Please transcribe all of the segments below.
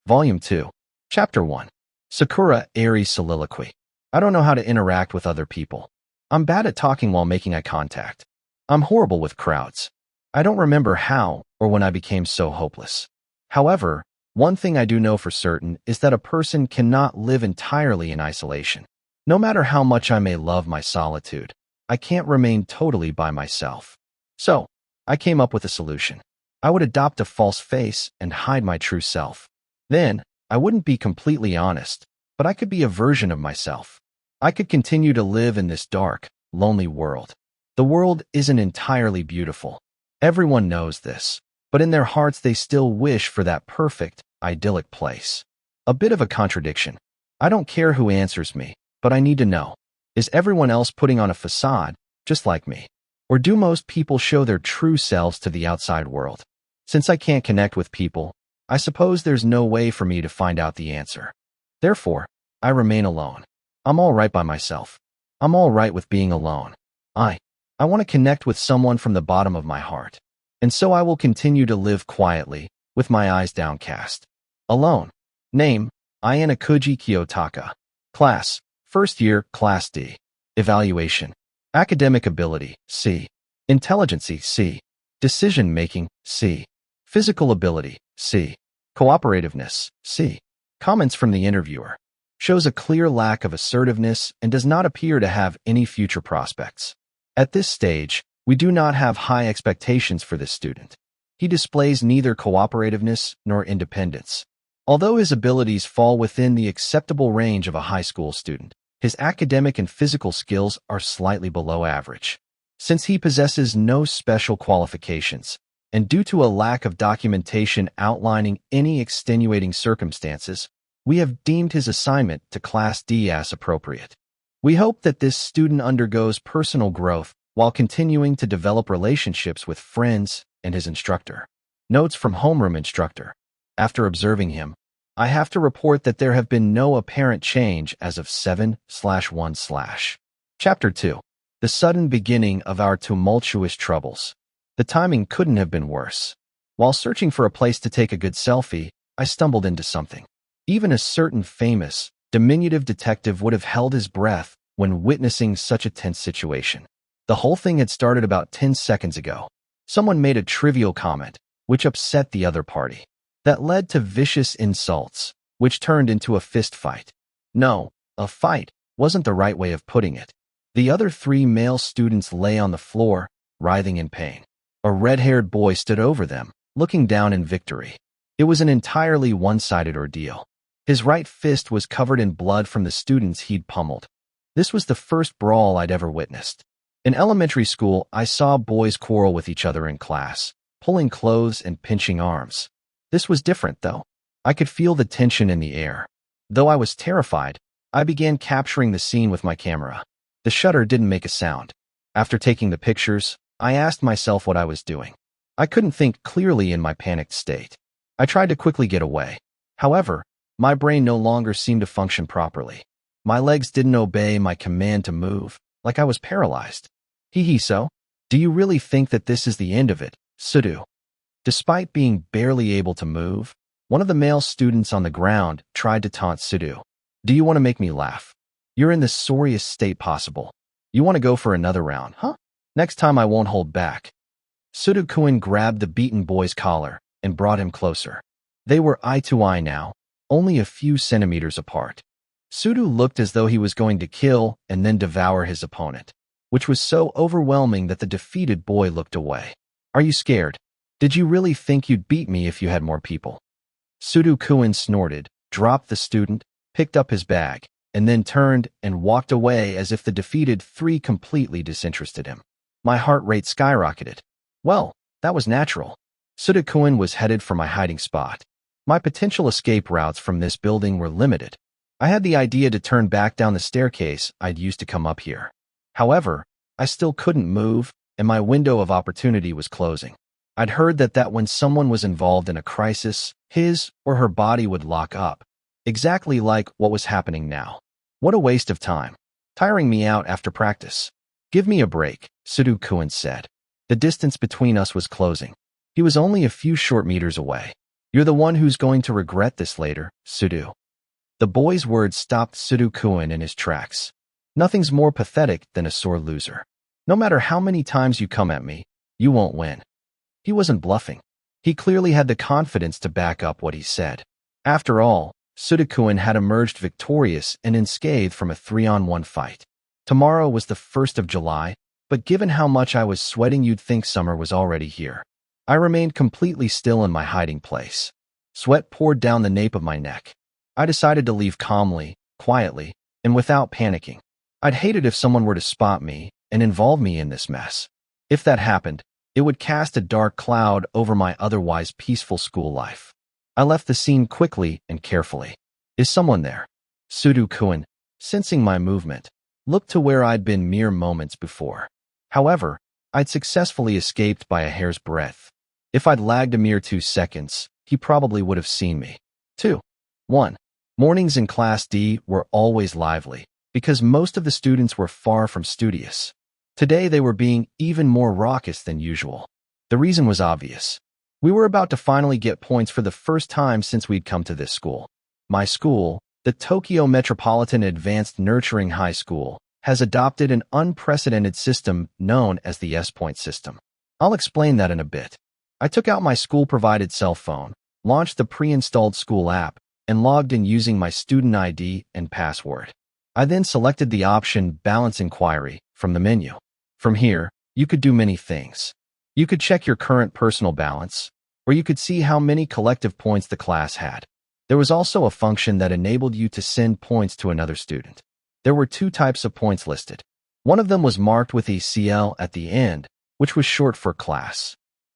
Volume 2, Chapter 1. Sakura Aries Soliloquy. I don't know how to interact with other people. I'm bad at talking while making eye contact. I'm horrible with crowds. I don't remember how or when I became so hopeless. However, one thing I do know for certain is that a person cannot live entirely in isolation. No matter how much I may love my solitude, I can't remain totally by myself. So, I came up with a solution. I would adopt a false face and hide my true self. Then, I wouldn't be completely honest, but I could be a version of myself. I could continue to live in this dark, lonely world. The world isn't entirely beautiful. Everyone knows this, but in their hearts they still wish for that perfect, idyllic place. A bit of a contradiction. I don't care who answers me, but I need to know. Is everyone else putting on a facade, just like me? Or do most people show their true selves to the outside world? Since I can't connect with people, I suppose there's no way for me to find out the answer. Therefore, I remain alone. I'm all right by myself. I'm all right with being alone. I want to connect with someone from the bottom of my heart. And so I will continue to live quietly, with my eyes downcast. Alone. Name, Ayana Kuji Kiyotaka. Class, first year, Class D. Evaluation. Academic ability, C. Intelligence, C. Decision-making, C. Physical ability, C. Cooperativeness, C. Comments from the interviewer. Shows a clear lack of assertiveness and does not appear to have any future prospects. At this stage, we do not have high expectations for this student. He displays neither cooperativeness nor independence. Although his abilities fall within the acceptable range of a high school student, his academic and physical skills are slightly below average. Since he possesses no special qualifications, and due to a lack of documentation outlining any extenuating circumstances, we have deemed his assignment to Class D as appropriate. We hope that this student undergoes personal growth while continuing to develop relationships with friends and his instructor. Notes from homeroom instructor. After observing him, I have to report that there have been no apparent change as of 7/1/. Chapter 2. The sudden beginning of our tumultuous troubles. The timing couldn't have been worse. While searching for a place to take a good selfie, I stumbled into something. Even a certain famous, diminutive detective would have held his breath when witnessing such a tense situation. The whole thing had started about 10 seconds ago. Someone made a trivial comment, which upset the other party. That led to vicious insults, which turned into a fist fight. No, a fight wasn't the right way of putting it. The other 3 male students lay on the floor, writhing in pain. A red-haired boy stood over them, looking down in victory. It was an entirely one-sided ordeal. His right fist was covered in blood from the students he'd pummeled. This was the first brawl I'd ever witnessed. In elementary school, I saw boys quarrel with each other in class, pulling clothes and pinching arms. This was different, though. I could feel the tension in the air. Though I was terrified, I began capturing the scene with my camera. The shutter didn't make a sound. After taking the pictures, I asked myself what I was doing. I couldn't think clearly in my panicked state. I tried to quickly get away. However, my brain no longer seemed to function properly. My legs didn't obey my command to move, like I was paralyzed. So? Do you really think that this is the end of it, Sudu? Despite being barely able to move, one of the male students on the ground tried to taunt Sudu. Do you want to make me laugh? You're in the sorriest state possible. You want to go for another round, huh? Next time I won't hold back. Sudu-kun grabbed the beaten boy's collar and brought him closer. They were eye to eye now, only a few centimeters apart. Sudu looked as though he was going to kill and then devour his opponent, which was so overwhelming that the defeated boy looked away. Are you scared? Did you really think you'd beat me if you had more people? Sudu-kun snorted, dropped the student, picked up his bag, and then turned and walked away as if the defeated 3 completely disinterested him. My heart rate skyrocketed. Well, that was natural. Sudu-kun was headed for my hiding spot. My potential escape routes from this building were limited. I had the idea to turn back down the staircase I'd used to come up here. However, I still couldn't move, and my window of opportunity was closing. I'd heard that when someone was involved in a crisis, his or her body would lock up, exactly like what was happening now. What a waste of time. Tiring me out after practice. Give me a break, Sudu-kun said. The distance between us was closing. He was only a few short meters away. You're the one who's going to regret this later, Sudu. The boy's words stopped Sudu-kun in his tracks. Nothing's more pathetic than a sore loser. No matter how many times you come at me, you won't win. He wasn't bluffing. He clearly had the confidence to back up what he said. After all, Sudu-kun had emerged victorious and unscathed from a 3-on-1 fight. Tomorrow was the 1st of July, but given how much I was sweating, you'd think summer was already here. I remained completely still in my hiding place. Sweat poured down the nape of my neck. I decided to leave calmly, quietly, and without panicking. I'd hate it if someone were to spot me and involve me in this mess. If that happened, it would cast a dark cloud over my otherwise peaceful school life. I left the scene quickly and carefully. Is someone there? Sudu-kun, sensing my movement, looked to where I'd been mere moments before. However, I'd successfully escaped by a hair's breadth. If I'd lagged a mere 2 seconds, he probably would have seen me. 2. 1. Mornings in Class D were always lively, because most of the students were far from studious. Today they were being even more raucous than usual. The reason was obvious. We were about to finally get points for the first time since we'd come to this school. My school, the Tokyo Metropolitan Advanced Nurturing High School, has adopted an unprecedented system known as the S-point system. I'll explain that in a bit. I took out my school-provided cell phone, launched the pre-installed school app, and logged in using my student ID and password. I then selected the option Balance Inquiry from the menu. From here, you could do many things. You could check your current personal balance, or you could see how many collective points the class had. There was also a function that enabled you to send points to another student. There were 2 types of points listed. One of them was marked with a CL at the end, which was short for class.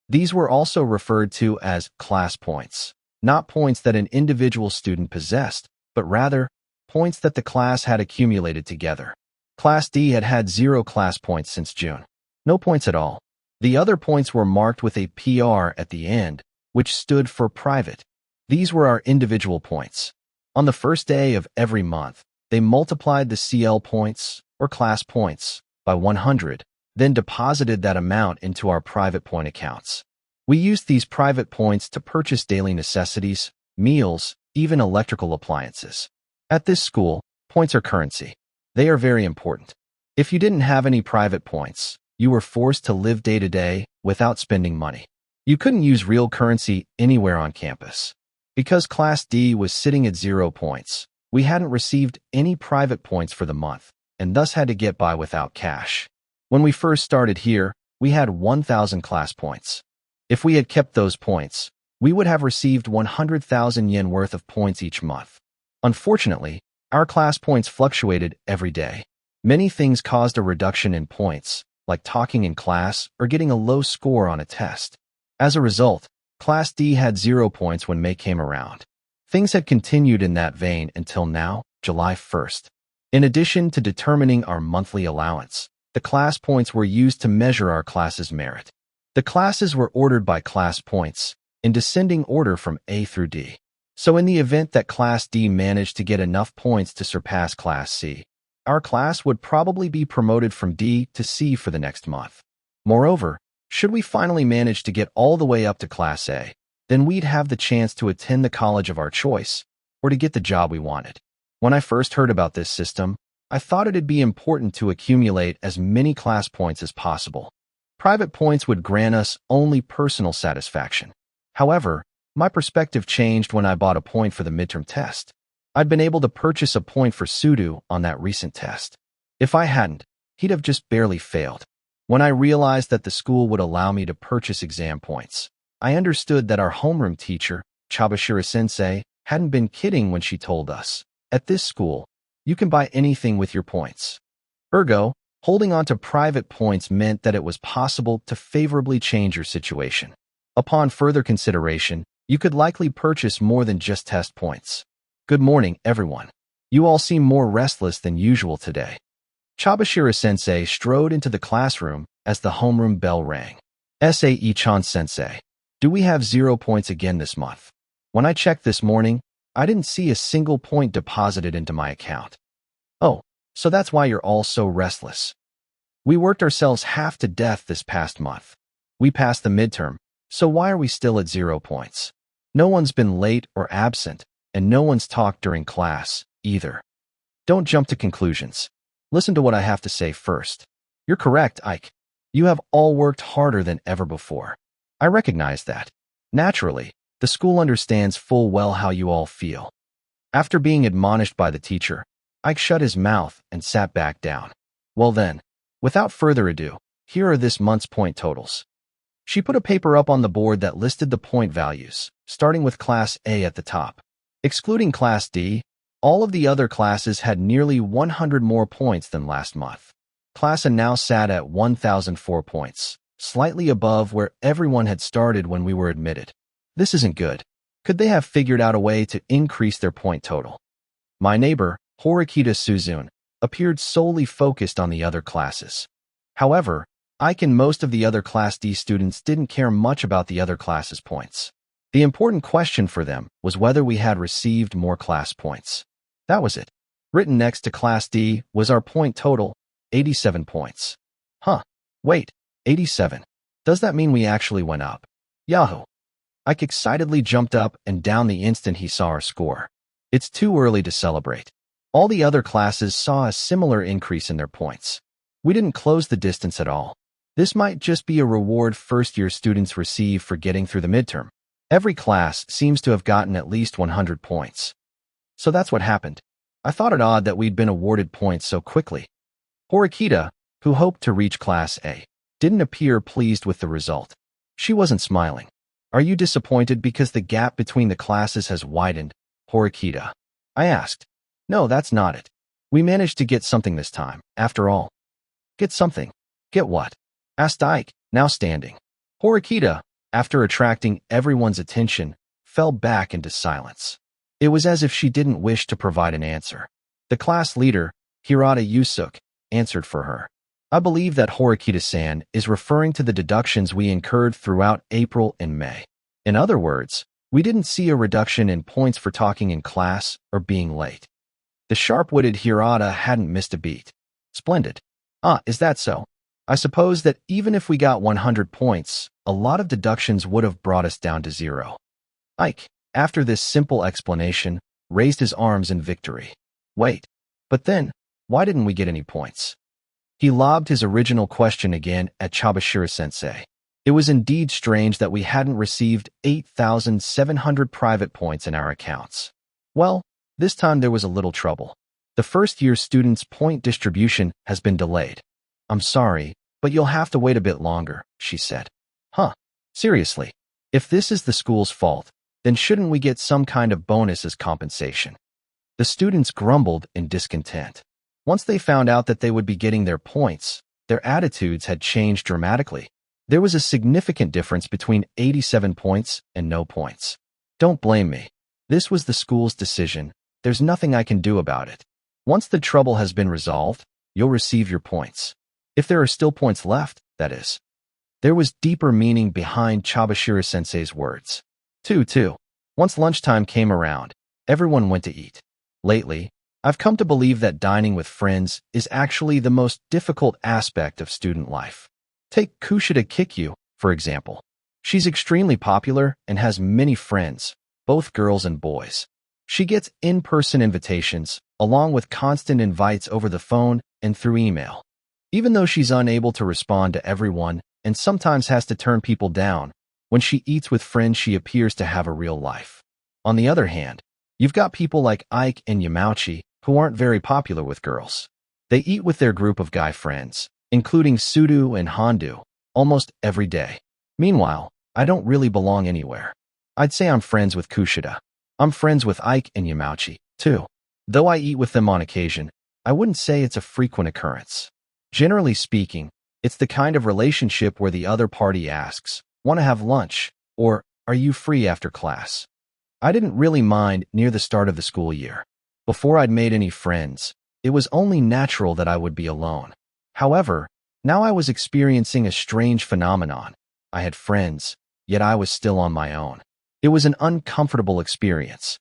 These were also referred to as class points, not points that an individual student possessed, but rather points that the class had accumulated together. Class D had had 0 class points since June. No points at all. The other points were marked with a PR at the end, which stood for private. These were our individual points. On the first day of every month, they multiplied the CL points, or class points, by 100, then deposited that amount into our private point accounts. We used these private points to purchase daily necessities, meals, even electrical appliances. At this school, points are currency. They are very important. If you didn't have any private points, you were forced to live day to day without spending money. You couldn't use real currency anywhere on campus. Because Class D was sitting at 0 points, we hadn't received any private points for the month, and thus had to get by without cash. When we first started here, we had 1,000 class points. If we had kept those points, we would have received 100,000 yen worth of points each month. Unfortunately, our class points fluctuated every day. Many things caused a reduction in points, like talking in class or getting a low score on a test. As a result, Class D had 0 points when May came around. Things had continued in that vein until now, July 1st. In addition to determining our monthly allowance, the class points were used to measure our class's merit. The classes were ordered by class points, in descending order from A through D. So in the event that Class D managed to get enough points to surpass Class C, our class would probably be promoted from D to C for the next month. Moreover, should we finally manage to get all the way up to Class A, then we'd have the chance to attend the college of our choice, or to get the job we wanted. When I first heard about this system, I thought it'd be important to accumulate as many class points as possible. Private points would grant us only personal satisfaction. However, my perspective changed when I bought a point for the midterm test. I'd been able to purchase a point for Sudu on that recent test. If I hadn't, he'd have just barely failed. When I realized that the school would allow me to purchase exam points, I understood that our homeroom teacher, Chabashira-sensei, hadn't been kidding when she told us, at this school, you can buy anything with your points. Ergo, holding on to private points meant that it was possible to favorably change your situation. Upon further consideration, you could likely purchase more than just test points. Good morning, everyone. You all seem more restless than usual today. Chabashira-sensei strode into the classroom as the homeroom bell rang. Sae-chan-sensei, do we have 0 points again this month? When I checked this morning, I didn't see a single point deposited into my account. Oh, so that's why you're all so restless. We worked ourselves half to death this past month. We passed the midterm, so why are we still at 0 points? No one's been late or absent, and no one's talked during class, either. Don't jump to conclusions. Listen to what I have to say first. You're correct, Ike. You have all worked harder than ever before. I recognize that. Naturally, the school understands full well how you all feel. After being admonished by the teacher, Ike shut his mouth and sat back down. Well then, without further ado, here are this month's point totals. She put a paper up on the board that listed the point values, starting with Class A at the top. Excluding Class D, all of the other classes had nearly 100 more points than last month. Class A now sat at 1,004 points, slightly above where everyone had started when we were admitted. This isn't good. Could they have figured out a way to increase their point total? My neighbor, Horikita Suzune, appeared solely focused on the other classes. However, Ike and most of the other Class D students didn't care much about the other classes' points. The important question for them was whether we had received more class points. That was it. Written next to Class D was our point total, 87 points. Huh. Wait, 87. Does that mean we actually went up? Yahoo! Ike excitedly jumped up and down the instant he saw our score. It's too early to celebrate. All the other classes saw a similar increase in their points. We didn't close the distance at all. This might just be a reward first-year students receive for getting through the midterm. Every class seems to have gotten at least 100 points. So that's what happened. I thought it odd that we'd been awarded points so quickly. Horikita, who hoped to reach Class A, didn't appear pleased with the result. She wasn't smiling. Are you disappointed because the gap between the classes has widened, Horikita? I asked. No, that's not it. We managed to get something this time, after all. Get something? Get what? Asked Ike, now standing. Horikita, after attracting everyone's attention, fell back into silence. It was as if she didn't wish to provide an answer. The class leader, Hirata Yusuke, answered for her. I believe that Horikita-san is referring to the deductions we incurred throughout April and May. In other words, we didn't see a reduction in points for talking in class or being late. The sharp-witted Hirata hadn't missed a beat. Splendid. Ah, is that so? I suppose that even if we got 100 points, a lot of deductions would have brought us down to 0. Ike, after this simple explanation, raised his arms in victory. Wait, but then, why didn't we get any points? He lobbed his original question again at Chabashira-sensei. It was indeed strange that we hadn't received 8,700 private points in our accounts. Well, this time there was a little trouble. The first-year students' point distribution has been delayed. I'm sorry, but you'll have to wait a bit longer, she said. Huh, seriously, if this is the school's fault, then shouldn't we get some kind of bonus as compensation? The students grumbled in discontent. Once they found out that they would be getting their points, their attitudes had changed dramatically. There was a significant difference between 87 points and no points. Don't blame me. This was the school's decision. There's nothing I can do about it. Once the trouble has been resolved, you'll receive your points. If there are still points left, that is. There was deeper meaning behind Chabashira-sensei's words. 2. Once lunchtime came around, everyone went to eat. Lately, I've come to believe that dining with friends is actually the most difficult aspect of student life. Take Kushida Kikyu, for example. She's extremely popular and has many friends, both girls and boys. She gets in-person invitations, along with constant invites over the phone and through email. Even though she's unable to respond to everyone and sometimes has to turn people down, when she eats with friends she appears to have a real life. On the other hand, you've got people like Ike and Yamauchi who aren't very popular with girls. They eat with their group of guy friends, including Sudu and Hondu, almost every day. Meanwhile, I don't really belong anywhere. I'd say I'm friends with Kushida. I'm friends with Ike and Yamauchi, too. Though I eat with them on occasion, I wouldn't say it's a frequent occurrence. Generally speaking, it's the kind of relationship where the other party asks, "Want to have lunch?" or "Are you free after class?" I didn't really mind near the start of the school year. Before I'd made any friends, it was only natural that I would be alone. However, now I was experiencing a strange phenomenon. I had friends, yet I was still on my own. It was an uncomfortable experience.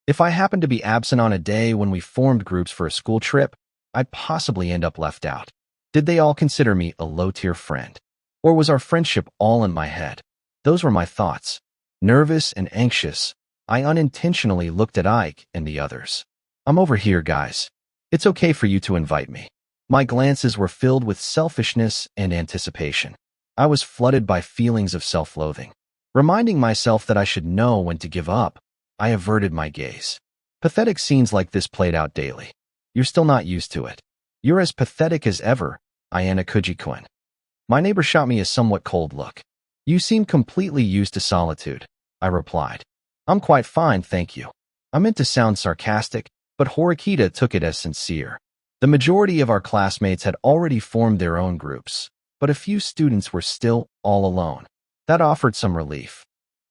If I happened to be absent on a day when we formed groups for a school trip, I'd possibly end up left out. Did they all consider me a low-tier friend? Or was our friendship all in my head? Those were my thoughts. Nervous and anxious, I unintentionally looked at Ike and the others. I'm over here, guys. It's okay for you to invite me. My glances were filled with selfishness and anticipation. I was flooded by feelings of self-loathing. Reminding myself that I should know when to give up, I averted my gaze. Pathetic scenes like this played out daily. You're still not used to it. You're as pathetic as ever, Ayana Kujikun. My neighbor shot me a somewhat cold look. You seem completely used to solitude, I replied. I'm quite fine, thank you. I meant to sound sarcastic, but Horikita took it as sincere. The majority of our classmates had already formed their own groups, but a few students were still all alone. That offered some relief.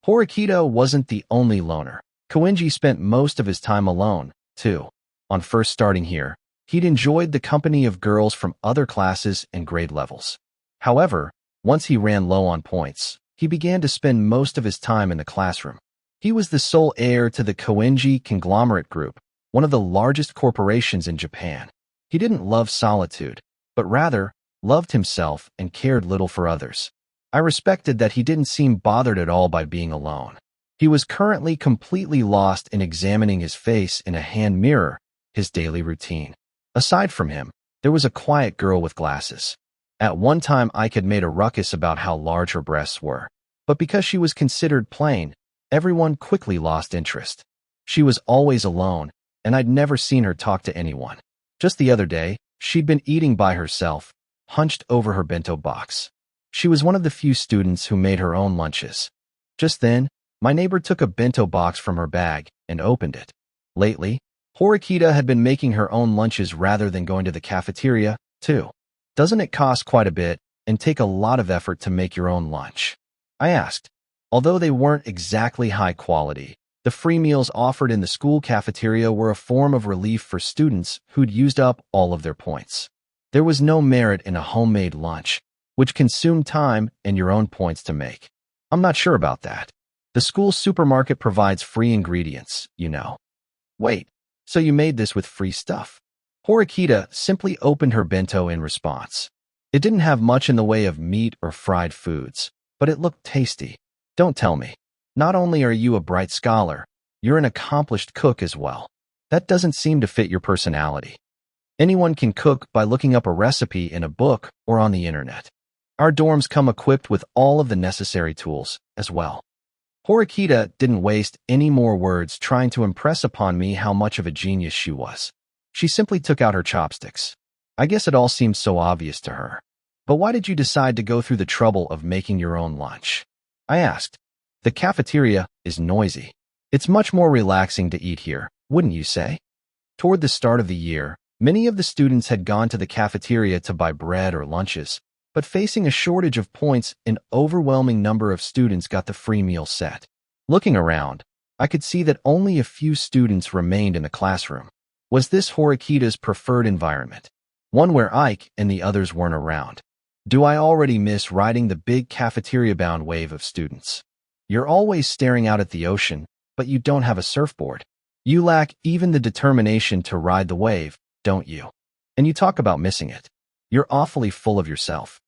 Horikita wasn't the only loner. Koenji spent most of his time alone, too. On first starting here, he'd enjoyed the company of girls from other classes and grade levels. However, once he ran low on points, he began to spend most of his time in the classroom. He was the sole heir to the Koenji conglomerate group, one of the largest corporations in Japan. He didn't love solitude, but rather loved himself and cared little for others. I respected that he didn't seem bothered at all by being alone. He was currently completely lost in examining his face in a hand mirror, his daily routine. Aside from him, there was a quiet girl with glasses. At one time, Ike had made a ruckus about how large her breasts were, but because she was considered plain, everyone quickly lost interest. She was always alone, and I'd never seen her talk to anyone. Just the other day, she'd been eating by herself, hunched over her bento box. She was one of the few students who made her own lunches. Just then, my neighbor took a bento box from her bag and opened it. Lately, Horikita had been making her own lunches rather than going to the cafeteria, too. Doesn't it cost quite a bit and take a lot of effort to make your own lunch? I asked. Although they weren't exactly high quality, the free meals offered in the school cafeteria were a form of relief for students who'd used up all of their points. There was no merit in a homemade lunch, which consumed time and your own points to make. I'm not sure about that. The school supermarket provides free ingredients, you know. Wait, so you made this with free stuff? Horikita simply opened her bento in response. It didn't have much in the way of meat or fried foods, but it looked tasty. Don't tell me. Not only are you a bright scholar, you're an accomplished cook as well. That doesn't seem to fit your personality. Anyone can cook by looking up a recipe in a book or on the internet. Our dorms come equipped with all of the necessary tools as well. Horikita didn't waste any more words trying to impress upon me how much of a genius she was. She simply took out her chopsticks. I guess it all seemed so obvious to her. But why did you decide to go through the trouble of making your own lunch? I asked. The cafeteria is noisy. It's much more relaxing to eat here, wouldn't you say? Toward the start of the year, many of the students had gone to the cafeteria to buy bread or lunches, but facing a shortage of points, an overwhelming number of students got the free meal set. Looking around, I could see that only a few students remained in the classroom. Was this Horikita's preferred environment? One where Ike and the others weren't around? Do I already miss riding the big cafeteria-bound wave of students? You're always staring out at the ocean, but you don't have a surfboard. You lack even the determination to ride the wave, don't you? And you talk about missing it. You're awfully full of yourself.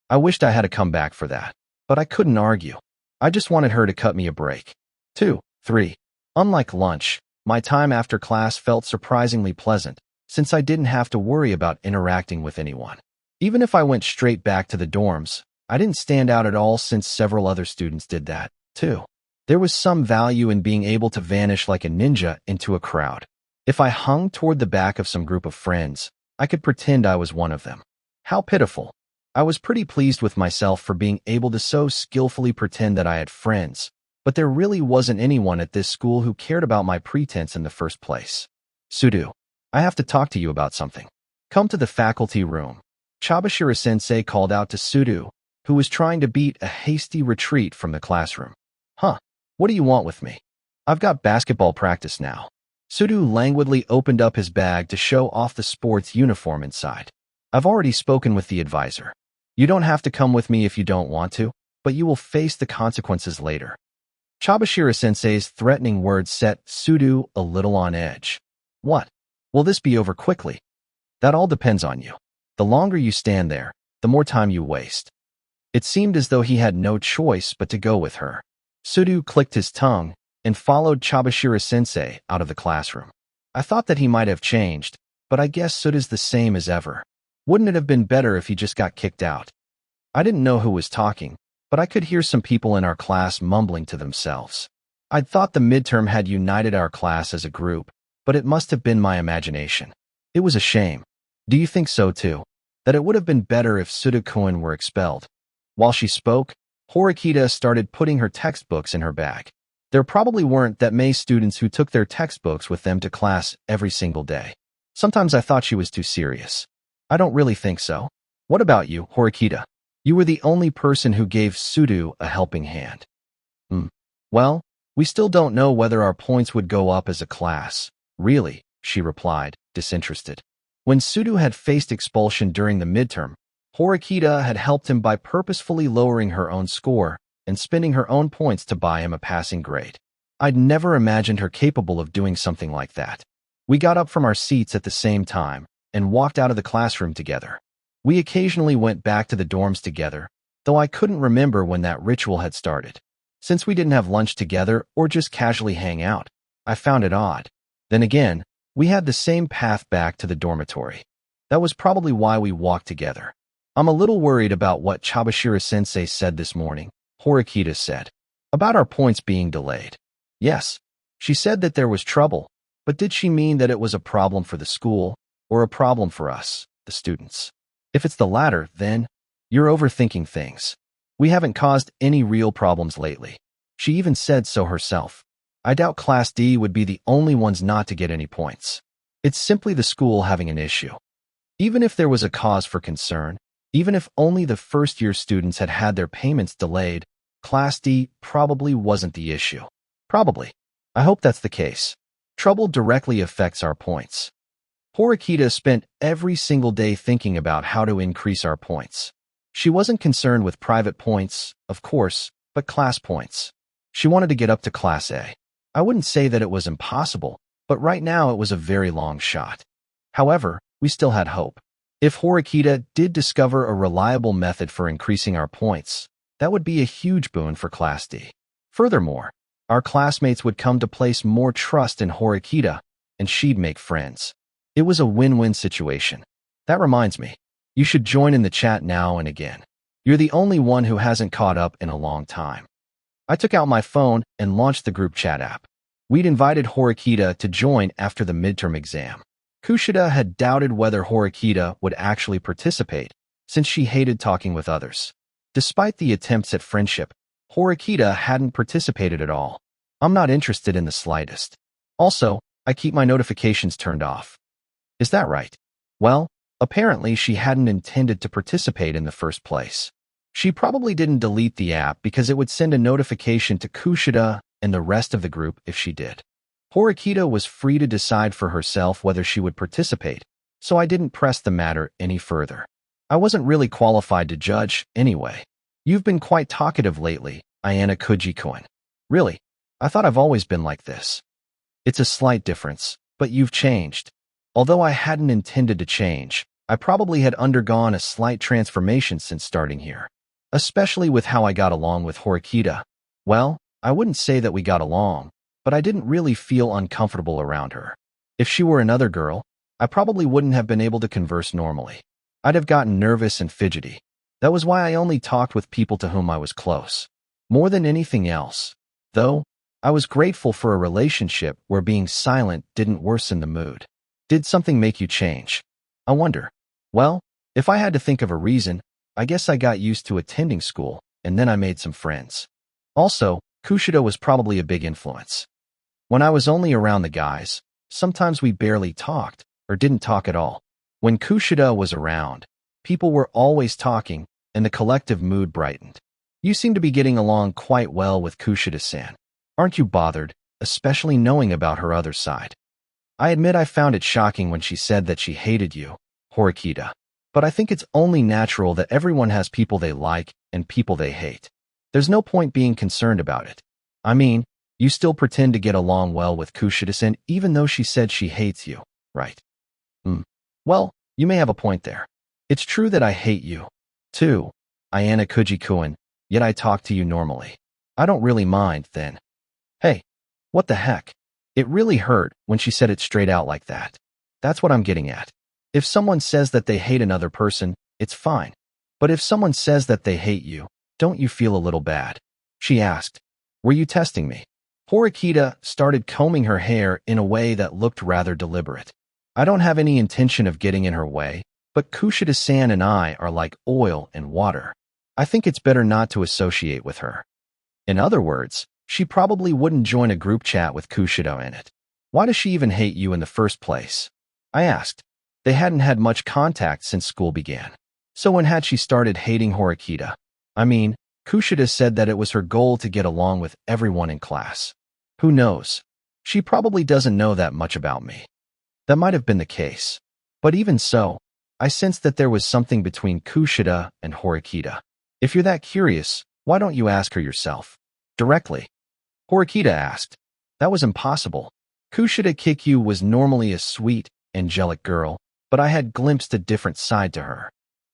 I wished I had a comeback for that, but I couldn't argue. I just wanted her to cut me a break. 2, 3. Unlike lunch, my time after class felt surprisingly pleasant, since I didn't have to worry about interacting with anyone. Even if I went straight back to the dorms, I didn't stand out at all since several other students did that, too. There was some value in being able to vanish like a ninja into a crowd. If I hung toward the back of some group of friends, I could pretend I was one of them. How pitiful. I was pretty pleased with myself for being able to so skillfully pretend that I had friends, but there really wasn't anyone at this school who cared about my pretense in the first place. Sudo, I have to talk to you about something. Come to the faculty room. Chabashira-sensei called out to Sudo, who was trying to beat a hasty retreat from the classroom. Huh, what do you want with me? I've got basketball practice now. Sudo languidly opened up his bag to show off the sports uniform inside. I've already spoken with the advisor. You don't have to come with me if you don't want to, but you will face the consequences later. Chabashira-sensei's threatening words set Sudo a little on edge. What? Will this be over quickly? That all depends on you. The longer you stand there, the more time you waste. It seemed as though he had no choice but to go with her. Sudu clicked his tongue and followed Chabashira-sensei out of the classroom. I thought that he might have changed, but I guess Suda's the same as ever. Wouldn't it have been better if he just got kicked out? I didn't know who was talking, but I could hear some people in our class mumbling to themselves. I'd thought the midterm had united our class as a group, but it must have been my imagination. It was a shame. Do you think so too? That it would have been better if Suda-kun were expelled? While she spoke, Horikita started putting her textbooks in her bag. There probably weren't that many students who took their textbooks with them to class every single day. Sometimes I thought she was too serious. I don't really think so. What about you, Horikita? You were the only person who gave Sudu a helping hand. Well, we still don't know whether our points would go up as a class. Really, she replied, disinterested. When Sudu had faced expulsion during the midterm, Horikita had helped him by purposefully lowering her own score and spending her own points to buy him a passing grade. I'd never imagined her capable of doing something like that. We got up from our seats at the same time and walked out of the classroom together. We occasionally went back to the dorms together, though I couldn't remember when that ritual had started. Since we didn't have lunch together or just casually hang out, I found it odd. Then again, we had the same path back to the dormitory. That was probably why we walked together. I'm a little worried about what Chabashira-sensei said this morning, Horikita said. About our points being delayed. Yes, she said that there was trouble, but did she mean that it was a problem for the school or a problem for us, the students? If it's the latter, then you're overthinking things. We haven't caused any real problems lately. She even said so herself. I doubt Class D would be the only ones not to get any points. It's simply the school having an issue. Even if there was a cause for concern, even if only the first-year students had had their payments delayed, Class D probably wasn't the issue. Probably. I hope that's the case. Trouble directly affects our points. Horikita spent every single day thinking about how to increase our points. She wasn't concerned with private points, of course, but class points. She wanted to get up to Class A. I wouldn't say that it was impossible, but right now it was a very long shot. However, we still had hope. If Horikita did discover a reliable method for increasing our points, that would be a huge boon for Class D. Furthermore, our classmates would come to place more trust in Horikita, and she'd make friends. It was a win-win situation. That reminds me. You should join in the chat now and again. You're the only one who hasn't caught up in a long time. I took out my phone and launched the group chat app. We'd invited Horikita to join after the midterm exam. Kushida had doubted whether Horikita would actually participate, since she hated talking with others. Despite the attempts at friendship, Horikita hadn't participated at all. I'm not interested in the slightest. Also, I keep my notifications turned off. Is that right? Well, apparently she hadn't intended to participate in the first place. She probably didn't delete the app because it would send a notification to Kushida and the rest of the group if she did. Horikita was free to decide for herself whether she would participate, so I didn't press the matter any further. I wasn't really qualified to judge, anyway. You've been quite talkative lately, Ayana Kuji-kun. Really? I thought I've always been like this. It's a slight difference, but you've changed. Although I hadn't intended to change, I probably had undergone a slight transformation since starting here. Especially with how I got along with Horikita. Well, I wouldn't say that we got along, but I didn't really feel uncomfortable around her. If she were another girl, I probably wouldn't have been able to converse normally. I'd have gotten nervous and fidgety. That was why I only talked with people to whom I was close. More than anything else. Though, I was grateful for a relationship where being silent didn't worsen the mood. Did something make you change? I wonder. Well, if I had to think of a reason, I guess I got used to attending school, and then I made some friends. Also, Kushida was probably a big influence. When I was only around the guys, sometimes we barely talked, or didn't talk at all. When Kushida was around, people were always talking, and the collective mood brightened. You seem to be getting along quite well with Kushida-san. Aren't you bothered, especially knowing about her other side? I admit I found it shocking when she said that she hated you, Horikita. But I think it's only natural that everyone has people they like and people they hate. There's no point being concerned about it. I mean, you still pretend to get along well with Kushida-san even though she said she hates you, right? Well, you may have a point there. It's true that I hate you, too, Ayana Kuji-kun, yet I talk to you normally. I don't really mind, then. Hey, what the heck? It really hurt when she said it straight out like that. That's what I'm getting at. If someone says that they hate another person, it's fine. But if someone says that they hate you, don't you feel a little bad? She asked. Were you testing me? Horikita started combing her hair in a way that looked rather deliberate. I don't have any intention of getting in her way, but Kushida-san and I are like oil and water. I think it's better not to associate with her. In other words, she probably wouldn't join a group chat with Kushida in it. Why does she even hate you in the first place? I asked. They hadn't had much contact since school began. So when had she started hating Horikita? I mean, Kushida said that it was her goal to get along with everyone in class. Who knows? She probably doesn't know that much about me. That might have been the case. But even so, I sensed that there was something between Kushida and Horikita. If you're that curious, why don't you ask her yourself? Directly. Horikita asked. That was impossible. Kushida Kikyu was normally a sweet, angelic girl, but I had glimpsed a different side to her.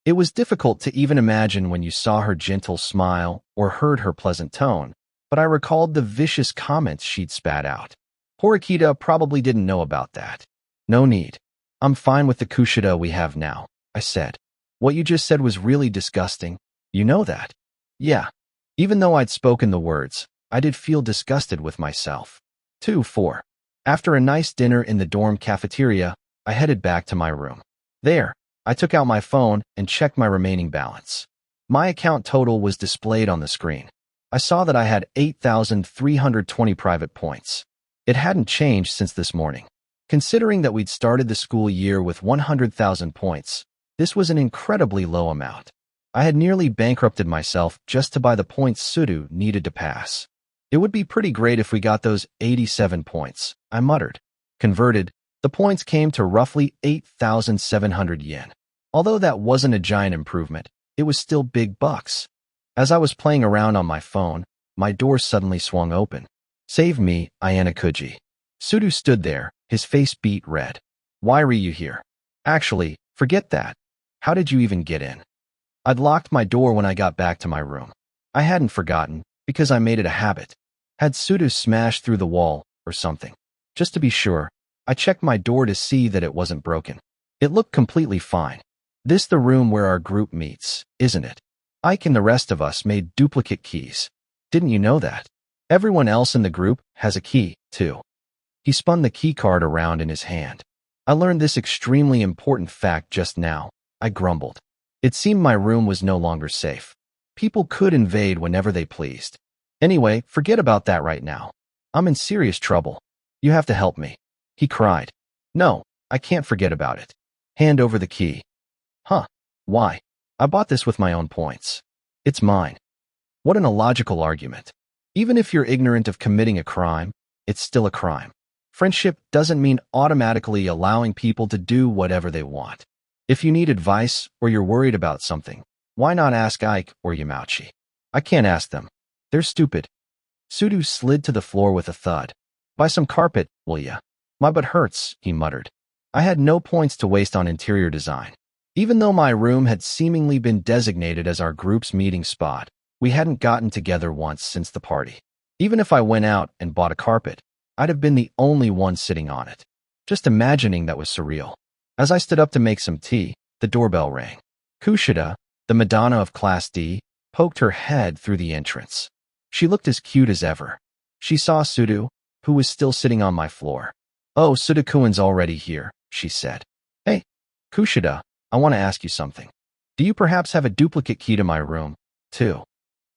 It was difficult to even imagine when you saw her gentle smile or heard her pleasant tone, but I recalled the vicious comments she'd spat out. Horikita probably didn't know about that. No need. I'm fine with the Kushida we have now, I said. What you just said was really disgusting. You know that? Yeah. Even though I'd spoken the words, I did feel disgusted with myself. 2-4. After a nice dinner in the dorm cafeteria, I headed back to my room. There, I took out my phone and checked my remaining balance. My account total was displayed on the screen. I saw that I had 8,320 private points. It hadn't changed since this morning. Considering that we'd started the school year with 100,000 points, this was an incredibly low amount. I had nearly bankrupted myself just to buy the points Sudu needed to pass. It would be pretty great if we got those 87 points, I muttered. Converted, the points came to roughly 8,700 yen. Although that wasn't a giant improvement, it was still big bucks. As I was playing around on my phone, my door suddenly swung open. Save me, Ayana-kuji. Sudu stood there, his face beet red. Why were you here? Actually, forget that. How did you even get in? I'd locked my door when I got back to my room. I hadn't forgotten, because I made it a habit. Had Sudu smashed through the wall, or something? Just to be sure, I checked my door to see that it wasn't broken. It looked completely fine. This the room where our group meets, isn't it? Ike and the rest of us made duplicate keys. Didn't you know that? Everyone else in the group has a key, too. He spun the key card around in his hand. I learned this extremely important fact just now, I grumbled. It seemed my room was no longer safe. People could invade whenever they pleased. Anyway, forget about that right now. I'm in serious trouble. You have to help me. He cried. No, I can't forget about it. Hand over the key. Huh? Why? I bought this with my own points. It's mine. What an illogical argument. Even if you're ignorant of committing a crime, it's still a crime. Friendship doesn't mean automatically allowing people to do whatever they want. If you need advice or you're worried about something, why not ask Ike or Yamauchi? I can't ask them. They're stupid. Sudu slid to the floor with a thud. Buy some carpet, will ya? My butt hurts, he muttered. I had no points to waste on interior design. Even though my room had seemingly been designated as our group's meeting spot, we hadn't gotten together once since the party. Even if I went out and bought a carpet, I'd have been the only one sitting on it. Just imagining that was surreal. As I stood up to make some tea, the doorbell rang. Kushida, the Madonna of Class D, poked her head through the entrance. She looked as cute as ever. She saw Sudu, who was still sitting on my floor. Oh, Suda-kuen's already here, she said. Hey, Kushida, I want to ask you something. Do you perhaps have a duplicate key to my room, too?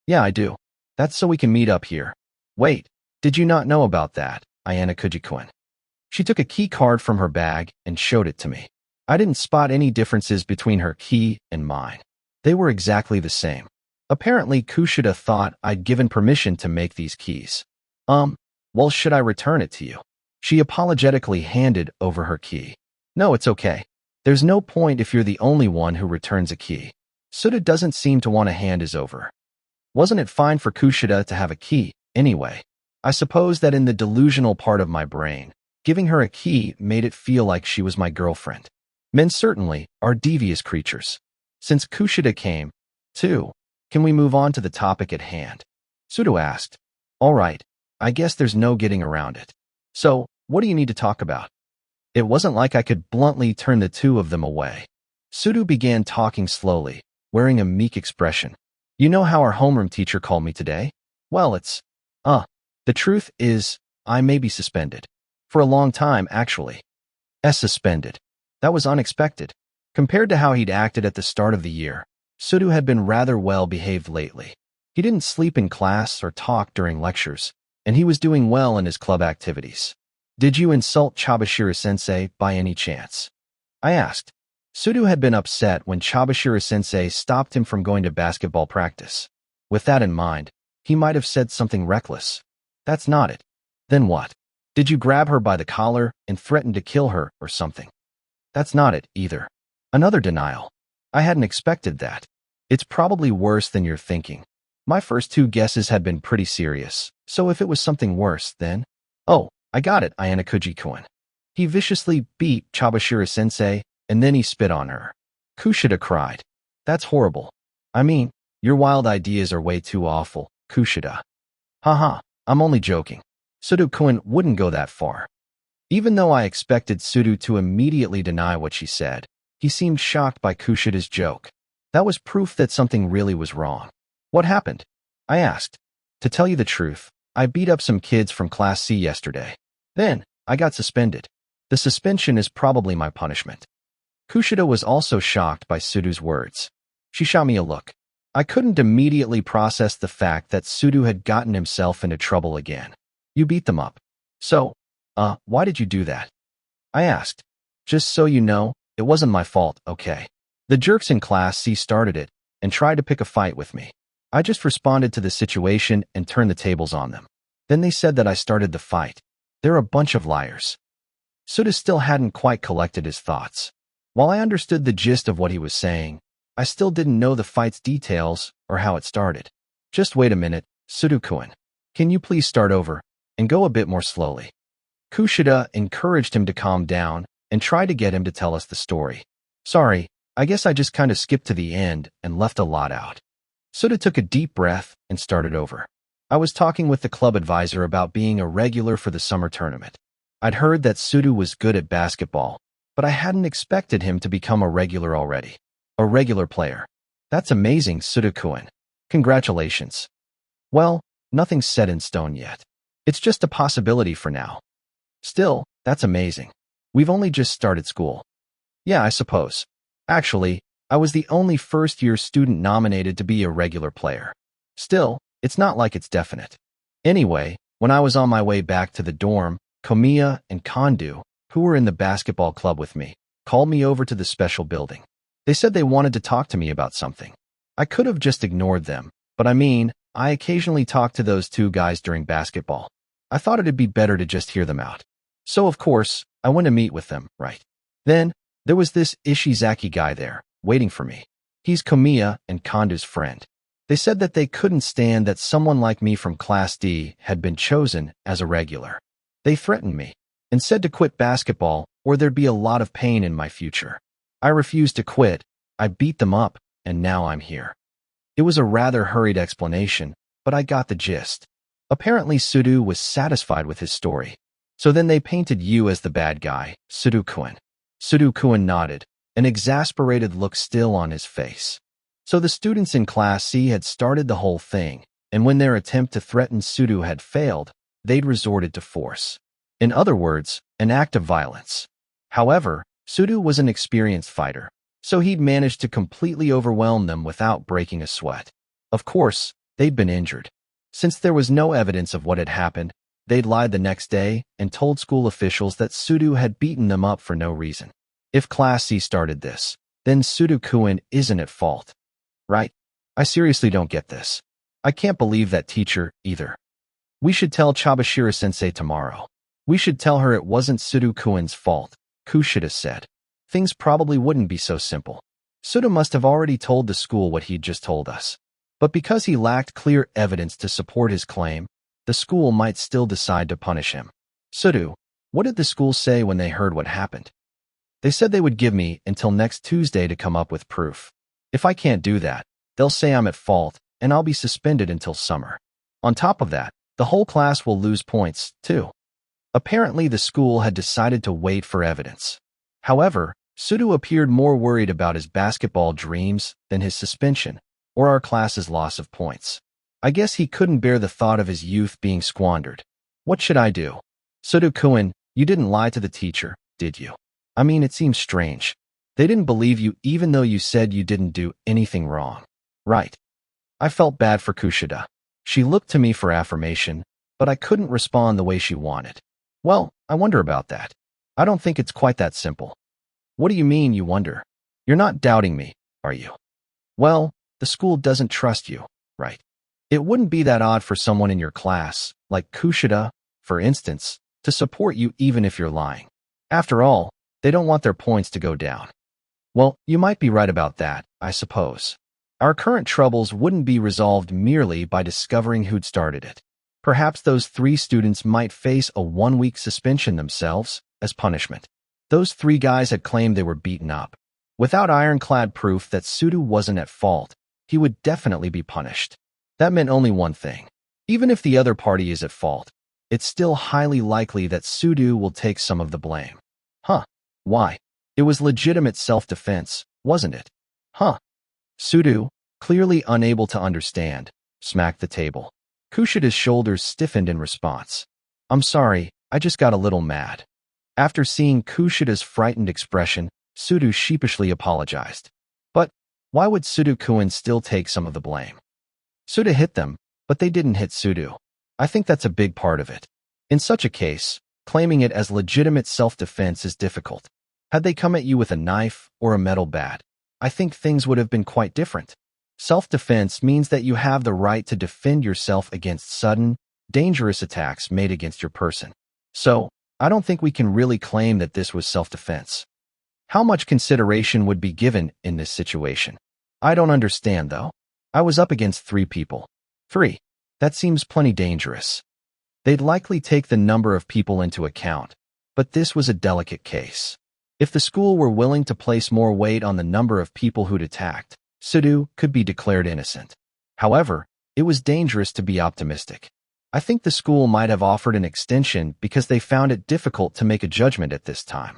Yeah, I do. That's so we can meet up here. Wait, did you not know about that, Ayana-kuji-kun? She took a key card from her bag and showed it to me. I didn't spot any differences between her key and mine. They were exactly the same. Apparently, Kushida thought I'd given permission to make these keys. Well, should I return it to you? She apologetically handed over her key. No, it's okay. There's no point if you're the only one who returns a key. Suda doesn't seem to want to hand his over. Wasn't it fine for Kushida to have a key, anyway? I suppose that in the delusional part of my brain, giving her a key made it feel like she was my girlfriend. Men certainly are devious creatures. Since Kushida came, too, can we move on to the topic at hand? Sudo asked. All right, I guess there's no getting around it. So, what do you need to talk about? It wasn't like I could bluntly turn the two of them away. Sudo began talking slowly, wearing a meek expression. You know how our homeroom teacher called me today? Well, the truth is, I may be suspended. For a long time, actually. Suspended. That was unexpected. Compared to how he'd acted at the start of the year, Sudo had been rather well behaved lately. He didn't sleep in class or talk during lectures, and he was doing well in his club activities. Did you insult Chabashira-sensei by any chance? I asked. Sudo had been upset when Chabashira-sensei stopped him from going to basketball practice. With that in mind, he might have said something reckless. That's not it. Then what? Did you grab her by the collar and threaten to kill her or something? That's not it, either. Another denial. I hadn't expected that. It's probably worse than you're thinking. My first two guesses had been pretty serious, so if it was something worse, then… Oh, I got it, Ayanakuji-kun. He viciously beat Chabashira-sensei, and then he spit on her. Kushida cried. That's horrible. I mean, your wild ideas are way too awful, Kushida. Haha, I'm only joking. Sudo-kun wouldn't go that far. Even though I expected Sudo to immediately deny what she said, he seemed shocked by Kushida's joke. That was proof that something really was wrong. What happened? I asked. To tell you the truth, I beat up some kids from Class C yesterday. Then, I got suspended. The suspension is probably my punishment. Kushida was also shocked by Sudo's words. She shot me a look. I couldn't immediately process the fact that Sudo had gotten himself into trouble again. You beat them up. So, why did you do that? I asked. Just so you know, it wasn't my fault, okay? The jerks in Class C started it and tried to pick a fight with me. I just responded to the situation and turned the tables on them. Then they said that I started the fight. They're a bunch of liars. Suda still hadn't quite collected his thoughts. While I understood the gist of what he was saying, I still didn't know the fight's details or how it started. Just wait a minute, Sudo-kun. Can you please start over and go a bit more slowly? Kushida encouraged him to calm down and tried to get him to tell us the story. Sorry, I guess I just kind of skipped to the end and left a lot out. Suda took a deep breath and started over. I was talking with the club advisor about being a regular for the summer tournament. I'd heard that Sudo was good at basketball, but I hadn't expected him to become a regular already. A regular player. That's amazing, Sudo-kun. Congratulations. Well, nothing's set in stone yet. It's just a possibility for now. Still, that's amazing. We've only just started school. Yeah, I suppose. Actually, I was the only first-year student nominated to be a regular player. Still, it's not like it's definite. Anyway, when I was on my way back to the dorm, Komiya and Kandu, who were in the basketball club with me, called me over to the special building. They said they wanted to talk to me about something. I could have just ignored them, but I occasionally talk to those two guys during basketball. I thought it'd be better to just hear them out. So, of course, I went to meet with them, right? Then, there was this Ishizaki guy there, waiting for me. He's Komiya and Kandu's friend. They said that they couldn't stand that someone like me from Class D had been chosen as a regular. They threatened me and said to quit basketball or there'd be a lot of pain in my future. I refused to quit. I beat them up, and now I'm here. It was a rather hurried explanation, but I got the gist. Apparently Sudo was satisfied with his story. So then they painted you as the bad guy, Sudo-kun. Sudo-kun nodded, an exasperated look still on his face. So the students in Class C had started the whole thing, and when their attempt to threaten Sudo had failed, they'd resorted to force. In other words, an act of violence. However, Sudo was an experienced fighter, so he'd managed to completely overwhelm them without breaking a sweat. Of course, they'd been injured. Since there was no evidence of what had happened, they'd lied the next day and told school officials that Sudo had beaten them up for no reason. If Class C started this, then Sudo-kun isn't at fault. Right? I seriously don't get this. I can't believe that teacher, either. We should tell Chabashira-sensei tomorrow. We should tell her it wasn't Sudo-kun's fault, Kushida said. Things probably wouldn't be so simple. Sudo must have already told the school what he'd just told us. But because he lacked clear evidence to support his claim, the school might still decide to punish him. Sudo, what did the school say when they heard what happened? They said they would give me until next Tuesday to come up with proof. If I can't do that, they'll say I'm at fault, and I'll be suspended until summer. On top of that, the whole class will lose points, too. Apparently, the school had decided to wait for evidence. However, Sudo appeared more worried about his basketball dreams than his suspension or our class's loss of points. I guess he couldn't bear the thought of his youth being squandered. What should I do? Sudo-kun, you didn't lie to the teacher, did you? I mean, it seems strange. They didn't believe you even though you said you didn't do anything wrong. Right. I felt bad for Kushida. She looked to me for affirmation, but I couldn't respond the way she wanted. Well, I wonder about that. I don't think it's quite that simple. What do you mean, you wonder? You're not doubting me, are you? Well, the school doesn't trust you, right? It wouldn't be that odd for someone in your class, like Kushida, for instance, to support you even if you're lying. After all, they don't want their points to go down. Well, you might be right about that, I suppose. Our current troubles wouldn't be resolved merely by discovering who'd started it. Perhaps those 3 students might face a 1-week suspension themselves as punishment. Those 3 guys had claimed they were beaten up. Without ironclad proof that Sudo wasn't at fault, he would definitely be punished. That meant only one thing. Even if the other party is at fault, it's still highly likely that Sudo will take some of the blame. Huh. Why? It was legitimate self-defense, wasn't it? Huh. Sudo, clearly unable to understand, smacked the table. Kushida's shoulders stiffened in response. I'm sorry, I just got a little mad. After seeing Kushida's frightened expression, Sudo sheepishly apologized. But why would Sudo-kun still take some of the blame? Sudo hit them, but they didn't hit Sudo. I think that's a big part of it. In such a case, claiming it as legitimate self-defense is difficult. Had they come at you with a knife or a metal bat, I think things would have been quite different. Self-defense means that you have the right to defend yourself against sudden, dangerous attacks made against your person. So, I don't think we can really claim that this was self-defense. How much consideration would be given in this situation? I don't understand, though. I was up against 3 people. 3. That seems plenty dangerous. They'd likely take the number of people into account, but this was a delicate case. If the school were willing to place more weight on the number of people who'd attacked, Sudo could be declared innocent. However, it was dangerous to be optimistic. I think the school might have offered an extension because they found it difficult to make a judgment at this time.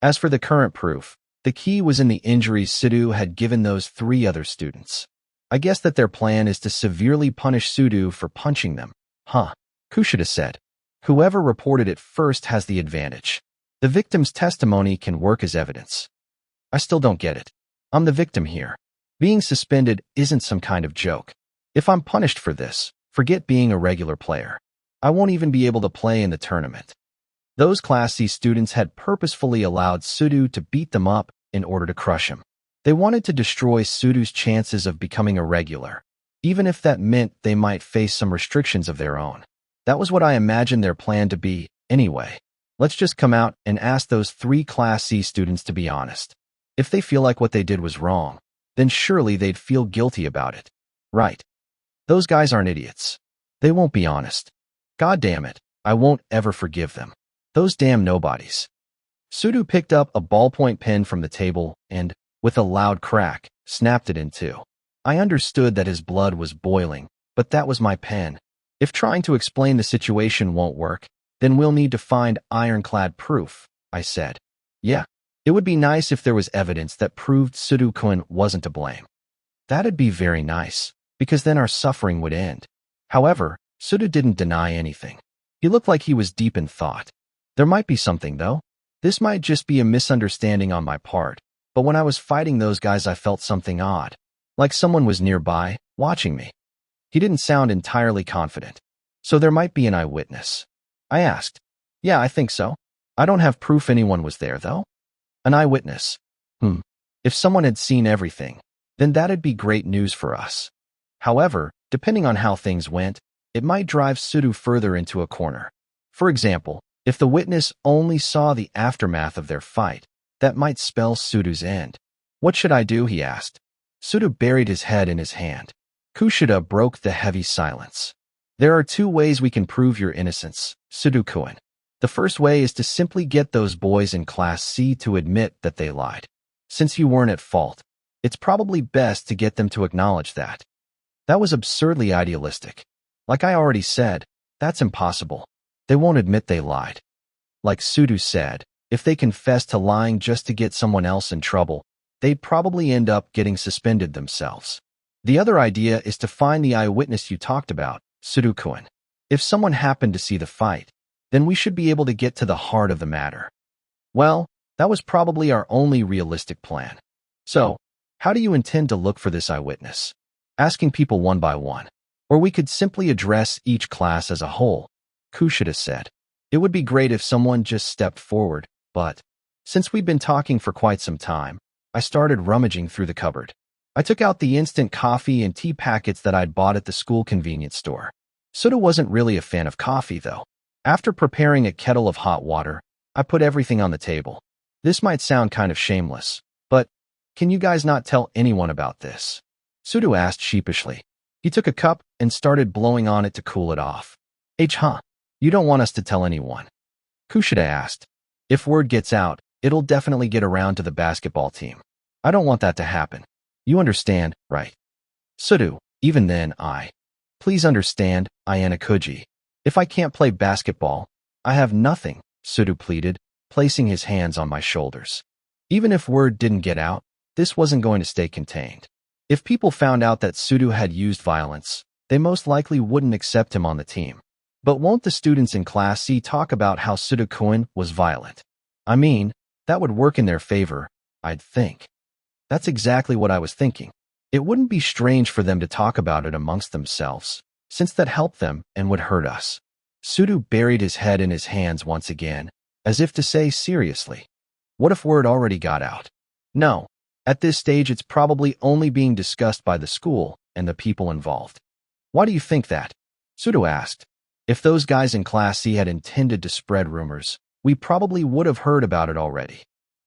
As for the current proof, the key was in the injuries Sudo had given those 3 other students. I guess that their plan is to severely punish Sudo for punching them. Huh. Kushida said. Whoever reported it first has the advantage. The victim's testimony can work as evidence. I still don't get it. I'm the victim here. Being suspended isn't some kind of joke. If I'm punished for this, forget being a regular player. I won't even be able to play in the tournament. Those Class C students had purposefully allowed Sudo to beat them up in order to crush him. They wanted to destroy Sudo's chances of becoming a regular, even if that meant they might face some restrictions of their own. That was what I imagined their plan to be, anyway. Let's just come out and ask those 3 Class C students to be honest. If they feel like what they did was wrong, then surely they'd feel guilty about it. Right. Those guys aren't idiots. They won't be honest. God damn it, I won't ever forgive them. Those damn nobodies. Sudo picked up a ballpoint pen from the table and, with a loud crack, snapped it in 2. I understood that his blood was boiling, but that was my pen. If trying to explain the situation won't work, then we'll need to find ironclad proof, I said. Yeah, it would be nice if there was evidence that proved Sudo-kun wasn't to blame. That'd be very nice, because then our suffering would end. However, Sudo didn't deny anything. He looked like he was deep in thought. There might be something, though. This might just be a misunderstanding on my part, but when I was fighting those guys I felt something odd, like someone was nearby, watching me. He didn't sound entirely confident. So there might be an eyewitness. I asked. Yeah, I think so. I don't have proof anyone was there, though. An eyewitness. If someone had seen everything, then that'd be great news for us. However, depending on how things went, it might drive Sudo further into a corner. For example, if the witness only saw the aftermath of their fight, that might spell Sudo's end. What should I do? He asked. Sudo buried his head in his hand. Kushida broke the heavy silence. There are 2 ways we can prove your innocence, Sudo-kun. The first way is to simply get those boys in Class C to admit that they lied. Since you weren't at fault, it's probably best to get them to acknowledge that. That was absurdly idealistic. Like I already said, that's impossible. They won't admit they lied. Like Sudu said, if they confess to lying just to get someone else in trouble, they'd probably end up getting suspended themselves. The other idea is to find the eyewitness you talked about, Sudu-kun. If someone happened to see the fight, then we should be able to get to the heart of the matter. Well, that was probably our only realistic plan. So, how do you intend to look for this eyewitness? Asking people one by one. Or we could simply address each class as a whole, Kushida said. It would be great if someone just stepped forward, but since we've been talking for quite some time, I started rummaging through the cupboard. I took out the instant coffee and tea packets that I'd bought at the school convenience store. Suda wasn't really a fan of coffee, though. After preparing a kettle of hot water, I put everything on the table. This might sound kind of shameless, but can you guys not tell anyone about this? Suda asked sheepishly. He took a cup and started blowing on it to cool it off. Huh? You don't want us to tell anyone? Kushida asked. If word gets out, it'll definitely get around to the basketball team. I don't want that to happen. You understand, right? Sudu, even then Please understand, Ayanakuji. If I can't play basketball, I have nothing, Sudu pleaded, placing his hands on my shoulders. Even if word didn't get out, this wasn't going to stay contained. If people found out that Sudu had used violence, they most likely wouldn't accept him on the team. But won't the students in Class C talk about how Sudu-kun was violent? I mean, that would work in their favor, I'd think. That's exactly what I was thinking. It wouldn't be strange for them to talk about it amongst themselves, since that helped them and would hurt us. Sudu buried his head in his hands once again, as if to say seriously. What if word already got out? No. At this stage, it's probably only being discussed by the school and the people involved. Why do you think that? Sudo asked. If those guys in Class C had intended to spread rumors, we probably would have heard about it already.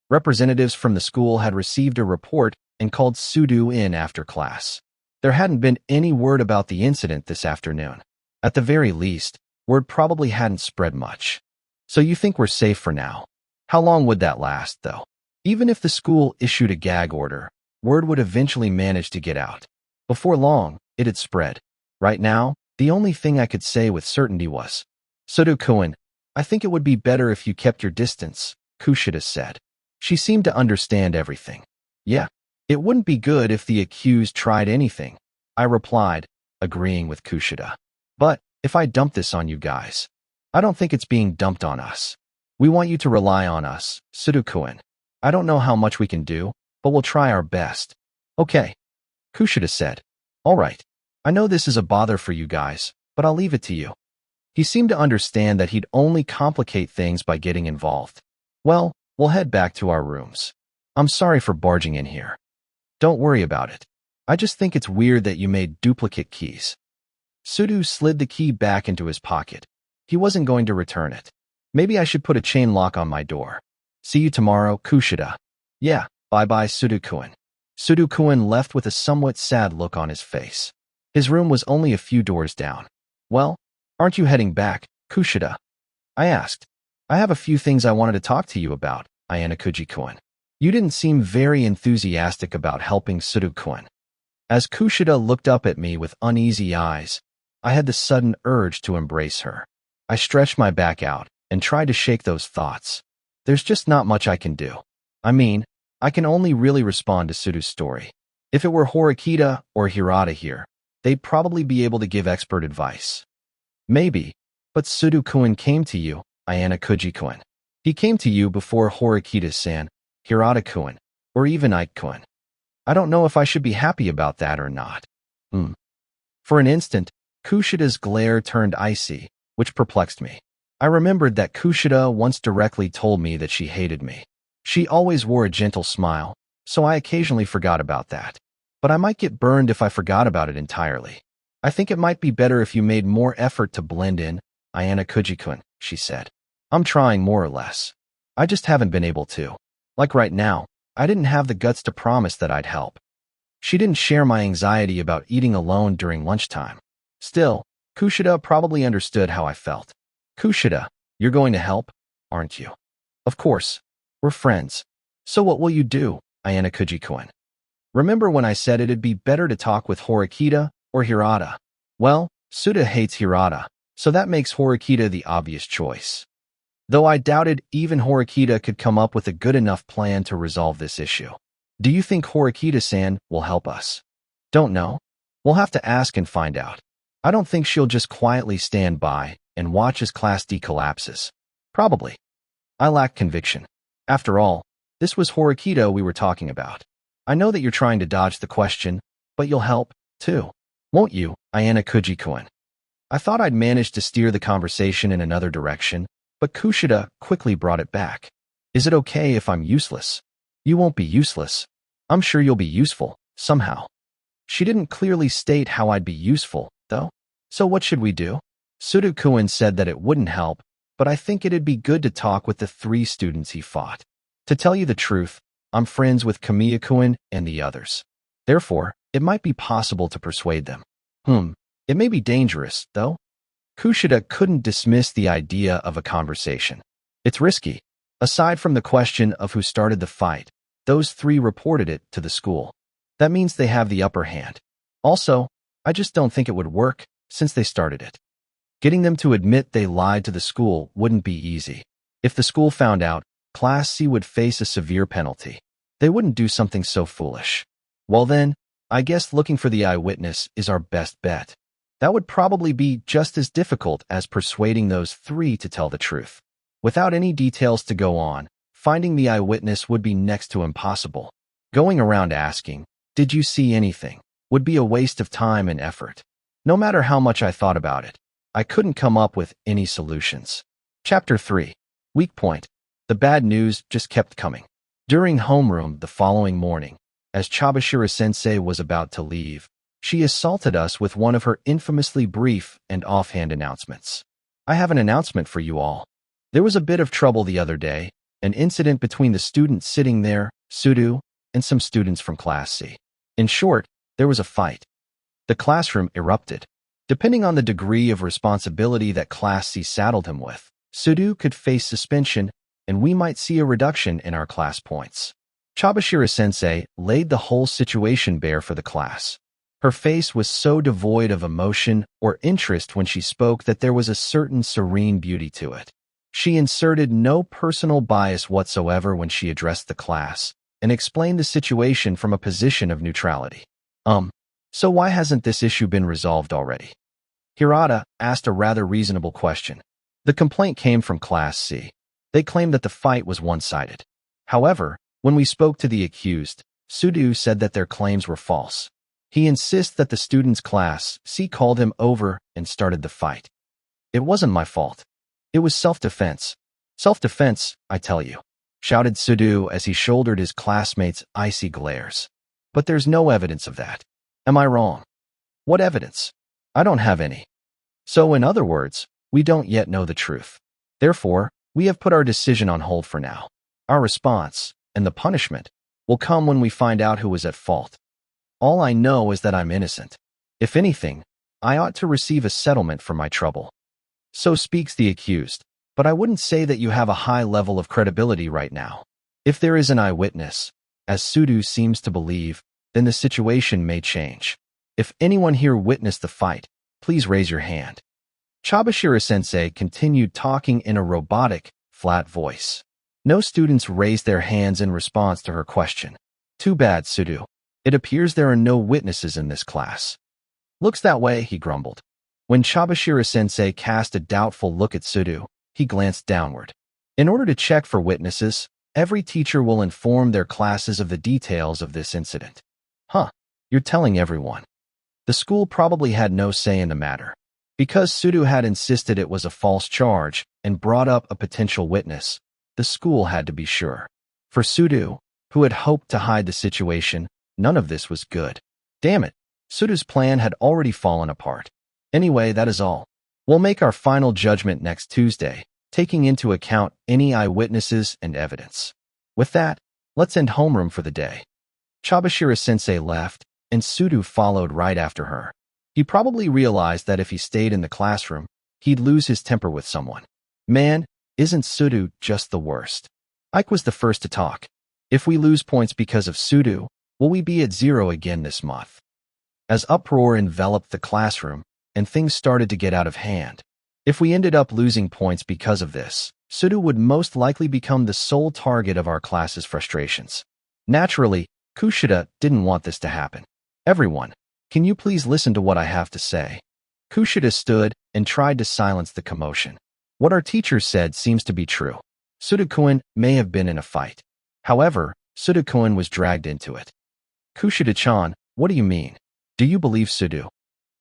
Representatives from the school had received a report and called Sudu in after class. There hadn't been any word about the incident this afternoon. At the very least, word probably hadn't spread much. So you think we're safe for now? How long would that last, though? Even if the school issued a gag order, word would eventually manage to get out. Before long, it had spread. Right now, the only thing I could say with certainty was, Sudu-kun, I think it would be better if you kept your distance, Kushida said. She seemed to understand everything. Yeah, it wouldn't be good if the accused tried anything, I replied, agreeing with Kushida. But if I dump this on you guys, I don't think it's being dumped on us. We want you to rely on us, Sudu-kun. I don't know how much we can do, but we'll try our best. Okay, Kushida said. All right. I know this is a bother for you guys, but I'll leave it to you. He seemed to understand that he'd only complicate things by getting involved. Well, we'll head back to our rooms. I'm sorry for barging in here. Don't worry about it. I just think it's weird that you made duplicate keys. Sudu slid the key back into his pocket. He wasn't going to return it. Maybe I should put a chain lock on my door. See you tomorrow, Kushida. Yeah, bye-bye, Sudu-kun. Sudu-kun left with a somewhat sad look on his face. His room was only a few doors down. Well, aren't you heading back, Kushida? I asked. I have a few things I wanted to talk to you about, Ayanakuji-kun. You didn't seem very enthusiastic about helping Sudu-kun. As Kushida looked up at me with uneasy eyes, I had the sudden urge to embrace her. I stretched my back out and tried to shake those thoughts. There's just not much I can do. I mean, I can only really respond to Sudu's story. If it were Horikita or Hirata here, they'd probably be able to give expert advice. Maybe, but Sudu-kun came to you, Ayanakuji-kun. He came to you before Horikita-san, Hirata-kun, or even Ike-kun. I don't know if I should be happy about that or not. For an instant, Kushida's glare turned icy, which perplexed me. I remembered that Kushida once directly told me that she hated me. She always wore a gentle smile, so I occasionally forgot about that. But I might get burned if I forgot about it entirely. I think it might be better if you made more effort to blend in, Ayanakuji-kun, she said. I'm trying more or less. I just haven't been able to. Like right now, I didn't have the guts to promise that I'd help. She didn't share my anxiety about eating alone during lunchtime. Still, Kushida probably understood how I felt. Kushida, you're going to help, aren't you? Of course. We're friends. So what will you do, Ayanakuji-kun? Remember when I said it'd be better to talk with Horikita or Hirata? Well, Suda hates Hirata, so that makes Horikita the obvious choice. Though I doubted even Horikita could come up with a good enough plan to resolve this issue. Do you think Horikita-san will help us? Don't know. We'll have to ask and find out. I don't think she'll just quietly stand by and watch as Class D collapses. Probably. I lack conviction. After all, this was Horikita we were talking about. I know that you're trying to dodge the question, but you'll help, too. Won't you, Ayana Kuji-kun? I thought I'd managed to steer the conversation in another direction, but Kushida quickly brought it back. Is it okay if I'm useless? You won't be useless. I'm sure you'll be useful, somehow. She didn't clearly state how I'd be useful, though. So what should we do? Suda-kun said that it wouldn't help, but I think it'd be good to talk with the 3 students he fought. To tell you the truth, I'm friends with Kamiya-kun and the others. Therefore, it might be possible to persuade them. It may be dangerous, though. Kushida couldn't dismiss the idea of a conversation. It's risky. Aside from the question of who started the fight, those 3 reported it to the school. That means they have the upper hand. Also, I just don't think it would work, since they started it. Getting them to admit they lied to the school wouldn't be easy. If the school found out, Class C would face a severe penalty. They wouldn't do something so foolish. Well then, I guess looking for the eyewitness is our best bet. That would probably be just as difficult as persuading those 3 to tell the truth. Without any details to go on, finding the eyewitness would be next to impossible. Going around asking, "Did you see anything?" would be a waste of time and effort. No matter how much I thought about it, I couldn't come up with any solutions. Chapter 3. Weak point. The bad news just kept coming. During homeroom the following morning, as Chabashira-sensei was about to leave, she assaulted us with one of her infamously brief and offhand announcements. I have an announcement for you all. There was a bit of trouble the other day, an incident between the students sitting there, Sudu, and some students from Class C. In short, there was a fight. The classroom erupted. Depending on the degree of responsibility that Class C saddled him with, Sudu could face suspension, and we might see a reduction in our class points. Chabashira-sensei laid the whole situation bare for the class. Her face was so devoid of emotion or interest when she spoke that there was a certain serene beauty to it. She inserted no personal bias whatsoever when she addressed the class, and explained the situation from a position of neutrality. So why hasn't this issue been resolved already? Hirata asked a rather reasonable question. The complaint came from Class C. They claimed that the fight was one-sided. However, when we spoke to the accused, Sudu said that their claims were false. He insists that the student's Class C called him over and started the fight. It wasn't my fault. It was self-defense. Self-defense, I tell you, shouted Sudu as he shouldered his classmate's icy glares. But there's no evidence of that. Am I wrong? What evidence? I don't have any. So in other words, we don't yet know the truth. Therefore, we have put our decision on hold for now. Our response, and the punishment, will come when we find out who was at fault. All I know is that I'm innocent. If anything, I ought to receive a settlement for my trouble. So speaks the accused, but I wouldn't say that you have a high level of credibility right now. If there is an eyewitness, as Sudu seems to believe, then the situation may change. If anyone here witnessed the fight, please raise your hand. Chabashira-sensei continued talking in a robotic, flat voice. No students raised their hands in response to her question. Too bad, Sudu. It appears there are no witnesses in this class. Looks that way, he grumbled. When Chabashira-sensei cast a doubtful look at Sudu, he glanced downward. In order to check for witnesses, every teacher will inform their classes of the details of this incident. You're telling everyone. The school probably had no say in the matter. Because Sudu had insisted it was a false charge and brought up a potential witness, the school had to be sure. For Sudu, who had hoped to hide the situation, none of this was good. Damn it, Sudu's plan had already fallen apart. Anyway, that is all. We'll make our final judgment next Tuesday, taking into account any eyewitnesses and evidence. With that, let's end homeroom for the day. Chabashira-sensei left, and Sudu followed right after her. He probably realized that if he stayed in the classroom, he'd lose his temper with someone. Man, isn't Sudu just the worst? Ike was the first to talk. If we lose points because of Sudu, will we be at 0 again this month? As uproar enveloped the classroom, and things started to get out of hand. If we ended up losing points because of this, Sudo would most likely become the sole target of our class's frustrations. Naturally, Kushida didn't want this to happen. Everyone, can you please listen to what I have to say? Kushida stood and tried to silence the commotion. What our teacher said seems to be true. Sudo-kun may have been in a fight. However, Sudo-kun was dragged into it. Kushida-chan, what do you mean? Do you believe Sudo?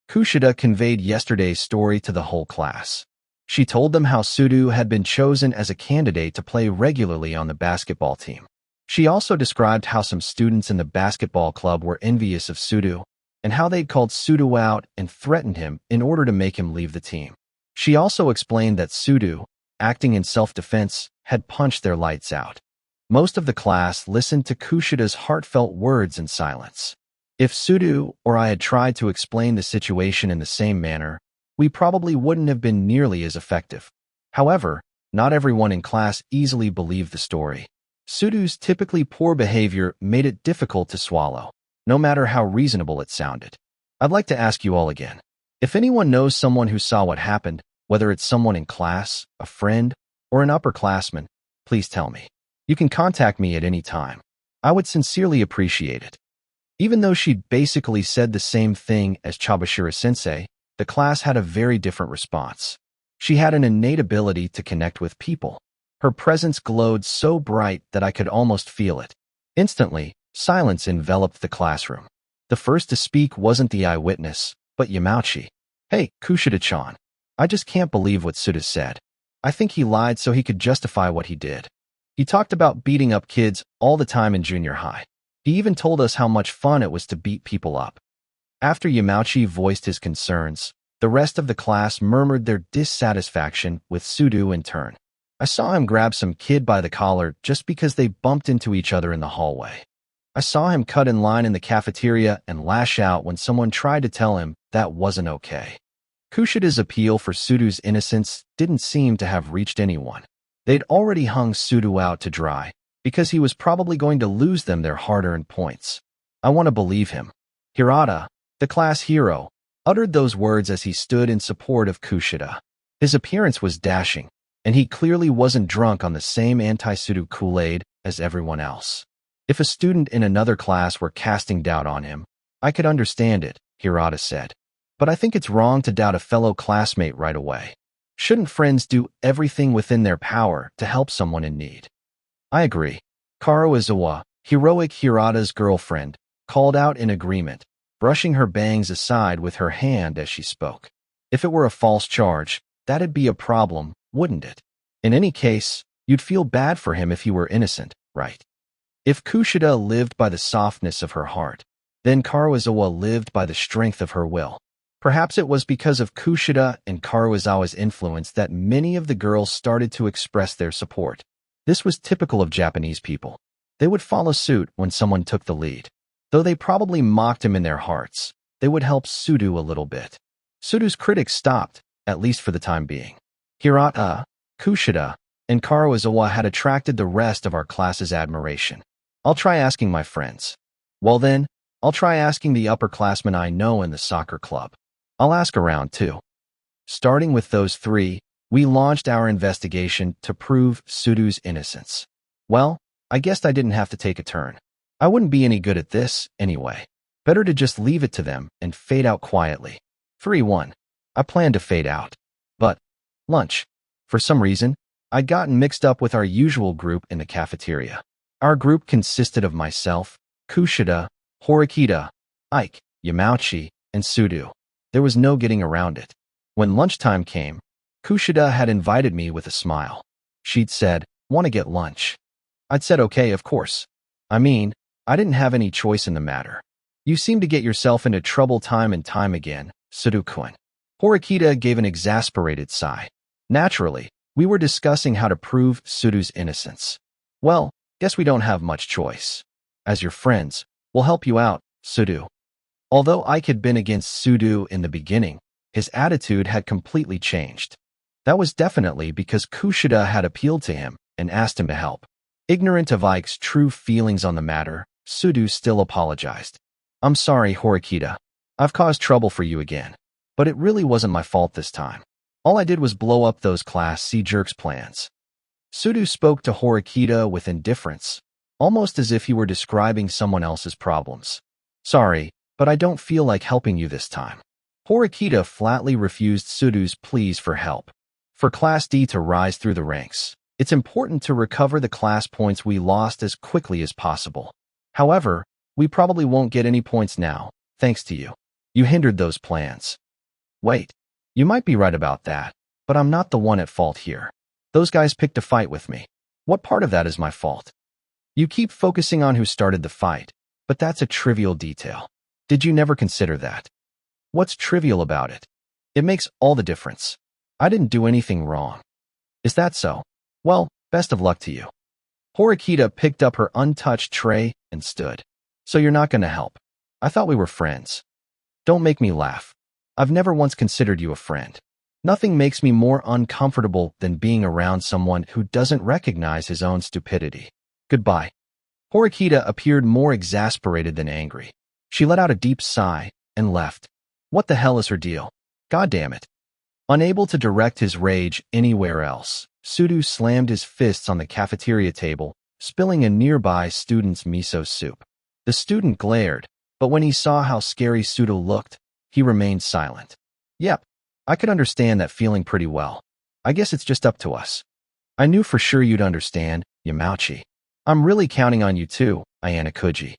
Kushida conveyed yesterday's story to the whole class. She told them how Sudo had been chosen as a candidate to play regularly on the basketball team. She also described how some students in the basketball club were envious of Sudo and how they'd called Sudo out and threatened him in order to make him leave the team. She also explained that Sudo, acting in self-defense, had punched their lights out. Most of the class listened to Kushida's heartfelt words in silence. If Sudo or I had tried to explain the situation in the same manner, we probably wouldn't have been nearly as effective. However, not everyone in class easily believed the story. Sudo's typically poor behavior made it difficult to swallow, no matter how reasonable it sounded. I'd like to ask you all again. If anyone knows someone who saw what happened, whether it's someone in class, a friend, or an upperclassman, please tell me. You can contact me at any time. I would sincerely appreciate it. Even though she'd basically said the same thing as Chabashira-sensei, the class had a very different response. She had an innate ability to connect with people. Her presence glowed so bright that I could almost feel it. Instantly, silence enveloped the classroom. The first to speak wasn't the eyewitness, but Yamauchi. Hey, Kushida-chan. I just can't believe what Suda said. I think he lied so he could justify what he did. He talked about beating up kids all the time in junior high. He even told us how much fun it was to beat people up. After Yamauchi voiced his concerns, the rest of the class murmured their dissatisfaction with Sudo in turn. I saw him grab some kid by the collar just because they bumped into each other in the hallway. I saw him cut in line in the cafeteria and lash out when someone tried to tell him that wasn't okay. Kushida's appeal for Sudo's innocence didn't seem to have reached anyone. They'd already hung Sudo out to dry, because he was probably going to lose them their hard-earned points. I want to believe him. Hirata, the class hero, uttered those words as he stood in support of Kushida. His appearance was dashing, and he clearly wasn't drunk on the same anti-Sudo Kool-Aid as everyone else. If a student in another class were casting doubt on him, I could understand it, Hirata said. But I think it's wrong to doubt a fellow classmate right away. Shouldn't friends do everything within their power to help someone in need? I agree. Karo Izawa, heroic Hirata's girlfriend, called out in agreement, brushing her bangs aside with her hand as she spoke. If it were a false charge, that'd be a problem, wouldn't it? In any case, you'd feel bad for him if he were innocent, right? If Kushida lived by the softness of her heart, then Karuizawa lived by the strength of her will. Perhaps it was because of Kushida and Karuizawa's influence that many of the girls started to express their support. This was typical of Japanese people. They would follow suit when someone took the lead. Though they probably mocked him in their hearts, they would help Sudo a little bit. Sudo's critics stopped, at least for the time being. Hirata, Kushida, and Karuizawa had attracted the rest of our class's admiration. I'll try asking my friends. Well then, I'll try asking the upperclassmen I know in the soccer club. I'll ask around too. Starting with those three, we launched our investigation to prove Sudo's innocence. Well, I guessed I didn't have to take a turn. I wouldn't be any good at this, anyway. Better to just leave it to them and fade out quietly. 3-1. I planned to fade out. But, lunch. For some reason, I'd gotten mixed up with our usual group in the cafeteria. Our group consisted of myself, Kushida, Horikita, Ike, Yamauchi, and Sudo. There was no getting around it. When lunchtime came, Kushida had invited me with a smile. She'd said, "Want to get lunch?" I'd said okay, of course. I mean, I didn't have any choice in the matter. You seem to get yourself into trouble time and time again, Sudo-kun. Horikita gave an exasperated sigh. Naturally, we were discussing how to prove Sudo's innocence. Well, guess we don't have much choice. As your friends, we'll help you out, Sudo. Although Ike had been against Sudo in the beginning, his attitude had completely changed. That was definitely because Kushida had appealed to him and asked him to help. Ignorant of Ike's true feelings on the matter, Sudo still apologized. I'm sorry, Horikita. I've caused trouble for you again. But it really wasn't my fault this time. All I did was blow up those Class C jerks' plans. Sudo spoke to Horikita with indifference, almost as if he were describing someone else's problems. Sorry, but I don't feel like helping you this time. Horikita flatly refused Sudo's pleas for help. For Class D to rise through the ranks, it's important to recover the class points we lost as quickly as possible. However, we probably won't get any points now, thanks to you. You hindered those plans. Wait, you might be right about that, but I'm not the one at fault here. Those guys picked a fight with me. What part of that is my fault? You keep focusing on who started the fight, but that's a trivial detail. Did you never consider that? What's trivial about it? It makes all the difference. I didn't do anything wrong. Is that so? Well, best of luck to you. Horikita picked up her untouched tray and stood. So you're not going to help. I thought we were friends. Don't make me laugh. I've never once considered you a friend. Nothing makes me more uncomfortable than being around someone who doesn't recognize his own stupidity. Goodbye. Horikita appeared more exasperated than angry. She let out a deep sigh and left. What the hell is her deal? God damn it. Unable to direct his rage anywhere else, Sudo slammed his fists on the cafeteria table, spilling a nearby student's miso soup. The student glared, but when he saw how scary Sudo looked, he remained silent. Yep, I could understand that feeling pretty well. I guess it's just up to us. I knew for sure you'd understand, Yamauchi. I'm really counting on you too, Ayana Kuji.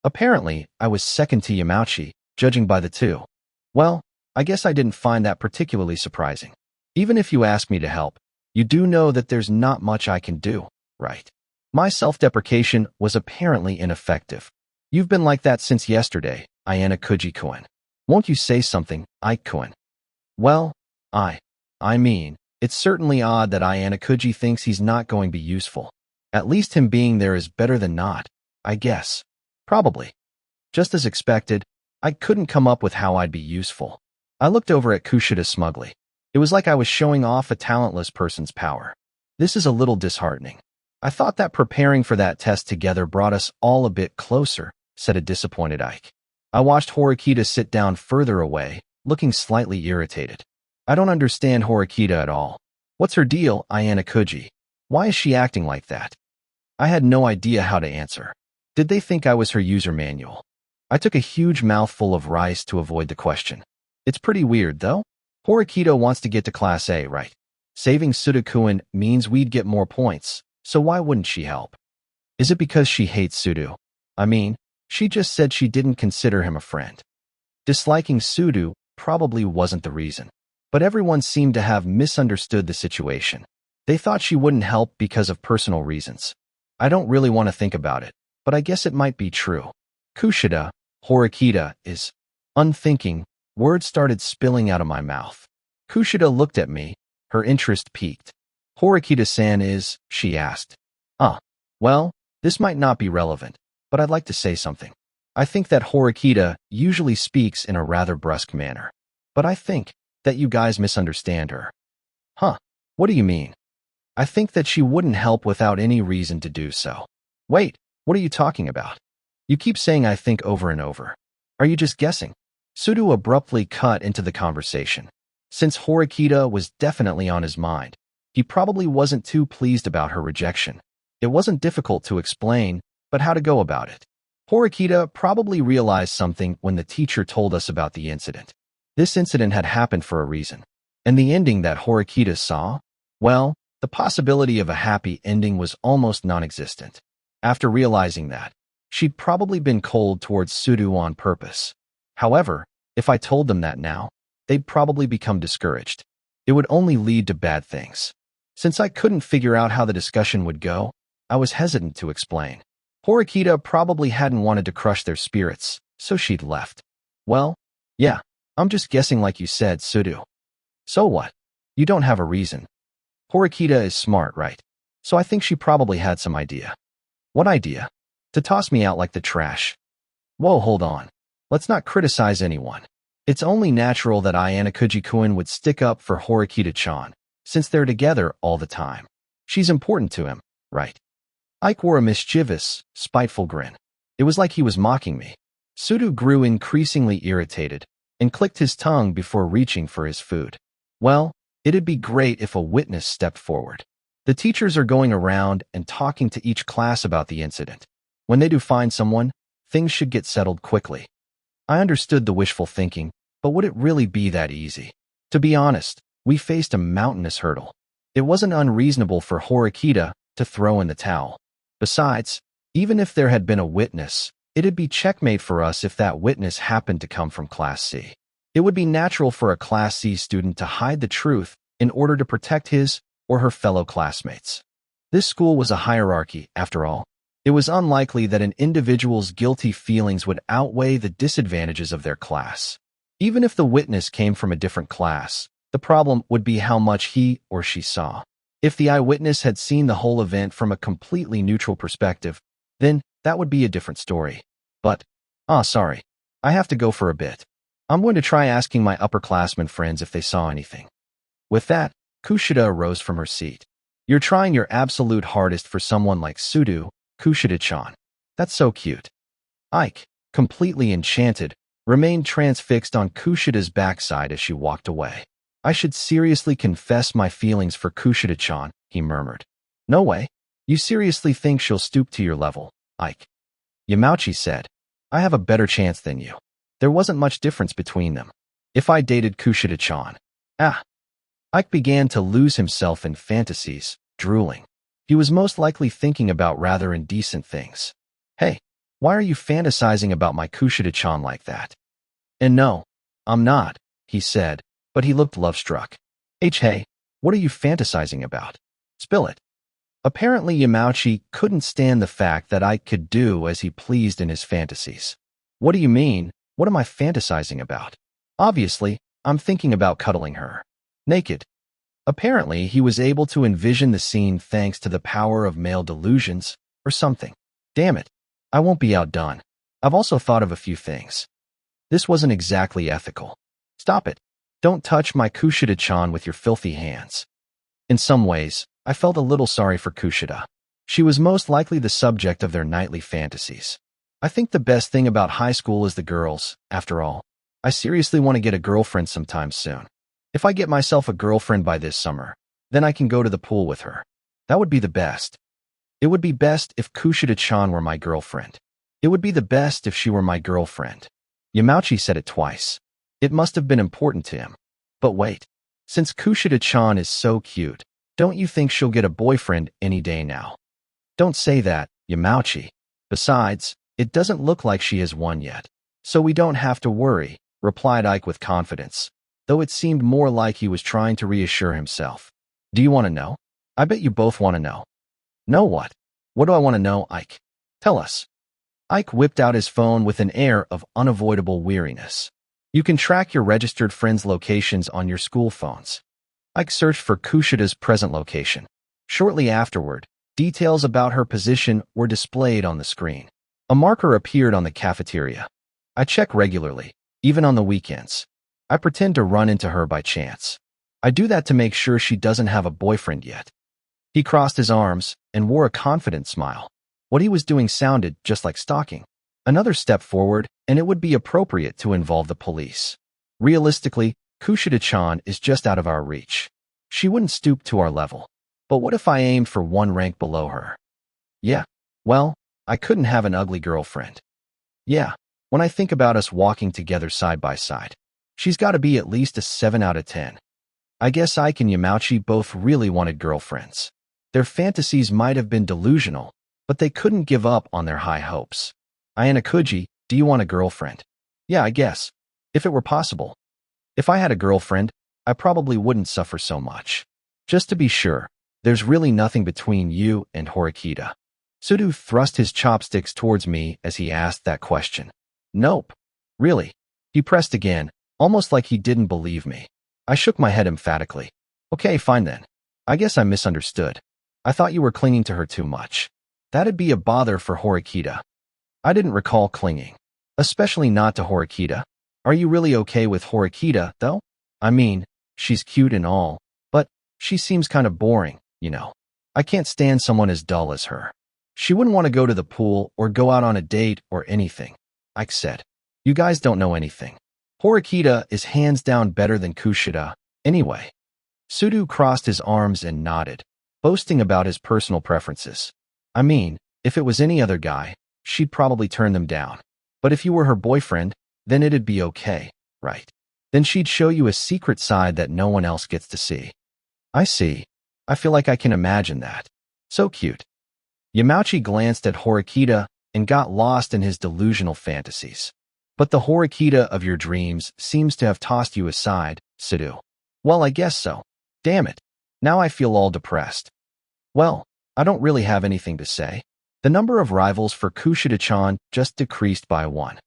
Apparently, I was second to Yamauchi, judging by the two. Well, I guess I didn't find that particularly surprising. Even if you ask me to help, you do know that there's not much I can do, right? My self-deprecation was apparently ineffective. You've been like that since yesterday, Ayana Kuji-kun. Won't you say something, Ike-kun? Well, I mean, it's certainly odd that Ayana Kuji thinks he's not going to be useful. At least him being there is better than not, I guess. Probably. Just as expected, I couldn't come up with how I'd be useful. I looked over at Kushida smugly. It was like I was showing off a talentless person's power. This is a little disheartening. I thought that preparing for that test together brought us all a bit closer, said a disappointed Ike. I watched Horikita sit down further away, looking slightly irritated. I don't understand Horikita at all. What's her deal, Ayana Kuji? Why is she acting like that? I had no idea how to answer. Did they think I was her user manual? I took a huge mouthful of rice to avoid the question. It's pretty weird, though. Horikita wants to get to Class A, right? Saving Sudo-kun means we'd get more points, so why wouldn't she help? Is it because she hates Sudo? I mean, she just said she didn't consider him a friend. Disliking Sudo probably wasn't the reason, but everyone seemed to have misunderstood the situation. They thought she wouldn't help because of personal reasons. I don't really want to think about it, but I guess it might be true. Kushida, Horikita is unthinking. Words started spilling out of my mouth. Kushida looked at me, her interest piqued. Horikita-san is, she asked. Well, this might not be relevant, but I'd like to say something. I think that Horikita usually speaks in a rather brusque manner, but I think that you guys misunderstand her. What do you mean? I think that she wouldn't help without any reason to do so. Wait, what are you talking about? You keep saying I think over and over. Are you just guessing? Sudo abruptly cut into the conversation. Since Horikita was definitely on his mind, he probably wasn't too pleased about her rejection. It wasn't difficult to explain, but how to go about it. Horikita probably realized something when the teacher told us about the incident. This incident had happened for a reason. And the ending that Horikita saw? Well, the possibility of a happy ending was almost non-existent. After realizing that, she'd probably been cold towards Sudo on purpose. However, if I told them that now, they'd probably become discouraged. It would only lead to bad things. Since I couldn't figure out how the discussion would go, I was hesitant to explain. Horikita probably hadn't wanted to crush their spirits, so she'd left. Well, yeah, I'm just guessing like you said, Sudo. So what? You don't have a reason. Horikita is smart, right? So I think she probably had some idea. What idea? To toss me out like the trash. Whoa, hold on. Let's not criticize anyone. It's only natural that Ayana Kuji-kun would stick up for Horikita-chan, since they're together all the time. She's important to him, right? Ike wore a mischievous, spiteful grin. It was like he was mocking me. Sudo grew increasingly irritated, and clicked his tongue before reaching for his food. Well, it'd be great if a witness stepped forward. The teachers are going around and talking to each class about the incident. When they do find someone, things should get settled quickly. I understood the wishful thinking, but would it really be that easy? To be honest, we faced a mountainous hurdle. It wasn't unreasonable for Horikita to throw in the towel. Besides, even if there had been a witness, it'd be checkmate for us if that witness happened to come from Class C. It would be natural for a Class C student to hide the truth in order to protect his or her fellow classmates. This school was a hierarchy, after all. It was unlikely that an individual's guilty feelings would outweigh the disadvantages of their class. Even if the witness came from a different class, the problem would be how much he or she saw. If the eyewitness had seen the whole event from a completely neutral perspective, then that would be a different story. But, sorry, I have to go for a bit. I'm going to try asking my upperclassmen friends if they saw anything. With that, Kushida arose from her seat. You're trying your absolute hardest for someone like Sudu, Kushida-chan. That's so cute. Ike, completely enchanted, remained transfixed on Kushida's backside as she walked away. I should seriously confess my feelings for Kushida-chan, he murmured. No way. You seriously think she'll stoop to your level, Ike? Yamauchi said. I have a better chance than you. There wasn't much difference between them. If I dated Kushida-chan. Ike began to lose himself in fantasies, drooling. He was most likely thinking about rather indecent things. Hey, why are you fantasizing about my Kushida-chan like that? And no, I'm not, he said, but he looked love-struck. Hey, what are you fantasizing about? Spill it. Apparently Yamauchi couldn't stand the fact that Ike could do as he pleased in his fantasies. What do you mean? What am I fantasizing about? Obviously, I'm thinking about cuddling her. Naked. Apparently, he was able to envision the scene thanks to the power of male delusions, or something. Damn it. I won't be outdone. I've also thought of a few things. This wasn't exactly ethical. Stop it. Don't touch my Kushida-chan with your filthy hands. In some ways, I felt a little sorry for Kushida. She was most likely the subject of their nightly fantasies. I think the best thing about high school is the girls, after all. I seriously want to get a girlfriend sometime soon. If I get myself a girlfriend by this summer, then I can go to the pool with her. That would be the best. It would be best if Kushida-chan were my girlfriend. It would be the best if she were my girlfriend. Yamauchi said it twice. It must have been important to him. But wait, since Kushida-chan is so cute, don't you think she'll get a boyfriend any day now? Don't say that, Yamauchi. Besides, it doesn't look like she has one yet. So we don't have to worry, replied Ike with confidence, though it seemed more like he was trying to reassure himself. Do you want to know? I bet you both want to know. Know what? What do I want to know, Ike? Tell us. Ike whipped out his phone with an air of unavoidable weariness. You can track your registered friends' locations on your school phones. Ike searched for Kushida's present location. Shortly afterward, details about her position were displayed on the screen. A marker appeared on the cafeteria. I check regularly, even on the weekends. I pretend to run into her by chance. I do that to make sure she doesn't have a boyfriend yet. He crossed his arms and wore a confident smile. What he was doing sounded just like stalking. Another step forward, and it would be appropriate to involve the police. Realistically, Kushida-chan is just out of our reach. She wouldn't stoop to our level. But what if I aimed for one rank below her? Yeah, well, I couldn't have an ugly girlfriend. Yeah, when I think about us walking together side by side, she's got to be at least a 7 out of 10. I guess Ike and Yamauchi both really wanted girlfriends. Their fantasies might have been delusional, but they couldn't give up on their high hopes. Ayanakuji, do you want a girlfriend? Yeah, I guess. If it were possible. If I had a girlfriend, I probably wouldn't suffer so much. Just to be sure, there's really nothing between you and Horikita. Sudu thrust his chopsticks towards me as he asked that question. Nope. Really? He pressed again, almost like he didn't believe me. I shook my head emphatically. Okay, fine then. I guess I misunderstood. I thought you were clinging to her too much. That'd be a bother for Horikita. I didn't recall clinging. Especially not to Horikita. Are you really okay with Horikita, though? I mean, she's cute and all, but she seems kind of boring, you know. I can't stand someone as dull as her. She wouldn't want to go to the pool or go out on a date or anything. Ike said. You guys don't know anything. Horikita is hands down better than Kushida, anyway. Sudo crossed his arms and nodded, boasting about his personal preferences. I mean, if it was any other guy, she'd probably turn them down. But if you were her boyfriend, then it'd be okay, right? Then she'd show you a secret side that no one else gets to see. I see. I feel like I can imagine that. So cute. Yamauchi glanced at Horikita and got lost in his delusional fantasies. But the Horikita of your dreams seems to have tossed you aside, Sudo. Well, I guess so. Damn it. Now I feel all depressed. Well, I don't really have anything to say. The number of rivals for Kushida-chan just decreased by 1.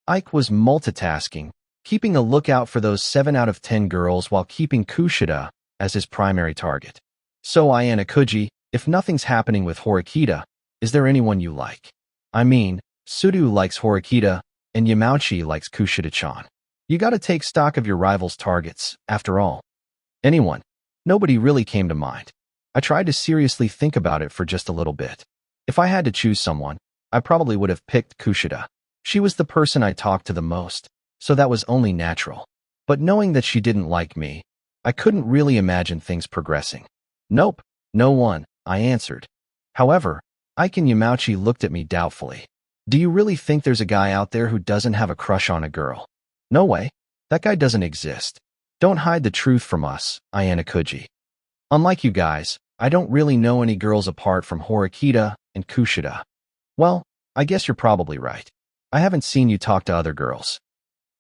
Ike was multitasking, keeping a lookout for those 7 out of 10 girls while keeping Kushida as his primary target. So Ayana-kuji, if nothing's happening with Horikita, is there anyone you like? I mean, Sudo likes Horikita, and Yamauchi likes Kushida-chan. You gotta take stock of your rival's targets, after all. Anyone? Nobody really came to mind. I tried to seriously think about it for just a little bit. If I had to choose someone, I probably would have picked Kushida. She was the person I talked to the most, so that was only natural. But knowing that she didn't like me, I couldn't really imagine things progressing. Nope, no one, I answered. However, Ike and Yamauchi looked at me doubtfully. Do you really think there's a guy out there who doesn't have a crush on a girl? No way. That guy doesn't exist. Don't hide the truth from us, Ayana-kuji. Unlike you guys, I don't really know any girls apart from Horikita and Kushida. Well, I guess you're probably right. I haven't seen you talk to other girls.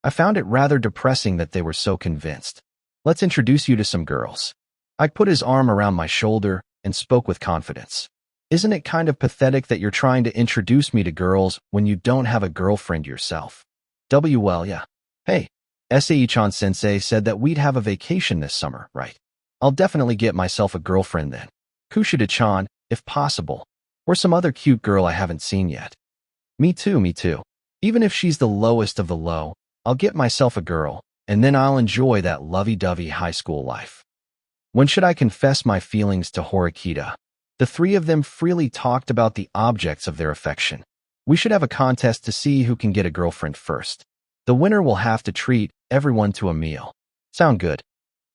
I found it rather depressing that they were so convinced. Let's introduce you to some girls. Ike put his arm around my shoulder and spoke with confidence. Isn't it kind of pathetic that you're trying to introduce me to girls when you don't have a girlfriend yourself? Well, yeah. Hey, Sei-chan sensei said that we'd have a vacation this summer, right? I'll definitely get myself a girlfriend then. Kushida-chan, if possible. Or some other cute girl I haven't seen yet. Me too, me too. Even if she's the lowest of the low, I'll get myself a girl, and then I'll enjoy that lovey-dovey high school life. When should I confess my feelings to Horikita? The 3 of them freely talked about the objects of their affection. We should have a contest to see who can get a girlfriend first. The winner will have to treat everyone to a meal. Sound good?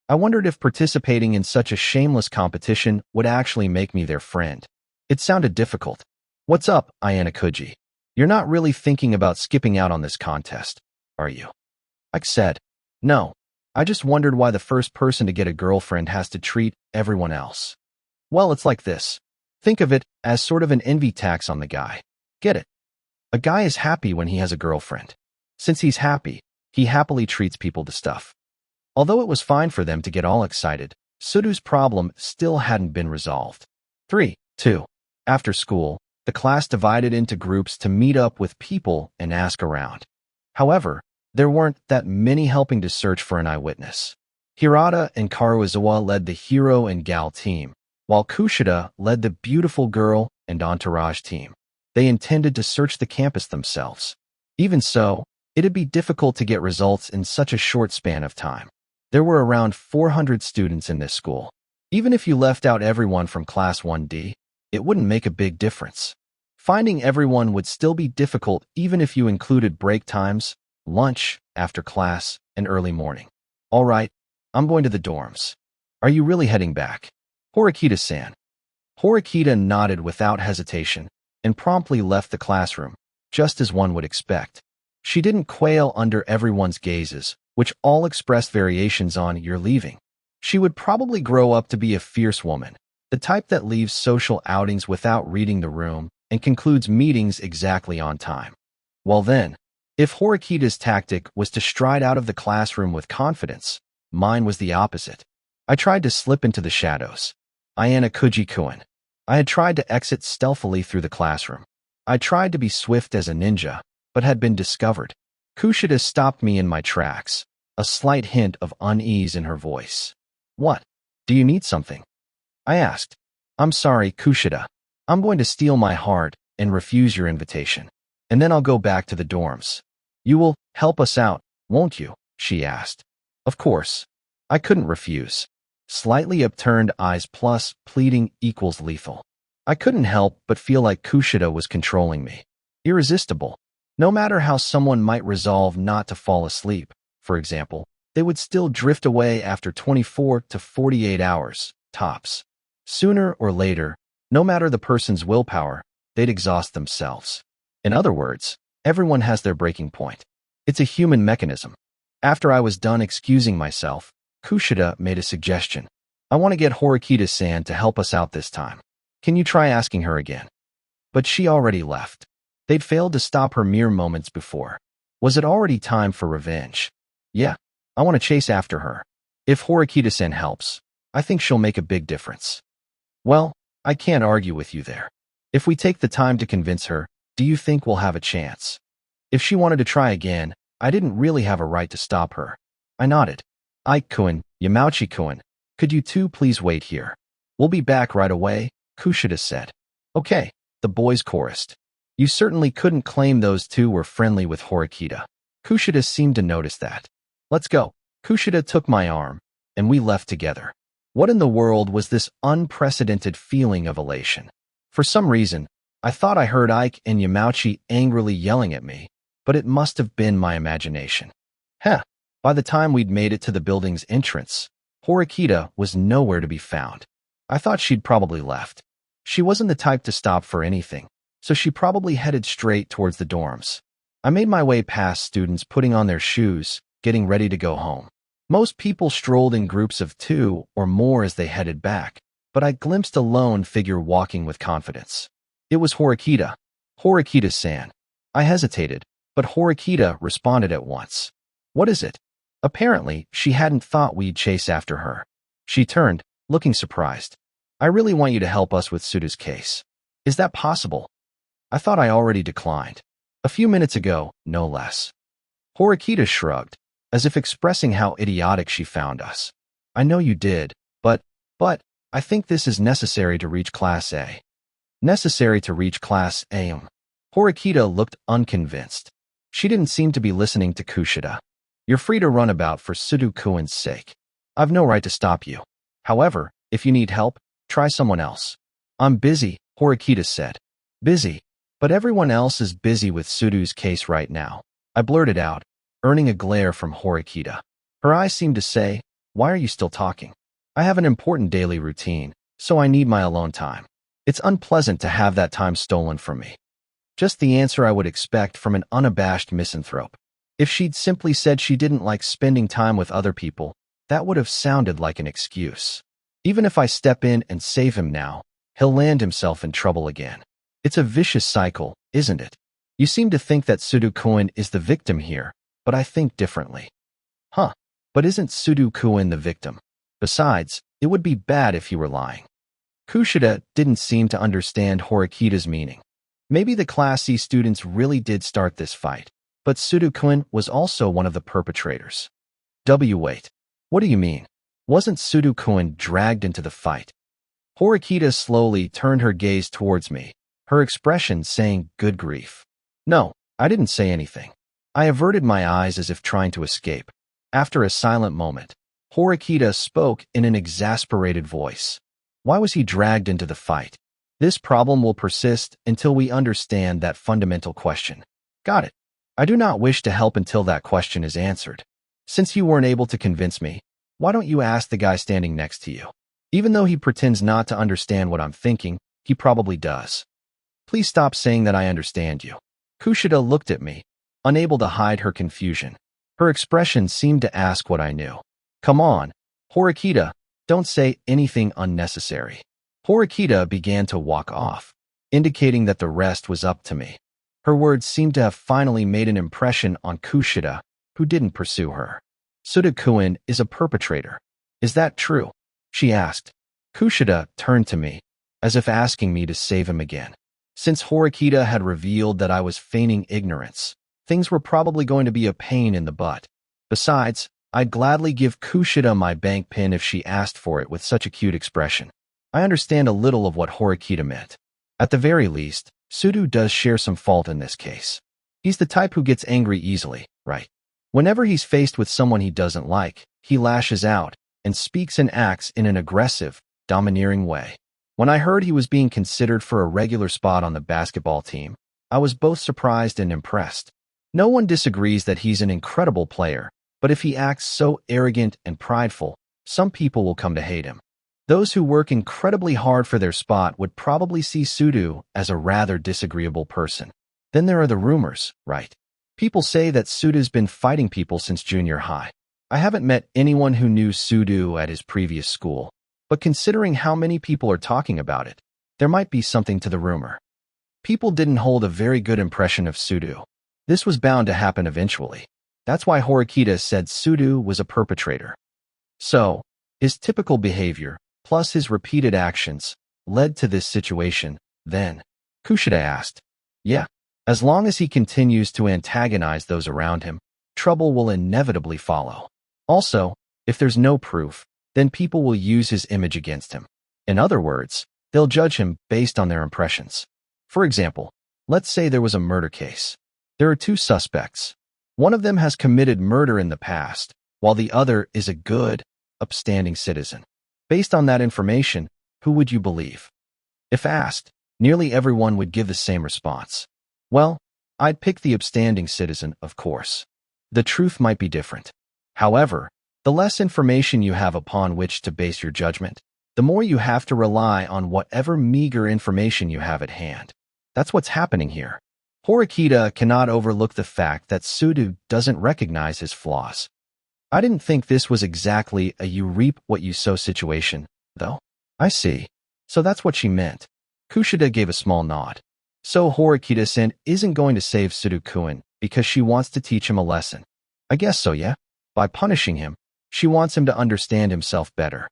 I wondered if participating in such a shameless competition would actually make me their friend. It sounded difficult. What's up, Ayana-kuji? You're not really thinking about skipping out on this contest, are you? Ike said. No. I just wondered why the first person to get a girlfriend has to treat everyone else. Well, it's like this. Think of it as sort of an envy tax on the guy. Get it? A guy is happy when he has a girlfriend. Since he's happy, he happily treats people to stuff. Although it was fine for them to get all excited, Sudo's problem still hadn't been resolved. 3. 2. After school, the class divided into groups to meet up with people and ask around. However, there weren't that many helping to search for an eyewitness. Hirata and Karuizawa led the hero and gal team, while Kushida led the beautiful girl and entourage team. They intended to search the campus themselves. Even so, it'd be difficult to get results in such a short span of time. There were around 400 students in this school. Even if you left out everyone from Class 1D, it wouldn't make a big difference. Finding everyone would still be difficult even if you included break times, lunch, after class, and early morning. All right, I'm going to the dorms. Are you really heading back? Horikita-san. Horikita nodded without hesitation and promptly left the classroom, just as one would expect. She didn't quail under everyone's gazes, which all expressed variations on "you're leaving." She would probably grow up to be a fierce woman, the type that leaves social outings without reading the room and concludes meetings exactly on time. Well then, if Horikita's tactic was to stride out of the classroom with confidence, mine was the opposite. I tried to slip into the shadows. Ayana-kuji-kun. I had tried to exit stealthily through the classroom. I tried to be swift as a ninja, but had been discovered. Kushida stopped me in my tracks, a slight hint of unease in her voice. What? Do you need something? I asked. I'm sorry, Kushida. I'm going to steal my heart and refuse your invitation. And then I'll go back to the dorms. You will help us out, won't you? She asked. Of course. I couldn't refuse. Slightly upturned eyes plus pleading equals lethal. I couldn't help but feel like Kushida was controlling me. Irresistible. No matter how someone might resolve not to fall asleep, for example, they would still drift away after 24 to 48 hours, tops. Sooner or later, no matter the person's willpower, they'd exhaust themselves. In other words, everyone has their breaking point. It's a human mechanism. After I was done excusing myself, Kushida made a suggestion. I want to get Horikita-san to help us out this time. Can you try asking her again? But she already left. They'd failed to stop her mere moments before. Was it already time for revenge? Yeah, I want to chase after her. If Horikita-san helps, I think she'll make a big difference. Well, I can't argue with you there. If we take the time to convince her, do you think we'll have a chance? If she wanted to try again, I didn't really have a right to stop her. I nodded. Ike-kun, Yamauchi-kun, could you two please wait here? We'll be back right away, Kushida said. Okay, the boys chorused. You certainly couldn't claim those two were friendly with Horikita. Kushida seemed to notice that. Let's go. Kushida took my arm, and we left together. What in the world was this unprecedented feeling of elation? For some reason, I thought I heard Ike and Yamauchi angrily yelling at me, but it must have been my imagination. By the time we'd made it to the building's entrance, Horikita was nowhere to be found. I thought she'd probably left. She wasn't the type to stop for anything, so she probably headed straight towards the dorms. I made my way past students putting on their shoes, getting ready to go home. Most people strolled in groups of 2 or more as they headed back, but I glimpsed a lone figure walking with confidence. It was Horikita. Horikita-san. I hesitated, but Horikita responded at once. What is it? Apparently, she hadn't thought we'd chase after her. She turned, looking surprised. I really want you to help us with Sudo's case. Is that possible? I thought I already declined. A few minutes ago, no less. Horikita shrugged, as if expressing how idiotic she found us. I know you did, but I think this is necessary to reach Class A. Necessary to reach Class A. Horikita looked unconvinced. She didn't seem to be listening to Kushida. You're free to run about for Sudo-kun's sake. I've no right to stop you. However, if you need help, try someone else. I'm busy, Horikita said. Busy? But everyone else is busy with Sudo's case right now. I blurted out, earning a glare from Horikita. Her eyes seemed to say, why are you still talking? I have an important daily routine, so I need my alone time. It's unpleasant to have that time stolen from me. Just the answer I would expect from an unabashed misanthrope. If she'd simply said she didn't like spending time with other people, that would have sounded like an excuse. Even if I step in and save him now, he'll land himself in trouble again. It's a vicious cycle, isn't it? You seem to think that Sudo-kun is the victim here, but I think differently. But isn't Sudo-kun the victim? Besides, it would be bad if he were lying. Kushida didn't seem to understand Horikita's meaning. Maybe the Class C students really did start this fight, but Sudo-kun was also one of the perpetrators. Wait. What do you mean? Wasn't Sudo-kun dragged into the fight? Horikita slowly turned her gaze towards me, her expression saying, good grief. No, I didn't say anything. I averted my eyes as if trying to escape. After a silent moment, Horikita spoke in an exasperated voice. Why was he dragged into the fight? This problem will persist until we understand that fundamental question. Got it. I do not wish to help until that question is answered. Since you weren't able to convince me, why don't you ask the guy standing next to you? Even though he pretends not to understand what I'm thinking, he probably does. Please stop saying that I understand you. Kushida looked at me, unable to hide her confusion. Her expression seemed to ask what I knew. Come on, Horikita, don't say anything unnecessary. Horikita began to walk off, indicating that the rest was up to me. Her words seemed to have finally made an impression on Kushida, who didn't pursue her. Sudo-kun is a perpetrator. Is that true? She asked. Kushida turned to me, as if asking me to save him again. Since Horikita had revealed that I was feigning ignorance, things were probably going to be a pain in the butt. Besides, I'd gladly give Kushida my bank pin if she asked for it with such a cute expression. I understand a little of what Horikita meant. At the very least, Sudo does share some fault in this case. He's the type who gets angry easily, right? Whenever he's faced with someone he doesn't like, he lashes out and speaks and acts in an aggressive, domineering way. When I heard he was being considered for a regular spot on the basketball team, I was both surprised and impressed. No one disagrees that he's an incredible player, But if he acts so arrogant and prideful, some people will come to hate him. Those who work incredibly hard for their spot would probably see Sudo as a rather disagreeable person. Then there are the rumors, right? People say that Sudo's been fighting people since junior high. I haven't met anyone who knew Sudo at his previous school, but considering how many people are talking about it, there might be something to the rumor. People didn't hold a very good impression of Sudo. This was bound to happen eventually. That's why Horikita said Sudo was a perpetrator. So, his typical behavior, plus his repeated actions, led to this situation, then. Kushida asked. Yeah, as long as he continues to antagonize those around him, trouble will inevitably follow. Also, if there's no proof, then people will use his image against him. In other words, they'll judge him based on their impressions. For example, let's say there was a murder case. There are two suspects. One of them has committed murder in the past, while the other is a good, upstanding citizen. Based on that information, who would you believe? If asked, nearly everyone would give the same response. Well, I'd pick the upstanding citizen, of course. The truth might be different. However, the less information you have upon which to base your judgment, the more you have to rely on whatever meager information you have at hand. That's what's happening here. Horikita cannot overlook the fact that Sudo doesn't recognize his flaws. I didn't think this was exactly a you reap what you sow situation, though. I see. So that's what she meant. Kushida gave a small nod. So Horikita-san isn't going to save Sudo-kun because she wants to teach him a lesson. I guess so, yeah? By punishing him, she wants him to understand himself better.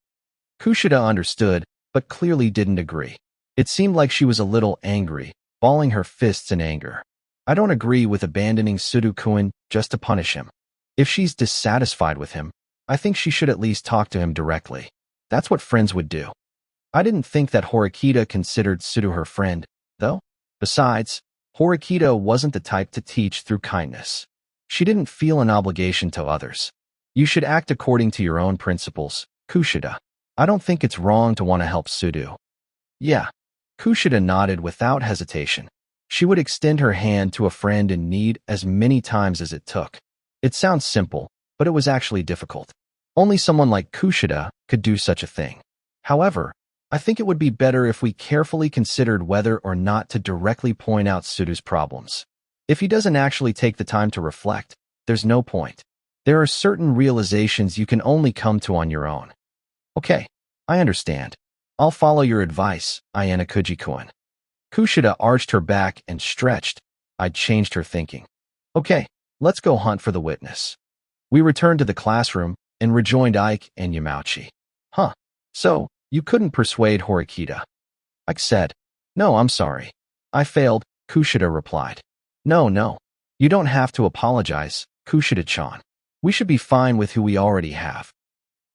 Kushida understood, but clearly didn't agree. It seemed like she was a little angry, balling her fists in anger. I don't agree with abandoning Sudo-kun just to punish him. If she's dissatisfied with him, I think she should at least talk to him directly. That's what friends would do. I didn't think that Horikita considered Sudo her friend, though. Besides, Horikita wasn't the type to teach through kindness. She didn't feel an obligation to others. You should act according to your own principles, Kushida. I don't think it's wrong to want to help Sudo. Yeah. Kushida nodded without hesitation. She would extend her hand to a friend in need as many times as it took. It sounds simple, but it was actually difficult. Only someone like Kushida could do such a thing. However, I think it would be better if we carefully considered whether or not to directly point out Sudo's problems. If he doesn't actually take the time to reflect, there's no point. There are certain realizations you can only come to on your own. Okay, I understand. I'll follow your advice, Ayana Kuji-kun. Kushida arched her back and stretched. I'd changed her thinking. Okay, let's go hunt for the witness. We returned to the classroom and rejoined Ike and Yamauchi. Huh, so, you couldn't persuade Horikita? Ike said. No, I'm sorry. I failed, Kushida replied. No. You don't have to apologize, Kushida-chan. We should be fine with who we already have.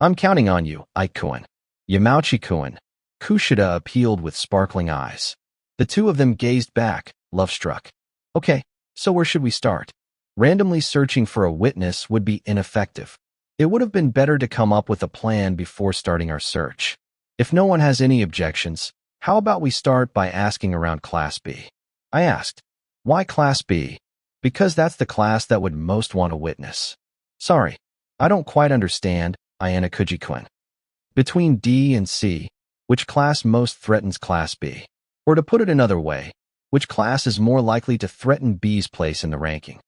I'm counting on you, Ike-kun. Yamauchi-kun. Kushida appealed with sparkling eyes. The two of them gazed back, love-struck. Okay, so where should we start? Randomly searching for a witness would be ineffective. It would have been better to come up with a plan before starting our search. If no one has any objections, how about we start by asking around Class B? I asked. Why Class B? Because that's the class that would most want a witness. Sorry, I don't quite understand, Ayana Kuji-kun. Between D and C, which class most threatens Class B? Or to put it another way, which class is more likely to threaten B's place in the ranking?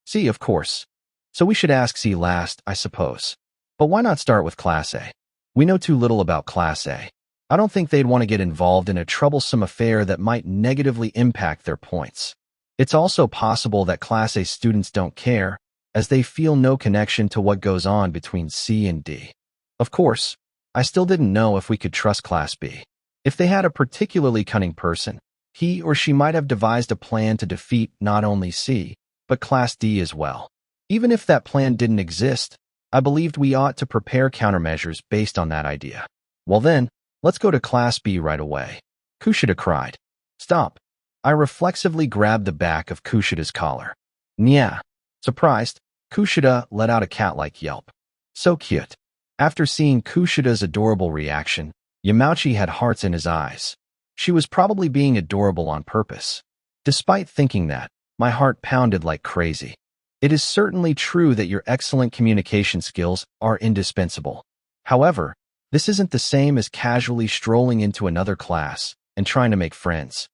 C, of course. So we should ask C last, I suppose. But why not start with Class A? We know too little about Class A. I don't think they'd want to get involved in a troublesome affair that might negatively impact their points. It's also possible that Class A students don't care, as they feel no connection to what goes on between C and D. Of course, I still didn't know if we could trust Class B. If they had a particularly cunning person, he or she might have devised a plan to defeat not only C, but Class D as well. Even if that plan didn't exist, I believed we ought to prepare countermeasures based on that idea. Well then, let's go to Class B right away. Kushida cried. Stop. I reflexively grabbed the back of Kushida's collar. Nya. Surprised, Kushida let out a cat-like yelp. So cute. After seeing Kushida's adorable reaction, Yamauchi had hearts in his eyes. She was probably being adorable on purpose. Despite thinking that, my heart pounded like crazy. It is certainly true that your excellent communication skills are indispensable. However, this isn't the same as casually strolling into another class and trying to make friends.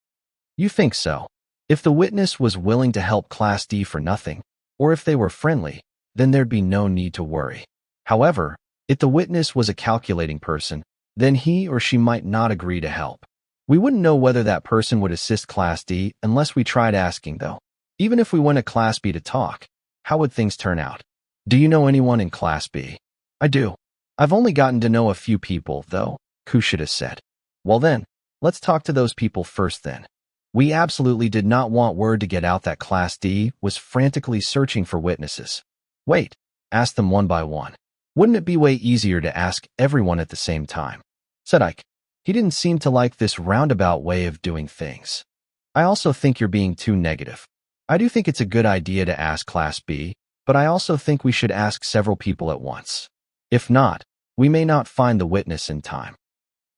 You think so? If the witness was willing to help Class D for nothing, or if they were friendly, then there'd be no need to worry. However, if the witness was a calculating person, then he or she might not agree to help. We wouldn't know whether that person would assist Class D unless we tried asking, though. Even if we went to Class B to talk, how would things turn out? Do you know anyone in Class B? I do. I've only gotten to know a few people, though, Kushida said. Well then, let's talk to those people first then. We absolutely did not want word to get out that Class D was frantically searching for witnesses. Wait, ask them one by one. Wouldn't it be way easier to ask everyone at the same time? Said Ike. He didn't seem to like this roundabout way of doing things. I also think you're being too negative. I do think it's a good idea to ask Class B, but I also think we should ask several people at once. If not, we may not find the witness in time.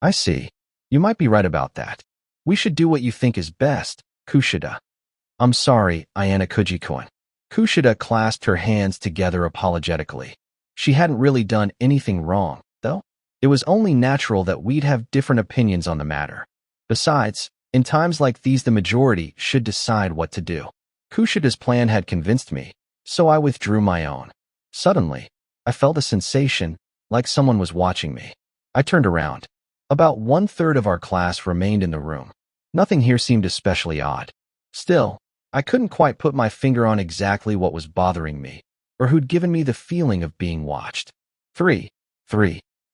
I see. You might be right about that. We should do what you think is best, Kushida. I'm sorry, Ayana Kujikun. Kushida clasped her hands together apologetically. She hadn't really done anything wrong, though. It was only natural that we'd have different opinions on the matter. Besides, in times like these the majority should decide what to do. Kushida's plan had convinced me, so I withdrew my own. Suddenly, I felt a sensation, like someone was watching me. I turned around. About 1/3 of our class remained in the room. Nothing here seemed especially odd. Still, I couldn't quite put my finger on exactly what was bothering me, or who'd given me the feeling of being watched. 3.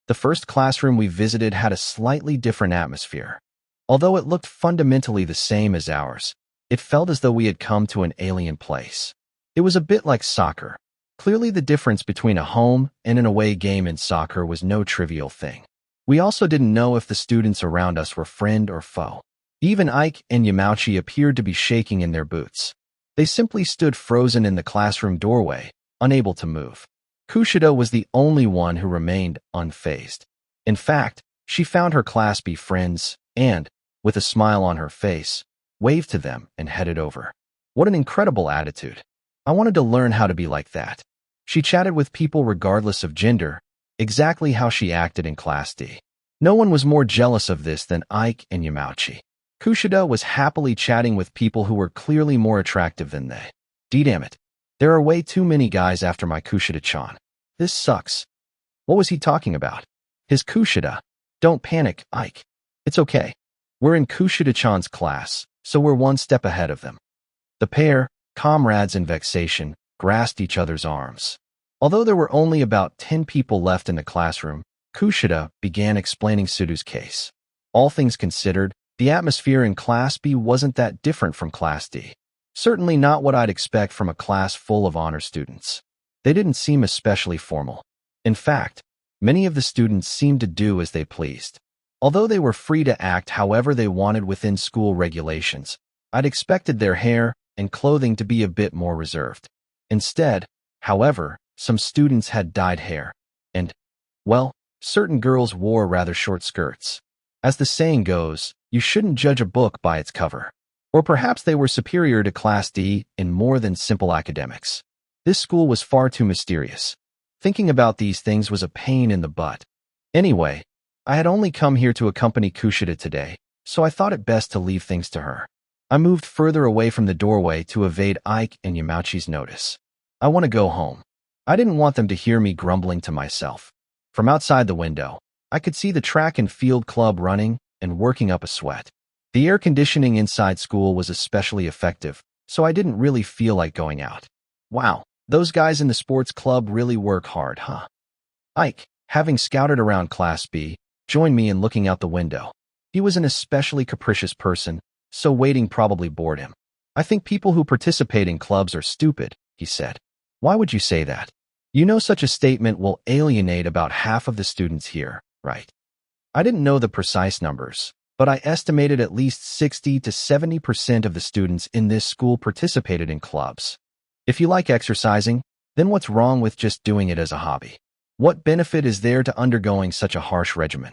The first classroom we visited had a slightly different atmosphere. Although it looked fundamentally the same as ours, it felt as though we had come to an alien place. It was a bit like soccer. Clearly the difference between a home and an away game in soccer was no trivial thing. We also didn't know if the students around us were friend or foe. Even Ike and Yamauchi appeared to be shaking in their boots. They simply stood frozen in the classroom doorway, unable to move. Kushida was the only one who remained unfazed. In fact, she found her Class B friends and, with a smile on her face, waved to them and headed over. What an incredible attitude. I wanted to learn how to be like that. She chatted with people regardless of gender, exactly how she acted in Class D. No one was more jealous of this than Ike and Yamauchi. Kushida was happily chatting with people who were clearly more attractive than they. Damn it. There are way too many guys after my Kushida-chan. This sucks. What was he talking about? His Kushida. Don't panic, Ike. It's okay. We're in Kushida-chan's class, so we're one step ahead of them. The pair, comrades in vexation, grasped each other's arms. Although there were only about 10 people left in the classroom, Kushida began explaining Sudo's case. All things considered, the atmosphere in Class B wasn't that different from Class D. Certainly not what I'd expect from a class full of honor students. They didn't seem especially formal. In fact, many of the students seemed to do as they pleased. Although they were free to act however they wanted within school regulations, I'd expected their hair and clothing to be a bit more reserved. Instead, however, some students had dyed hair, and, well, certain girls wore rather short skirts. As the saying goes, you shouldn't judge a book by its cover. Or perhaps they were superior to Class D in more than simple academics. This school was far too mysterious. Thinking about these things was a pain in the butt. Anyway, I had only come here to accompany Kushida today, so I thought it best to leave things to her. I moved further away from the doorway to evade Ike and Yamauchi's notice. I want to go home. I didn't want them to hear me grumbling to myself. From outside the window, I could see the track and field club running and working up a sweat. The air conditioning inside school was especially effective, so I didn't really feel like going out. Wow, those guys in the sports club really work hard, huh? Ike, having scouted around Class B, joined me in looking out the window. He was an especially capricious person, so waiting probably bored him. I think people who participate in clubs are stupid, he said. Why would you say that? You know such a statement will alienate about half of the students here, right? I didn't know the precise numbers, but I estimated at least 60 to 70% of the students in this school participated in clubs. If you like exercising, then what's wrong with just doing it as a hobby? What benefit is there to undergoing such a harsh regimen?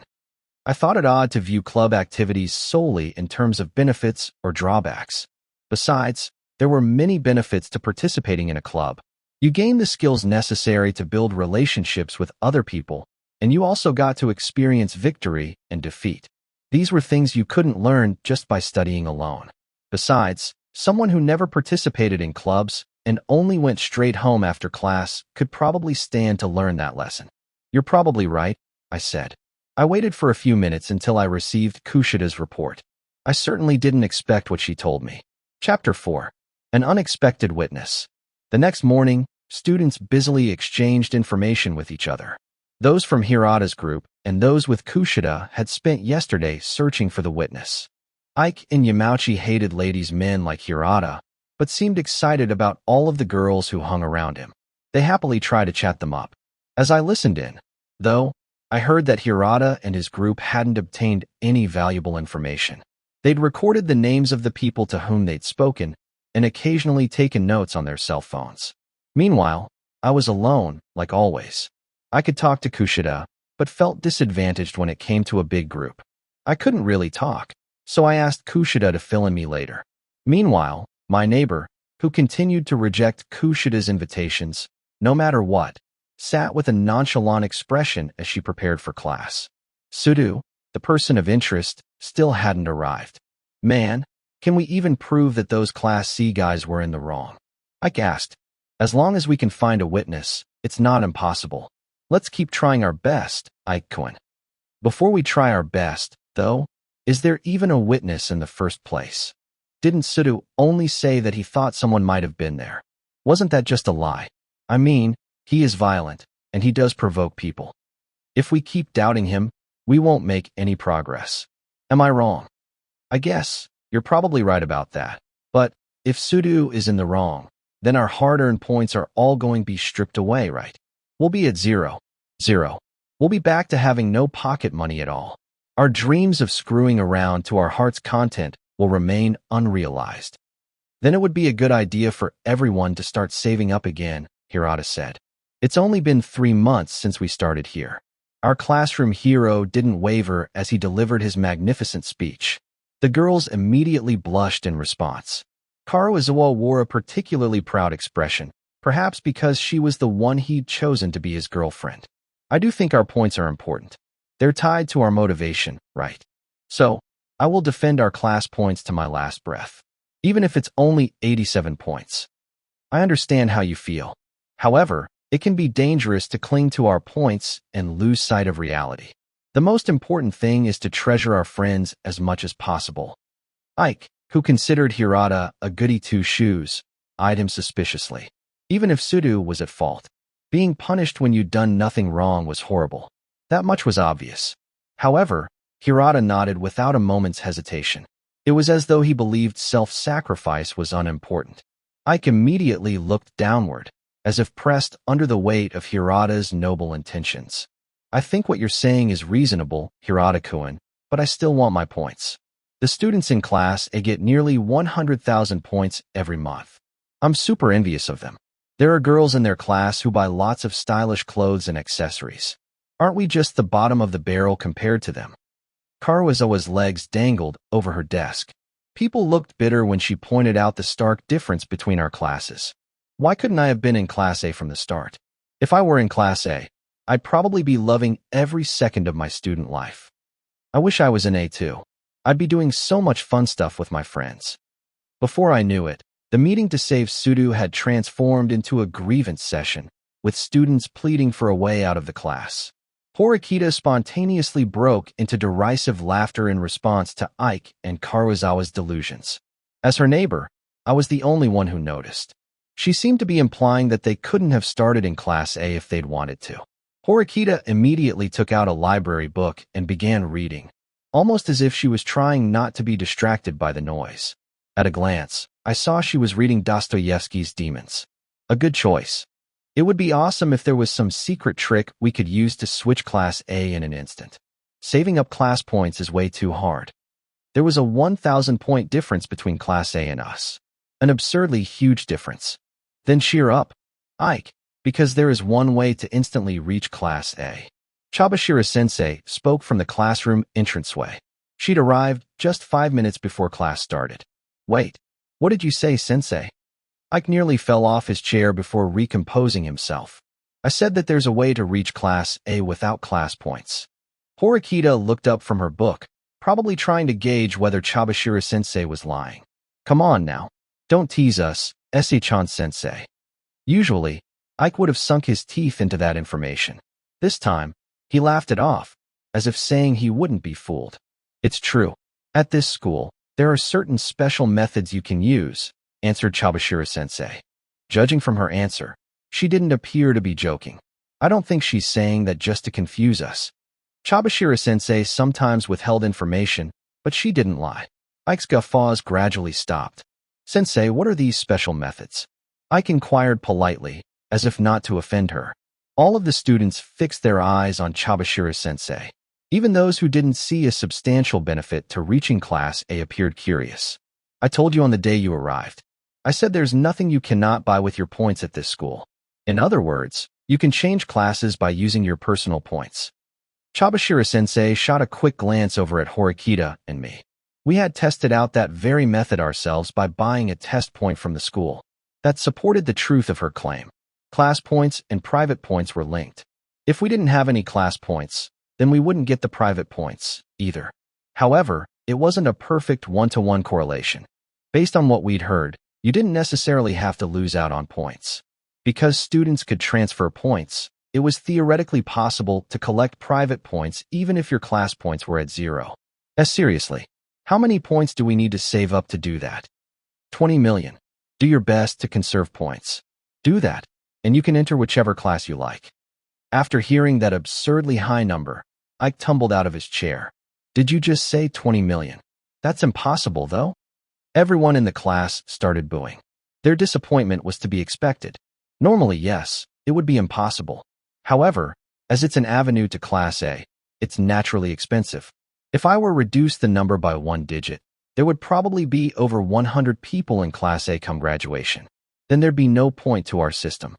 I thought it odd to view club activities solely in terms of benefits or drawbacks. Besides, there were many benefits to participating in a club, You gained the skills necessary to build relationships with other people, and you also got to experience victory and defeat. These were things you couldn't learn just by studying alone. Besides, someone who never participated in clubs and only went straight home after class could probably stand to learn that lesson. You're probably right, I said. I waited for a few minutes until I received Kushida's report. I certainly didn't expect what she told me. Chapter 4. An Unexpected Witness. The next morning, students busily exchanged information with each other. Those from Hirata's group and those with Kushida had spent yesterday searching for the witness. Ike and Yamauchi hated ladies' men like Hirata, but seemed excited about all of the girls who hung around him. They happily tried to chat them up. As I listened in, though, I heard that Hirata and his group hadn't obtained any valuable information. They'd recorded the names of the people to whom they'd spoken and occasionally taken notes on their cell phones. Meanwhile, I was alone, like always. I could talk to Kushida, but felt disadvantaged when it came to a big group. I couldn't really talk, so I asked Kushida to fill in me later. Meanwhile, my neighbor, who continued to reject Kushida's invitations, no matter what, sat with a nonchalant expression as she prepared for class. Sudu, the person of interest, still hadn't arrived. Man, can we even prove that those Class C guys were in the wrong? I gasped. As long as we can find a witness, it's not impossible. Let's keep trying our best, Ike-kun. Before we try our best, though, is there even a witness in the first place? Didn't Sudu only say that he thought someone might have been there? Wasn't that just a lie? I mean, he is violent, and he does provoke people. If we keep doubting him, we won't make any progress. Am I wrong? I guess you're probably right about that. But if Sudu is in the wrong, then our hard-earned points are all going to be stripped away, right? We'll be at 0. We'll be back to having no pocket money at all. Our dreams of screwing around to our heart's content will remain unrealized. Then it would be a good idea for everyone to start saving up again, Hirata said. It's only been 3 months since we started here. Our classroom hero didn't waver as he delivered his magnificent speech. The girls immediately blushed in response. Karuizawa wore a particularly proud expression, perhaps because she was the one he'd chosen to be his girlfriend. I do think our points are important. They're tied to our motivation, right? So, I will defend our class points to my last breath, even if it's only 87 points. I understand how you feel. However, it can be dangerous to cling to our points and lose sight of reality. The most important thing is to treasure our friends as much as possible. Ike, who considered Hirata a goody two-shoes, eyed him suspiciously. Even if Sudu was at fault, being punished when you'd done nothing wrong was horrible. That much was obvious. However, Hirata nodded without a moment's hesitation. It was as though he believed self-sacrifice was unimportant. Ike immediately looked downward, as if pressed under the weight of Hirata's noble intentions. I think what you're saying is reasonable, Hirata-kun, but I still want my points. The students in Class A get nearly 100,000 points every month. I'm super envious of them. There are girls in their class who buy lots of stylish clothes and accessories. Aren't we just the bottom of the barrel compared to them? Karuizawa's legs dangled over her desk. People looked bitter when she pointed out the stark difference between our classes. Why couldn't I have been in Class A from the start? If I were in Class A, I'd probably be loving every second of my student life. I wish I was in A too. I'd be doing so much fun stuff with my friends. Before I knew it, the meeting to save Sudu had transformed into a grievance session, with students pleading for a way out of the class. Horikita spontaneously broke into derisive laughter in response to Ike and Karuizawa's delusions. As her neighbor, I was the only one who noticed. She seemed to be implying that they couldn't have started in Class A if they'd wanted to. Horikita immediately took out a library book and began reading, almost as if she was trying not to be distracted by the noise. At a glance, I saw she was reading Dostoevsky's Demons. A good choice. It would be awesome if there was some secret trick we could use to switch Class A in an instant. Saving up class points is way too hard. There was a 1,000-point difference between Class A and us. An absurdly huge difference. Then cheer up, Ike, because there is one way to instantly reach Class A. Chabashira-sensei spoke from the classroom entranceway. She'd arrived just 5 minutes before class started. Wait, what did you say, sensei? Ike nearly fell off his chair before recomposing himself. I said that there's a way to reach Class A without class points. Horikita looked up from her book, probably trying to gauge whether Chabashira-sensei was lying. Come on now. Don't tease us, Ese-chan-sensei. Usually, Ike would have sunk his teeth into that information. This time, he laughed it off, as if saying he wouldn't be fooled. It's true. At this school, there are certain special methods you can use, answered Chabashira-sensei. Judging from her answer, she didn't appear to be joking. I don't think she's saying that just to confuse us. Chabashira-sensei sometimes withheld information, but she didn't lie. Ike's guffaws gradually stopped. Sensei, what are these special methods? Ike inquired politely, as if not to offend her. All of the students fixed their eyes on Chabashira-sensei. Even those who didn't see a substantial benefit to reaching Class A appeared curious. I told you on the day you arrived. I said there's nothing you cannot buy with your points at this school. In other words, you can change classes by using your personal points. Chabashira-sensei shot a quick glance over at Horikita and me. We had tested out that very method ourselves by buying a test point from the school. That supported the truth of her claim. Class points and private points were linked. If we didn't have any class points, then we wouldn't get the private points, either. However, it wasn't a perfect one-to-one correlation. Based on what we'd heard, you didn't necessarily have to lose out on points. Because students could transfer points, it was theoretically possible to collect private points even if your class points were at 0. Seriously, how many points do we need to save up to do that? 20 million. Do your best to conserve points. Do that, and you can enter whichever class you like. After hearing that absurdly high number, Ike tumbled out of his chair. Did you just say 20 million? That's impossible, though. Everyone in the class started booing. Their disappointment was to be expected. Normally, yes, it would be impossible. However, as it's an avenue to Class A, it's naturally expensive. If I were to reduce the number by 1 digit, there would probably be over 100 people in Class A come graduation. Then there'd be no point to our system.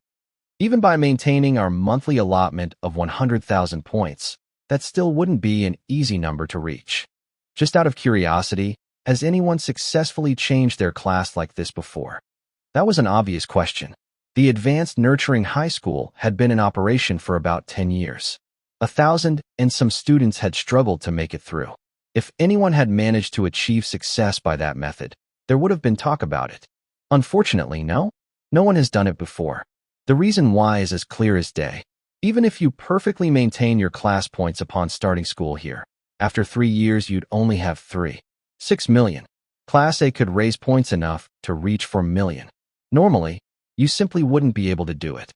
Even by maintaining our monthly allotment of 100,000 points, that still wouldn't be an easy number to reach. Just out of curiosity, has anyone successfully changed their class like this before? That was an obvious question. The Advanced Nurturing High School had been in operation for about 10 years. 1,000 and some students had struggled to make it through. If anyone had managed to achieve success by that method, there would have been talk about it. Unfortunately, no one has done it before. The reason why is as clear as day. Even if you perfectly maintain your class points upon starting school here, after 3 years you'd only have 6 million. Class A could raise points enough to reach 4 million. Normally, you simply wouldn't be able to do it.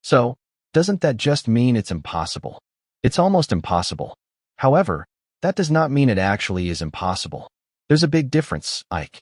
So, doesn't that just mean it's impossible? It's almost impossible. However, that does not mean it actually is impossible. There's a big difference, Ike.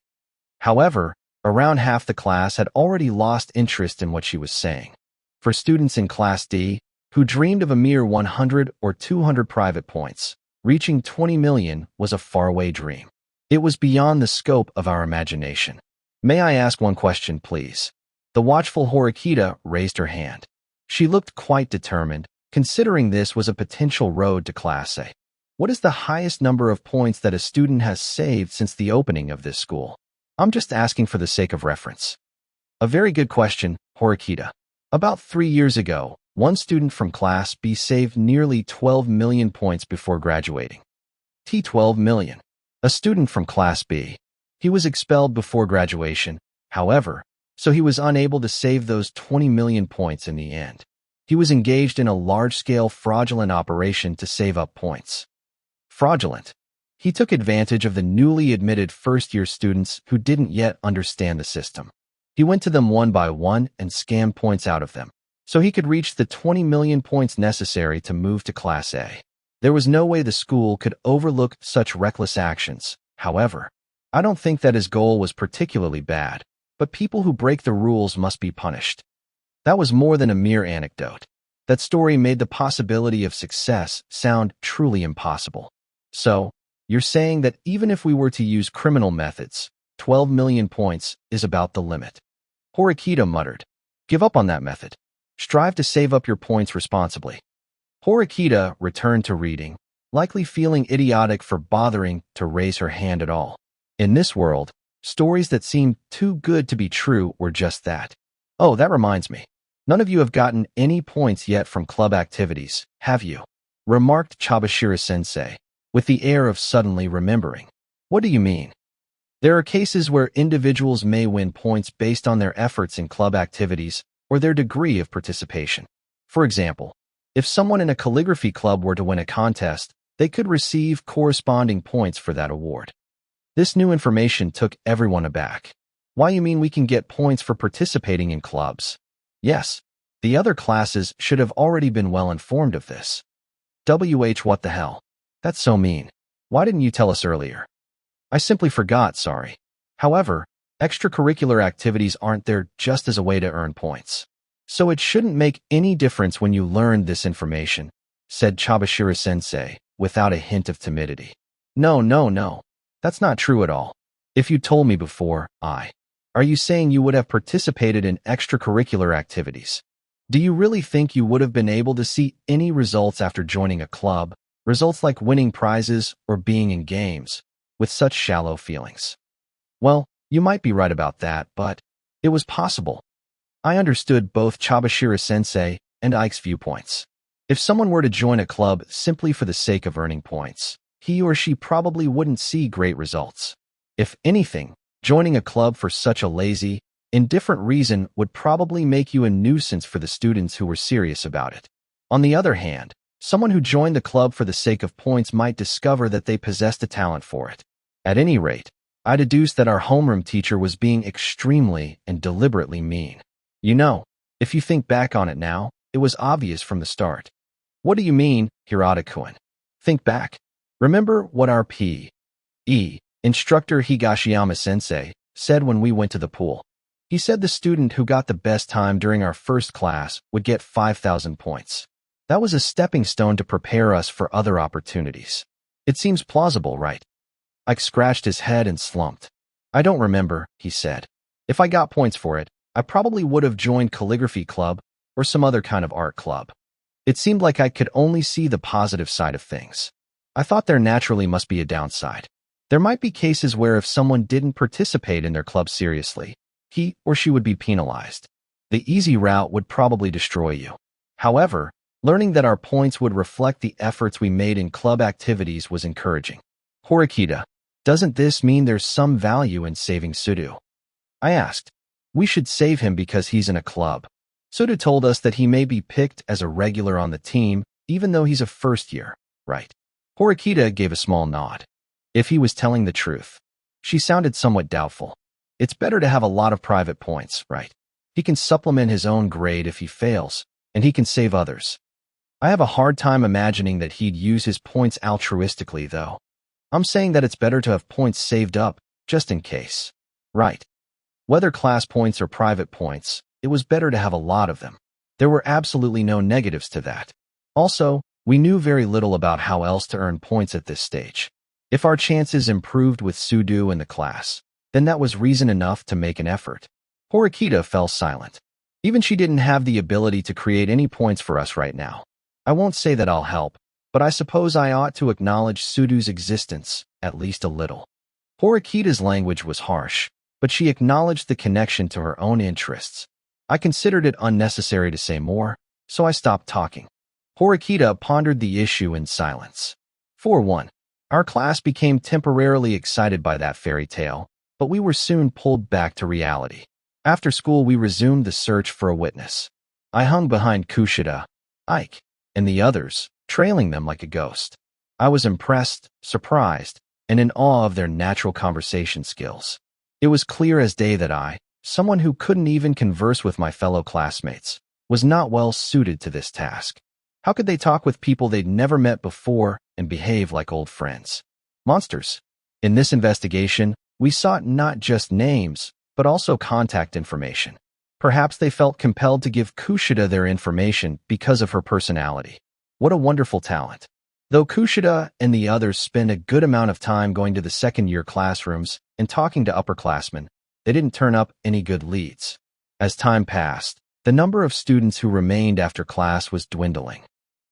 However, around half the class had already lost interest in what she was saying. For students in Class D, who dreamed of a mere 100 or 200 private points, reaching 20 million was a faraway dream. It was beyond the scope of our imagination. May I ask one question, please? The watchful Horikita raised her hand. She looked quite determined, considering this was a potential road to Class A. What is the highest number of points that a student has saved since the opening of this school? I'm just asking for the sake of reference. A very good question, Horikita. About 3 years ago, one student from Class B saved nearly 12 million points before graduating. 12 million. A student from Class B. He was expelled before graduation, however, so he was unable to save those 20 million points in the end. He was engaged in a large-scale fraudulent operation to save up points. Fraudulent. He took advantage of the newly admitted first-year students who didn't yet understand the system. He went to them one by one and scammed points out of them, so he could reach the 20 million points necessary to move to Class A. There was no way the school could overlook such reckless actions. However, I don't think that his goal was particularly bad, but people who break the rules must be punished. That was more than a mere anecdote. That story made the possibility of success sound truly impossible. So, you're saying that even if we were to use criminal methods, 12 million points is about the limit. Horikita muttered. Give up on that method. Strive to save up your points responsibly. Horikita returned to reading, likely feeling idiotic for bothering to raise her hand at all. In this world, Stories that seemed too good to be true were just that. Oh, that reminds me. None of you have gotten any points yet from club activities, have you? Remarked Chabashira-sensei, with the air of suddenly remembering. What do you mean? There are cases where individuals may win points based on their efforts in club activities or their degree of participation. For example, if someone in a calligraphy club were to win a contest, they could receive corresponding points for that award. This new information took everyone aback. Why, you mean we can get points for participating in clubs? Yes, the other classes should have already been well informed of this. What the hell? That's so mean. Why didn't you tell us earlier? I simply forgot, sorry. However, extracurricular activities aren't there just as a way to earn points. So it shouldn't make any difference when you learned this information, said Chabashira-sensei, without a hint of timidity. No. That's not true at all. If you told me before, Are you saying you would have participated in extracurricular activities? Do you really think you would have been able to see any results after joining a club, results like winning prizes or being in games, with such shallow feelings? Well, you might be right about that, but it was possible. I understood both Chabashira-sensei and Ike's viewpoints. If someone were to join a club simply for the sake of earning points, he or she probably wouldn't see great results. If anything, joining a club for such a lazy, indifferent reason would probably make you a nuisance for the students who were serious about it. On the other hand, someone who joined the club for the sake of points might discover that they possessed a talent for it. At any rate, I deduced that our homeroom teacher was being extremely and deliberately mean. You know, if you think back on it now, it was obvious from the start. What do you mean, Hirata-kun? Think back. Remember what our P.E. instructor Higashiyama-sensei said when we went to the pool. He said the student who got the best time during our first class would get 5,000 points. That was a stepping stone to prepare us for other opportunities. It seems plausible, right? Ike scratched his head and slumped. I don't remember, he said. If I got points for it, I probably would have joined calligraphy club or some other kind of art club. It seemed like I could only see the positive side of things. I thought there naturally must be a downside. There might be cases where if someone didn't participate in their club seriously, he or she would be penalized. The easy route would probably destroy you. However, learning that our points would reflect the efforts we made in club activities was encouraging. Horikita, doesn't this mean there's some value in saving Sudu? I asked. We should save him because he's in a club. Sudu told us that he may be picked as a regular on the team, even though he's a first year, right? Horikita gave a small nod. If he was telling the truth. She sounded somewhat doubtful. It's better to have a lot of private points, right? He can supplement his own grade if he fails, and he can save others. I have a hard time imagining that he'd use his points altruistically, though. I'm saying that it's better to have points saved up, just in case. Right. Whether class points or private points, it was better to have a lot of them. There were absolutely no negatives to that. Also, we knew very little about how else to earn points at this stage. If our chances improved with Sudu in the class, then that was reason enough to make an effort. Horikita fell silent. Even she didn't have the ability to create any points for us right now. I won't say that I'll help, but I suppose I ought to acknowledge Sudu's existence, at least a little. Horikita's language was harsh, but she acknowledged the connection to her own interests. I considered it unnecessary to say more, so I stopped talking. Horikita pondered the issue in silence. 4-1. Our class became temporarily excited by that fairy tale, but we were soon pulled back to reality. After school, we resumed the search for a witness. I hung behind Kushida, Ike, and the others, trailing them like a ghost. I was impressed, surprised, and in awe of their natural conversation skills. It was clear as day that I, someone who couldn't even converse with my fellow classmates, was not well suited to this task. How could they talk with people they'd never met before and behave like old friends? Monsters. In this investigation, we sought not just names, but also contact information. Perhaps they felt compelled to give Kushida their information because of her personality. What a wonderful talent. Though Kushida and the others spent a good amount of time going to the second-year classrooms and talking to upperclassmen, they didn't turn up any good leads. As time passed, the number of students who remained after class was dwindling.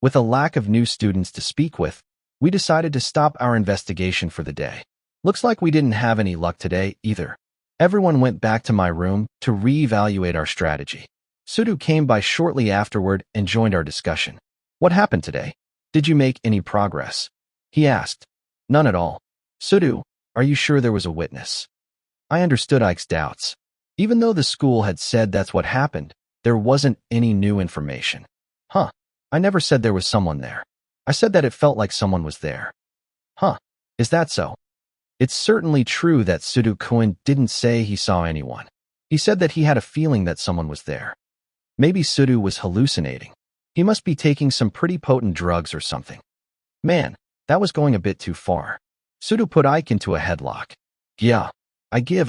With a lack of new students to speak with, we decided to stop our investigation for the day. Looks like we didn't have any luck today either. Everyone went back to my room to reevaluate our strategy. Sudu came by shortly afterward and joined our discussion. What happened today? Did you make any progress? He asked. None at all. Sudu, are you sure there was a witness? I understood Ike's doubts. Even though the school had said that's what happened, there wasn't any new information. Huh. I never said there was someone there. I said that it felt like someone was there. Huh. Is that so? It's certainly true that Sudu-kun didn't say he saw anyone. He said that he had a feeling that someone was there. Maybe Sudu was hallucinating. He must be taking some pretty potent drugs or something. Man, that was going a bit too far. Sudu put Ike into a headlock. Yeah, I give.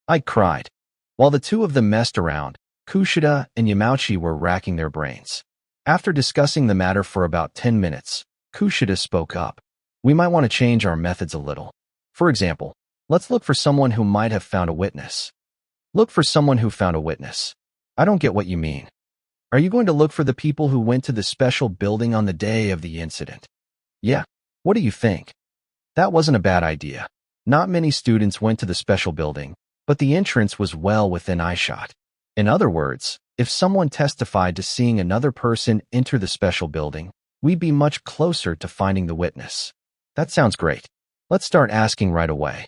Ike cried. While the two of them messed around, Kushida and Yamauchi were racking their brains. After discussing the matter for about 10 minutes, Kushida spoke up. We might want to change our methods a little. For example, let's look for someone who might have found a witness. Look for someone who found a witness. I don't get what you mean. Are you going to look for the people who went to the special building on the day of the incident? Yeah. What do you think? That wasn't a bad idea. Not many students went to the special building, but the entrance was well within eyeshot. In other words, if someone testified to seeing another person enter the special building, we'd be much closer to finding the witness. That sounds great. Let's start asking right away.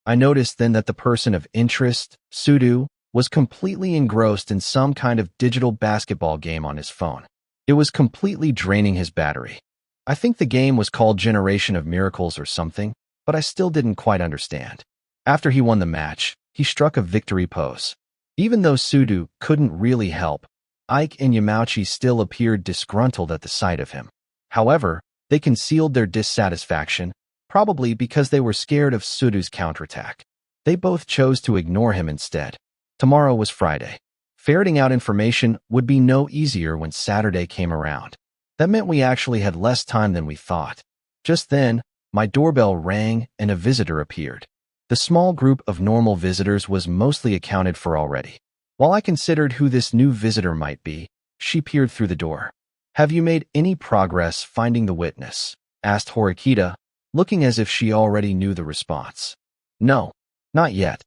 I noticed then that the person of interest, Sudu, was completely engrossed in some kind of digital basketball game on his phone. It was completely draining his battery. I think the game was called Generation of Miracles or something, but I still didn't quite understand. After he won the match, he struck a victory pose. Even though Sudu couldn't really help, Ike and Yamauchi still appeared disgruntled at the sight of him. However, they concealed their dissatisfaction, probably because they were scared of Sudu's counterattack. They both chose to ignore him instead. Tomorrow was Friday. Ferreting out information would be no easier when Saturday came around. That meant we actually had less time than we thought. Just then, my doorbell rang and a visitor appeared. The small group of normal visitors was mostly accounted for already. While I considered who this new visitor might be, she peered through the door. Have you made any progress finding the witness? Asked Horikita, looking as if she already knew the response. No, not yet.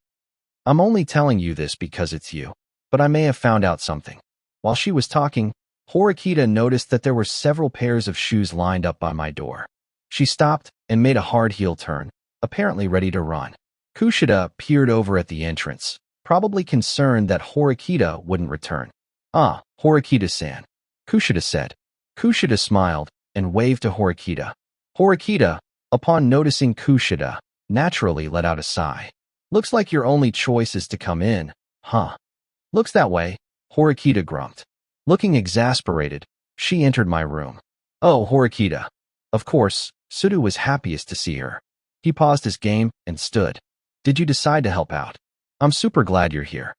I'm only telling you this because it's you, but I may have found out something. While she was talking, Horikita noticed that there were several pairs of shoes lined up by my door. She stopped and made a hard heel turn, apparently ready to run. Kushida peered over at the entrance, probably concerned that Horikita wouldn't return. Ah, Horikita-san, Kushida said. Kushida smiled and waved to Horikita. Horikita, upon noticing Kushida, naturally let out a sigh. Looks like your only choice is to come in, huh? Looks that way, Horikita grumped. Looking exasperated, she entered my room. Oh, Horikita. Of course, Sudu was happiest to see her. He paused his game and stood. Did you decide to help out? I'm super glad you're here.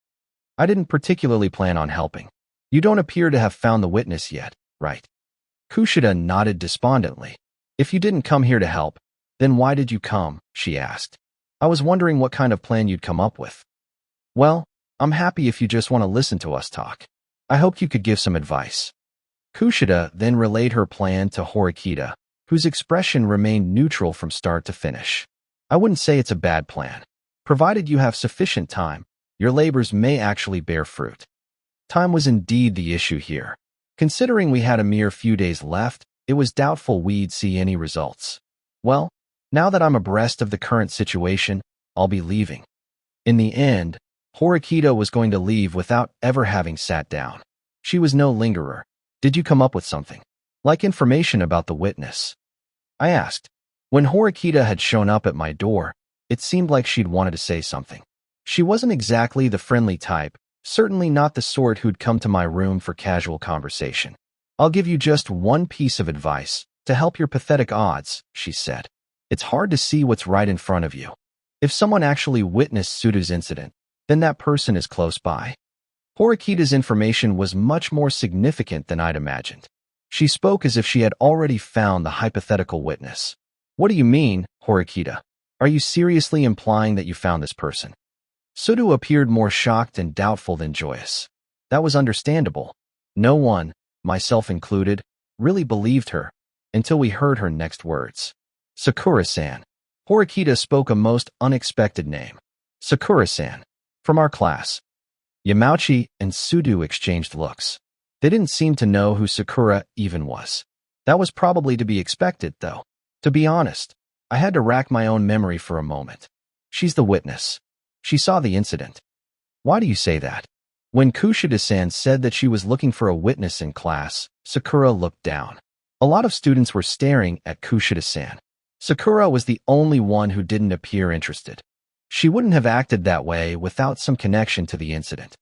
I didn't particularly plan on helping. You don't appear to have found the witness yet, right? Kushida nodded despondently. If you didn't come here to help, then why did you come? She asked. I was wondering what kind of plan you'd come up with. Well, I'm happy if you just want to listen to us talk. I hoped you could give some advice. Kushida then relayed her plan to Horikita, whose expression remained neutral from start to finish. I wouldn't say it's a bad plan. Provided you have sufficient time, your labors may actually bear fruit. Time was indeed the issue here. Considering we had a mere few days left, it was doubtful we'd see any results. Well, now that I'm abreast of the current situation, I'll be leaving. In the end, Horikita was going to leave without ever having sat down. She was no lingerer. Did you come up with something? Like information about the witness? I asked. When Horikita had shown up at my door, it seemed like she'd wanted to say something. She wasn't exactly the friendly type, certainly not the sort who'd come to my room for casual conversation. I'll give you just one piece of advice to help your pathetic odds, she said. It's hard to see what's right in front of you. If someone actually witnessed Sudu's incident, then that person is close by. Horikita's information was much more significant than I'd imagined. She spoke as if she had already found the hypothetical witness. What do you mean, Horikita? Are you seriously implying that you found this person? Sudu appeared more shocked and doubtful than joyous. That was understandable. No one, myself included, really believed her, until we heard her next words. Sakura-san. Horikita spoke a most unexpected name. Sakura-san. From our class. Yamauchi and Sudo exchanged looks. They didn't seem to know who Sakura even was. That was probably to be expected, though. To be honest, I had to rack my own memory for a moment. She's the witness. She saw the incident. Why do you say that? When Kushida-san said that she was looking for a witness in class, Sakura looked down. A lot of students were staring at Kushida-san. Sakura was the only one who didn't appear interested. She wouldn't have acted that way without some connection to the incident.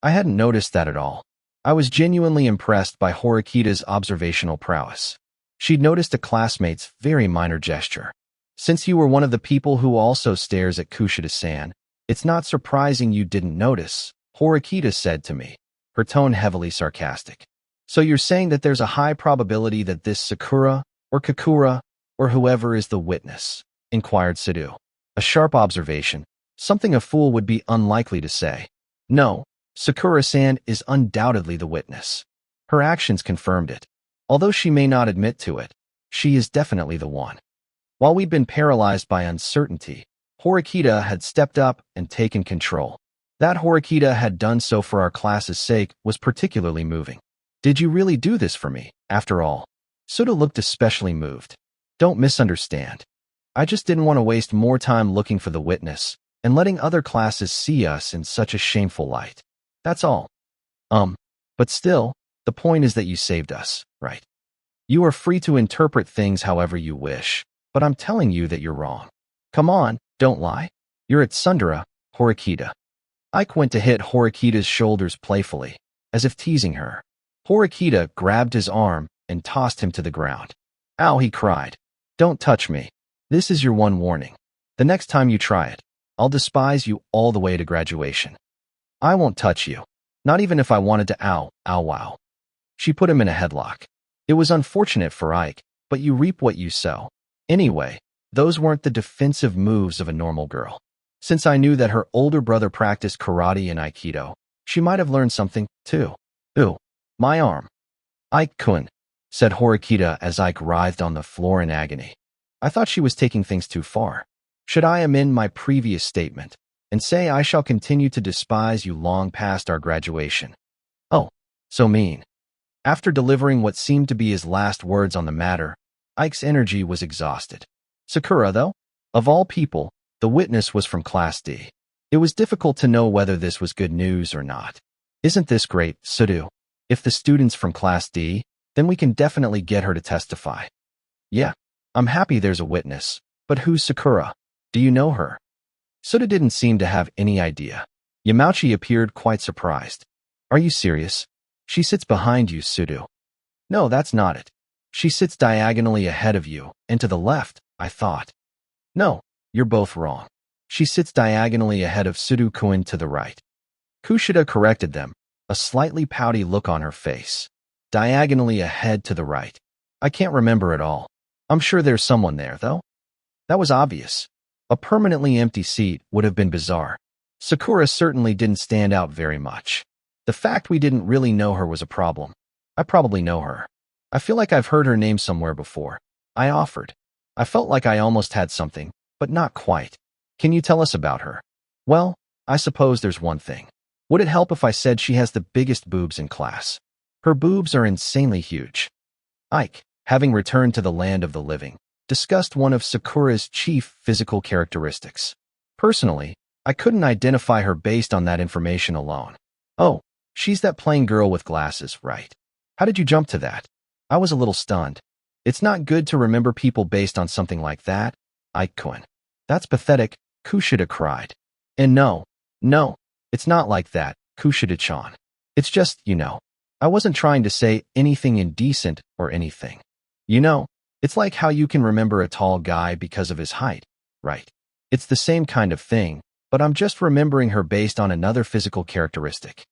I hadn't noticed that at all. I was genuinely impressed by Horikita's observational prowess. She'd noticed a classmate's very minor gesture. Since you were one of the people who also stares at Kushida-san, it's not surprising you didn't notice, Horikita said to me, her tone heavily sarcastic. So you're saying that there's a high probability that this Sakura, or Kakura, or whoever is the witness? Inquired Sudo. A sharp observation, something a fool would be unlikely to say. No, Sakura-san is undoubtedly the witness. Her actions confirmed it. Although she may not admit to it, she is definitely the one. While we'd been paralyzed by uncertainty, Horikita had stepped up and taken control. That Horikita had done so for our class's sake was particularly moving. Did you really do this for me, after all? Sudo looked especially moved. Don't misunderstand. I just didn't want to waste more time looking for the witness and letting other classes see us in such a shameful light. That's all. But still, the point is that you saved us, right? You are free to interpret things however you wish, but I'm telling you that you're wrong. Come on, don't lie. You're at Sundara, Horikita. Ike went to hit Horikita's shoulders playfully, as if teasing her. Horikita grabbed his arm and tossed him to the ground. Ow, he cried. Don't touch me. This is your one warning. The next time you try it, I'll despise you all the way to graduation. I won't touch you. Not even if I wanted to wow. She put him in a headlock. It was unfortunate for Ike, but you reap what you sow. Anyway, those weren't the defensive moves of a normal girl. Since I knew that her older brother practiced karate and aikido, she might have learned something, too. Ooh, my arm. Ike-kun, said Horikita as Ike writhed on the floor in agony. I thought she was taking things too far. Should I amend my previous statement and say I shall continue to despise you long past our graduation? Oh, so mean. After delivering what seemed to be his last words on the matter, Ike's energy was exhausted. Sakura, though, of all people, the witness was from Class D. It was difficult to know whether this was good news or not. Isn't this great, Sudo? If the student's from Class D, then we can definitely get her to testify. Yeah. I'm happy there's a witness, but who's Sakura? Do you know her? Suda didn't seem to have any idea. Yamauchi appeared quite surprised. Are you serious? She sits behind you, Sudo. No, that's not it. She sits diagonally ahead of you, and to the left, I thought. No, you're both wrong. She sits diagonally ahead of Sudo-kun to the right. Kushida corrected them, a slightly pouty look on her face. Diagonally ahead to the right. I can't remember at all. I'm sure there's someone there, though. That was obvious. A permanently empty seat would have been bizarre. Sakura certainly didn't stand out very much. The fact we didn't really know her was a problem. I probably know her. I feel like I've heard her name somewhere before. I offered. I felt like I almost had something, but not quite. Can you tell us about her? Well, I suppose there's one thing. Would it help if I said she has the biggest boobs in class? Her boobs are insanely huge. Ike, having returned to the land of the living, discussed one of Sakura's chief physical characteristics. Personally, I couldn't identify her based on that information alone. Oh, she's that plain girl with glasses, right? How did you jump to that? I was a little stunned. It's not good to remember people based on something like that, Ike-kun. That's pathetic, Kushida cried. And no, it's not like that, Kushida-chan. It's just, I wasn't trying to say anything indecent or anything. It's like how you can remember a tall guy because of his height, right? It's the same kind of thing, but I'm just remembering her based on another physical characteristic.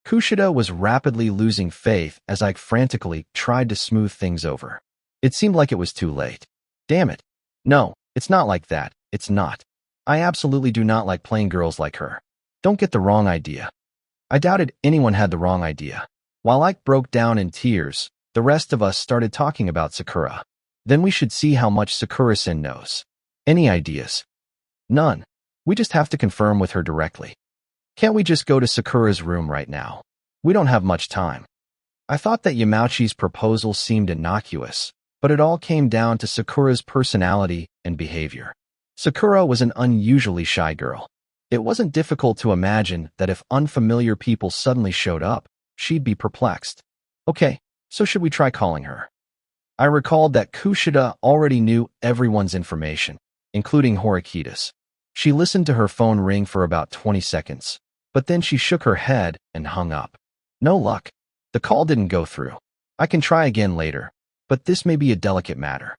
Kushida was rapidly losing faith as Ike frantically tried to smooth things over. It seemed like it was too late. Damn it. No, it's not like that. It's not. I absolutely do not like plain girls like her. Don't get the wrong idea. I doubted anyone had the wrong idea. While Ike broke down in tears, the rest of us started talking about Sakura. Then we should see how much Sakura-san knows. Any ideas? None. We just have to confirm with her directly. Can't we just go to Sakura's room right now? We don't have much time. I thought that Yamauchi's proposal seemed innocuous, but it all came down to Sakura's personality and behavior. Sakura was an unusually shy girl. It wasn't difficult to imagine that if unfamiliar people suddenly showed up, she'd be perplexed. Okay, so should we try calling her? I recalled that Kushida already knew everyone's information, including Horikita's. She listened to her phone ring for about 20 seconds, but then she shook her head and hung up. No luck. The call didn't go through. I can try again later, but this may be a delicate matter.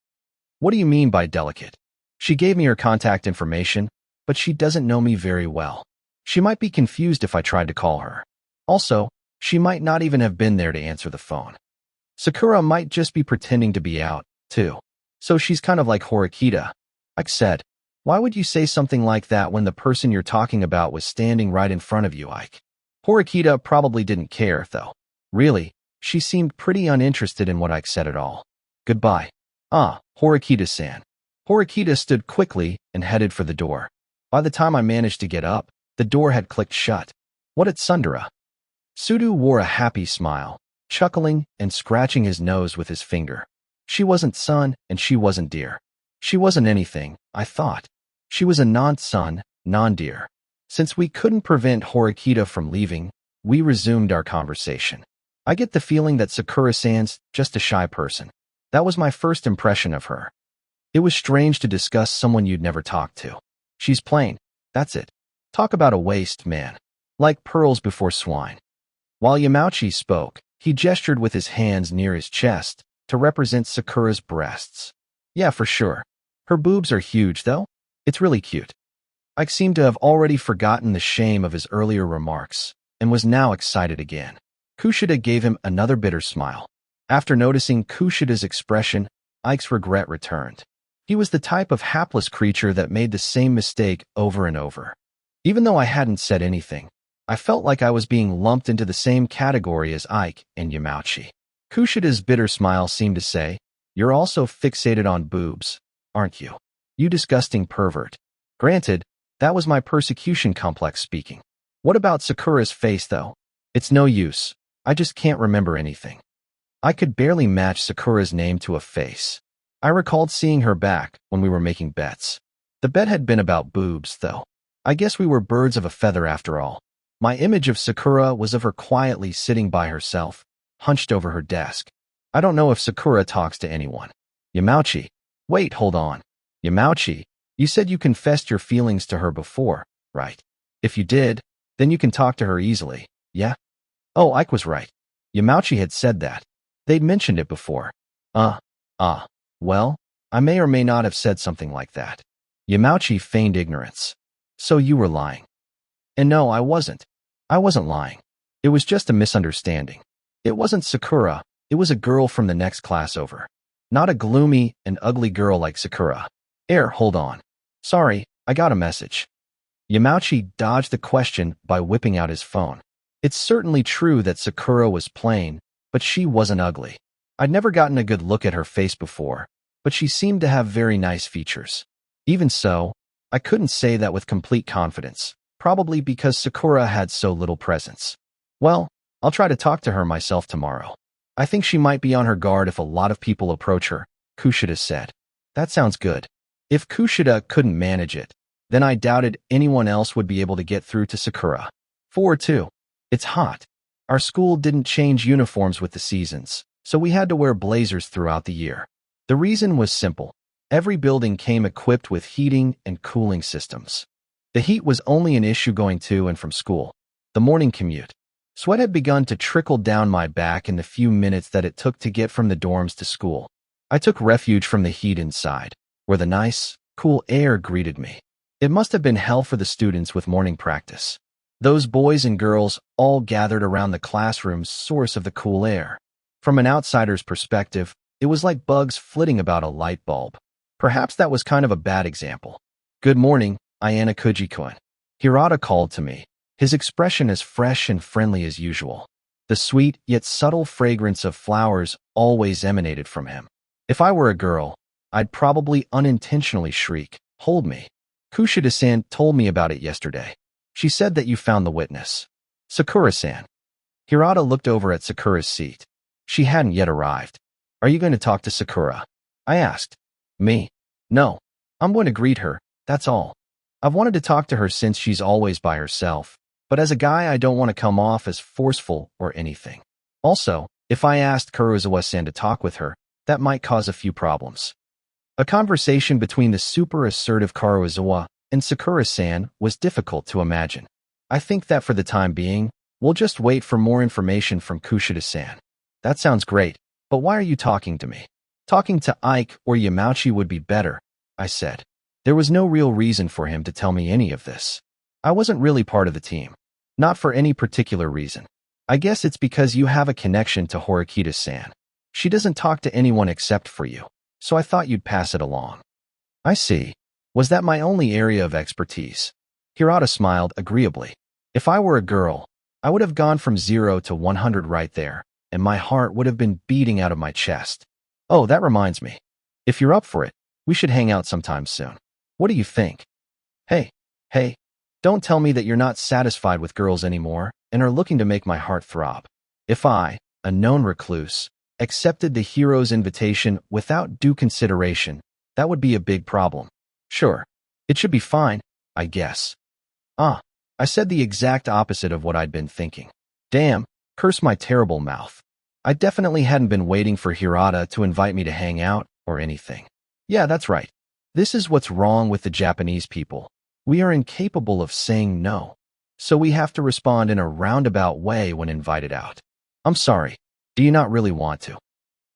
What do you mean by delicate? She gave me her contact information, but she doesn't know me very well. She might be confused if I tried to call her. Also, she might not even have been there to answer the phone. Sakura might just be pretending to be out, too. So she's kind of like Horikita. I said, why would you say something like that when the person you're talking about was standing right in front of you, Ike? Horikita probably didn't care, though. Really, she seemed pretty uninterested in what Ike said at all. Goodbye. Ah, Horikita-san. Horikita stood quickly and headed for the door. By the time I managed to get up, the door had clicked shut. What at Sundara? Sudu wore a happy smile, chuckling and scratching his nose with his finger. She wasn't sun and she wasn't deer. She wasn't anything, I thought. She was a non-sun, non-deer. Since we couldn't prevent Horikita from leaving, we resumed our conversation. I get the feeling that Sakura-san's just a shy person. That was my first impression of her. It was strange to discuss someone you'd never talked to. She's plain, that's it. Talk about a waste, man. Like pearls before swine. While Yamauchi spoke, he gestured with his hands near his chest to represent Sakura's breasts. Yeah, for sure. Her boobs are huge, though. It's really cute. Ike seemed to have already forgotten the shame of his earlier remarks and was now excited again. Kushida gave him another bitter smile. After noticing Kushida's expression, Ike's regret returned. He was the type of hapless creature that made the same mistake over and over. Even though I hadn't said anything, I felt like I was being lumped into the same category as Ike and Yamauchi. Kushida's bitter smile seemed to say, "You're also fixated on boobs, aren't you? You disgusting pervert." Granted, that was my persecution complex speaking. What about Sakura's face, though? It's no use. I just can't remember anything. I could barely match Sakura's name to a face. I recalled seeing her back when we were making bets. The bet had been about boobs, though. I guess we were birds of a feather after all. My image of Sakura was of her quietly sitting by herself, hunched over her desk. I don't know if Sakura talks to anyone. Yamauchi. Wait, hold on. Yamauchi, you said you confessed your feelings to her before, right? If you did, then you can talk to her easily, yeah? Oh, Ike was right. Yamauchi had said that. They'd mentioned it before. Well, I may or may not have said something like that. Yamauchi feigned ignorance. So you were lying. And no, I wasn't. I wasn't lying. It was just a misunderstanding. It wasn't Sakura, it was a girl from the next class over. Not a gloomy and ugly girl like Sakura. Hold on. Sorry, I got a message. Yamauchi dodged the question by whipping out his phone. It's certainly true that Sakura was plain, but she wasn't ugly. I'd never gotten a good look at her face before, but she seemed to have very nice features. Even so, I couldn't say that with complete confidence, probably because Sakura had so little presence. Well, I'll try to talk to her myself tomorrow. I think she might be on her guard if a lot of people approach her, Kushida said. That sounds good. If Kushida couldn't manage it, then I doubted anyone else would be able to get through to Sakura. 4-2. It's hot. Our school didn't change uniforms with the seasons, so we had to wear blazers throughout the year. The reason was simple. Every building came equipped with heating and cooling systems. The heat was only an issue going to and from school. The morning commute. Sweat had begun to trickle down my back in the few minutes that it took to get from the dorms to school. I took refuge from the heat inside, where the nice, cool air greeted me. It must have been hell for the students with morning practice. Those boys and girls all gathered around the classroom's source of the cool air. From an outsider's perspective, it was like bugs flitting about a light bulb. Perhaps that was kind of a bad example. Good morning, Ayana Kuji-kun. Hirata called to me, his expression as fresh and friendly as usual. The sweet yet subtle fragrance of flowers always emanated from him. If I were a girl, I'd probably unintentionally shriek, "Hold me." Kushida-san told me about it yesterday. She said that you found the witness. Sakura-san. Hirata looked over at Sakura's seat. She hadn't yet arrived. Are you going to talk to Sakura? I asked. Me? No. I'm going to greet her, that's all. I've wanted to talk to her since she's always by herself, but as a guy I don't want to come off as forceful or anything. Also, if I asked Kurosawa-san to talk with her, that might cause a few problems. A conversation between the super assertive Kurosawa and Sakura-san was difficult to imagine. I think that for the time being, we'll just wait for more information from Kushida-san. That sounds great, but why are you talking to me? Talking to Ike or Yamauchi would be better, I said. There was no real reason for him to tell me any of this. I wasn't really part of the team. Not for any particular reason. I guess it's because you have a connection to Horikita-san. She doesn't talk to anyone except for you, so I thought you'd pass it along. I see. Was that my only area of expertise? Hirata smiled agreeably. If I were a girl, I would have gone from 0 to 100 right there, and my heart would have been beating out of my chest. Oh, that reminds me. If you're up for it, we should hang out sometime soon. What do you think? Hey, don't tell me that you're not satisfied with girls anymore and are looking to make my heart throb. If I, a known recluse, accepted the hero's invitation without due consideration, that would be a big problem. Sure, it should be fine, I guess. I said the exact opposite of what I'd been thinking. Damn, curse my terrible mouth. I definitely hadn't been waiting for Hirata to invite me to hang out or anything. Yeah, that's right. This is what's wrong with the Japanese people. We are incapable of saying no. So we have to respond in a roundabout way when invited out. I'm sorry. Do you not really want to?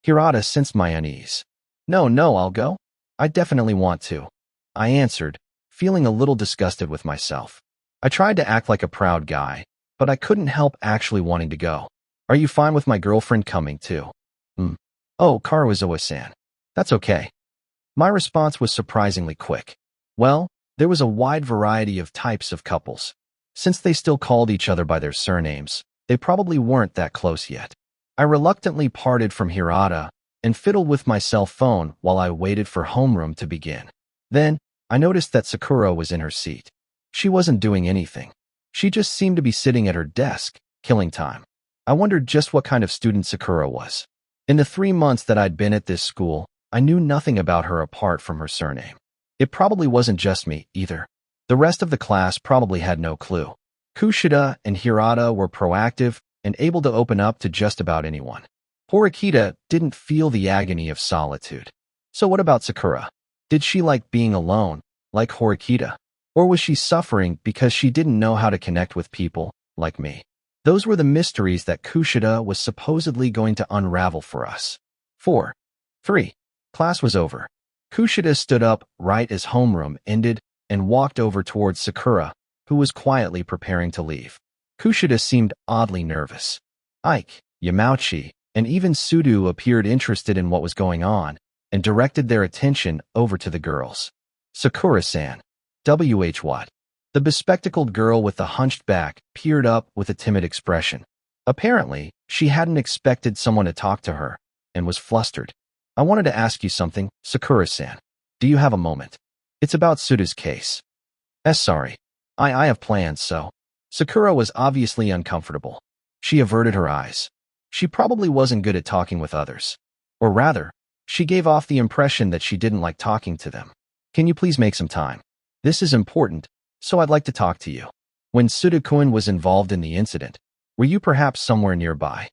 Hirata sensed my unease. No, I'll go. I definitely want to. I answered, feeling a little disgusted with myself. I tried to act like a proud guy, but I couldn't help actually wanting to go. Are you fine with my girlfriend coming too? Oh, Karuizawa-san. That's okay. My response was surprisingly quick. Well, there was a wide variety of types of couples. Since they still called each other by their surnames, they probably weren't that close yet. I reluctantly parted from Hirata and fiddled with my cell phone while I waited for homeroom to begin. Then, I noticed that Sakura was in her seat. She wasn't doing anything. She just seemed to be sitting at her desk, killing time. I wondered just what kind of student Sakura was. In the 3 months that I'd been at this school, I knew nothing about her apart from her surname. It probably wasn't just me, either. The rest of the class probably had no clue. Kushida and Hirata were proactive and able to open up to just about anyone. Horikita didn't feel the agony of solitude. So what about Sakura? Did she like being alone, like Horikita? Or was she suffering because she didn't know how to connect with people, like me? Those were the mysteries that Kushida was supposedly going to unravel for us. 4. 3. Class was over. Kushida stood up right as homeroom ended and walked over towards Sakura, who was quietly preparing to leave. Kushida seemed oddly nervous. Ike, Yamauchi, and even Sudu appeared interested in what was going on and directed their attention over to the girls. Sakura-san. What? The bespectacled girl with the hunched back peered up with a timid expression. Apparently, she hadn't expected someone to talk to her and was flustered. I wanted to ask you something, Sakura-san. Do you have a moment? It's about Suda's case. Sorry. I have plans, so. Sakura was obviously uncomfortable. She averted her eyes. She probably wasn't good at talking with others. Or rather, she gave off the impression that she didn't like talking to them. Can you please make some time? This is important, so I'd like to talk to you. When Suda-kun was involved in the incident, were you perhaps somewhere nearby?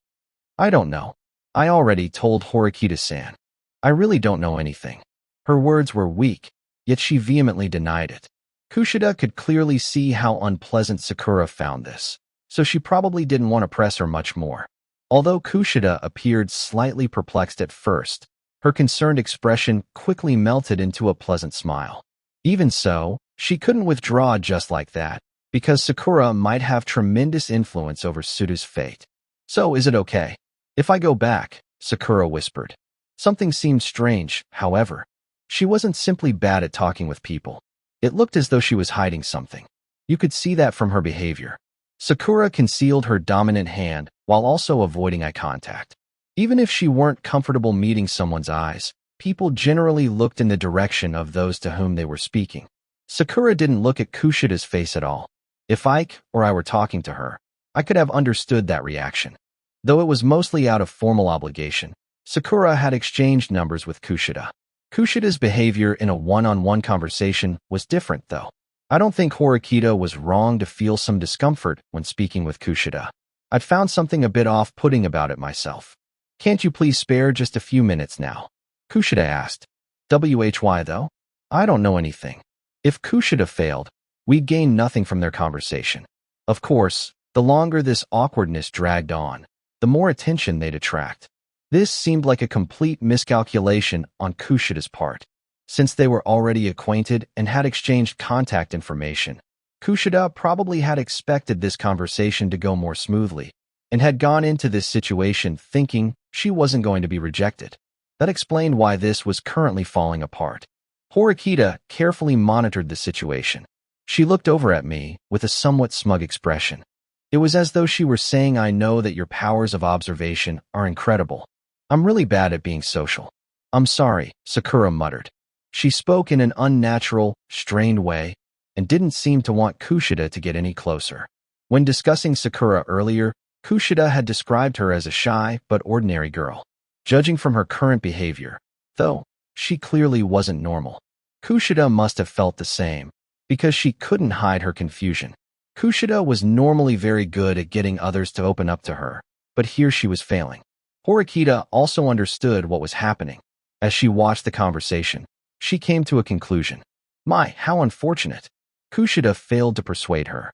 I don't know. I already told Horikita-san. I really don't know anything. Her words were weak, yet she vehemently denied it. Kushida could clearly see how unpleasant Sakura found this, so she probably didn't want to press her much more. Although Kushida appeared slightly perplexed at first, her concerned expression quickly melted into a pleasant smile. Even so, she couldn't withdraw just like that, because Sakura might have tremendous influence over Suda's fate. So is it okay if I go back? Sakura whispered. Something seemed strange, however. She wasn't simply bad at talking with people. It looked as though she was hiding something. You could see that from her behavior. Sakura concealed her dominant hand while also avoiding eye contact. Even if she weren't comfortable meeting someone's eyes, people generally looked in the direction of those to whom they were speaking. Sakura didn't look at Kushida's face at all. If Ike or I were talking to her, I could have understood that reaction. Though it was mostly out of formal obligation, Sakura had exchanged numbers with Kushida. Kushida's behavior in a one-on-one conversation was different, though. I don't think Horikita was wrong to feel some discomfort when speaking with Kushida. I'd found something a bit off-putting about it myself. Can't you please spare just a few minutes now? Kushida asked. Why though? I don't know anything. If Kushida failed, we'd gain nothing from their conversation. Of course, the longer this awkwardness dragged on, the more attention they'd attract. This seemed like a complete miscalculation on Kushida's part. Since they were already acquainted and had exchanged contact information, Kushida probably had expected this conversation to go more smoothly and had gone into this situation thinking she wasn't going to be rejected. That explained why this was currently falling apart. Horikita carefully monitored the situation. She looked over at me with a somewhat smug expression. It was as though she were saying, I know that your powers of observation are incredible. I'm really bad at being social. I'm sorry, Sakura muttered. She spoke in an unnatural, strained way and didn't seem to want Kushida to get any closer. When discussing Sakura earlier, Kushida had described her as a shy but ordinary girl. Judging from her current behavior, though, she clearly wasn't normal. Kushida must have felt the same, because she couldn't hide her confusion. Kushida was normally very good at getting others to open up to her, but here she was failing. Horikita also understood what was happening. As she watched the conversation, she came to a conclusion. My, how unfortunate. Kushida failed to persuade her.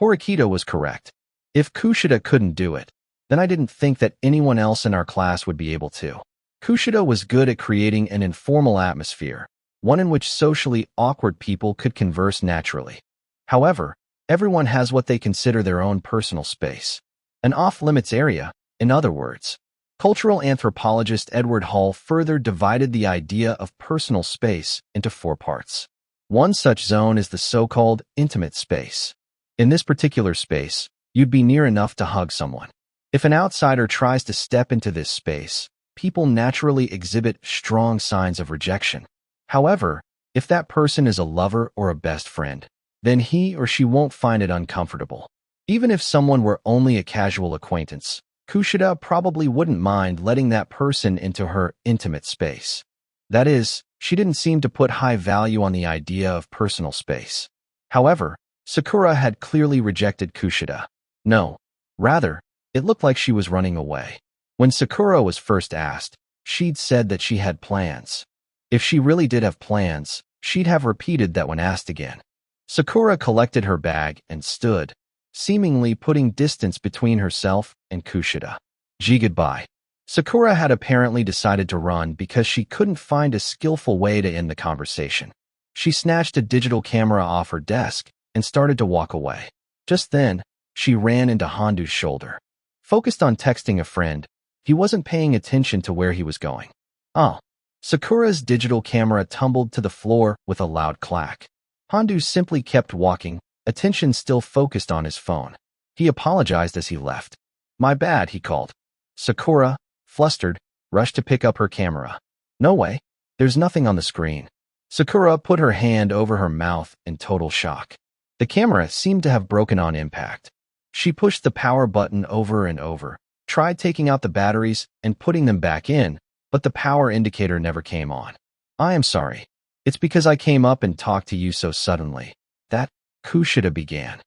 Horikita was correct. If Kushida couldn't do it, then I didn't think that anyone else in our class would be able to. Kushida was good at creating an informal atmosphere, one in which socially awkward people could converse naturally. However, everyone has what they consider their own personal space. An off-limits area, in other words. Cultural anthropologist Edward Hall further divided the idea of personal space into 4 parts. One such zone is the so-called intimate space. In this particular space, you'd be near enough to hug someone. If an outsider tries to step into this space, people naturally exhibit strong signs of rejection. However, if that person is a lover or a best friend, then he or she won't find it uncomfortable. Even if someone were only a casual acquaintance, Kushida probably wouldn't mind letting that person into her intimate space. That is, she didn't seem to put high value on the idea of personal space. However, Sakura had clearly rejected Kushida. No, rather, it looked like she was running away. When Sakura was first asked, she'd said that she had plans. If she really did have plans, she'd have repeated that when asked again. Sakura collected her bag and stood, seemingly putting distance between herself and Kushida. Gee, goodbye. Sakura had apparently decided to run because she couldn't find a skillful way to end the conversation. She snatched a digital camera off her desk and started to walk away. Just then, she ran into Hondu's shoulder. Focused on texting a friend, he wasn't paying attention to where he was going. Oh. Sakura's digital camera tumbled to the floor with a loud clack. Hondu simply kept walking, attention still focused on his phone. He apologized as he left. My bad, he called. Sakura, flustered, rushed to pick up her camera. No way. There's nothing on the screen. Sakura put her hand over her mouth in total shock. The camera seemed to have broken on impact. She pushed the power button over and over, tried taking out the batteries and putting them back in, but the power indicator never came on. I am sorry. It's because I came up and talked to you so suddenly. That, Kushida began.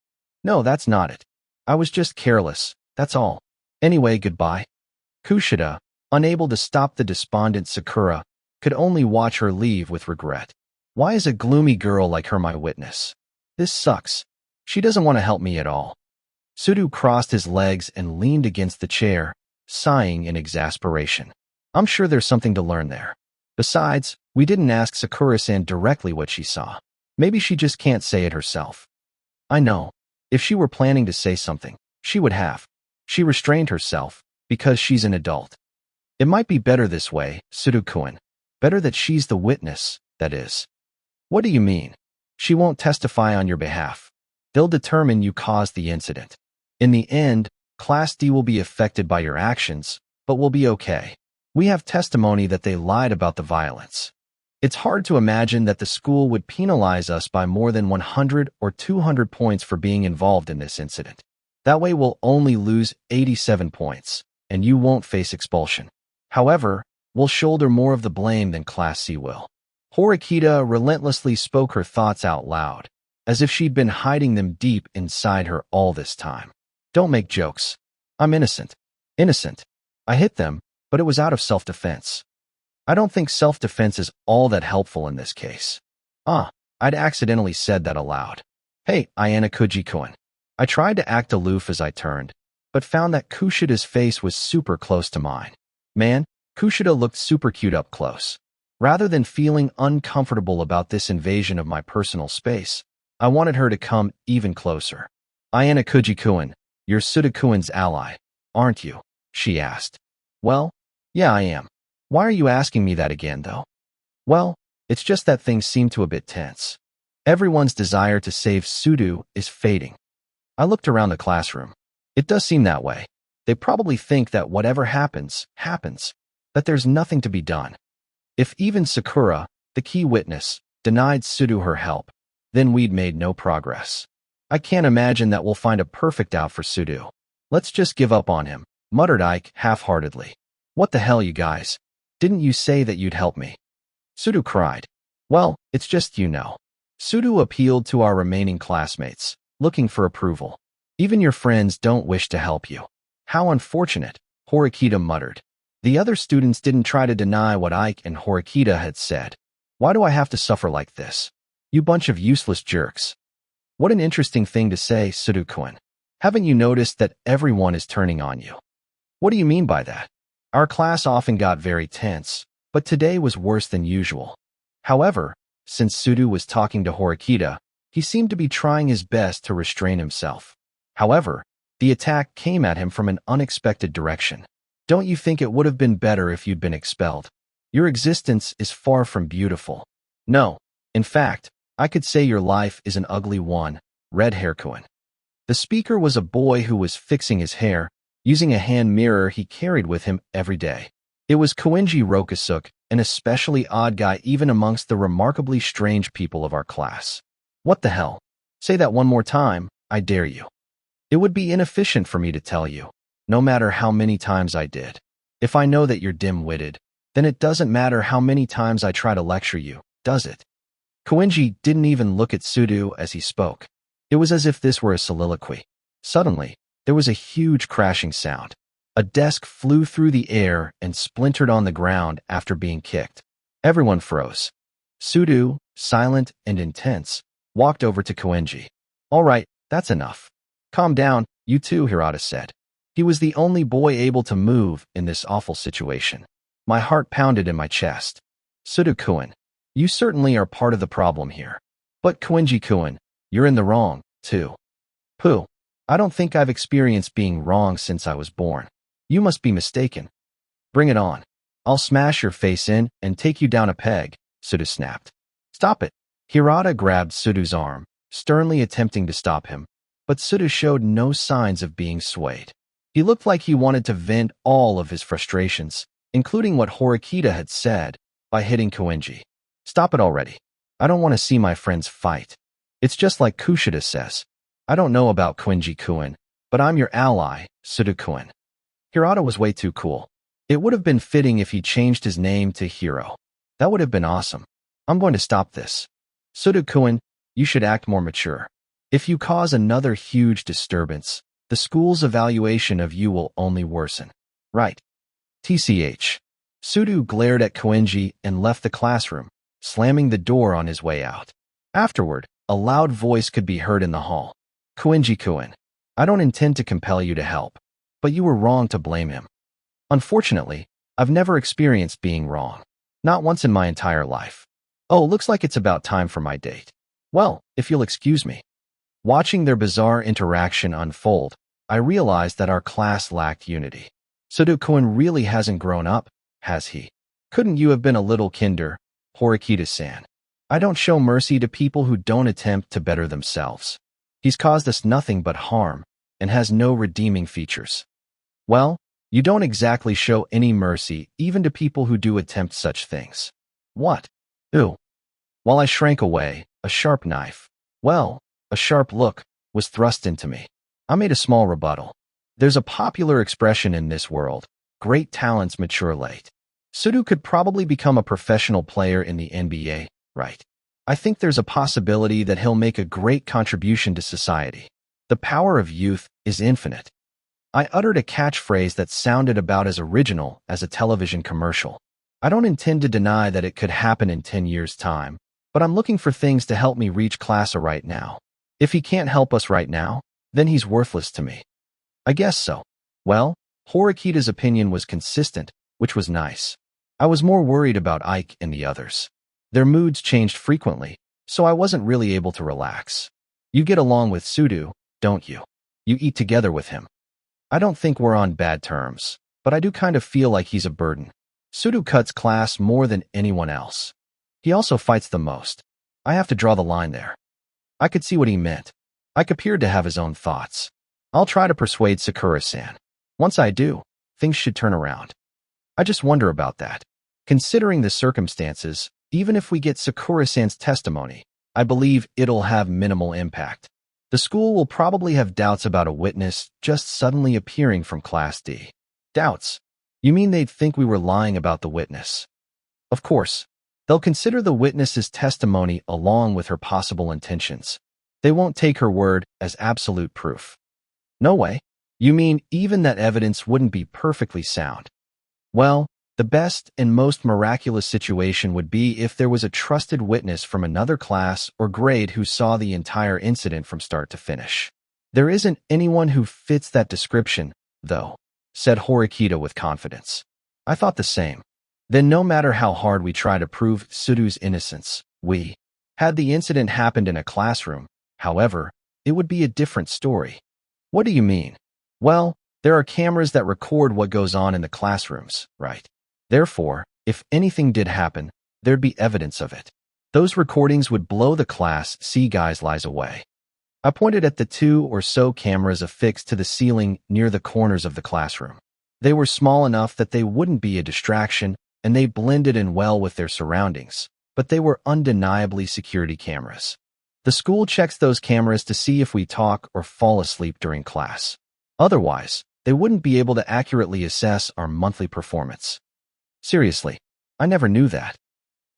No, that's not it. I was just careless, that's all. Anyway, goodbye. Kushida, unable to stop the despondent Sakura, could only watch her leave with regret. Why is a gloomy girl like her my witness? This sucks. She doesn't want to help me at all. Sudu crossed his legs and leaned against the chair, sighing in exasperation. I'm sure there's something to learn there. Besides, we didn't ask Sakura-san directly what she saw. Maybe she just can't say it herself. I know. If she were planning to say something, she would have. She restrained herself, because she's an adult. It might be better this way, Sudu-kun. Better that she's the witness, that is. What do you mean? She won't testify on your behalf. They'll determine you caused the incident. In the end, Class D will be affected by your actions, but we'll be okay. We have testimony that they lied about the violence. It's hard to imagine that the school would penalize us by more than 100 or 200 points for being involved in this incident. That way we'll only lose 87 points, and you won't face expulsion. However, we'll shoulder more of the blame than Class C will. Horikita relentlessly spoke her thoughts out loud, as if she'd been hiding them deep inside her all this time. Don't make jokes. I'm innocent. Innocent. I hit them, but it was out of self-defense. I don't think self-defense is all that helpful in this case. I'd accidentally said that aloud. Hey, Ayana Kuji-kun. I tried to act aloof as I turned, but found that Kushida's face was super close to mine. Man, Kushida looked super cute up close. Rather than feeling uncomfortable about this invasion of my personal space, I wanted her to come even closer. Ayana Kuji-kun, you're Suda-kun's ally, aren't you? She asked. Well, yeah, I am. Why are you asking me that again, though? Well, it's just that things seem a bit tense. Everyone's desire to save Sudu is fading. I looked around the classroom. It does seem that way. They probably think that whatever happens, happens, that there's nothing to be done. If even Sakura, the key witness, denied Sudu her help, then we'd made no progress. I can't imagine that we'll find a perfect out for Sudu. Let's just give up on him, muttered Ike half-heartedly. What the hell, you guys? Didn't you say that you'd help me? Sudu cried. Well, it's just you know. Sudu appealed to our remaining classmates, looking for approval. Even your friends don't wish to help you. How unfortunate, Horikita muttered. The other students didn't try to deny what Ike and Horikita had said. Why do I have to suffer like this? You bunch of useless jerks. What an interesting thing to say, Sudu-kun. Haven't you noticed that everyone is turning on you? What do you mean by that? Our class often got very tense, but today was worse than usual. However, since Sudu was talking to Horikita, he seemed to be trying his best to restrain himself. However, the attack came at him from an unexpected direction. Don't you think it would have been better if you'd been expelled? Your existence is far from beautiful. No, in fact, I could say your life is an ugly one, Red Hair-kun. The speaker was a boy who was fixing his hair, using a hand mirror he carried with him every day. It was Koenji Rokasuke, an especially odd guy even amongst the remarkably strange people of our class. What the hell? Say that one more time, I dare you. It would be inefficient for me to tell you, no matter how many times I did. If I know that you're dim-witted, then it doesn't matter how many times I try to lecture you, does it? Koenji didn't even look at Sudu as he spoke. It was as if this were a soliloquy. Suddenly, there was a huge crashing sound. A desk flew through the air and splintered on the ground after being kicked. Everyone froze. Sudu, silent and intense, walked over to Koenji. All right, that's enough. Calm down, you two, Hirata said. He was the only boy able to move in this awful situation. My heart pounded in my chest. Sudu-kun, you certainly are part of the problem here. But Koenji-kun, you're in the wrong, too. Pooh, I don't think I've experienced being wrong since I was born. You must be mistaken. Bring it on. I'll smash your face in and take you down a peg, Sudu snapped. Stop it. Hirata grabbed Sudu's arm, sternly attempting to stop him, but Sudu showed no signs of being swayed. He looked like he wanted to vent all of his frustrations, including what Horikita had said, by hitting Koenji. Stop it already. I don't want to see my friends fight. It's just like Kushida says. I don't know about Koenji-kun, but I'm your ally, Sudu-kun. Hirata was way too cool. It would have been fitting if he changed his name to Hiro. That would have been awesome. I'm going to stop this. Sudu-kun, you should act more mature. If you cause another huge disturbance, the school's evaluation of you will only worsen. Right. TCH. Sudu glared at Koenji and left the classroom, slamming the door on his way out. Afterward, a loud voice could be heard in the hall. Koenji-kun, I don't intend to compel you to help, but you were wrong to blame him. Unfortunately, I've never experienced being wrong. Not once in my entire life. Oh, looks like it's about time for my date. Well, if you'll excuse me. Watching their bizarre interaction unfold, I realized that our class lacked unity. Sudu-kun really hasn't grown up, has he? Couldn't you have been a little kinder, Horikita-san? I don't show mercy to people who don't attempt to better themselves. He's caused us nothing but harm, and has no redeeming features. Well, you don't exactly show any mercy even to people who do attempt such things. What? Ew. While I shrank away, a sharp knife, well, a sharp look, was thrust into me. I made a small rebuttal. There's a popular expression in this world: great talents mature late. Sudu could probably become a professional player in the NBA, right? I think there's a possibility that he'll make a great contribution to society. The power of youth is infinite. I uttered a catchphrase that sounded about as original as a television commercial. I don't intend to deny that it could happen in 10 years' time, but I'm looking for things to help me reach Classa right now. If he can't help us right now, then he's worthless to me. I guess so. Well, Horikita's opinion was consistent, which was nice. I was more worried about Ike and the others. Their moods changed frequently, so I wasn't really able to relax. You get along with Sudu, don't you? You eat together with him. I don't think we're on bad terms, but I do kind of feel like he's a burden. Sudu cuts class more than anyone else. He also fights the most. I have to draw the line there. I could see what he meant. Ike appeared to have his own thoughts. I'll try to persuade Sakura-san. Once I do, things should turn around. I just wonder about that. Considering the circumstances, even if we get Sakura-san's testimony, I believe it'll have minimal impact. The school will probably have doubts about a witness just suddenly appearing from Class D. Doubts? You mean they'd think we were lying about the witness? Of course. They'll consider the witness's testimony along with her possible intentions. They won't take her word as absolute proof. No way. You mean even that evidence wouldn't be perfectly sound? Well, the best and most miraculous situation would be if there was a trusted witness from another class or grade who saw the entire incident from start to finish. There isn't anyone who fits that description, though, said Horikita with confidence. I thought the same. Then no matter how hard we try to prove Sudu's innocence, had the incident happened in a classroom, however, it would be a different story. What do you mean? Well, there are cameras that record what goes on in the classrooms, right? Therefore, if anything did happen, there'd be evidence of it. Those recordings would blow the Class C guys' lies away. I pointed at the 2 or so cameras affixed to the ceiling near the corners of the classroom. They were small enough that they wouldn't be a distraction, and they blended in well with their surroundings, but they were undeniably security cameras. The school checks those cameras to see if we talk or fall asleep during class. Otherwise, they wouldn't be able to accurately assess our monthly performance. Seriously, I never knew that.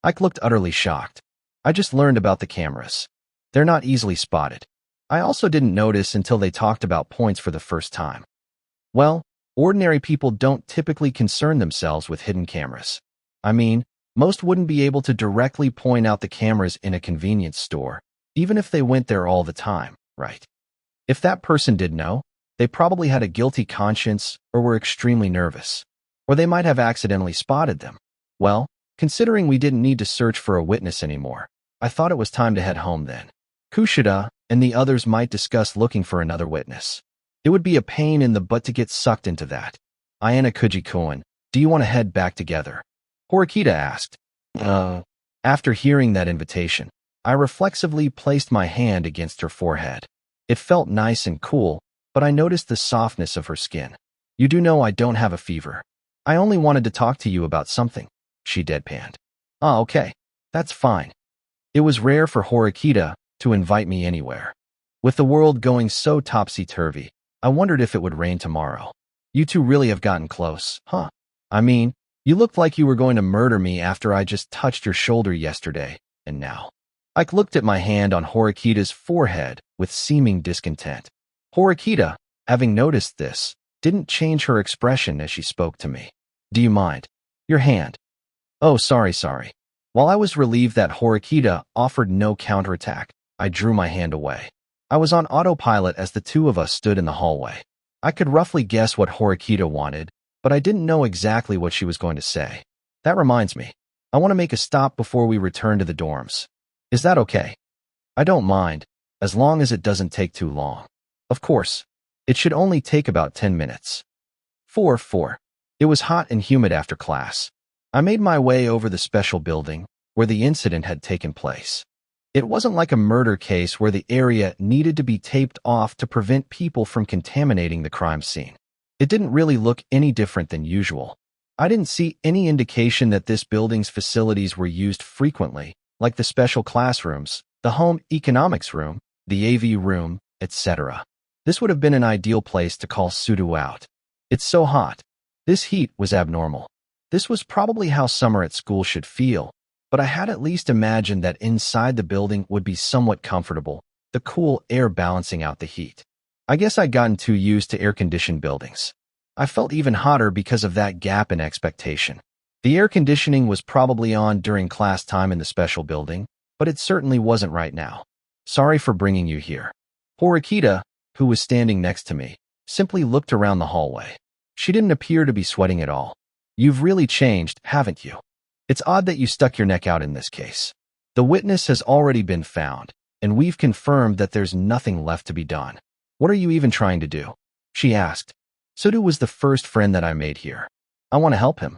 Ike looked utterly shocked. I just learned about the cameras. They're not easily spotted. I also didn't notice until they talked about points for the first time. Well, ordinary people don't typically concern themselves with hidden cameras. I mean, most wouldn't be able to directly point out the cameras in a convenience store, even if they went there all the time, right? If that person did know, they probably had a guilty conscience or were extremely nervous. Or they might have accidentally spotted them. Well, considering we didn't need to search for a witness anymore, I thought it was time to head home then. Kushida and the others might discuss looking for another witness. It would be a pain in the butt to get sucked into that. Ayana Kuji-kun, do you want to head back together? Horikita asked. After hearing that invitation, I reflexively placed my hand against her forehead. It felt nice and cool, but I noticed the softness of her skin. You do know I don't have a fever. I only wanted to talk to you about something, she deadpanned. Ah, okay. That's fine. It was rare for Horikita to invite me anywhere. With the world going so topsy-turvy, I wondered if it would rain tomorrow. You two really have gotten close, huh? I mean, you looked like you were going to murder me after I just touched your shoulder yesterday, and now. Ike looked at my hand on Horikita's forehead with seeming discontent. Horikita, having noticed this, didn't change her expression as she spoke to me. Do you mind? Your hand. Oh, sorry. While I was relieved that Horikita offered no counterattack, I drew my hand away. I was on autopilot as the two of us stood in the hallway. I could roughly guess what Horikita wanted, but I didn't know exactly what she was going to say. That reminds me. I want to make a stop before we return to the dorms. Is that okay? I don't mind, as long as it doesn't take too long. Of course. It should only take about 10 minutes. 4. It was hot and humid after class. I made my way over the special building where the incident had taken place. It wasn't like a murder case where the area needed to be taped off to prevent people from contaminating the crime scene. It didn't really look any different than usual. I didn't see any indication that this building's facilities were used frequently, like the special classrooms, the home economics room, the AV room, etc. This would have been an ideal place to call Sudu out. It's so hot. This heat was abnormal. This was probably how summer at school should feel, but I had at least imagined that inside the building would be somewhat comfortable, the cool air balancing out the heat. I guess I'd gotten too used to air-conditioned buildings. I felt even hotter because of that gap in expectation. The air conditioning was probably on during class time in the special building, but it certainly wasn't right now. Sorry for bringing you here. Horikita, who was standing next to me, simply looked around the hallway. She didn't appear to be sweating at all. You've really changed, haven't you? It's odd that you stuck your neck out in this case. The witness has already been found, and we've confirmed that there's nothing left to be done. What are you even trying to do? She asked. Sudu was the first friend that I made here. I want to help him.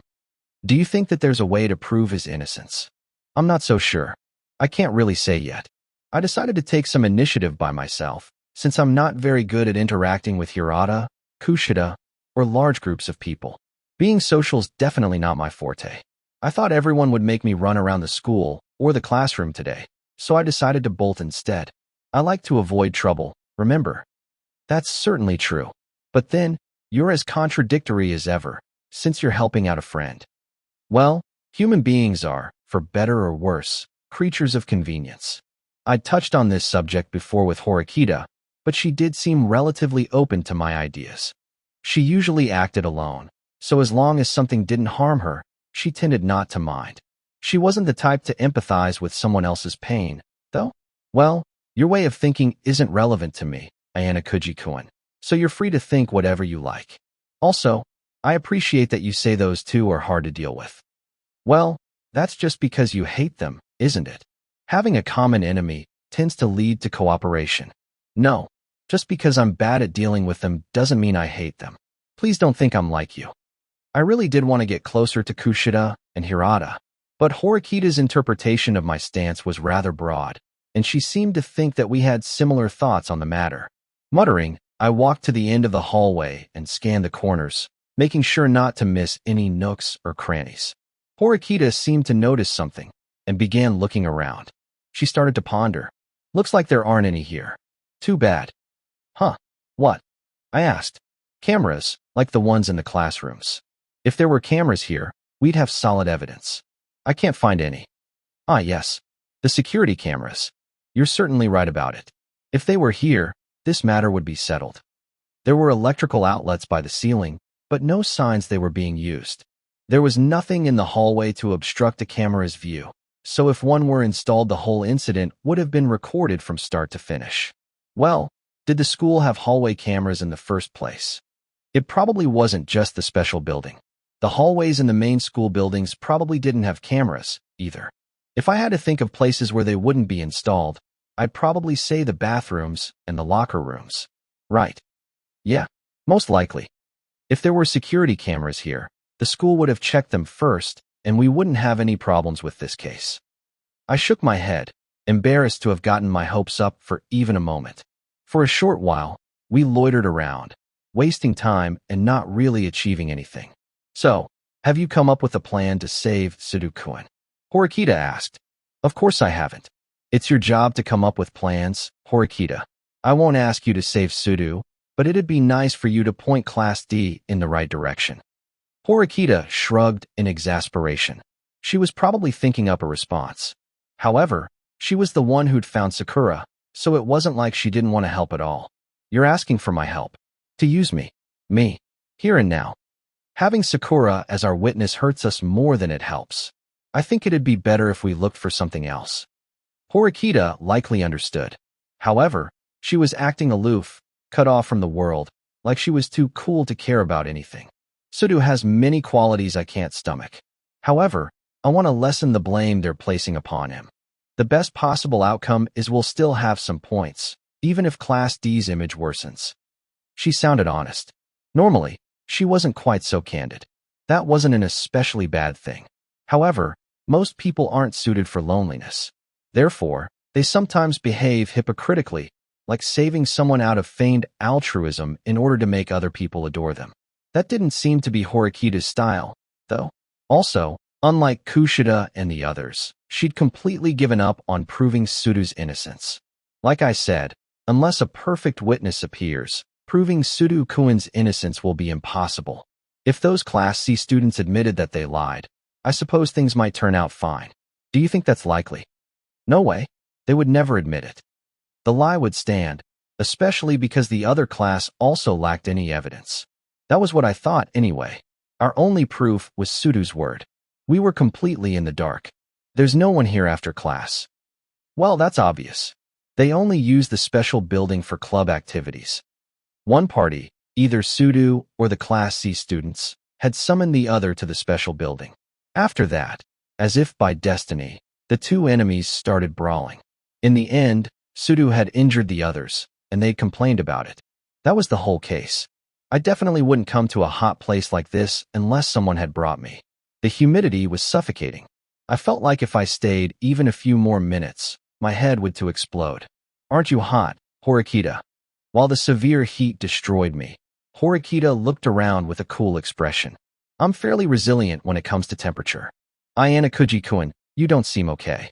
Do you think that there's a way to prove his innocence? I'm not so sure. I can't really say yet. I decided to take some initiative by myself, since I'm not very good at interacting with Hirata, Kushida, or large groups of people. Being social's definitely not my forte. I thought everyone would make me run around the school or the classroom today, so I decided to bolt instead. I like to avoid trouble, remember? That's certainly true. But then, you're as contradictory as ever, since you're helping out a friend. Well, human beings are, for better or worse, creatures of convenience. I'd touched on this subject before with Horikita, but she did seem relatively open to my ideas. She usually acted alone, so as long as something didn't harm her, she tended not to mind. She wasn't the type to empathize with someone else's pain, though. Well, your way of thinking isn't relevant to me, Ayana Kuji-kun, so you're free to think whatever you like. Also, I appreciate that you say those two are hard to deal with. Well, that's just because you hate them, isn't it? Having a common enemy tends to lead to cooperation. No, just because I'm bad at dealing with them doesn't mean I hate them. Please don't think I'm like you. I really did want to get closer to Kushida and Hirata, but Horikita's interpretation of my stance was rather broad, and she seemed to think that we had similar thoughts on the matter. Muttering, I walked to the end of the hallway and scanned the corners, making sure not to miss any nooks or crannies. Horikita seemed to notice something and began looking around. She started to ponder. Looks like there aren't any here. Too bad. Huh? What? I asked. Cameras, like the ones in the classrooms. If there were cameras here, we'd have solid evidence. I can't find any. Ah, yes. The security cameras. You're certainly right about it. If they were here, this matter would be settled. There were electrical outlets by the ceiling, but no signs they were being used. There was nothing in the hallway to obstruct a camera's view, so if one were installed, the whole incident would have been recorded from start to finish. Well, did the school have hallway cameras in the first place? It probably wasn't just the special building. The hallways in the main school buildings probably didn't have cameras, either. If I had to think of places where they wouldn't be installed, I'd probably say the bathrooms and the locker rooms. Right. Yeah, most likely. If there were security cameras here, the school would have checked them first, and we wouldn't have any problems with this case. I shook my head, embarrassed to have gotten my hopes up for even a moment. For a short while, we loitered around, wasting time and not really achieving anything. So, have you come up with a plan to save Sudu-kun? Horikita asked. Of course I haven't. It's your job to come up with plans, Horikita. I won't ask you to save Sudu, but it'd be nice for you to point Class D in the right direction. Horikita shrugged in exasperation. She was probably thinking up a response. However, she was the one who'd found Sakura, so it wasn't like she didn't want to help at all. You're asking for my help. To use me. Me. Here and now. Having Sakura as our witness hurts us more than it helps. I think it'd be better if we looked for something else. Horikita likely understood. However, she was acting aloof, cut off from the world, like she was too cool to care about anything. Sudu has many qualities I can't stomach. However, I want to lessen the blame they're placing upon him. The best possible outcome is we'll still have some points, even if Class D's image worsens. She sounded honest. Normally, she wasn't quite so candid. That wasn't an especially bad thing. However, most people aren't suited for loneliness. Therefore, they sometimes behave hypocritically, like saving someone out of feigned altruism in order to make other people adore them. That didn't seem to be Horikita's style, though. Also, unlike Kushida and the others, she'd completely given up on proving Sudo's innocence. Like I said, unless a perfect witness appears, proving Sudo Kuin's innocence will be impossible. If those Class C students admitted that they lied, I suppose things might turn out fine. Do you think that's likely? No way. They would never admit it. The lie would stand, especially because the other class also lacked any evidence. That was what I thought anyway. Our only proof was Sudo's word. We were completely in the dark. There's no one here after class. Well, that's obvious. They only use the special building for club activities. One party, either Sudo or the Class C students, had summoned the other to the special building. After that, as if by destiny, the two enemies started brawling. In the end, Sudo had injured the others, and they'd complained about it. That was the whole case. I definitely wouldn't come to a hot place like this unless someone had brought me. The humidity was suffocating. I felt like if I stayed even a few more minutes, my head would to explode. Aren't you hot, Horikita? While the severe heat destroyed me, Horikita looked around with a cool expression. I'm fairly resilient when it comes to temperature. Ayana Kuji-kun, you don't seem okay.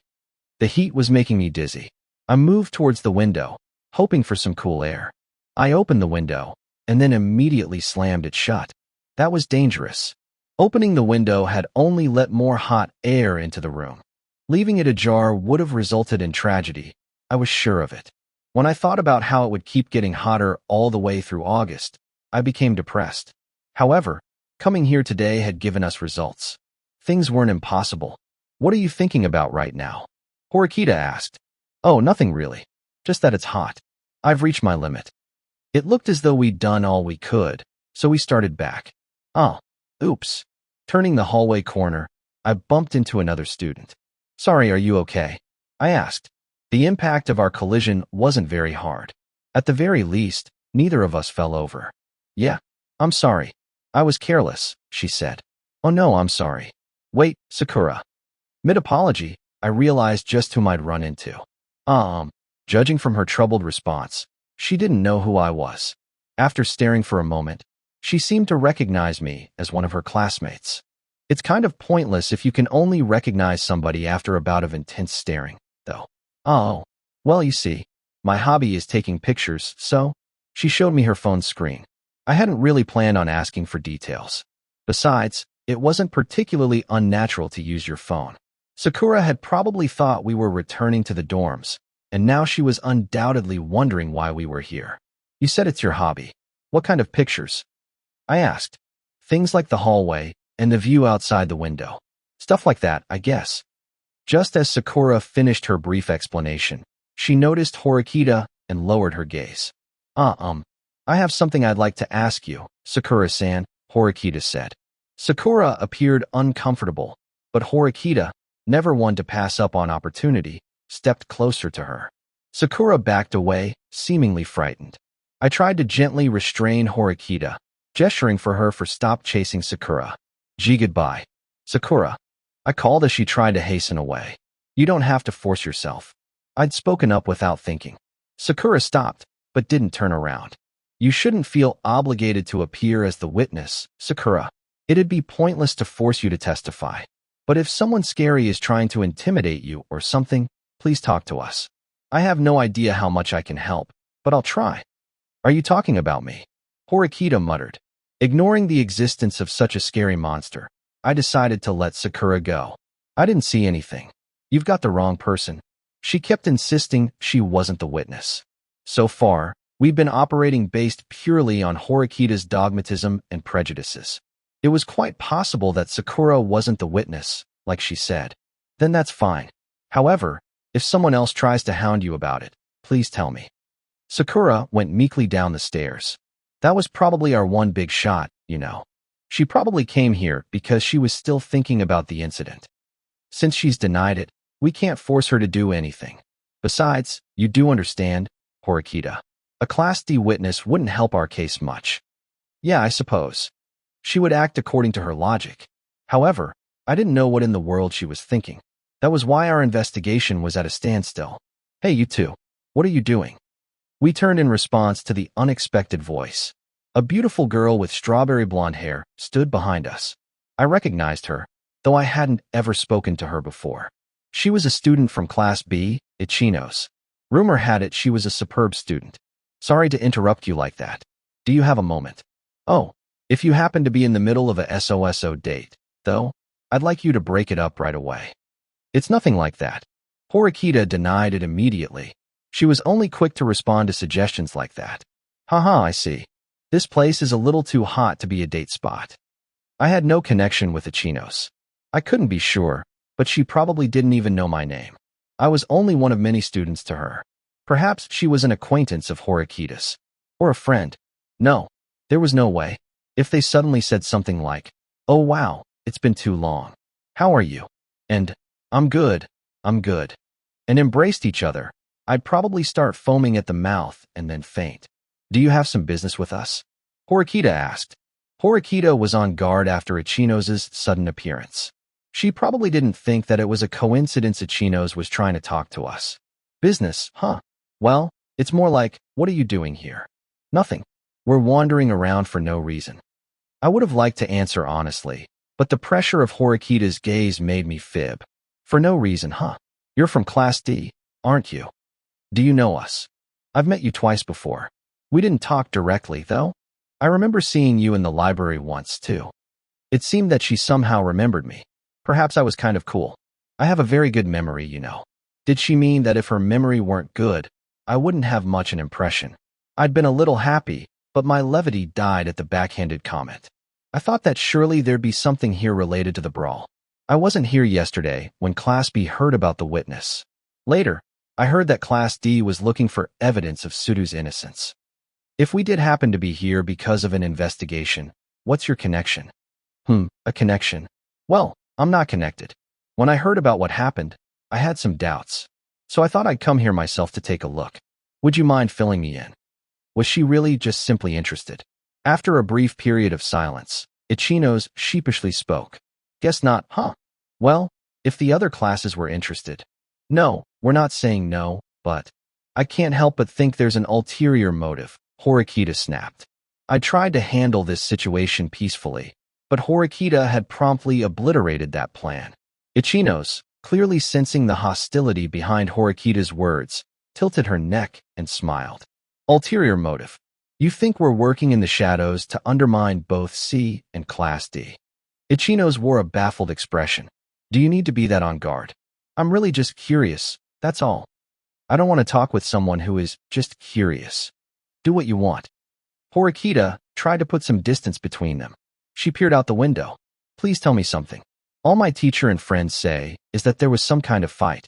The heat was making me dizzy. I moved towards the window, hoping for some cool air. I opened the window, and then immediately slammed it shut. That was dangerous. Opening the window had only let more hot air into the room. Leaving it ajar would have resulted in tragedy. I was sure of it. When I thought about how it would keep getting hotter all the way through August, I became depressed. However, coming here today had given us results. Things weren't impossible. What are you thinking about right now? Horikita asked. Oh, nothing really. Just that it's hot. I've reached my limit. It looked as though we'd done all we could, so we started back. Oh, oops. Turning the hallway corner, I bumped into another student. Sorry, are you okay? I asked. The impact of our collision wasn't very hard. At the very least, neither of us fell over. Yeah, I'm sorry. I was careless, she said. Oh no, I'm sorry. Wait, Sakura. Mid-apology, I realized just whom I'd run into. Judging from her troubled response, she didn't know who I was. After staring for a moment, she seemed to recognize me as one of her classmates. It's kind of pointless if you can only recognize somebody after a bout of intense staring, though. Oh, well, you see, my hobby is taking pictures, so she showed me her phone screen. I hadn't really planned on asking for details. Besides, it wasn't particularly unnatural to use your phone. Sakura had probably thought we were returning to the dorms, and now she was undoubtedly wondering why we were here. You said it's your hobby. What kind of pictures? I asked. Things like the hallway and the view outside the window. Stuff like that, I guess. Just as Sakura finished her brief explanation, she noticed Horikita and lowered her gaze. I have something I'd like to ask you, Sakura-san, Horikita said. Sakura appeared uncomfortable, but Horikita, never one to pass up on opportunity, stepped closer to her. Sakura backed away, seemingly frightened. I tried to gently restrain Horikita, gesturing for her to stop chasing Sakura. Gee, goodbye. Sakura. I called as she tried to hasten away. You don't have to force yourself. I'd spoken up without thinking. Sakura stopped, but didn't turn around. You shouldn't feel obligated to appear as the witness, Sakura. It'd be pointless to force you to testify. But if someone scary is trying to intimidate you or something, please talk to us. I have no idea how much I can help, but I'll try. Are you talking about me? Horikita muttered. Ignoring the existence of such a scary monster, I decided to let Sakura go. I didn't see anything. You've got the wrong person. She kept insisting she wasn't the witness. So far, we've been operating based purely on Horikita's dogmatism and prejudices. It was quite possible that Sakura wasn't the witness, like she said. Then that's fine. However, if someone else tries to hound you about it, please tell me. Sakura went meekly down the stairs. That was probably our one big shot, you know. She probably came here because she was still thinking about the incident. Since she's denied it, we can't force her to do anything. Besides, you do understand, Horikita. A Class D witness wouldn't help our case much. Yeah, I suppose. She would act according to her logic. However, I didn't know what in the world she was thinking. That was why our investigation was at a standstill. Hey, you two. What are you doing? We turned in response to the unexpected voice. A beautiful girl with strawberry blonde hair stood behind us. I recognized her, though I hadn't ever spoken to her before. She was a student from Class B, Ichino's. Rumor had it she was a superb student. Sorry to interrupt you like that. Do you have a moment? Oh, if you happen to be in the middle of a SOSO date, though, I'd like you to break it up right away. It's nothing like that. Horikita denied it immediately. She was only quick to respond to suggestions like that. Haha, I see. This place is a little too hot to be a date spot. I had no connection with Ichino's. I couldn't be sure, but she probably didn't even know my name. I was only one of many students to her. Perhaps she was an acquaintance of Horikita's. Or a friend. No, there was no way. If they suddenly said something like, "Oh wow, it's been too long. How are you?" And, I'm good," and embraced each other, I'd probably start foaming at the mouth and then faint. "Do you have some business with us?" Horikita asked. Horikita was on guard after Ichino's sudden appearance. She probably didn't think that it was a coincidence Ichino's was trying to talk to us. Business, huh? Well, it's more like, what are you doing here? Nothing. We're wandering around for no reason. I would have liked to answer honestly, but the pressure of Horikita's gaze made me fib. For no reason, huh? You're from Class D, aren't you? Do you know us? I've met you twice before. We didn't talk directly, though. I remember seeing you in the library once, too. It seemed that she somehow remembered me. Perhaps I was kind of cool. I have a very good memory, you know. Did she mean that if her memory weren't good, I wouldn't have much an impression? I'd been a little happy, but my levity died at the backhanded comment. I thought that surely there'd be something here related to the brawl. I wasn't here yesterday when Class B heard about the witness. Later, I heard that Class D was looking for evidence of Sudo's innocence. If we did happen to be here because of an investigation, what's your connection? A connection? Well, I'm not connected. When I heard about what happened, I had some doubts. So I thought I'd come here myself to take a look. Would you mind filling me in? Was she really just simply interested? After a brief period of silence, Ichino's sheepishly spoke. Guess not, huh? Well, if the other classes were interested. No, we're not saying no, but I can't help but think there's an ulterior motive, Horikita snapped. I tried to handle this situation peacefully, but Horikita had promptly obliterated that plan. Ichino's, clearly sensing the hostility behind Horikita's words, tilted her neck and smiled. Ulterior motive. You think we're working in the shadows to undermine both C and Class D. Ichino's wore a baffled expression. Do you need to be that on guard? I'm really just curious, that's all. I don't want to talk with someone who is just curious. Do what you want. Horikita tried to put some distance between them. She peered out the window. Please tell me something. All my teacher and friends say is that there was some kind of fight.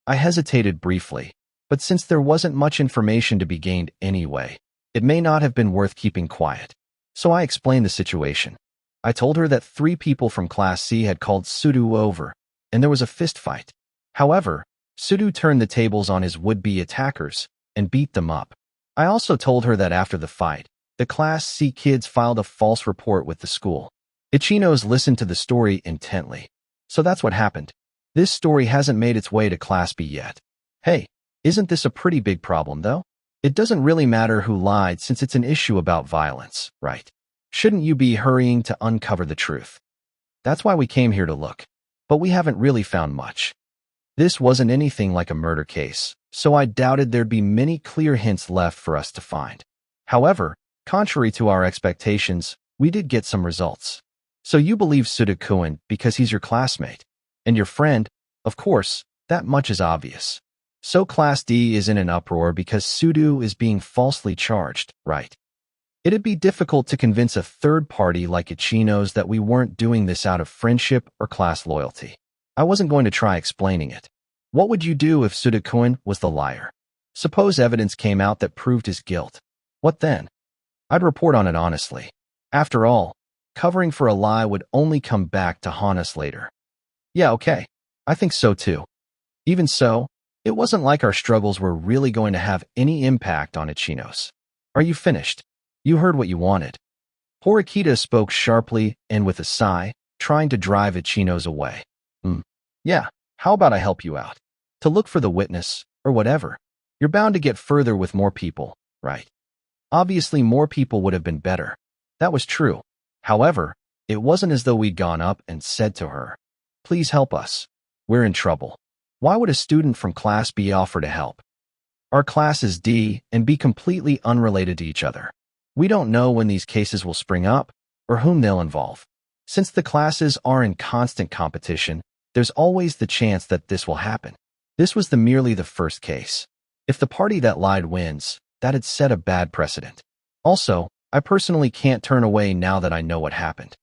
I hesitated briefly, but since there wasn't much information to be gained anyway, it may not have been worth keeping quiet. So I explained the situation. I told her that 3 people from Class C had called Sudo over, and there was a fist fight. However, Sudo turned the tables on his would-be attackers and beat them up. I also told her that after the fight, the Class C kids filed a false report with the school. Ichino's listened to the story intently. So that's what happened. This story hasn't made its way to Class B yet. Hey, isn't this a pretty big problem, though? It doesn't really matter who lied since it's an issue about violence, right? Shouldn't you be hurrying to uncover the truth? That's why we came here to look. But we haven't really found much. This wasn't anything like a murder case, so I doubted there'd be many clear hints left for us to find. However, contrary to our expectations, we did get some results. So you believe Sudo because he's your classmate. And your friend, of course, that much is obvious. So Class D is in an uproar because Sudo is being falsely charged, right? It'd be difficult to convince a third party like Ichino's that we weren't doing this out of friendship or class loyalty. I wasn't going to try explaining it. What would you do if Sudo was the liar? Suppose evidence came out that proved his guilt. What then? I'd report on it honestly. After all, covering for a lie would only come back to haunt us later. Yeah, okay. I think so too. Even so, it wasn't like our struggles were really going to have any impact on Ichino's. Are you finished? You heard what you wanted. Horikita spoke sharply and with a sigh, trying to drive Ichino's away. Yeah, how about I help you out? To look for the witness, or whatever. You're bound to get further with more people, right? Obviously more people would have been better. That was true. However, It wasn't as though we'd gone up and said to her, "Please help us. We're in trouble." Why would a student from Class B offer to help? Our class is D and B completely unrelated to each other. We don't know when these cases will spring up or whom they'll involve. Since the classes are in constant competition, there's always the chance that this will happen. This was merely the first case. If the party that lied wins, that'd set a bad precedent. Also, I personally can't turn away now that I know what happened.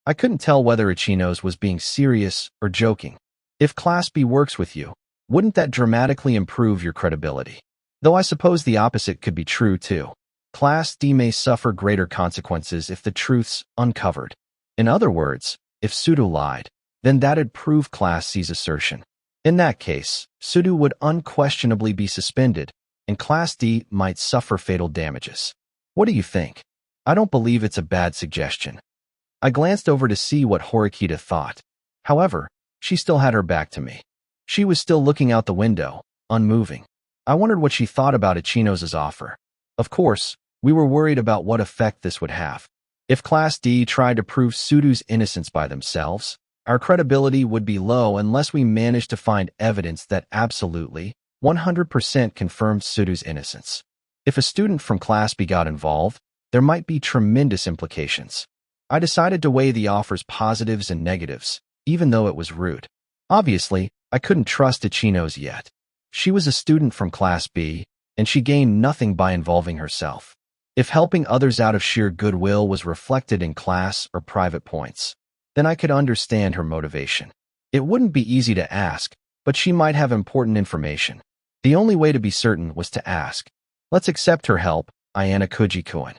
I couldn't tell whether Ichinos was being serious or joking. If Class B works with you, wouldn't that dramatically improve your credibility? Though I suppose the opposite could be true too. Class D may suffer greater consequences if the truth's uncovered. In other words, if Sudo lied, then that'd prove Class C's assertion. In that case, Sudo would unquestionably be suspended, and Class D might suffer fatal damages. What do you think? I don't believe it's a bad suggestion. I glanced over to see what Horikita thought. However, she still had her back to me. She was still looking out the window, unmoving. I wondered what she thought about Ichinos' offer. Of course, we were worried about what effect this would have. If Class D tried to prove Sudo's innocence by themselves, our credibility would be low unless we managed to find evidence that absolutely, 100% confirmed Sudo's innocence. If a student from Class B got involved, there might be tremendous implications. I decided to weigh the offer's positives and negatives, even though it was rude. Obviously, I couldn't trust Ichinos yet. She was a student from Class B, and she gained nothing by involving herself. If helping others out of sheer goodwill was reflected in class or private points, then I could understand her motivation. It wouldn't be easy to ask, but she might have important information. The only way to be certain was to ask. Let's accept her help, Ayana Kuji-kun.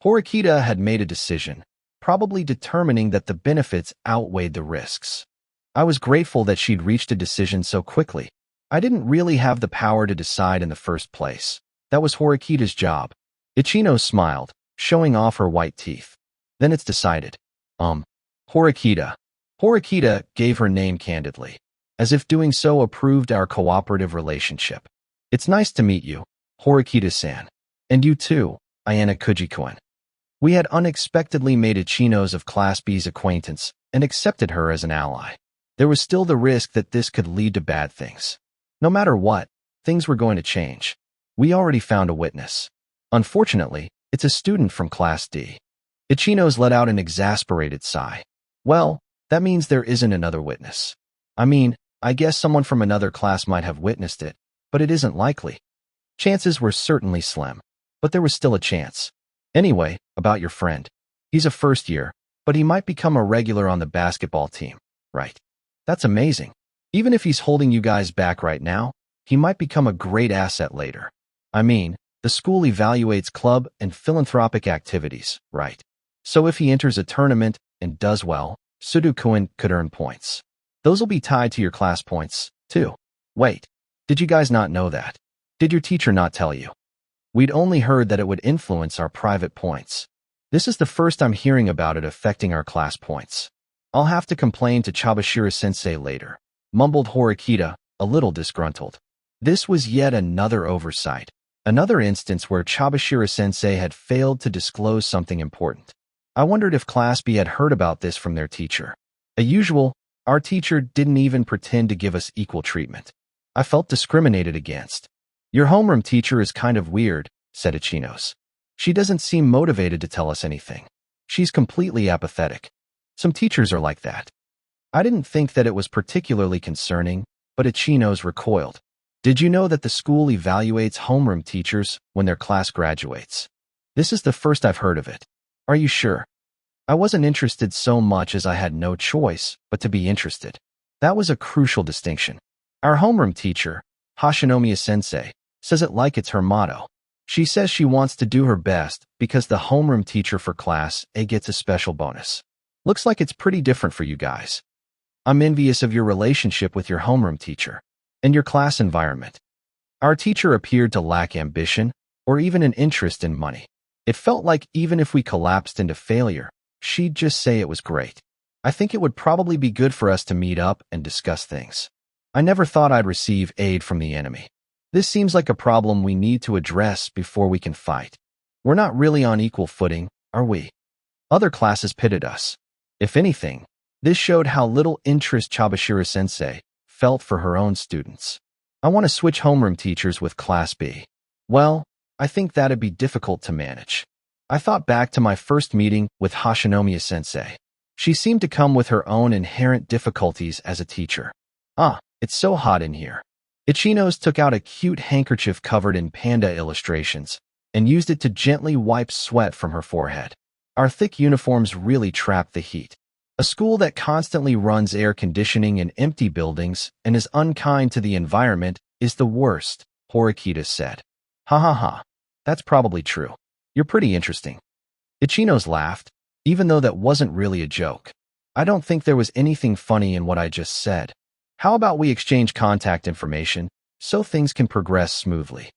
Horikita had made a decision, probably determining that the benefits outweighed the risks. I was grateful that she'd reached a decision so quickly. I didn't really have the power to decide in the first place. That was Horikita's job. Ichino smiled, showing off her white teeth. Then it's decided. Horikita. Horikita gave her name candidly, as if doing so approved our cooperative relationship. It's nice to meet you, Horikita-san. And you too, Ayana Kuji-kun. We had unexpectedly made Ichinos of Class B's acquaintance and accepted her as an ally. There was still the risk that this could lead to bad things. No matter what, things were going to change. We already found a witness. Unfortunately, it's a student from Class D. Ichinos let out an exasperated sigh. Well, that means there isn't another witness. I guess someone from another class might have witnessed it, but it isn't likely. Chances were certainly slim, but there was still a chance. Anyway, about your friend. He's a first year, but he might become a regular on the basketball team, right? That's amazing. Even if he's holding you guys back right now, he might become a great asset later. The school evaluates club and philanthropic activities, right? So if he enters a tournament and does well, Sudo-kun could earn points. Those will be tied to your class points, too. Wait, did you guys not know that? Did your teacher not tell you? We'd only heard that it would influence our private points. This is the first I'm hearing about it affecting our class points. I'll have to complain to Chabashira-sensei later, mumbled Horikita, a little disgruntled. This was yet another oversight. Another instance where Chabashira-sensei had failed to disclose something important. I wondered if Class B had heard about this from their teacher. As usual, our teacher didn't even pretend to give us equal treatment. I felt discriminated against. Your homeroom teacher is kind of weird, said Ichinos. She doesn't seem motivated to tell us anything. She's completely apathetic. Some teachers are like that. I didn't think that it was particularly concerning, but Ichinos recoiled. Did you know that the school evaluates homeroom teachers when their class graduates? This is the first I've heard of it. Are you sure? I wasn't interested so much as I had no choice but to be interested. That was a crucial distinction. Our homeroom teacher, Hashinomiya-sensei, says it like it's her motto. She says she wants to do her best because the homeroom teacher for Class A gets a special bonus. Looks like it's pretty different for you guys. I'm envious of your relationship with your homeroom teacher and your class environment. Our teacher appeared to lack ambition or even an interest in money. It felt like even if we collapsed into failure, she'd just say it was great. I think it would probably be good for us to meet up and discuss things. I never thought I'd receive aid from the enemy. This seems like a problem we need to address before we can fight. We're not really on equal footing, are we? Other classes pitted us. If anything, this showed how little interest Chabashira-sensei felt for her own students. I want to switch homeroom teachers with Class B. Well, I think that'd be difficult to manage. I thought back to my first meeting with Hashinomiya-sensei. She seemed to come with her own inherent difficulties as a teacher. It's so hot in here. Ichinos took out a cute handkerchief covered in panda illustrations and used it to gently wipe sweat from her forehead. Our thick uniforms really trap the heat. A school that constantly runs air conditioning in empty buildings and is unkind to the environment is the worst, Horikita said. Ha ha ha. That's probably true. You're pretty interesting. Ichinos laughed, even though that wasn't really a joke. I don't think there was anything funny in what I just said. How about we exchange contact information so things can progress smoothly?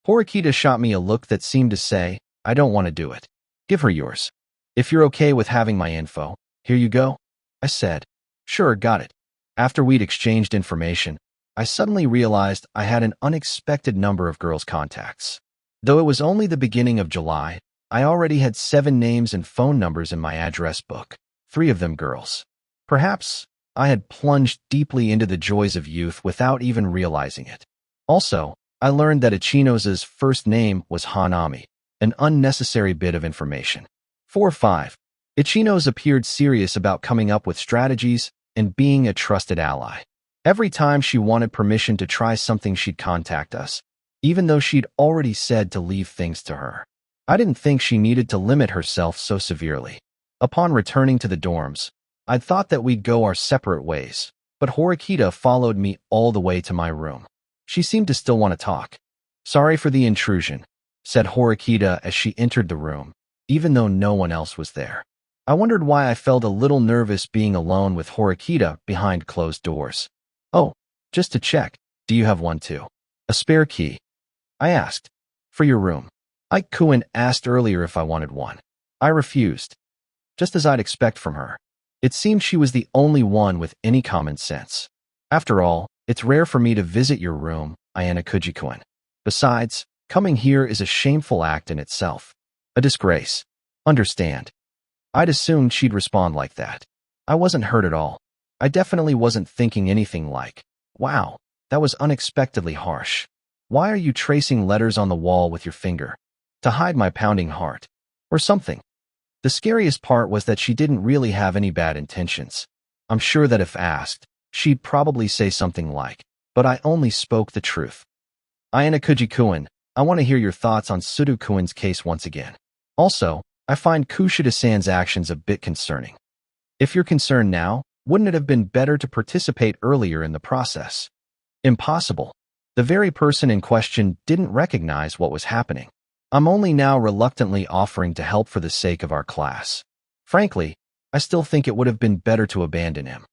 Horikita shot me a look that seemed to say, I don't want to do it. Give her yours. If you're okay with having my info, here you go. I said, sure, got it. After we'd exchanged information, I suddenly realized I had an unexpected number of girls' contacts. Though it was only the beginning of July, I already had 7 names and phone numbers in my address book, 3 of them girls. Perhaps I had plunged deeply into the joys of youth without even realizing it. Also, I learned that Ichinos' first name was Hanami, an unnecessary bit of information. 4-5. Ichinos appeared serious about coming up with strategies and being a trusted ally. Every time she wanted permission to try something, she'd contact us, even though she'd already said to leave things to her. I didn't think she needed to limit herself so severely. Upon returning to the dorms, I'd thought that we'd go our separate ways, but Horikita followed me all the way to my room. She seemed to still want to talk. Sorry for the intrusion, said Horikita as she entered the room, even though no one else was there. I wondered why I felt a little nervous being alone with Horikita behind closed doors. Oh, just to check, do you have one too? A spare key? I asked. For your room. Ike-kun asked earlier if I wanted one. I refused. Just as I'd expect from her. It seemed she was the only one with any common sense. After all, it's rare for me to visit your room, Ayana Kuji-kun. Besides, coming here is a shameful act in itself. A disgrace. Understand. I'd assumed she'd respond like that. I wasn't hurt at all. I definitely wasn't thinking anything like, wow, that was unexpectedly harsh. Why are you tracing letters on the wall with your finger? To hide my pounding heart. Or something. The scariest part was that she didn't really have any bad intentions. I'm sure that if asked, she'd probably say something like, but I only spoke the truth. Ayana Kuji-kun, I want to hear your thoughts on Sudo-kun's case once again. Also, I find Kushida-san's actions a bit concerning. If you're concerned now, wouldn't it have been better to participate earlier in the process? Impossible. The very person in question didn't recognize what was happening. I'm only now reluctantly offering to help for the sake of our class. Frankly, I still think it would have been better to abandon him.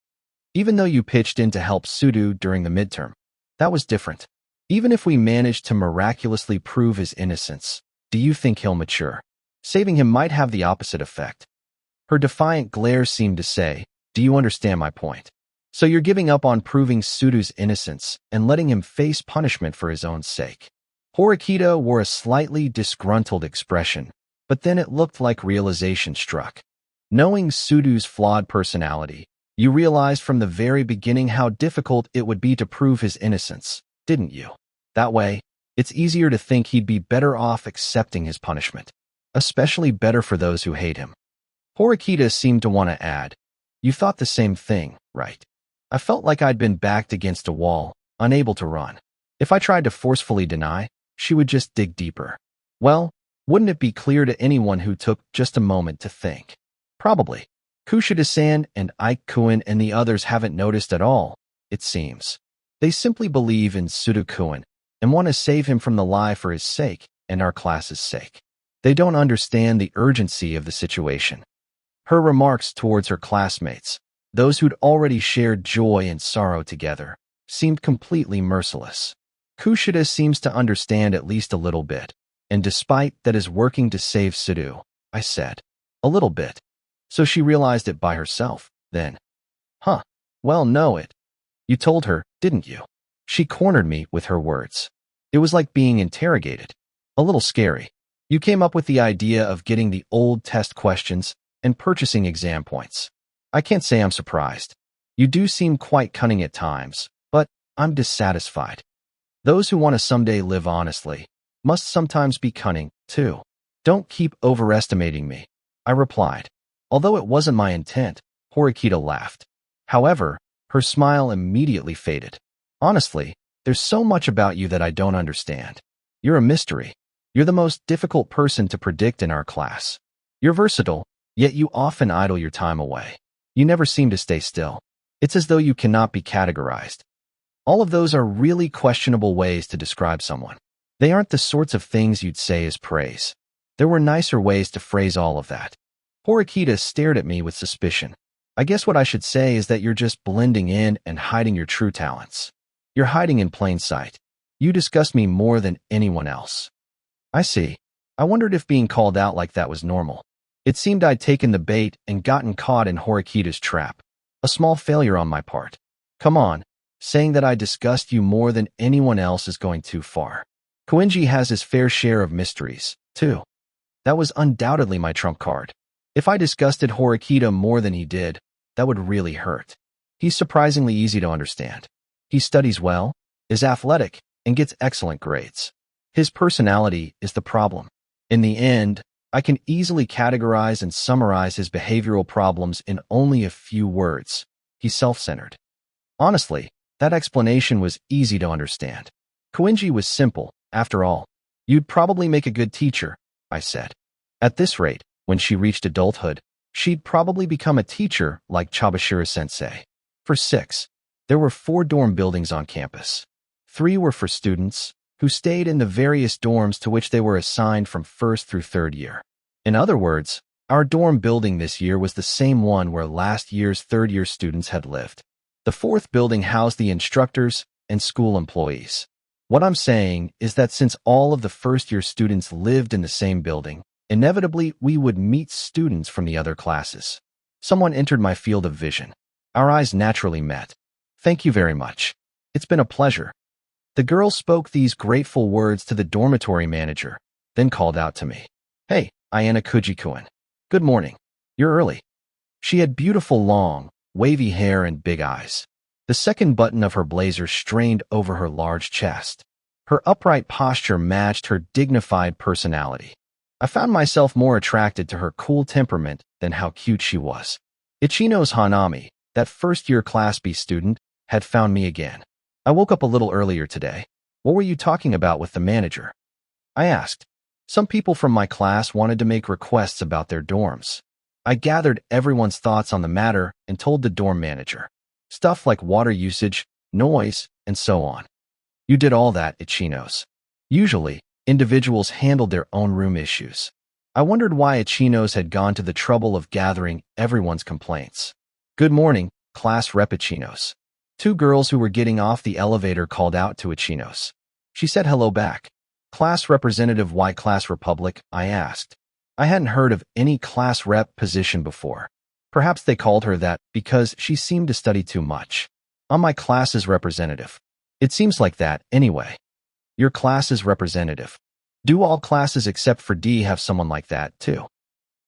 Even though you pitched in to help Sudo during the midterm, that was different. Even if we managed to miraculously prove his innocence, do you think he'll mature? Saving him might have the opposite effect. Her defiant glare seemed to say, do you understand my point? So you're giving up on proving Sudo's innocence and letting him face punishment for his own sake. Horikita wore a slightly disgruntled expression, but then it looked like realization struck. Knowing Sudo's flawed personality, you realized from the very beginning how difficult it would be to prove his innocence, didn't you? That way, it's easier to think he'd be better off accepting his punishment. Especially better for those who hate him. Horikita seemed to want to add, you thought the same thing, right? I felt like I'd been backed against a wall, unable to run. If I tried to forcefully deny, she would just dig deeper. Well, wouldn't it be clear to anyone who took just a moment to think? Probably. Kushida-san and Ike-kun and the others haven't noticed at all, it seems. They simply believe in Sudo-kun and want to save him from the lie for his sake and our class's sake. They don't understand the urgency of the situation. Her remarks towards her classmates, those who'd already shared joy and sorrow together, seemed completely merciless. Kushida seems to understand at least a little bit, and despite that is working to save Sudo, I said. A little bit. So she realized it by herself, then. Huh. Well, no it. You told her, didn't you? She cornered me with her words. It was like being interrogated. A little scary. You came up with the idea of getting the old test questions and purchasing exam points. I can't say I'm surprised. You do seem quite cunning at times, but I'm dissatisfied. Those who want to someday live honestly must sometimes be cunning, too. Don't keep overestimating me, I replied. Although it wasn't my intent, Horikita laughed. However, her smile immediately faded. Honestly, there's so much about you that I don't understand. You're a mystery. You're the most difficult person to predict in our class. You're versatile, yet you often idle your time away. You never seem to stay still. It's as though you cannot be categorized. All of those are really questionable ways to describe someone. They aren't the sorts of things you'd say as praise. There were nicer ways to phrase all of that. Horikita stared at me with suspicion. I guess what I should say is that you're just blending in and hiding your true talents. You're hiding in plain sight. You disgust me more than anyone else. I see. I wondered if being called out like that was normal. It seemed I'd taken the bait and gotten caught in Horikita's trap. A small failure on my part. Come on, saying that I disgust you more than anyone else is going too far. Koenji has his fair share of mysteries, too. That was undoubtedly my trump card. If I disgusted Horikita more than he did, that would really hurt. He's surprisingly easy to understand. He studies well, is athletic, and gets excellent grades. His personality is the problem. In the end, I can easily categorize and summarize his behavioral problems in only a few words. He's self-centered. Honestly, that explanation was easy to understand. Koenji was simple, after all. You'd probably make a good teacher, I said. At this rate, when she reached adulthood, she'd probably become a teacher like Chabashira-sensei. For 6, there were 4 dorm buildings on campus. 3 were for students, who stayed in the various dorms to which they were assigned from 1st through 3rd year. In other words, our dorm building this year was the same one where last year's 3rd year students had lived. The 4th building housed the instructors and school employees. What I'm saying is that since all of the 1st year students lived in the same building, inevitably we would meet students from the other classes. Someone entered my field of vision. Our eyes naturally met. Thank you very much. It's been a pleasure. The girl spoke these grateful words to the dormitory manager, then called out to me. Hey, Ayana Kuji-kun. Good morning. You're early. She had beautiful long, wavy hair and big eyes. The second button of her blazer strained over her large chest. Her upright posture matched her dignified personality. I found myself more attracted to her cool temperament than how cute she was. Ichino's Hanami, that first-year Class B student, had found me again. I woke up a little earlier today. What were you talking about with the manager? I asked. Some people from my class wanted to make requests about their dorms. I gathered everyone's thoughts on the matter and told the dorm manager. Stuff like water usage, noise, and so on. You did all that, Ichino's. Usually, individuals handled their own room issues. I wondered why Ichino's had gone to the trouble of gathering everyone's complaints. Good morning, class rep Ichino's. 2 girls who were getting off the elevator called out to Ichino's. She said hello back. Class representative, why class republic? I asked. I hadn't heard of any class rep position before. Perhaps they called her that because she seemed to study too much. I'm my class's representative. It seems like that, anyway. Your class's representative. Do all classes except for D have someone like that, too?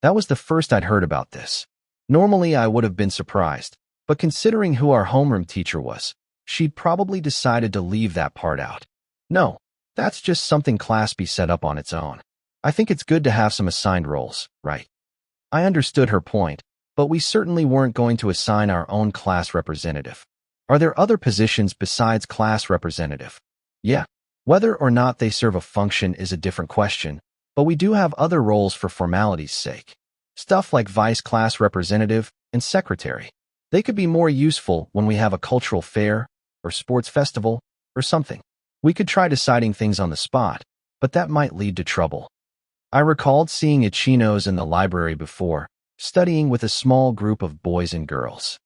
That was the first I'd heard about this. Normally, I would have been surprised, but considering who our homeroom teacher was, she'd probably decided to leave that part out. No, that's just something Class B set up on its own. I think it's good to have some assigned roles, right? I understood her point, but we certainly weren't going to assign our own class representative. Are there other positions besides class representative? Yeah. Whether or not they serve a function is a different question, but we do have other roles for formality's sake. Stuff like vice class representative and secretary. They could be more useful when we have a cultural fair, or sports festival, or something. We could try deciding things on the spot, but that might lead to trouble. I recalled seeing Ichino's in the library before, studying with a small group of boys and girls.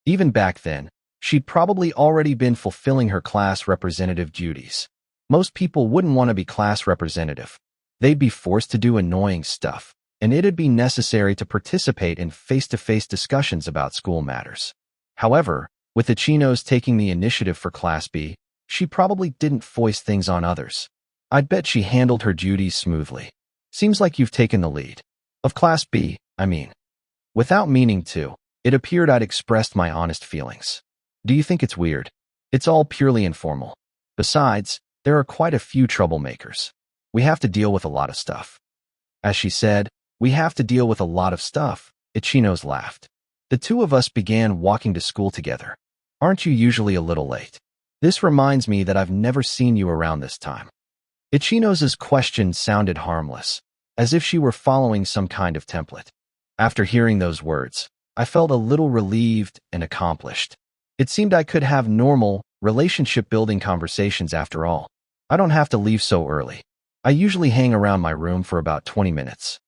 Even back then, she'd probably already been fulfilling her class representative duties. Most people wouldn't want to be class representative. They'd be forced to do annoying stuff, and it'd be necessary to participate in face-to-face discussions about school matters. However, with Ichino's taking the initiative for Class B, she probably didn't foist things on others. I'd bet she handled her duties smoothly. Seems like you've taken the lead. Of Class B, I mean. Without meaning to, It appeared I'd expressed my honest feelings. Do you think it's weird? It's all purely informal. Besides, there are quite a few troublemakers. We have to deal with a lot of stuff. As she said, we have to deal with a lot of stuff, Ichinos laughed. The two of us began walking to school together. Aren't you usually a little late? This reminds me that I've never seen you around this time. Ichinos' question sounded harmless, as if she were following some kind of template. After hearing those words, I felt a little relieved and accomplished. It seemed I could have normal, relationship-building conversations after all. I don't have to leave so early. I usually hang around my room for about 20 minutes.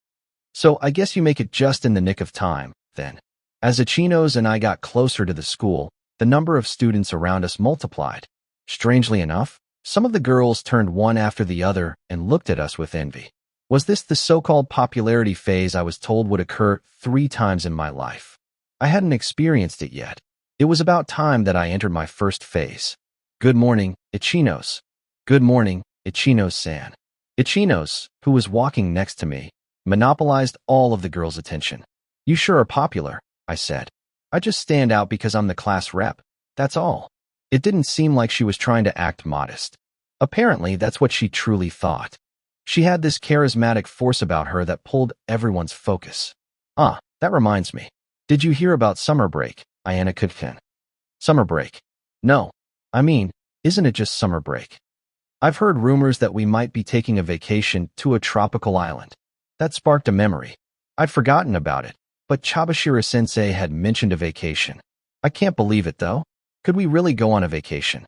So I guess you make it just in the nick of time, then. As Ichinos and I got closer to the school, the number of students around us multiplied. Strangely enough, some of the girls turned one after the other and looked at us with envy. Was this the so-called popularity phase I was told would occur 3 times in my life? I hadn't experienced it yet. It was about time that I entered my first phase. Good morning, Ichinos. Good morning, Ichinos-san. Ichinos, who was walking next to me, monopolized all of the girls' attention. You sure are popular, I said. I just stand out because I'm the class rep. That's all. It didn't seem like she was trying to act modest. Apparently, that's what she truly thought. She had this charismatic force about her that pulled everyone's focus. That reminds me. Did you hear about summer break, Ayana Kudkin? Summer break? No. I mean, isn't it just summer break? I've heard rumors that we might be taking a vacation to a tropical island. That sparked a memory. I'd forgotten about it, but Chabashira-sensei had mentioned a vacation. I can't believe it, though. Could we really go on a vacation?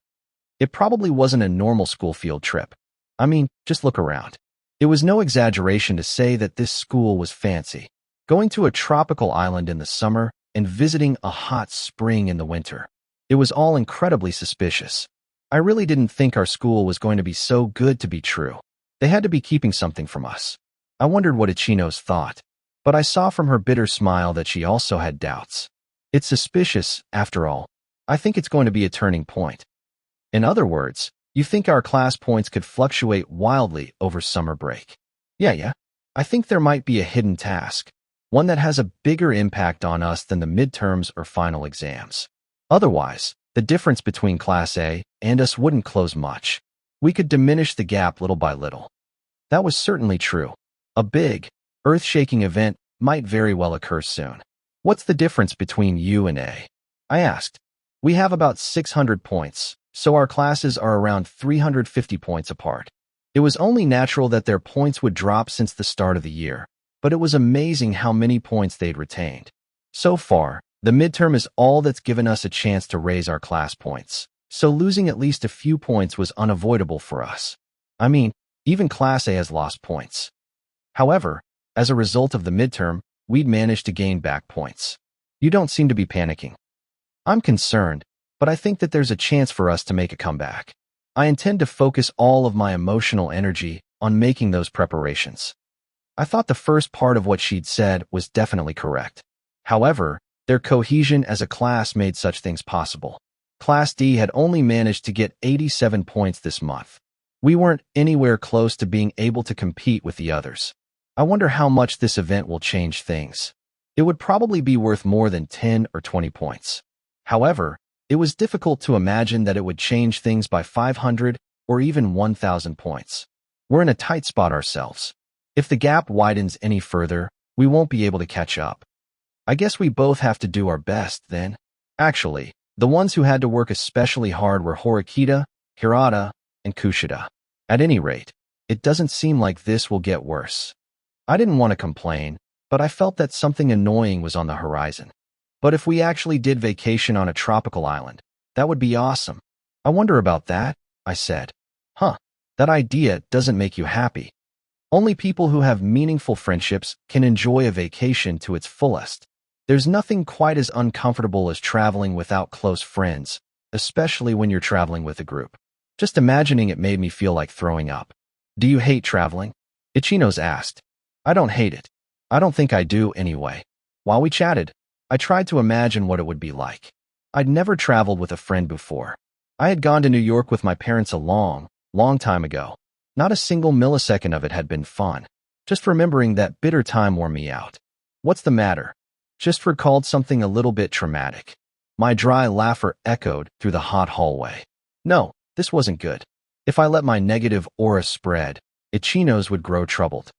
It probably wasn't a normal school field trip. I mean, just look around. It was no exaggeration to say that this school was fancy. Going to a tropical island in the summer and visiting a hot spring in the winter. It was all incredibly suspicious. I really didn't think our school was going to be so good to be true. They had to be keeping something from us. I wondered what Ichinos thought, but I saw from her bitter smile that she also had doubts. It's suspicious, after all. I think it's going to be a turning point. In other words, you think our class points could fluctuate wildly over summer break. Yeah. I think there might be a hidden task, one that has a bigger impact on us than the midterms or final exams. Otherwise, the difference between Class A and us wouldn't close much. We could diminish the gap little by little. That was certainly true. A big, earth-shaking event might very well occur soon. What's the difference between you and A? I asked. We have about 600 points, so our classes are around 350 points apart. It was only natural that their points would drop since the start of the year, but it was amazing how many points they'd retained. So far, the midterm is all that's given us a chance to raise our class points, so losing at least a few points was unavoidable for us. I mean, even Class A has lost points. However, as a result of the midterm, we'd managed to gain back points. You don't seem to be panicking. I'm concerned, but I think that there's a chance for us to make a comeback. I intend to focus all of my emotional energy on making those preparations. I thought the first part of what she'd said was definitely correct. However, their cohesion as a class made such things possible. Class D had only managed to get 87 points this month. We weren't anywhere close to being able to compete with the others. I wonder how much this event will change things. It would probably be worth more than 10 or 20 points. However, it was difficult to imagine that it would change things by 500 or even 1,000 points. We're in a tight spot ourselves. If the gap widens any further, we won't be able to catch up. I guess we both have to do our best, then. Actually, the ones who had to work especially hard were Horikita, Hirata, and Kushida. At any rate, it doesn't seem like this will get worse. I didn't want to complain, but I felt that something annoying was on the horizon. But if we actually did vacation on a tropical island, that would be awesome. I wonder about that, I said. That idea doesn't make you happy. Only people who have meaningful friendships can enjoy a vacation to its fullest. There's nothing quite as uncomfortable as traveling without close friends, especially when you're traveling with a group. Just imagining it made me feel like throwing up. Do you hate traveling? Ichinos asked. I don't hate it. I don't think I do anyway. While we chatted, I tried to imagine what it would be like. I'd never traveled with a friend before. I had gone to New York with my parents a long time ago. Not a single millisecond of it had been fun. Just remembering that bitter time wore me out. What's the matter? Just recalled something a little bit traumatic. My dry laughter echoed through the hot hallway. No, this wasn't good. If I let my negative aura spread, Ichino's would grow troubled.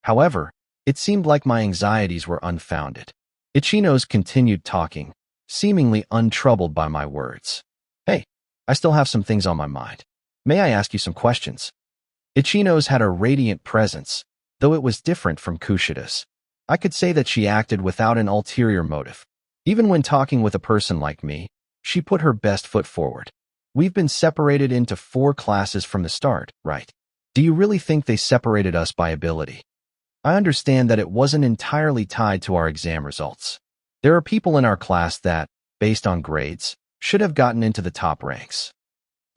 However, it seemed like my anxieties were unfounded. Ichino's continued talking, seemingly untroubled by my words. Hey, I still have some things on my mind. May I ask you some questions? Ichino's had a radiant presence, though it was different from Kushida's. I could say that she acted without an ulterior motive. Even when talking with a person like me, she put her best foot forward. We've been separated into 4 classes from the start, right? Do you really think they separated us by ability? I understand that it wasn't entirely tied to our exam results. There are people in our class that, based on grades, should have gotten into the top ranks.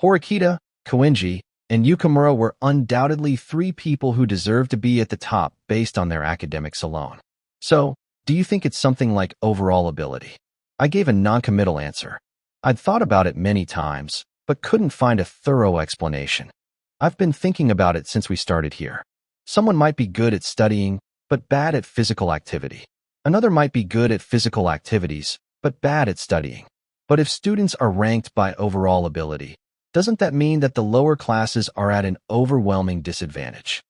Horikita, Koenji, and Yukamura were undoubtedly 3 people who deserve to be at the top based on their academics alone. So, do you think it's something like overall ability? I gave a non-committal answer. I'd thought about it many times, but couldn't find a thorough explanation. I've been thinking about it since we started here. Someone might be good at studying, but bad at physical activity. Another might be good at physical activities, but bad at studying. But if students are ranked by overall ability, doesn't that mean that the lower classes are at an overwhelming disadvantage?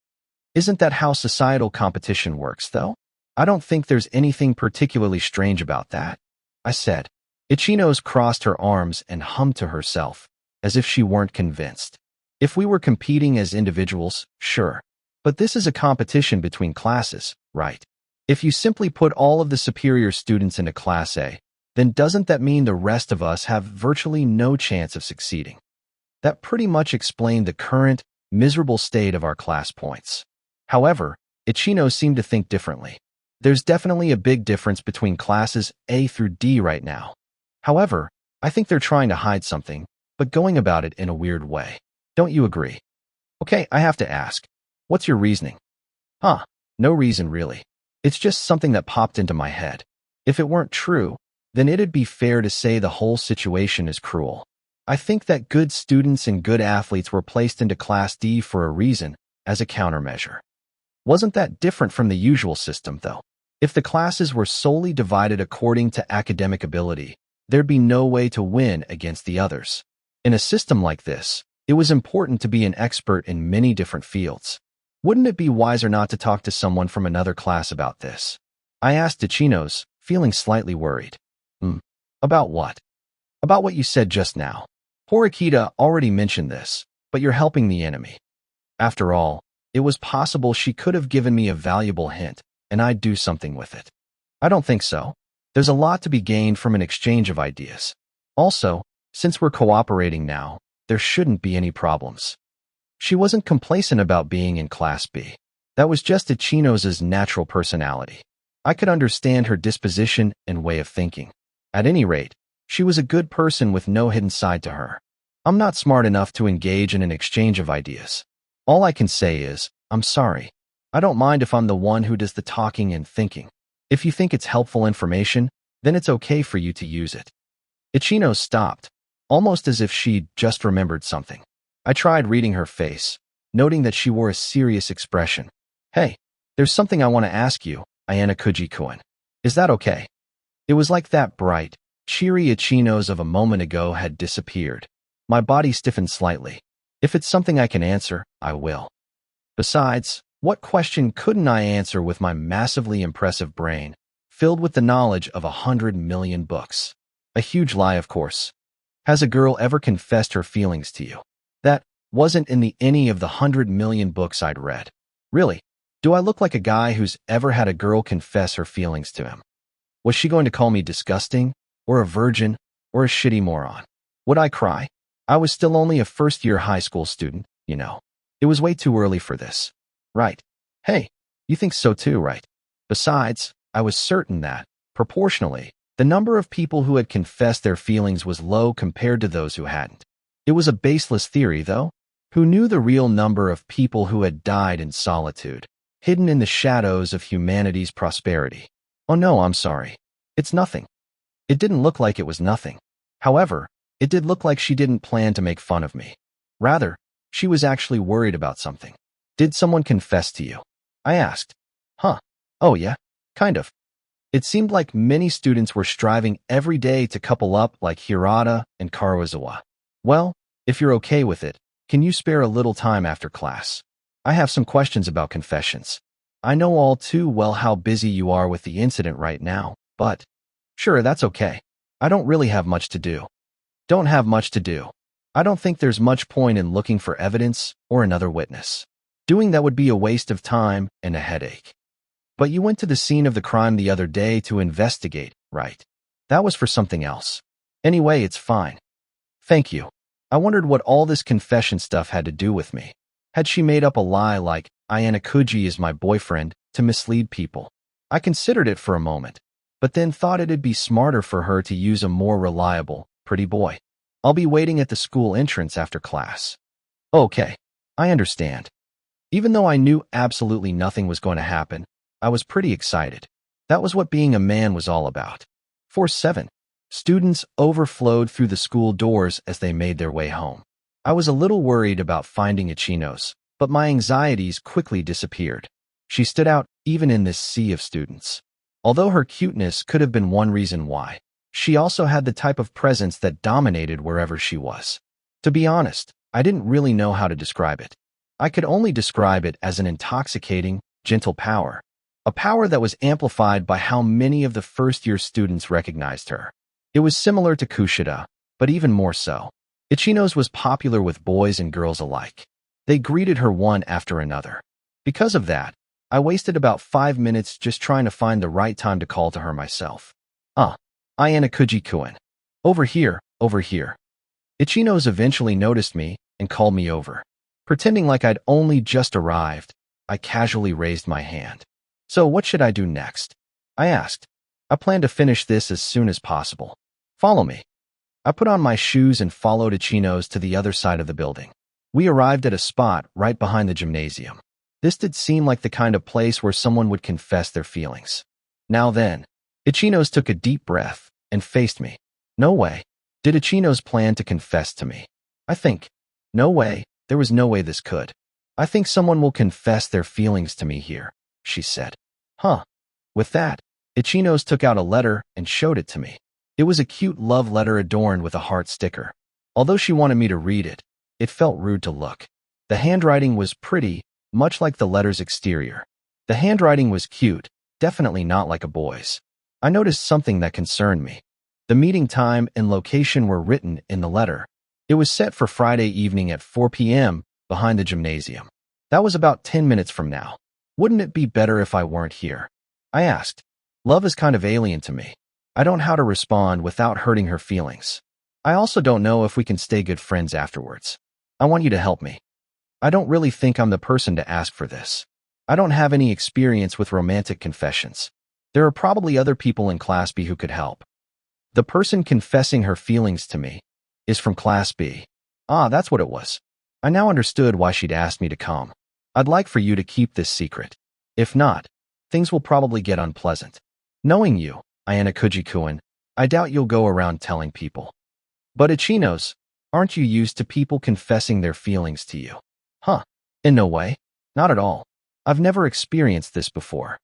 Isn't that how societal competition works, though? I don't think there's anything particularly strange about that, I said. Ichino's crossed her arms and hummed to herself, as if she weren't convinced. If we were competing as individuals, sure. But this is a competition between classes, right? If you simply put all of the superior students into Class A, then doesn't that mean the rest of us have virtually no chance of succeeding? That pretty much explained the current, miserable state of our class points. However, Ichino seemed to think differently. There's definitely a big difference between classes A through D right now. However, I think they're trying to hide something, but going about it in a weird way. Don't you agree? Okay, I have to ask. What's your reasoning? No reason really. It's just something that popped into my head. If it weren't true, then it'd be fair to say the whole situation is cruel. I think that good students and good athletes were placed into Class D for a reason, as a countermeasure. Wasn't that different from the usual system, though? If the classes were solely divided according to academic ability, there'd be no way to win against the others. In a system like this, it was important to be an expert in many different fields. Wouldn't it be wiser not to talk to someone from another class about this? I asked Ichino's, feeling slightly worried. About what? About what you said just now. Horikita already mentioned this, but you're helping the enemy. After all, it was possible she could have given me a valuable hint, and I'd do something with it. I don't think so. There's a lot to be gained from an exchange of ideas. Also, since we're cooperating now, there shouldn't be any problems. She wasn't complacent about being in Class B. That was just Ichino's natural personality. I could understand her disposition and way of thinking. At any rate, she was a good person with no hidden side to her. I'm not smart enough to engage in an exchange of ideas. All I can say is, I'm sorry. I don't mind if I'm the one who does the talking and thinking. If you think it's helpful information, then it's okay for you to use it. Ichino stopped, almost as if she'd just remembered something. I tried reading her face, noting that she wore a serious expression. Hey, there's something I want to ask you, Ayana Kuji-kun. Is that okay? It was like that bright, cheery Ichino's of a moment ago had disappeared. My body stiffened slightly. If it's something I can answer, I will. Besides, what question couldn't I answer with my massively impressive brain, filled with the knowledge of 100 million books? A huge lie, of course. Has a girl ever confessed her feelings to you? That wasn't in any of the 100 million books I'd read. Really? Do I look like a guy who's ever had a girl confess her feelings to him? Was she going to call me disgusting, or a virgin, or a shitty moron? Would I cry? I was still only a first-year high school student, you know. It was way too early for this. Right. Hey, you think so too, right? Besides, I was certain that, proportionally, the number of people who had confessed their feelings was low compared to those who hadn't. It was a baseless theory, though. Who knew the real number of people who had died in solitude, hidden in the shadows of humanity's prosperity? Oh no, I'm sorry. It's nothing. It didn't look like it was nothing. However, it did look like she didn't plan to make fun of me. Rather, she was actually worried about something. Did someone confess to you? I asked. Oh yeah, kind of. It seemed like many students were striving every day to couple up like Hirata and Karuizawa. Well, if you're okay with it, can you spare a little time after class? I have some questions about confessions. I know all too well how busy you are with the incident right now, but sure, that's okay. I don't really have much to do. Don't have much to do. I don't think there's much point in looking for evidence or another witness. Doing that would be a waste of time and a headache. But you went to the scene of the crime the other day to investigate, right? That was for something else. Anyway, it's fine. Thank you. I wondered what all this confession stuff had to do with me. Had she made up a lie like, Ayanakuji is my boyfriend, to mislead people? I considered it for a moment, but then thought it'd be smarter for her to use a more reliable, pretty boy. I'll be waiting at the school entrance after class. Okay, I understand. Even though I knew absolutely nothing was going to happen, I was pretty excited. That was what being a man was all about. 4-7. Students overflowed through the school doors as they made their way home. I was a little worried about finding Ichino's, but my anxieties quickly disappeared. She stood out even in this sea of students. Although her cuteness could have been one reason why, she also had the type of presence that dominated wherever she was. To be honest, I didn't really know how to describe it. I could only describe it as an intoxicating, gentle power. A power that was amplified by how many of the first-year students recognized her. It was similar to Kushida, but even more so. Ichino's was popular with boys and girls alike. They greeted her one after another. Because of that, I wasted about 5 minutes just trying to find the right time to call to her myself. Ayanakuji-kun. Over here, over here. Ichino's eventually noticed me and called me over. Pretending like I'd only just arrived, I casually raised my hand. So what should I do next? I asked. I plan to finish this as soon as possible. Follow me. I put on my shoes and followed Ichino's to the other side of the building. We arrived at a spot right behind the gymnasium. This did seem like the kind of place where someone would confess their feelings. Now then, Ichino's took a deep breath and faced me. No way. Did Ichino's plan to confess to me? I think. No way. There was no way this could. I think someone will confess their feelings to me here, she said. Huh. With that, Ichino's took out a letter and showed it to me. It was a cute love letter adorned with a heart sticker. Although she wanted me to read it, it felt rude to look. The handwriting was pretty, much like the letter's exterior. The handwriting was cute, definitely not like a boy's. I noticed something that concerned me. The meeting time and location were written in the letter. It was set for Friday evening at 4 p.m. behind the gymnasium. That was about 10 minutes from now. Wouldn't it be better if I weren't here? I asked. Love is kind of alien to me. I don't know how to respond without hurting her feelings. I also don't know if we can stay good friends afterwards. I want you to help me. I don't really think I'm the person to ask for this. I don't have any experience with romantic confessions. There are probably other people in Class B who could help. The person confessing her feelings to me is from Class B. Ah, that's what it was. I now understood why she'd asked me to come. I'd like for you to keep this secret. If not, things will probably get unpleasant. Knowing you, Ayanakuji-kun, I doubt you'll go around telling people. But Ichino's, aren't you used to people confessing their feelings to you? Huh. In no way. Not at all. I've never experienced this before.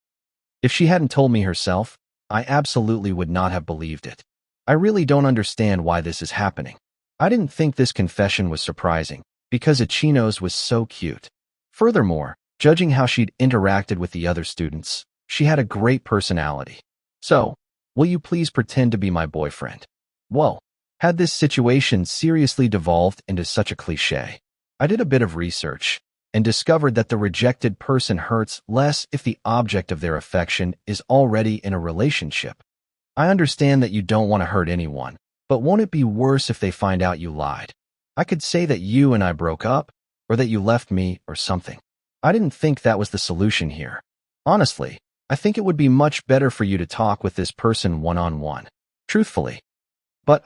If she hadn't told me herself, I absolutely would not have believed it. I really don't understand why this is happening. I didn't think this confession was surprising, because Ichino's was so cute. Furthermore, judging how she'd interacted with the other students, she had a great personality. So, will you please pretend to be my boyfriend? Whoa. Had this situation seriously devolved into such a cliché? I did a bit of research and discovered that the rejected person hurts less if the object of their affection is already in a relationship. I understand that you don't want to hurt anyone, but won't it be worse if they find out you lied? I could say that you and I broke up, or that you left me, or something. I didn't think that was the solution here. Honestly, I think it would be much better for you to talk with this person one-on-one. Truthfully. But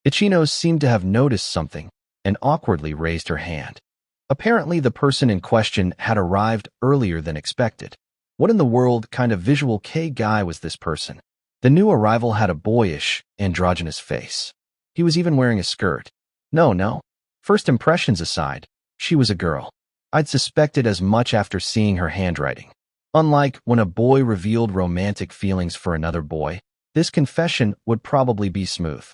Ichino seemed to have noticed something and awkwardly raised her hand. Apparently the person in question had arrived earlier than expected. What in the world kind of visual K guy was this person? The new arrival had a boyish, androgynous face. He was even wearing a skirt. No. First impressions aside, she was a girl. I'd suspected as much after seeing her handwriting. Unlike when a boy revealed romantic feelings for another boy, this confession would probably be smooth.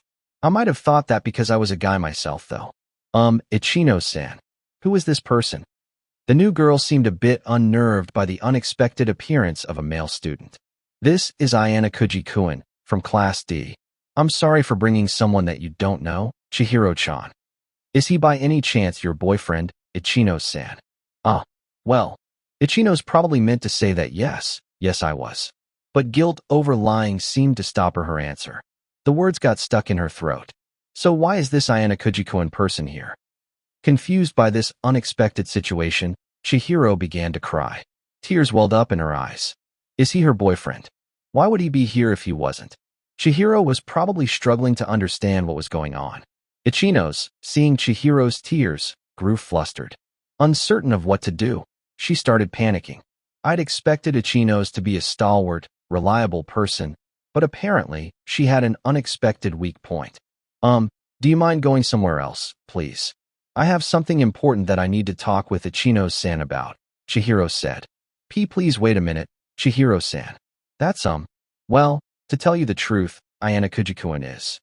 I might have thought that because I was a guy myself, though. Ichino-san. Who is this person? The new girl seemed a bit unnerved by the unexpected appearance of a male student. This is Ayana Kuji-kun, from Class D. I'm sorry for bringing someone that you don't know, Chihiro-chan. Is he by any chance your boyfriend, Ichino-san? Well, Ichino's probably meant to say that yes, I was. But guilt over lying seemed to stop her answer. The words got stuck in her throat. So why is this Ayana Kuji-kun person here? Confused by this unexpected situation, Chihiro began to cry. Tears welled up in her eyes. Is he her boyfriend? Why would he be here if he wasn't? Chihiro was probably struggling to understand what was going on. Ichino's, seeing Chihiro's tears, grew flustered. Uncertain of what to do, she started panicking. I'd expected Ichino's to be a stalwart, reliable person, but apparently she had an unexpected weak point. Do you mind going somewhere else, please? I have something important that I need to talk with Ichino-san about, Chihiro said. Please wait a minute, Chihiro-san. That's well, to tell you the truth, Ayana Kuji-kun is.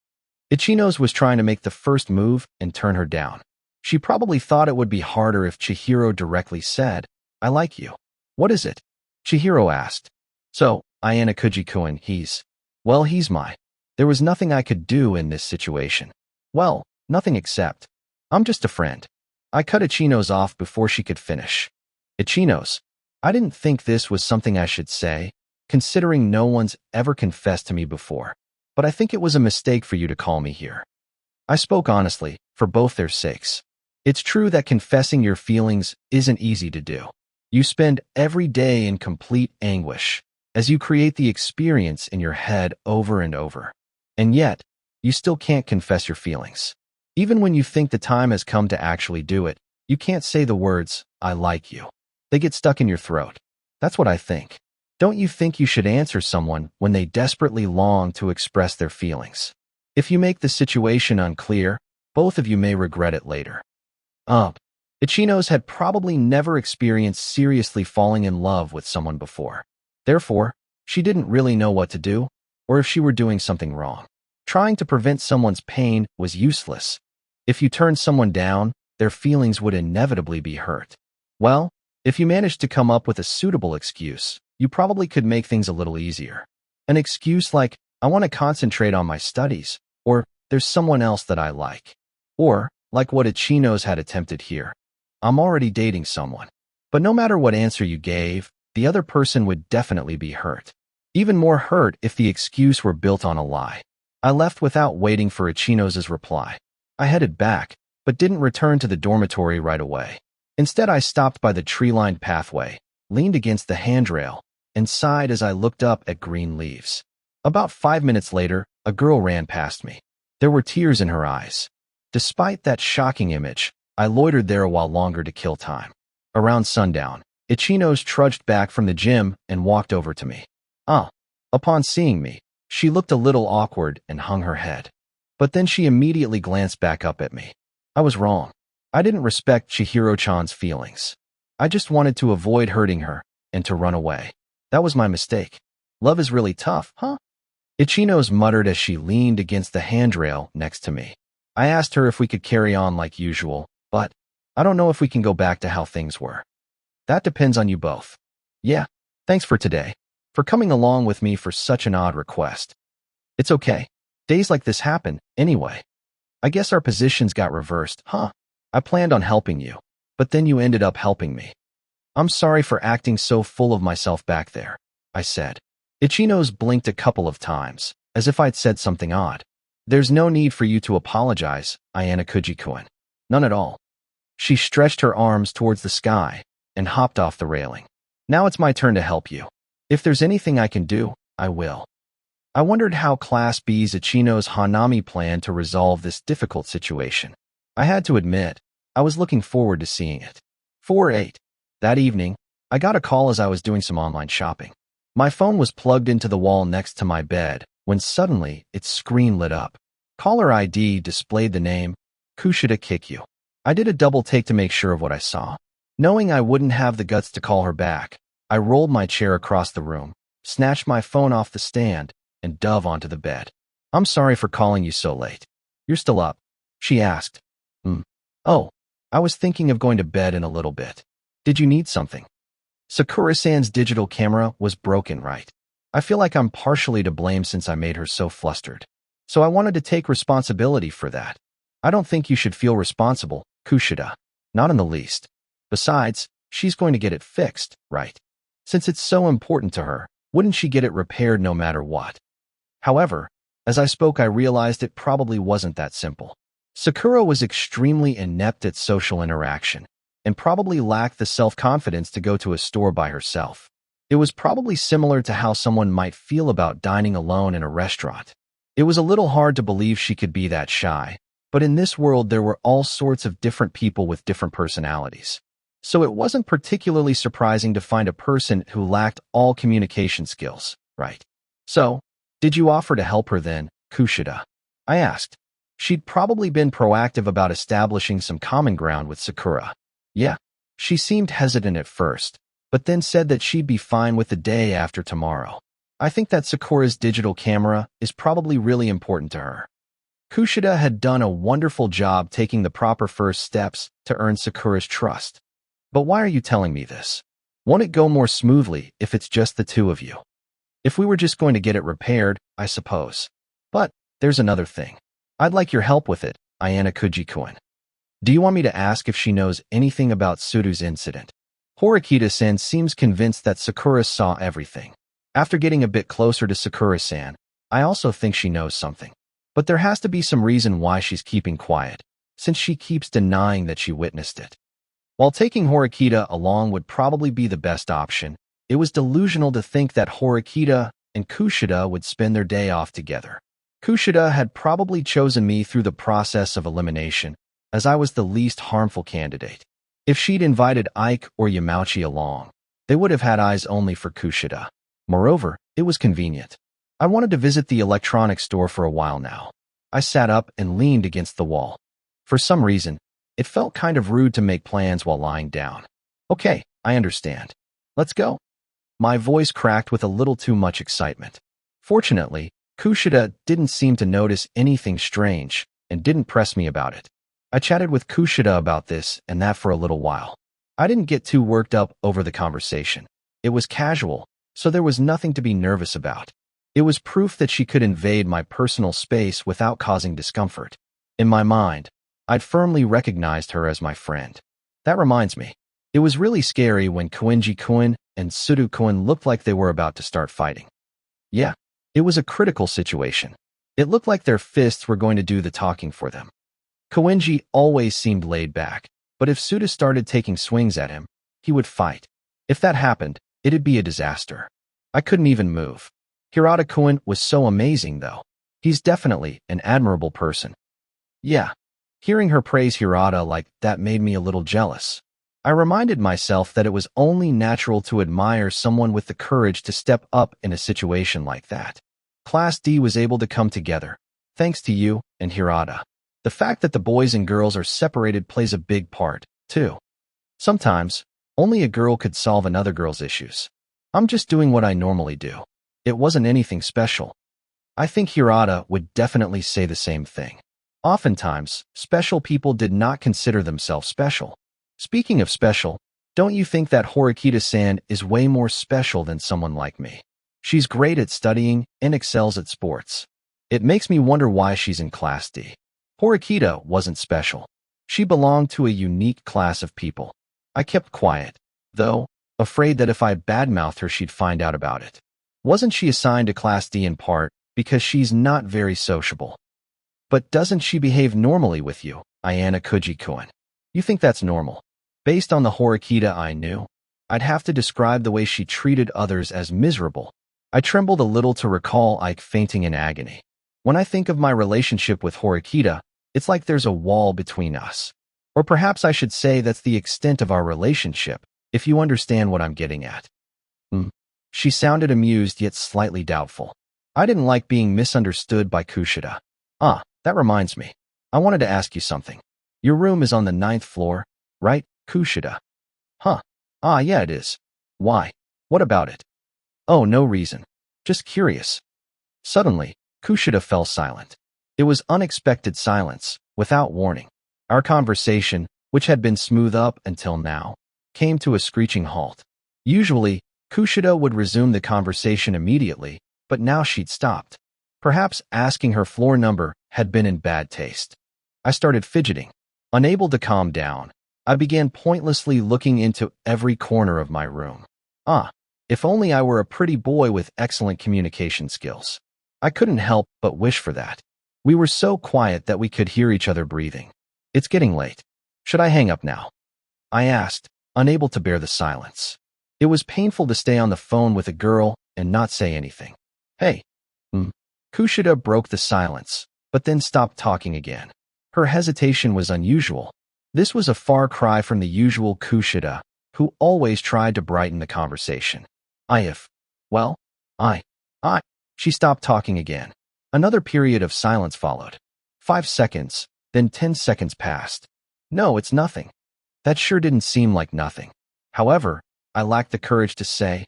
Ichino's was trying to make the first move and turn her down. She probably thought it would be harder if Chihiro directly said, I like you. What is it? Chihiro asked. So, Ayana Kuji-kun, he's my. There was nothing I could do in this situation. Well, nothing except, I'm just a friend. I cut Ichino's off before she could finish. Ichino's. I didn't think this was something I should say, considering no one's ever confessed to me before. But I think it was a mistake for you to call me here. I spoke honestly, for both their sakes. It's true that confessing your feelings isn't easy to do. You spend every day in complete anguish, as you create the experience in your head over and over. And yet, you still can't confess your feelings. Even when you think the time has come to actually do it, you can't say the words, I like you. They get stuck in your throat. That's what I think. Don't you think you should answer someone when they desperately long to express their feelings? If you make the situation unclear, both of you may regret it later. Ichino's had probably never experienced seriously falling in love with someone before. Therefore, she didn't really know what to do, or if she were doing something wrong. Trying to prevent someone's pain was useless. If you turned someone down, their feelings would inevitably be hurt. Well, if you managed to come up with a suitable excuse, you probably could make things a little easier. An excuse like, I want to concentrate on my studies, or there's someone else that I like. Or, like what Ichino's had attempted here, I'm already dating someone. But no matter what answer you gave, the other person would definitely be hurt. Even more hurt if the excuse were built on a lie. I left without waiting for Ichino's reply. I headed back, but didn't return to the dormitory right away. Instead, I stopped by the tree-lined pathway, leaned against the handrail, and sighed as I looked up at green leaves. About 5 minutes later, a girl ran past me. There were tears in her eyes. Despite that shocking image, I loitered there a while longer to kill time. Around sundown, Ichino's trudged back from the gym and walked over to me. Upon seeing me, she looked a little awkward and hung her head. But then she immediately glanced back up at me. I was wrong. I didn't respect Chihiro-chan's feelings. I just wanted to avoid hurting her and to run away. That was my mistake. Love is really tough, huh? Ichino's muttered as she leaned against the handrail next to me. I asked her if we could carry on like usual, but I don't know if we can go back to how things were. That depends on you both. Yeah, thanks for today, for coming along with me for such an odd request. It's okay. Days like this happen, anyway. I guess our positions got reversed, huh? I planned on helping you, but then you ended up helping me. I'm sorry for acting so full of myself back there, I said. Ichino's blinked a couple of times, as if I'd said something odd. There's no need for you to apologize, Ayana Kuji-kun. None at all. She stretched her arms towards the sky and hopped off the railing. Now it's my turn to help you. If there's anything I can do, I will. I wondered how Class B's Ichino's Hanami planned to resolve this difficult situation. I had to admit, I was looking forward to seeing it. 4-8. That evening, I got a call as I was doing some online shopping. My phone was plugged into the wall next to my bed when suddenly its screen lit up. Caller ID displayed the name, Kushida Kikyu. I did a double take to make sure of what I saw. Knowing I wouldn't have the guts to call her back, I rolled my chair across the room, snatched my phone off the stand, and dove onto the bed. I'm sorry for calling you so late. You're still up? She asked. Oh, I was thinking of going to bed in a little bit. Did you need something? Sakura-san's digital camera was broken, right? I feel like I'm partially to blame since I made her so flustered. So I wanted to take responsibility for that. I don't think you should feel responsible, Kushida. Not in the least. Besides, she's going to get it fixed, right? Since it's so important to her, wouldn't she get it repaired no matter what? However, as I spoke, I realized it probably wasn't that simple. Sakura was extremely inept at social interaction and probably lacked the self-confidence to go to a store by herself. It was probably similar to how someone might feel about dining alone in a restaurant. It was a little hard to believe she could be that shy, but in this world there were all sorts of different people with different personalities. So it wasn't particularly surprising to find a person who lacked all communication skills, right? So, did you offer to help her then, Kushida? I asked. She'd probably been proactive about establishing some common ground with Sakura. Yeah, she seemed hesitant at first, but then said that she'd be fine with the day after tomorrow. I think that Sakura's digital camera is probably really important to her. Kushida had done a wonderful job taking the proper first steps to earn Sakura's trust. But why are you telling me this? Won't it go more smoothly if it's just the two of you? If we were just going to get it repaired, I suppose. But there's another thing. I'd like your help with it, Ayana Kuji-kun. Do you want me to ask if she knows anything about Suru's incident? Horikita-san seems convinced that Sakura saw everything. After getting a bit closer to Sakura-san, I also think she knows something. But there has to be some reason why she's keeping quiet, since she keeps denying that she witnessed it. While taking Horikita along would probably be the best option, it was delusional to think that Horikita and Kushida would spend their day off together. Kushida had probably chosen me through the process of elimination, as I was the least harmful candidate. If she'd invited Ike or Yamauchi along, they would have had eyes only for Kushida. Moreover, it was convenient. I wanted to visit the electronics store for a while now. I sat up and leaned against the wall. For some reason, it felt kind of rude to make plans while lying down. Okay, I understand. Let's go. My voice cracked with a little too much excitement. Fortunately, Kushida didn't seem to notice anything strange and didn't press me about it. I chatted with Kushida about this and that for a little while. I didn't get too worked up over the conversation. It was casual, so there was nothing to be nervous about. It was proof that she could invade my personal space without causing discomfort. In my mind, I'd firmly recognized her as my friend. That reminds me, it was really scary when Koenji-kun and Suru-kun looked like they were about to start fighting. Yeah. It was a critical situation. It looked like their fists were going to do the talking for them. Koenji always seemed laid back, but if Suda started taking swings at him, he would fight. If that happened, it'd be a disaster. I couldn't even move. Hirata-kun was so amazing, though. He's definitely an admirable person. Yeah, hearing her praise Hirata like that made me a little jealous. I reminded myself that it was only natural to admire someone with the courage to step up in a situation like that. Class D was able to come together, thanks to you and Hirata. The fact that the boys and girls are separated plays a big part, too. Sometimes, only a girl could solve another girl's issues. I'm just doing what I normally do. It wasn't anything special. I think Hirata would definitely say the same thing. Oftentimes, special people did not consider themselves special. Speaking of special, don't you think that Horikita-san is way more special than someone like me? She's great at studying and excels at sports. It makes me wonder why she's in Class D. Horikita wasn't special. She belonged to a unique class of people. I kept quiet, though, afraid that if I badmouthed her she'd find out about it. Wasn't she assigned to Class D in part because she's not very sociable? But doesn't she behave normally with you, Ayana Kuji-kun? You think that's normal? Based on the Horikita I knew, I'd have to describe the way she treated others as miserable. I trembled a little to recall Ike fainting in agony. When I think of my relationship with Horikita, it's like there's a wall between us. Or perhaps I should say that's the extent of our relationship, if you understand what I'm getting at. She sounded amused yet slightly doubtful. I didn't like being misunderstood by Kushida. That reminds me. I wanted to ask you something. Your room is on the 9th floor, right, Kushida? Yeah, it is. Why? What about it? Oh, no reason. Just curious. Suddenly, Kushida fell silent. It was unexpected silence, without warning. Our conversation, which had been smooth up until now, came to a screeching halt. Usually, Kushida would resume the conversation immediately, but now she'd stopped. Perhaps asking her floor number had been in bad taste. I started fidgeting. Unable to calm down, I began pointlessly looking into every corner of my room. If only I were a pretty boy with excellent communication skills. I couldn't help but wish for that. We were so quiet that we could hear each other breathing. It's getting late. Should I hang up now? I asked, unable to bear the silence. It was painful to stay on the phone with a girl and not say anything. Hey. Kushida broke the silence, but then stopped talking again. Her hesitation was unusual. This was a far cry from the usual Kushida, who always tried to brighten the conversation. She stopped talking again. Another period of silence followed. 5 seconds, then 10 seconds passed. No, it's nothing. That sure didn't seem like nothing. However, I lacked the courage to say,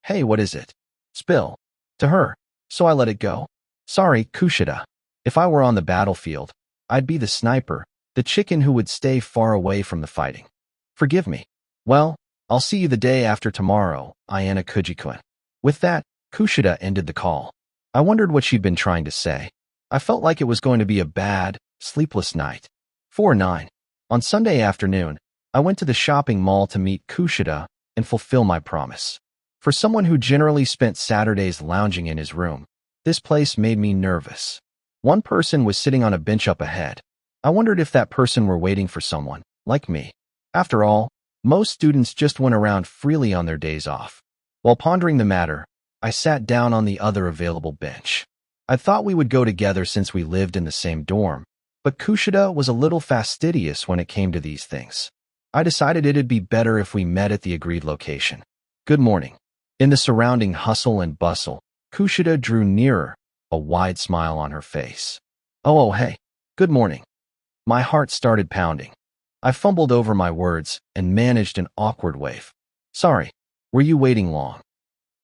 hey, what is it? Spill. To her. So I let it go. Sorry, Kushida. If I were on the battlefield, I'd be the sniper, the chicken who would stay far away from the fighting. Forgive me. Well, I'll see you the day after tomorrow, Ayana Kujikun. With that, Kushida ended the call. I wondered what she'd been trying to say. I felt like it was going to be a bad, sleepless night. 4-9. On Sunday afternoon, I went to the shopping mall to meet Kushida and fulfill my promise. For someone who generally spent Saturdays lounging in his room, this place made me nervous. One person was sitting on a bench up ahead. I wondered if that person were waiting for someone, like me. After all, most students just went around freely on their days off. While pondering the matter, I sat down on the other available bench. I thought we would go together since we lived in the same dorm, but Kushida was a little fastidious when it came to these things. I decided it'd be better if we met at the agreed location. Good morning. In the surrounding hustle and bustle, Kushida drew nearer, a wide smile on her face. Oh, hey. Good morning. My heart started pounding. I fumbled over my words and managed an awkward wave. Sorry, were you waiting long?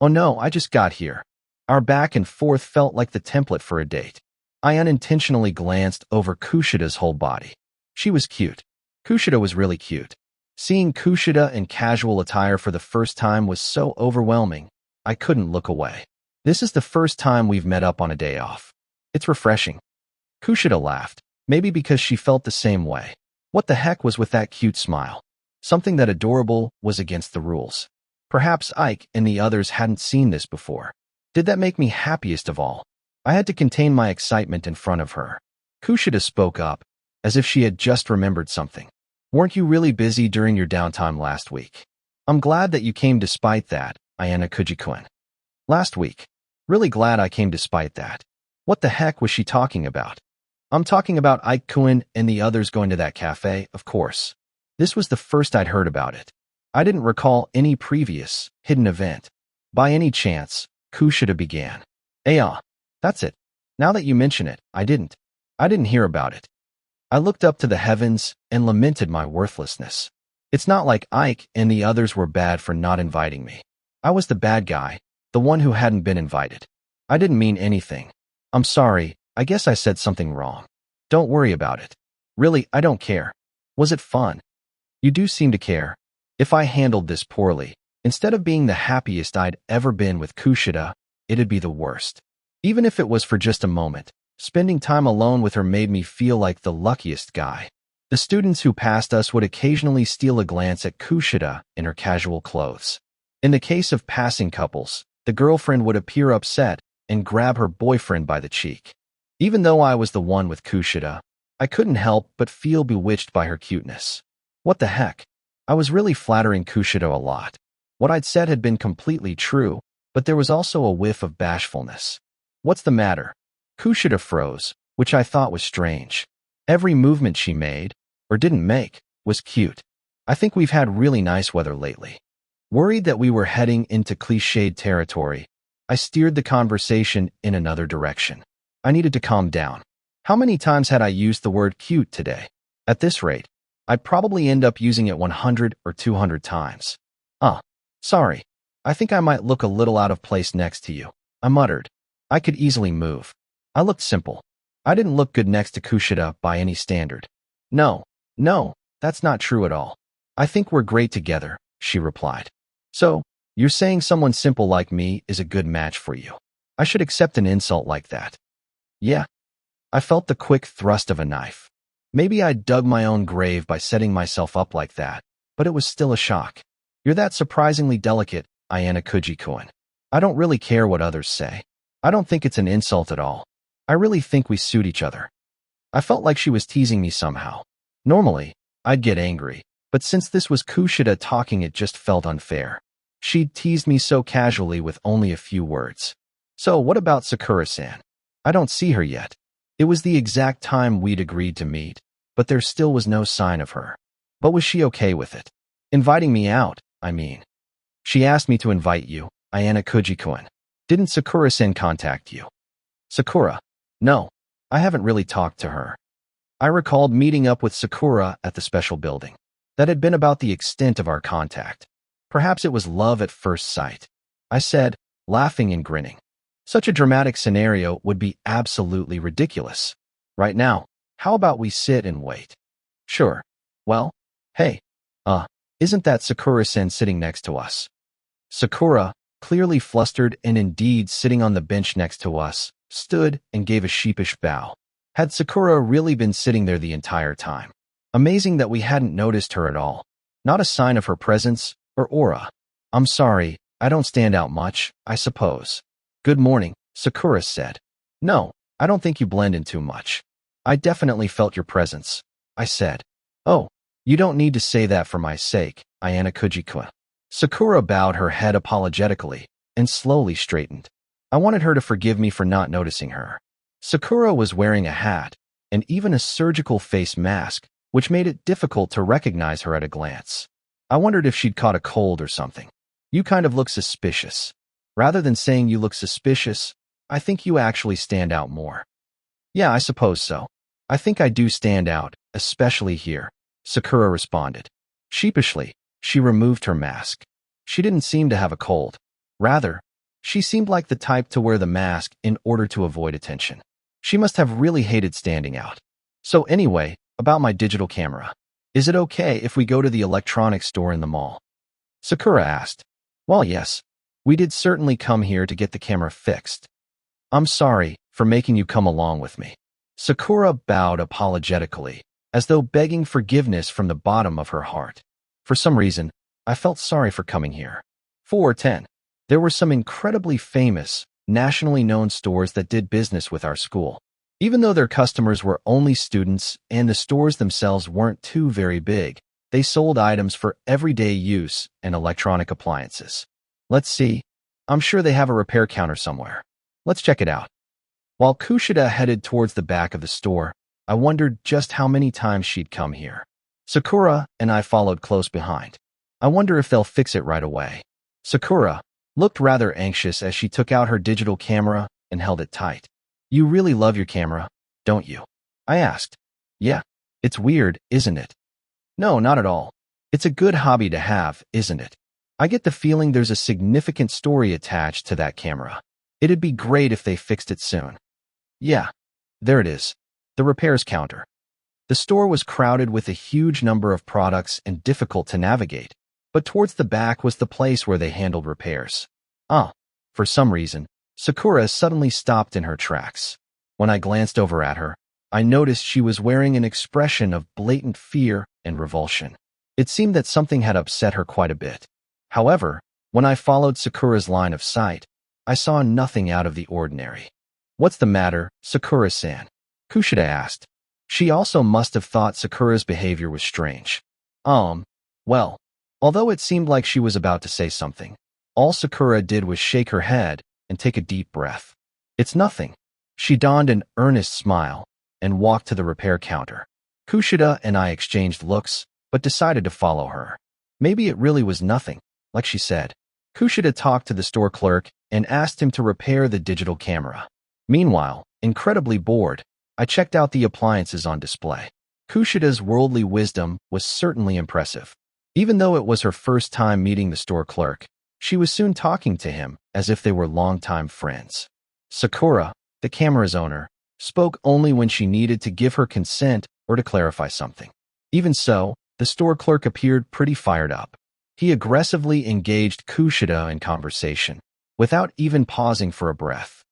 Oh no, I just got here. Our back and forth felt like the template for a date. I unintentionally glanced over Kushida's whole body. She was cute. Kushida was really cute. Seeing Kushida in casual attire for the first time was so overwhelming, I couldn't look away. This is the first time we've met up on a day off. It's refreshing. Kushida laughed, maybe because she felt the same way. What the heck was with that cute smile? Something that adorable was against the rules. Perhaps Ike and the others hadn't seen this before. Did that make me happiest of all? I had to contain my excitement in front of her. Kushida spoke up, as if she had just remembered something. Weren't you really busy during your downtime last week? I'm glad that you came despite that, Ayana Kujikun. Last week. Really glad I came despite that. What the heck was she talking about? I'm talking about Ike-kun and the others going to that cafe, of course. This was the first I'd heard about it. I didn't recall any previous, hidden event. By any chance, Kushida began. That's it. Now that you mention it, I didn't hear about it. I looked up to the heavens and lamented my worthlessness. It's not like Ike and the others were bad for not inviting me. I was the bad guy, the one who hadn't been invited. I didn't mean anything. I'm sorry, I guess I said something wrong. Don't worry about it. Really, I don't care. Was it fun? You do seem to care. If I handled this poorly, instead of being the happiest I'd ever been with Kushida, it'd be the worst. Even if it was for just a moment, spending time alone with her made me feel like the luckiest guy. The students who passed us would occasionally steal a glance at Kushida in her casual clothes. In the case of passing couples, the girlfriend would appear upset and grab her boyfriend by the cheek. Even though I was the one with Kushida, I couldn't help but feel bewitched by her cuteness. What the heck? I was really flattering Kushida a lot. What I'd said had been completely true, but there was also a whiff of bashfulness. What's the matter? Kushida froze, which I thought was strange. Every movement she made, or didn't make, was cute. I think we've had really nice weather lately. Worried that we were heading into cliched territory, I steered the conversation in another direction. I needed to calm down. How many times had I used the word cute today? At this rate, I'd probably end up using it 100 or 200 times. Sorry. I think I might look a little out of place next to you, I muttered. I could easily move. I looked simple. I didn't look good next to Kushida by any standard. No, that's not true at all. I think we're great together, she replied. So, you're saying someone simple like me is a good match for you? I should accept an insult like that. Yeah. I felt the quick thrust of a knife. Maybe I dug my own grave by setting myself up like that, but it was still a shock. You're that surprisingly delicate, Ayana Kujikoen. I don't really care what others say. I don't think it's an insult at all. I really think we suit each other. I felt like she was teasing me somehow. Normally, I'd get angry, but since this was Kushida talking, it just felt unfair. She'd teased me so casually with only a few words. So what about Sakura-san? I don't see her yet. It was the exact time we'd agreed to meet, but there still was no sign of her. But was she okay with it? Inviting me out, I mean. She asked me to invite you, Ayana Kujikoen. Didn't Sakura-san contact you? Sakura? No, I haven't really talked to her. I recalled meeting up with Sakura at the special building. That had been about the extent of our contact. Perhaps it was love at first sight, I said, laughing and grinning. Such a dramatic scenario would be absolutely ridiculous. Right now, how about we sit and wait? Sure. Well, hey, isn't that Sakura-san sitting next to us? Sakura, clearly flustered and indeed sitting on the bench next to us, stood and gave a sheepish bow. Had Sakura really been sitting there the entire time? Amazing that we hadn't noticed her at all. Not a sign of her presence or aura. I'm sorry, I don't stand out much, I suppose. Good morning, Sakura said. No, I don't think you blend in too much. I definitely felt your presence, I said. Oh, you don't need to say that for my sake, Ayana Kujikoen. Sakura bowed her head apologetically and slowly straightened. I wanted her to forgive me for not noticing her. Sakura was wearing a hat and even a surgical face mask, which made it difficult to recognize her at a glance. I wondered if she'd caught a cold or something. You kind of look suspicious. Rather than saying you look suspicious, I think you actually stand out more. Yeah, I suppose so. I think I do stand out, especially here, Sakura responded. Sheepishly, she removed her mask. She didn't seem to have a cold. Rather, she seemed like the type to wear the mask in order to avoid attention. She must have really hated standing out. So anyway, about my digital camera. Is it okay if we go to the electronics store in the mall? Sakura asked. Well, yes. We did certainly come here to get the camera fixed. I'm sorry for making you come along with me. Sakura bowed apologetically, as though begging forgiveness from the bottom of her heart. For some reason, I felt sorry for coming here. 4 or 10. There were some incredibly famous, nationally known stores that did business with our school. Even though their customers were only students and the stores themselves weren't too very big, they sold items for everyday use and electronic appliances. Let's see. I'm sure they have a repair counter somewhere. Let's check it out. While Kushida headed towards the back of the store, I wondered just how many times she'd come here. Sakura and I followed close behind. I wonder if they'll fix it right away. Sakura looked rather anxious as she took out her digital camera and held it tight. You really love your camera, don't you? I asked. Yeah. It's weird, isn't it? No, not at all. It's a good hobby to have, isn't it? I get the feeling there's a significant story attached to that camera. It'd be great if they fixed it soon. Yeah, there it is. The repairs counter. The store was crowded with a huge number of products and difficult to navigate, but towards the back was the place where they handled repairs. For some reason, Sakura suddenly stopped in her tracks. When I glanced over at her, I noticed she was wearing an expression of blatant fear and revulsion. It seemed that something had upset her quite a bit. However, when I followed Sakura's line of sight, I saw nothing out of the ordinary. What's the matter, Sakura-san? Kushida asked. She also must have thought Sakura's behavior was strange. Well, although it seemed like she was about to say something, all Sakura did was shake her head and take a deep breath. It's nothing. She donned an earnest smile and walked to the repair counter. Kushida and I exchanged looks, but decided to follow her. Maybe it really was nothing, like she said. Kushida talked to the store clerk and asked him to repair the digital camera. Meanwhile, incredibly bored, I checked out the appliances on display. Kushida's worldly wisdom was certainly impressive. Even though it was her first time meeting the store clerk, She was soon talking to him as if they were longtime friends. Sakura, the camera's owner, spoke only when she needed to give her consent or to clarify something. Even so, the store clerk appeared pretty fired up. He aggressively engaged Kushida in conversation, without even pausing for a breath.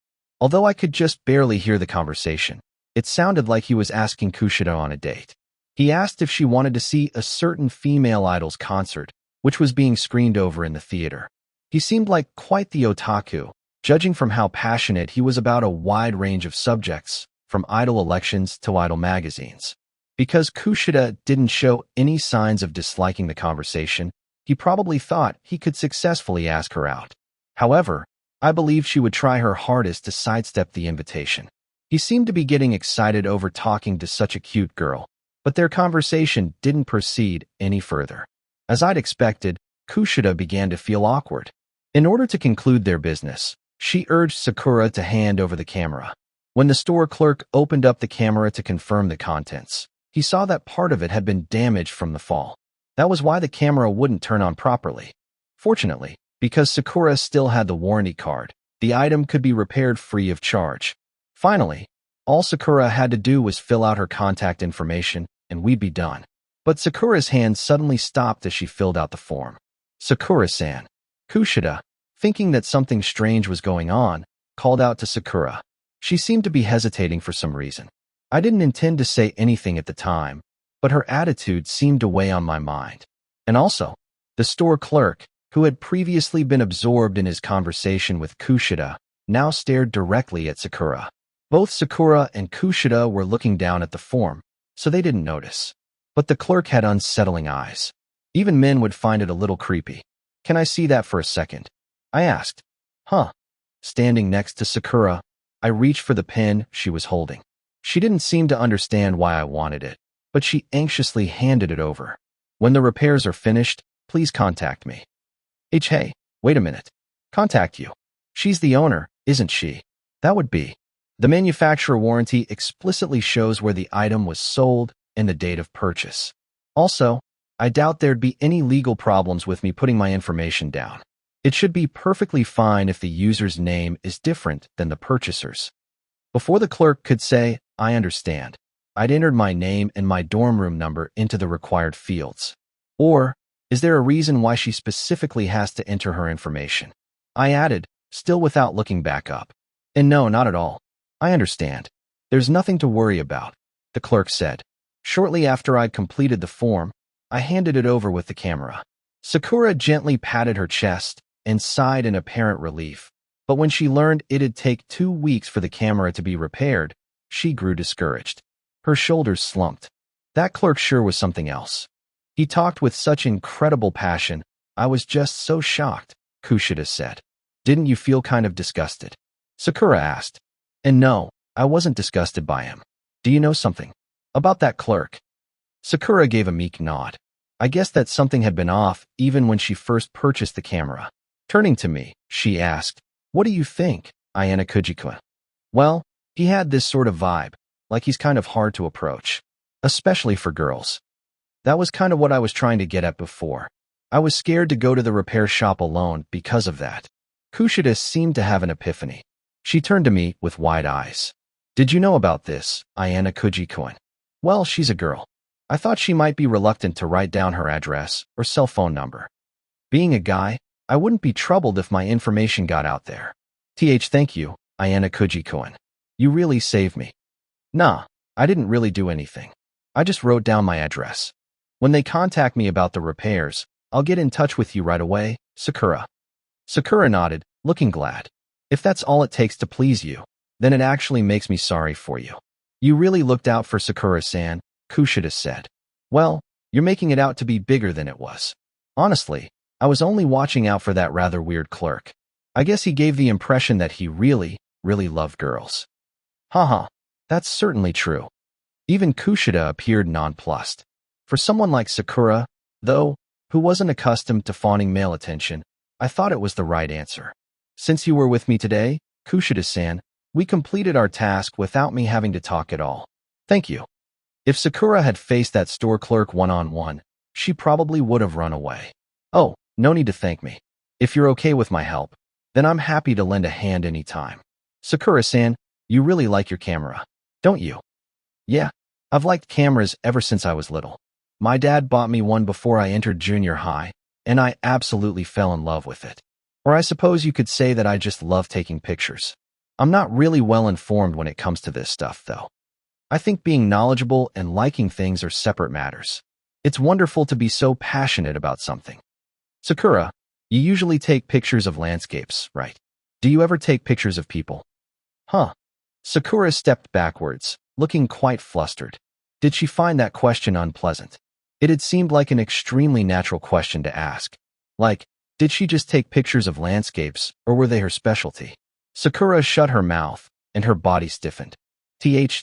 Although I could just barely hear the conversation, it sounded like he was asking Kushida on a date. He asked if she wanted to see a certain female idol's concert, which was being screened over in the theater. He seemed like quite the otaku, judging from how passionate he was about a wide range of subjects, from idol elections to idol magazines. Because Kushida didn't show any signs of disliking the conversation, he probably thought he could successfully ask her out. However, I believe she would try her hardest to sidestep the invitation. He seemed to be getting excited over talking to such a cute girl, but their conversation didn't proceed any further. As I'd expected, Kushida began to feel awkward. In order to conclude their business, she urged Sakura to hand over the camera. When the store clerk opened up the camera to confirm the contents, he saw that part of it had been damaged from the fall. That was why the camera wouldn't turn on properly. Fortunately, because Sakura still had the warranty card, the item could be repaired free of charge. Finally, all Sakura had to do was fill out her contact information, and we'd be done. But Sakura's hand suddenly stopped as she filled out the form. Sakura-san. Kushida, thinking that something strange was going on, called out to Sakura. She seemed to be hesitating for some reason. I didn't intend to say anything at the time, but her attitude seemed to weigh on my mind. And also, the store clerk, who had previously been absorbed in his conversation with Kushida, now stared directly at Sakura. Both Sakura and Kushida were looking down at the form, so they didn't notice. But the clerk had unsettling eyes. Even men would find it a little creepy. Can I see that for a second? I asked. Huh. Standing next to Sakura, I reached for the pen she was holding. She didn't seem to understand why I wanted it, but she anxiously handed it over. When the repairs are finished, please contact me. Hey, wait a minute. Contact you. She's the owner, isn't she? That would be. The manufacturer warranty explicitly shows where the item was sold and the date of purchase. Also, I doubt there'd be any legal problems with me putting my information down. It should be perfectly fine if the user's name is different than the purchaser's. Before the clerk could say, I understand, I'd entered my name and my dorm room number into the required fields. Or, is there a reason why she specifically has to enter her information? I added, still without looking back up. And no, not at all. I understand. There's nothing to worry about, the clerk said. Shortly after I'd completed the form, I handed it over with the camera. Sakura gently patted her chest and sighed in apparent relief, but when she learned it'd take 2 weeks for the camera to be repaired, she grew discouraged. Her shoulders slumped. That clerk sure was something else. He talked with such incredible passion, I was just so shocked, Kushida said. Didn't you feel kind of disgusted? Sakura asked. And no, I wasn't disgusted by him. Do you know something about that clerk? Sakura gave a meek nod. I guess that something had been off even when she first purchased the camera. Turning to me, she asked, what do you think, Ayana Kujikwa? Well, he had this sort of vibe, like he's kind of hard to approach, especially for girls. That was kind of what I was trying to get at before. I was scared to go to the repair shop alone because of that. Kushida seemed to have an epiphany. She turned to me with wide eyes. Did you know about this, Ayana Kujikwa? Well, she's a girl. I thought she might be reluctant to write down her address or cell phone number. Being a guy, I wouldn't be troubled if my information got out there. Thank you, Ayana Kujikwa. You really saved me. Nah, I didn't really do anything. I just wrote down my address. When they contact me about the repairs, I'll get in touch with you right away, Sakura. Sakura nodded, looking glad. If that's all it takes to please you, then it actually makes me sorry for you. You really looked out for Sakura-san, Kushida said. Well, you're making it out to be bigger than it was. Honestly, I was only watching out for that rather weird clerk. I guess he gave the impression that he really loved girls. Haha, that's certainly true. Even Kushida appeared nonplussed. For someone like Sakura, though, who wasn't accustomed to fawning male attention, I thought it was the right answer. Since you were with me today, Kushida-san, we completed our task without me having to talk at all. Thank you. If Sakura had faced that store clerk one-on-one, she probably would have run away. Oh, no need to thank me. If you're okay with my help, then I'm happy to lend a hand anytime. Sakura-san, you really like your camera, don't you? Yeah, I've liked cameras ever since I was little. My dad bought me one before I entered junior high, and I absolutely fell in love with it. Or I suppose you could say that I just love taking pictures. I'm not really well informed when it comes to this stuff, though. I think being knowledgeable and liking things are separate matters. It's wonderful to be so passionate about something. Sakura, you usually take pictures of landscapes, right? Do you ever take pictures of people? Huh. Sakura stepped backwards, looking quite flustered. Did she find that question unpleasant? It had seemed like an extremely natural question to ask. Like, did she just take pictures of landscapes, or were they her specialty? Sakura shut her mouth, and her body stiffened.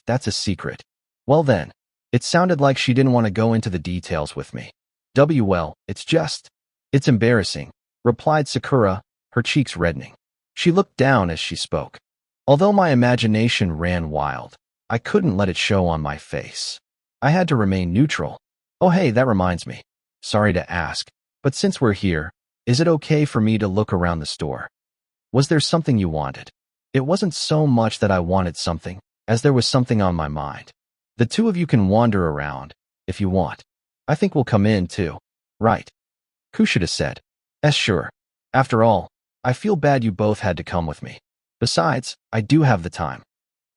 That's a secret. Well then, it sounded like she didn't want to go into the details with me. Well, it's embarrassing, replied Sakura, her cheeks reddening. She looked down as she spoke. Although my imagination ran wild, I couldn't let it show on my face. I had to remain neutral. Oh hey, that reminds me. Sorry to ask, but since we're here, is it okay for me to look around the store? Was there something you wanted? It wasn't so much that I wanted something, as there was something on my mind. The two of you can wander around, if you want. I think we'll come in too. Right. Kushida said. Sure. After all, I feel bad you both had to come with me. Besides, I do have the time.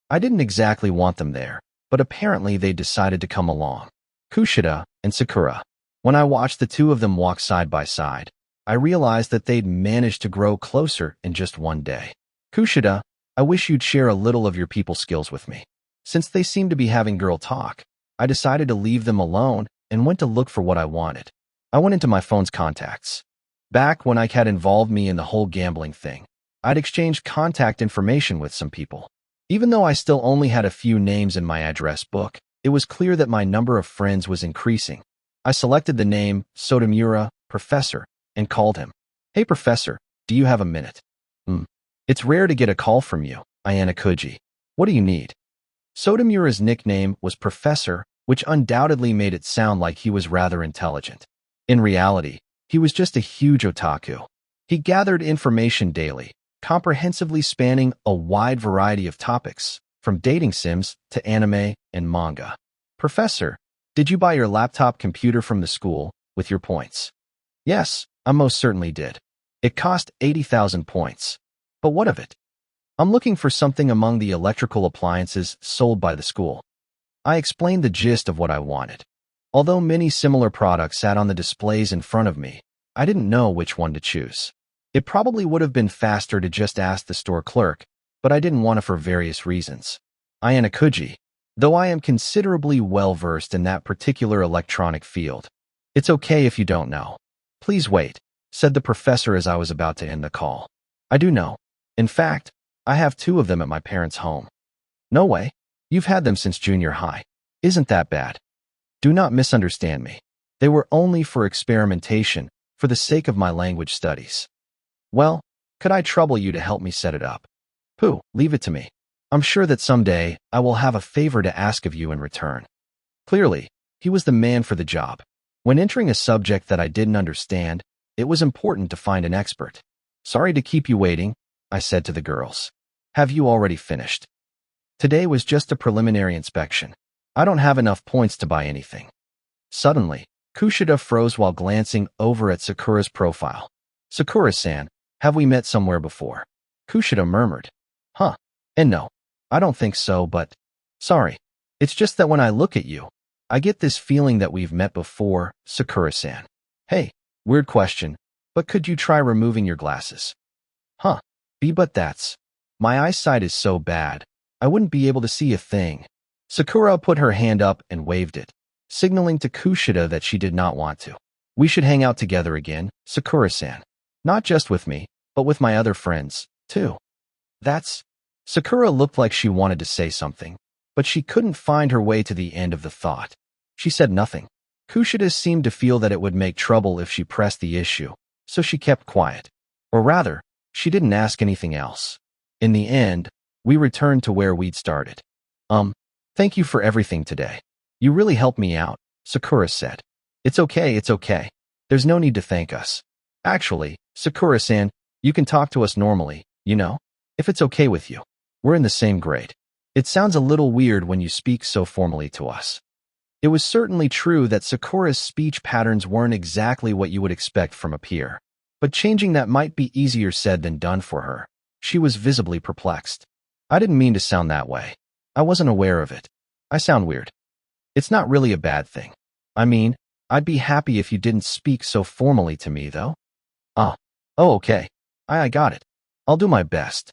I didn't exactly want them there, but apparently they decided to come along. Kushida and Sakura. When I watched the two of them walk side by side, I realized that they'd managed to grow closer in just one day. Kushida, I wish you'd share a little of your people skills with me. Since they seemed to be having girl talk, I decided to leave them alone and went to look for what I wanted. I went into my phone's contacts. Back when Ike had involved me in the whole gambling thing, I'd exchanged contact information with some people. Even though I still only had a few names in my address book, it was clear that my number of friends was increasing. I selected the name Sotomura, Professor, and called him. Hey Professor, do you have a minute? It's rare to get a call from you, Ayana Kuji. What do you need? Sotomura's nickname was Professor, which undoubtedly made it sound like he was rather intelligent. In reality, he was just a huge otaku. He gathered information daily, comprehensively spanning a wide variety of topics, from dating sims to anime and manga. Professor, did you buy your laptop computer from the school with your points? Yes, I most certainly did. It cost 80,000 points. But what of it? I'm looking for something among the electrical appliances sold by the school. I explained the gist of what I wanted. Although many similar products sat on the displays in front of me, I didn't know which one to choose. It probably would have been faster to just ask the store clerk, but I didn't want to for various reasons. Ayana Kuji, though I am considerably well-versed in that particular electronic field. It's okay if you don't know. Please wait, said the professor as I was about to end the call. I do know. In fact, I have 2 of them at my parents' home. No way. You've had them since junior high. Isn't that bad? Do not misunderstand me. They were only for experimentation, for the sake of my language studies. Well, could I trouble you to help me set it up? Pooh, leave it to me. I'm sure that someday I will have a favor to ask of you in return. Clearly, he was the man for the job. When entering a subject that I didn't understand, it was important to find an expert. Sorry to keep you waiting, I said to the girls. Have you already finished? Today was just a preliminary inspection. I don't have enough points to buy anything. Suddenly, Kushida froze while glancing over at Sakura's profile. Sakura-san, have we met somewhere before? Kushida murmured. Huh. And no, I don't think so, but... Sorry. It's just that when I look at you, I get this feeling that we've met before, Sakura-san. Hey, weird question, but could you try removing your glasses? Huh. But that's... My eyesight is so bad, I wouldn't be able to see a thing. Sakura put her hand up and waved it, signaling to Kushida that she did not want to. We should hang out together again, Sakura-san. Not just with me, but with my other friends, too. That's... Sakura looked like she wanted to say something, but she couldn't find her way to the end of the thought. She said nothing. Kushida seemed to feel that it would make trouble if she pressed the issue, so she kept quiet. Or rather, she didn't ask anything else. In the end, we returned to where we'd started. Thank you for everything today. You really helped me out, Sakura said. It's okay. There's no need to thank us. Actually, Sakura-san, you can talk to us normally, you know? If it's okay with you. We're in the same grade. It sounds a little weird when you speak so formally to us. It was certainly true that Sakura's speech patterns weren't exactly what you would expect from a peer. But changing that might be easier said than done for her. She was visibly perplexed. I didn't mean to sound that way. I wasn't aware of it. I sound weird. It's not really a bad thing. I mean, I'd be happy if you didn't speak so formally to me, though. Ah. Oh, okay. I got it. I'll do my best.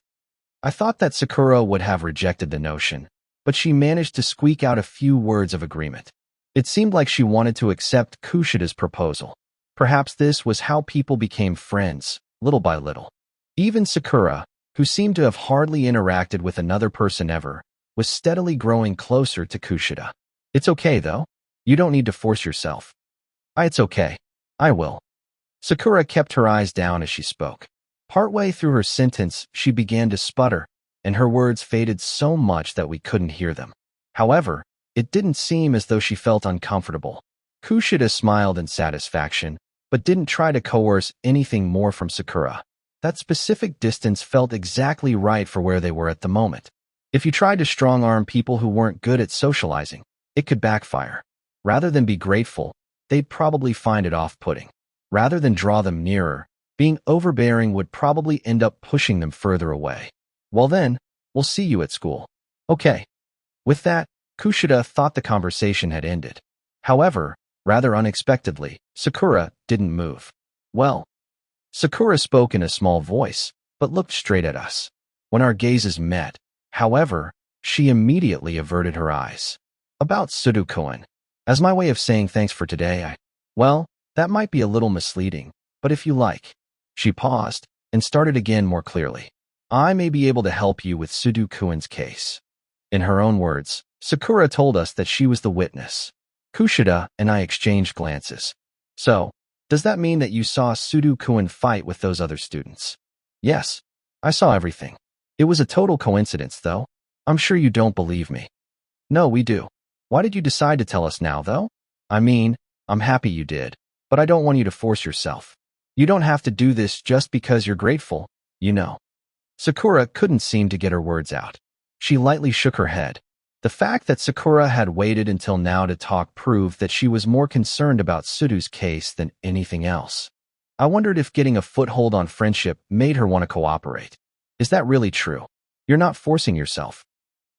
I thought that Sakura would have rejected the notion, but she managed to squeak out a few words of agreement. It seemed like she wanted to accept Kushida's proposal. Perhaps this was how people became friends, little by little. Even Sakura, who seemed to have hardly interacted with another person ever, was steadily growing closer to Kushida. It's okay, though. You don't need to force yourself. It's okay. I will. Sakura kept her eyes down as she spoke. Partway through her sentence, she began to sputter, and her words faded so much that we couldn't hear them. However, it didn't seem as though she felt uncomfortable. Kushida smiled in satisfaction, but didn't try to coerce anything more from Sakura. That specific distance felt exactly right for where they were at the moment. If you tried to strong-arm people who weren't good at socializing, it could backfire. Rather than be grateful, they'd probably find it off-putting. Rather than draw them nearer, being overbearing would probably end up pushing them further away. Well then, we'll see you at school. Okay. With that, Kushida thought the conversation had ended. However, rather unexpectedly, Sakura didn't move. Well, Sakura spoke in a small voice, but looked straight at us. When our gazes met, however, she immediately averted her eyes. About Sudoku-kun. As my way of saying thanks for today, well, that might be a little misleading, but if you like. She paused and started again more clearly. I may be able to help you with Sudoku-kun's case. In her own words, Sakura told us that she was the witness. Kushida and I exchanged glances. So, does that mean that you saw Sudoku-kun fight with those other students? Yes, I saw everything. It was a total coincidence, though. I'm sure you don't believe me. No, we do. Why did you decide to tell us now, though? I mean, I'm happy you did, but I don't want you to force yourself. You don't have to do this just because you're grateful, you know. Sakura couldn't seem to get her words out. She lightly shook her head. The fact that Sakura had waited until now to talk proved that she was more concerned about Sudo's case than anything else. I wondered if getting a foothold on friendship made her want to cooperate. Is that really true? You're not forcing yourself?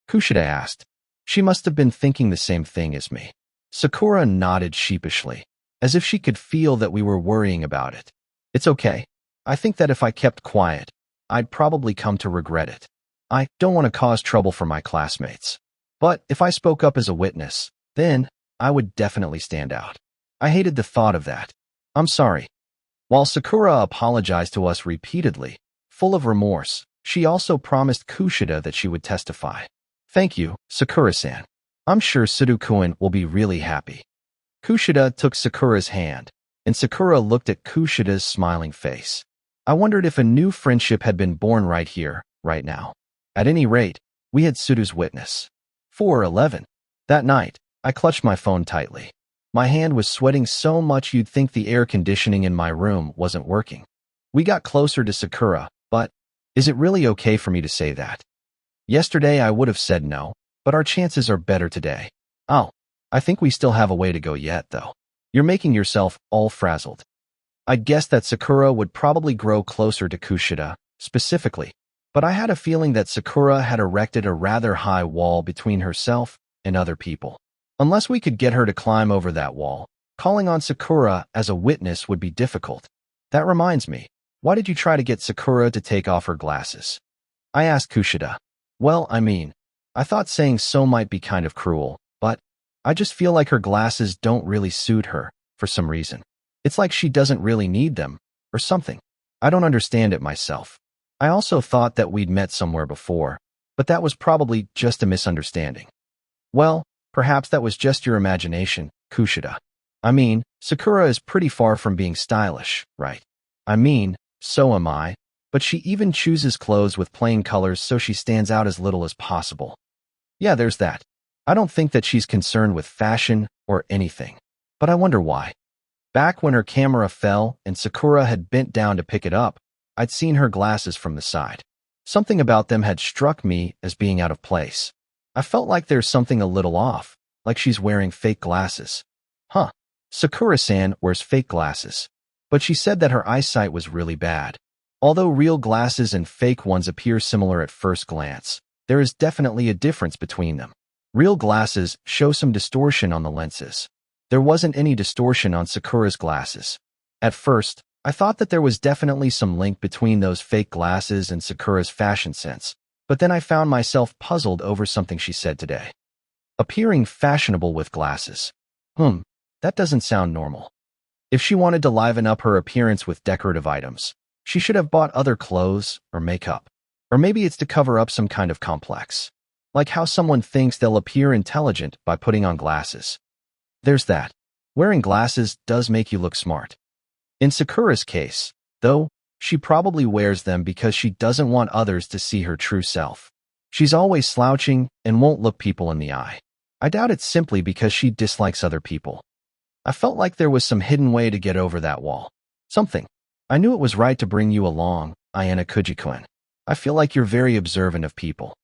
Kushida asked. She must have been thinking the same thing as me. Sakura nodded sheepishly, as if she could feel that we were worrying about it. It's okay. I think that if I kept quiet, I'd probably come to regret it. I don't want to cause trouble for my classmates. But if I spoke up as a witness, then I would definitely stand out. I hated the thought of that. I'm sorry. While Sakura apologized to us repeatedly, full of remorse, she also promised Kushida that she would testify. Thank you, Sakura-san. I'm sure Sudoku-kun will be really happy. Kushida took Sakura's hand, and Sakura looked at Kushida's smiling face. I wondered if a new friendship had been born right here, right now. At any rate, we had Sudo's witness. 4:11. That night, I clutched my phone tightly. My hand was sweating so much you'd think the air conditioning in my room wasn't working. We got closer to Sakura, but is it really okay for me to say that? Yesterday I would have said no, but our chances are better today. Oh, I think we still have a way to go yet, though. You're making yourself all frazzled. I'd guessed that Sakura would probably grow closer to Kushida, specifically, but I had a feeling that Sakura had erected a rather high wall between herself and other people. Unless we could get her to climb over that wall, calling on Sakura as a witness would be difficult. That reminds me, why did you try to get Sakura to take off her glasses? I asked Kushida. Well, I mean, I thought saying so might be kind of cruel, but I just feel like her glasses don't really suit her, for some reason. It's like she doesn't really need them, or something. I don't understand it myself. I also thought that we'd met somewhere before, but that was probably just a misunderstanding. Well, perhaps that was just your imagination, Kushida. I mean, Sakura is pretty far from being stylish, right? I mean, so am I, but she even chooses clothes with plain colors so she stands out as little as possible. Yeah, there's that. I don't think that she's concerned with fashion or anything, but I wonder why. Back when her camera fell and Sakura had bent down to pick it up, I'd seen her glasses from the side. Something about them had struck me as being out of place. I felt like there's something a little off, like she's wearing fake glasses. Huh. Sakura-san wears fake glasses. But she said that her eyesight was really bad. Although real glasses and fake ones appear similar at first glance, there is definitely a difference between them. Real glasses show some distortion on the lenses. There wasn't any distortion on Sakura's glasses. At first, I thought that there was definitely some link between those fake glasses and Sakura's fashion sense, but then I found myself puzzled over something she said today. Appearing fashionable with glasses. That doesn't sound normal. If she wanted to liven up her appearance with decorative items, she should have bought other clothes or makeup. Or maybe it's to cover up some kind of complex. Like how someone thinks they'll appear intelligent by putting on glasses. There's that. Wearing glasses does make you look smart. In Sakura's case, though, she probably wears them because she doesn't want others to see her true self. She's always slouching and won't look people in the eye. I doubt it's simply because she dislikes other people. I felt like there was some hidden way to get over that wall. Something. I knew it was right to bring you along, Ayana Kuji-kun. I feel like you're very observant of people.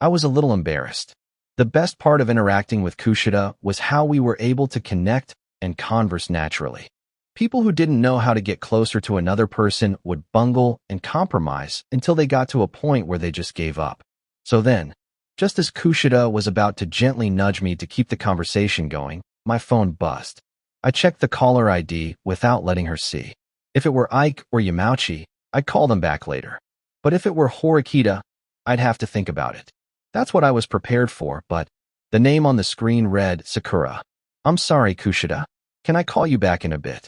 I was a little embarrassed. The best part of interacting with Kushida was how we were able to connect and converse naturally. People who didn't know how to get closer to another person would bungle and compromise until they got to a point where they just gave up. So then, just as Kushida was about to gently nudge me to keep the conversation going, my phone buzzed. I checked the caller ID without letting her see. If it were Ike or Yamauchi, I'd call them back later. But if it were Horikita, I'd have to think about it. That's what I was prepared for, but the name on the screen read Sakura. I'm sorry, Kushida. Can I call you back in a bit?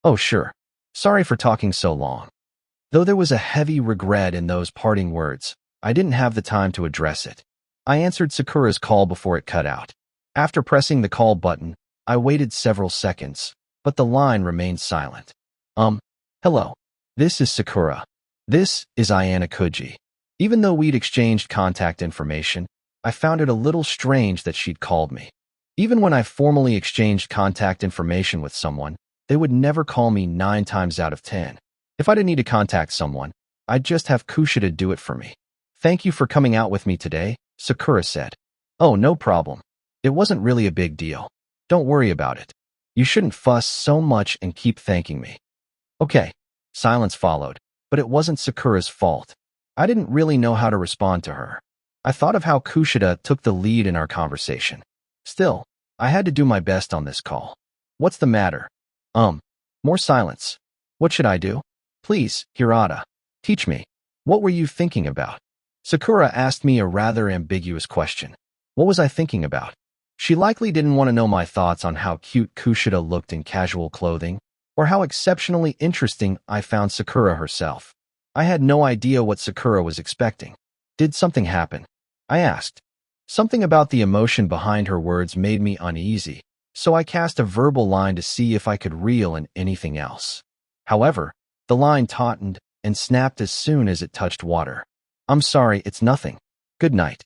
Oh, sure. Sorry for talking so long. Though there was a heavy regret in those parting words, I didn't have the time to address it. I answered Sakura's call before it cut out. After pressing the call button, I waited several seconds, but the line remained silent. Hello. This is Sakura. This is Ayana Kuji. Even though we'd exchanged contact information, I found it a little strange that she'd called me. Even when I formally exchanged contact information with someone, they would never call me 9 times out of 10. If I didn't need to contact someone, I'd just have Kushida do it for me. Thank you for coming out with me today, Sakura said. Oh, no problem. It wasn't really a big deal. Don't worry about it. You shouldn't fuss so much and keep thanking me. Okay. Silence followed, but it wasn't Sakura's fault. I didn't really know how to respond to her. I thought of how Kushida took the lead in our conversation. Still, I had to do my best on this call. What's the matter? More silence. What should I do? Please, Hirata, teach me. What were you thinking about? Sakura asked me a rather ambiguous question. What was I thinking about? She likely didn't want to know my thoughts on how cute Kushida looked in casual clothing, or how exceptionally interesting I found Sakura herself. I had no idea what Sakura was expecting. Did something happen? I asked. Something about the emotion behind her words made me uneasy, so I cast a verbal line to see if I could reel in anything else. However, the line tautened and snapped as soon as it touched water. I'm sorry, it's nothing. Good night.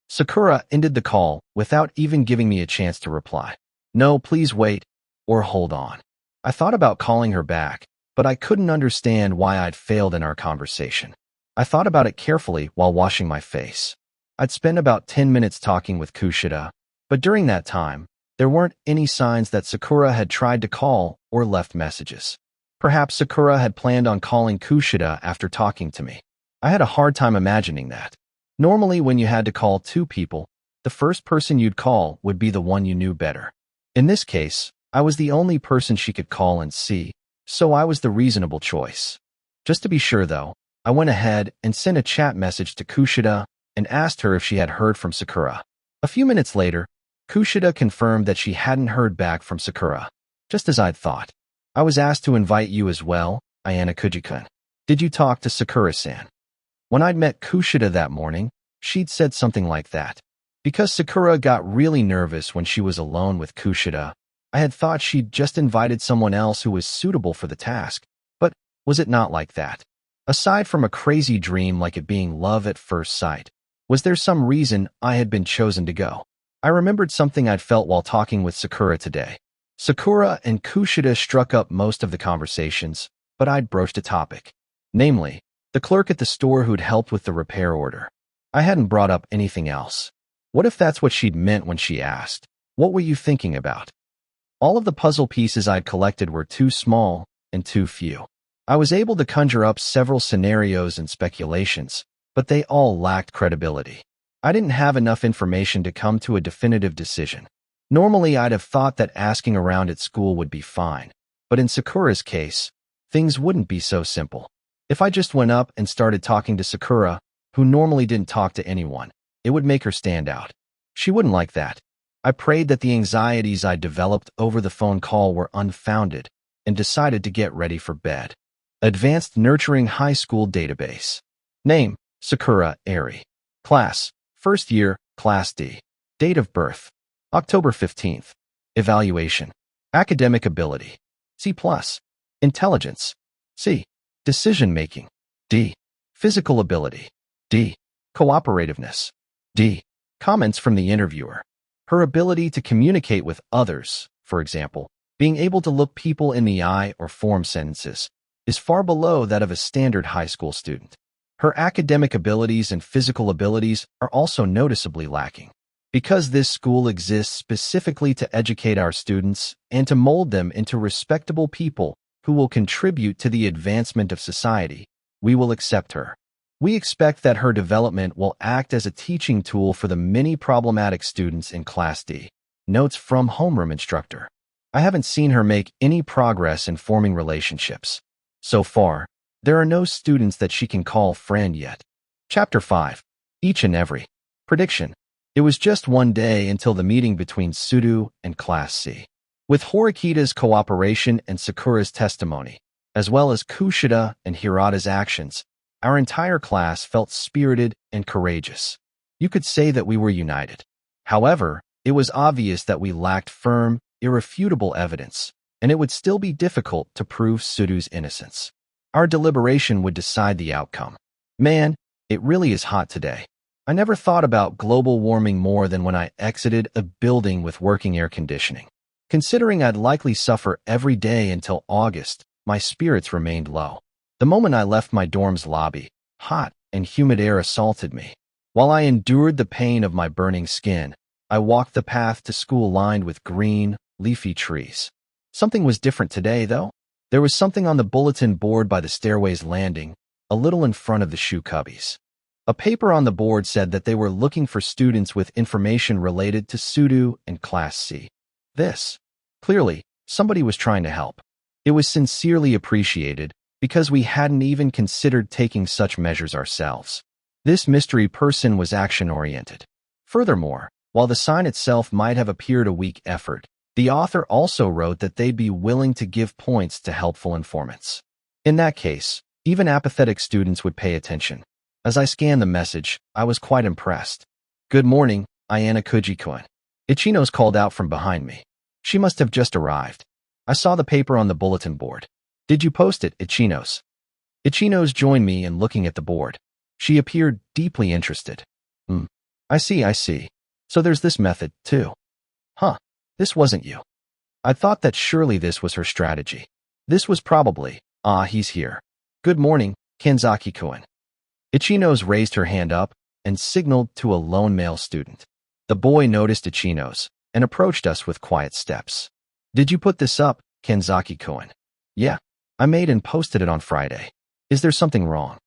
Sakura ended the call without even giving me a chance to reply. No, please wait, or hold on. I thought about calling her back, but I couldn't understand why I'd failed in our conversation. I thought about it carefully while washing my face. I'd spent about 10 minutes talking with Kushida, but during that time, there weren't any signs that Sakura had tried to call or left messages. Perhaps Sakura had planned on calling Kushida after talking to me. I had a hard time imagining that. Normally, when you had to call 2 people, the first person you'd call would be the one you knew better. In this case, I was the only person she could call and see, so I was the reasonable choice. Just to be sure, though, I went ahead and sent a chat message to Kushida and asked her if she had heard from Sakura. A few minutes later, Kushida confirmed that she hadn't heard back from Sakura, just as I'd thought. I was asked to invite you as well, Ayana Kuji-kun. Did you talk to Sakura-san? When I'd met Kushida that morning, she'd said something like that. Because Sakura got really nervous when she was alone with Kushida, I had thought she'd just invited someone else who was suitable for the task. But was it not like that? Aside from a crazy dream like it being love at first sight, was there some reason I had been chosen to go? I remembered something I'd felt while talking with Sakura today. Sakura and Kushida struck up most of the conversations, but I'd broached a topic. Namely, the clerk at the store who'd helped with the repair order. I hadn't brought up anything else. What if that's what she'd meant when she asked, "What were you thinking about?" All of the puzzle pieces I'd collected were too small and too few. I was able to conjure up several scenarios and speculations, but they all lacked credibility. I didn't have enough information to come to a definitive decision. Normally, I'd have thought that asking around at school would be fine, but in Sakura's case, things wouldn't be so simple. If I just went up and started talking to Sakura, who normally didn't talk to anyone, it would make her stand out. She wouldn't like that. I prayed that the anxieties I developed over the phone call were unfounded and decided to get ready for bed. Advanced Nurturing High School Database. Name, Sakura Eri. Class, first year, Class D. Date of birth, October 15th. Evaluation, academic ability, C+. Intelligence, C. Decision-making, D. Physical ability, D. Cooperativeness, D. Comments from the interviewer. Her ability to communicate with others, for example, being able to look people in the eye or form sentences, is far below that of a standard high school student. Her academic abilities and physical abilities are also noticeably lacking. Because this school exists specifically to educate our students and to mold them into respectable people who will contribute to the advancement of society, we will accept her. We expect that her development will act as a teaching tool for the many problematic students in Class D. Notes from homeroom instructor. I haven't seen her make any progress in forming relationships. So far, there are no students that she can call friend yet. Chapter 5. Each and every. Prediction. It was just one day until the meeting between Sudo and Class C. With Horikita's cooperation and Sakura's testimony, as well as Kushida and Hirata's actions, our entire class felt spirited and courageous. You could say that we were united. However, it was obvious that we lacked firm, irrefutable evidence, and it would still be difficult to prove Sudo's innocence. Our deliberation would decide the outcome. Man, it really is hot today. I never thought about global warming more than when I exited a building with working air conditioning. Considering I'd likely suffer every day until August, my spirits remained low. The moment I left my dorm's lobby, hot and humid air assaulted me. While I endured the pain of my burning skin, I walked the path to school lined with green, leafy trees. Something was different today, though. There was something on the bulletin board by the stairway's landing, a little in front of the shoe cubbies. A paper on the board said that they were looking for students with information related to Sudo and Class C. Clearly, somebody was trying to help. It was sincerely appreciated because we hadn't even considered taking such measures ourselves. This mystery person was action-oriented. Furthermore, while the sign itself might have appeared a weak effort, the author also wrote that they'd be willing to give points to helpful informants. In that case, even apathetic students would pay attention. As I scanned the message, I was quite impressed. "Good morning, Ayana Kuji-kun." Ichino's called out from behind me. She must have just arrived. I saw the paper on the bulletin board. "Did you post it, Ichino's?" Ichino's joined me in looking at the board. She appeared deeply interested. I see. So there's this method, too. Huh, this wasn't you. I thought that surely this was her strategy. This was probably, he's here. "Good morning, Kenzaki-kun." Ichino's raised her hand up and signaled to a lone male student. The boy noticed Ichino's and approached us with quiet steps. "Did you put this up, Kenzaki-kun?" "Yeah, I made and posted it on Friday. Is there something wrong?"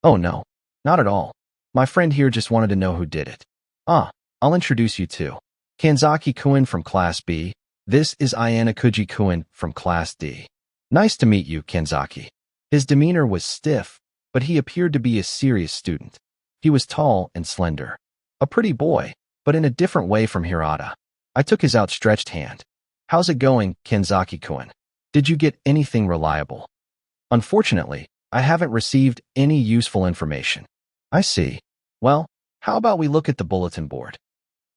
"Oh no, not at all. My friend here just wanted to know who did it." I'll introduce you to Kenzaki-kun from Class B. This is Ayana Kuji-kun from Class D. "Nice to meet you, Kenzaki." His demeanor was stiff, but he appeared to be a serious student. He was tall and slender. A pretty boy, but in a different way from Hirata. I took his outstretched hand. "How's it going, Kenzaki-kun? Did you get anything reliable?" "Unfortunately, I haven't received any useful information." "I see. Well, how about we look at the bulletin board?"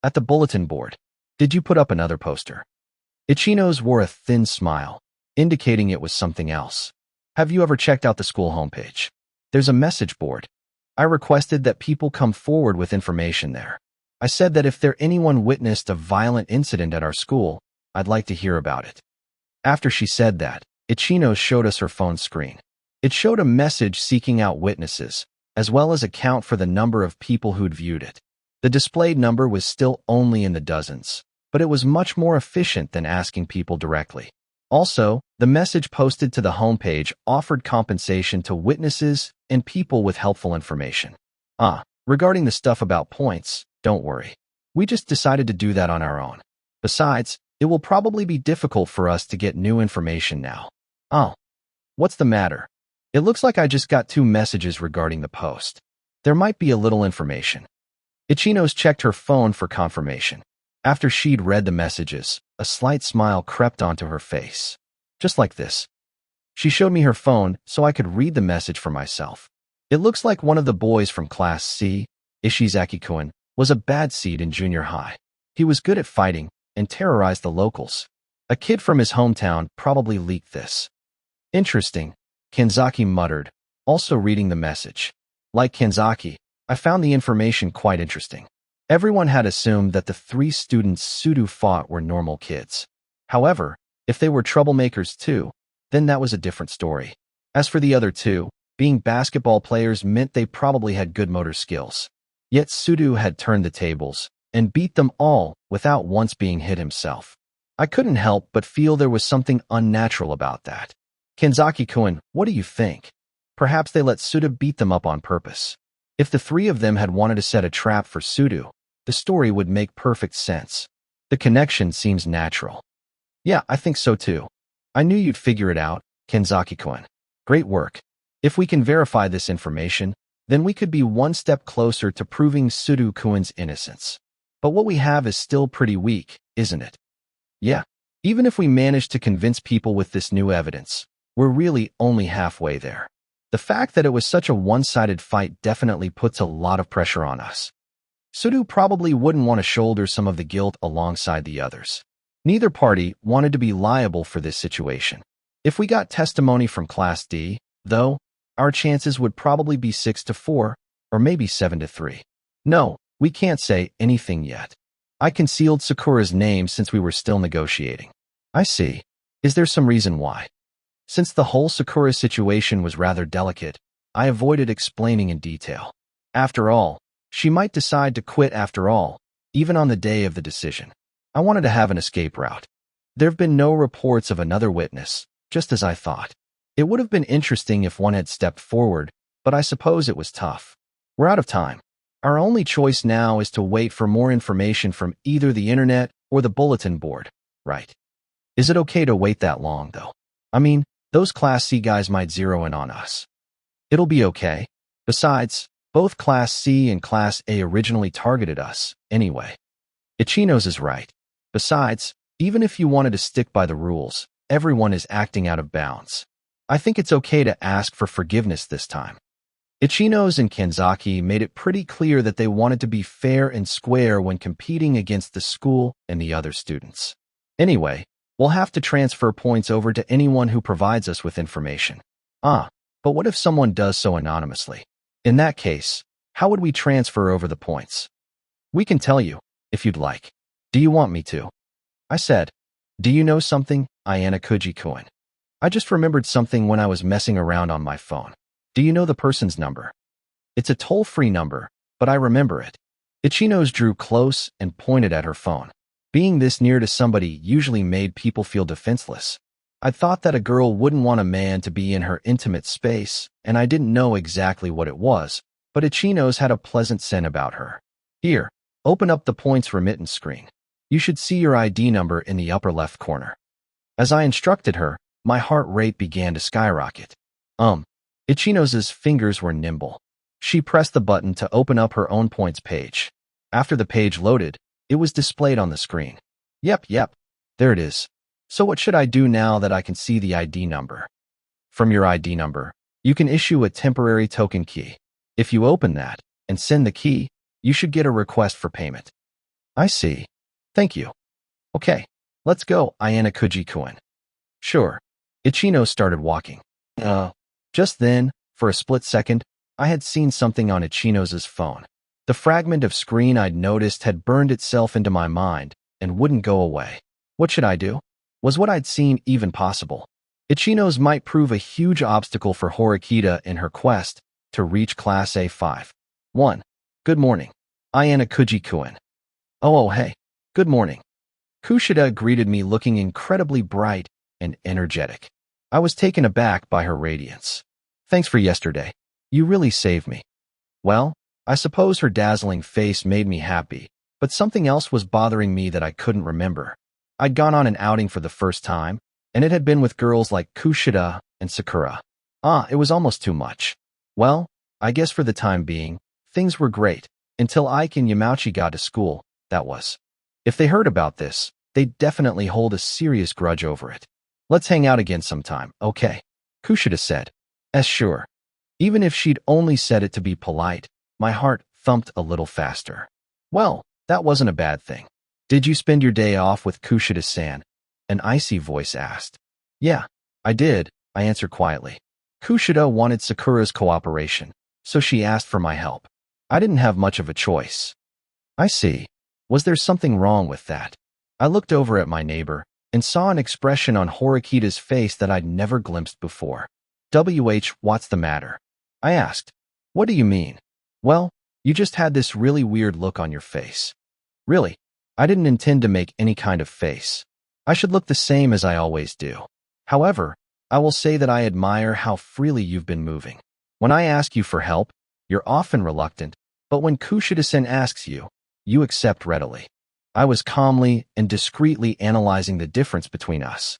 "At the bulletin board. Did you put up another poster?" Ichino's wore a thin smile, indicating it was something else. "Have you ever checked out the school homepage? There's a message board. I requested that people come forward with information there. I said that if anyone witnessed a violent incident at our school, I'd like to hear about it. After she said that, Ichino showed us her phone screen. It showed a message seeking out witnesses, as well as a count for the number of people who'd viewed it. The displayed number was still only in the dozens, but it was much more efficient than asking people directly. Also, the message posted to the homepage offered compensation to witnesses and people with helpful information. Regarding the stuff about points, don't worry. We just decided to do that on our own. Besides, it will probably be difficult for us to get new information now. Oh, what's the matter? It looks like I just got 2 messages regarding the post. There might be a little information. Ichino's checked her phone for confirmation. After she'd read the messages, a slight smile crept onto her face. Just like this. She showed me her phone so I could read the message for myself. It looks like one of the boys from Class C, Ishizaki-kun, was a bad seed in junior high. He was good at fighting and terrorized the locals. A kid from his hometown probably leaked this. Interesting, Kenzaki muttered, also reading the message. Like Kenzaki, I found the information quite interesting. Everyone had assumed that the 3 students Sudo fought were normal kids. However, if they were troublemakers too, then that was a different story. As for the other 2, being basketball players meant they probably had good motor skills. Yet Sudo had turned the tables and beat them all without once being hit himself. I couldn't help but feel there was something unnatural about that. Kenzaki-kun, what do you think? Perhaps they let Sudo beat them up on purpose. If the 3 of them had wanted to set a trap for Sudo, the story would make perfect sense. The connection seems natural. Yeah, I think so too. I knew you'd figure it out, Kenzaki-kun. Great work. If we can verify this information, then we could be one step closer to proving Sudo-kun's innocence. But what we have is still pretty weak, isn't it? Yeah. Even if we manage to convince people with this new evidence, we're really only halfway there. The fact that it was such a one-sided fight definitely puts a lot of pressure on us. Sudo probably wouldn't want to shoulder some of the guilt alongside the others. Neither party wanted to be liable for this situation. If we got testimony from Class D, though, our chances would probably be 6-4, or maybe 7-3. No, we can't say anything yet. I concealed Sakura's name since we were still negotiating. I see. Is there some reason why? Since the whole Sakura situation was rather delicate, I avoided explaining in detail. After all, she might decide to quit after all, even on the day of the decision. I wanted to have an escape route. There have been no reports of another witness, just as I thought. It would have been interesting if one had stepped forward, but I suppose it was tough. We're out of time. Our only choice now is to wait for more information from either the internet or the bulletin board, right? Is it okay to wait that long, though? I mean, those Class C guys might zero in on us. It'll be okay. Besides, both Class C and Class A originally targeted us, anyway. Ichino's is right. Besides, even if you wanted to stick by the rules, everyone is acting out of bounds. I think it's okay to ask for forgiveness this time. Ichino's and Kenzaki made it pretty clear that they wanted to be fair and square when competing against the school and the other students. Anyway, we'll have to transfer points over to anyone who provides us with information. But what if someone does so anonymously? In that case, how would we transfer over the points? We can tell you, if you'd like. Do you want me to? I said, do you know something, Ayana Kuji-kun? I just remembered something when I was messing around on my phone. Do you know the person's number? It's a toll-free number, but I remember it. Ichino's drew close and pointed at her phone. Being this near to somebody usually made people feel defenseless. I thought that a girl wouldn't want a man to be in her intimate space, and I didn't know exactly what it was, but Ichino's had a pleasant scent about her. Here, open up the points remittance screen. You should see your ID number in the upper left corner. As I instructed her, my heart rate began to skyrocket. Ichino's fingers were nimble. She pressed the button to open up her own points page. After the page loaded, it was displayed on the screen. Yep, there it is. So what should I do now that I can see the ID number? From your ID number, you can issue a temporary token key. If you open that and send the key, you should get a request for payment. I see. Thank you. Okay, let's go, Ayana Kuji-kun. Sure. Ichino started walking. Just then, for a split second, I had seen something on Ichino's phone. The fragment of screen I'd noticed had burned itself into my mind and wouldn't go away. What should I do? Was what I'd seen even possible? Ichino's might prove a huge obstacle for Horikita in her quest to reach Class A5. 1. Good morning. Ayana Kuji-kun. Oh, hey. Good morning. Kushida greeted me looking incredibly bright and energetic. I was taken aback by her radiance. Thanks for yesterday. You really saved me. Well, I suppose her dazzling face made me happy, but something else was bothering me that I couldn't remember. I'd gone on an outing for the first time, and it had been with girls like Kushida and Sakura. It was almost too much. Well, I guess for the time being, things were great, until Ike and Yamauchi got to school, that was. If they heard about this, they'd definitely hold a serious grudge over it. Let's hang out again sometime, okay? Kushida said. Sure. Even if she'd only said it to be polite, my heart thumped a little faster. Well, that wasn't a bad thing. Did you spend your day off with Kushida-san? An icy voice asked. Yeah, I did, I answered quietly. Kushida wanted Sakura's cooperation, so she asked for my help. I didn't have much of a choice. I see. Was there something wrong with that? I looked over at my neighbor and saw an expression on Horikita's face that I'd never glimpsed before. What's the matter? I asked. What do you mean? Well, you just had this really weird look on your face. Really? I didn't intend to make any kind of face. I should look the same as I always do. However, I will say that I admire how freely you've been moving. When I ask you for help, you're often reluctant, but when Kushida-san asks you, you accept readily. I was calmly and discreetly analyzing the difference between us.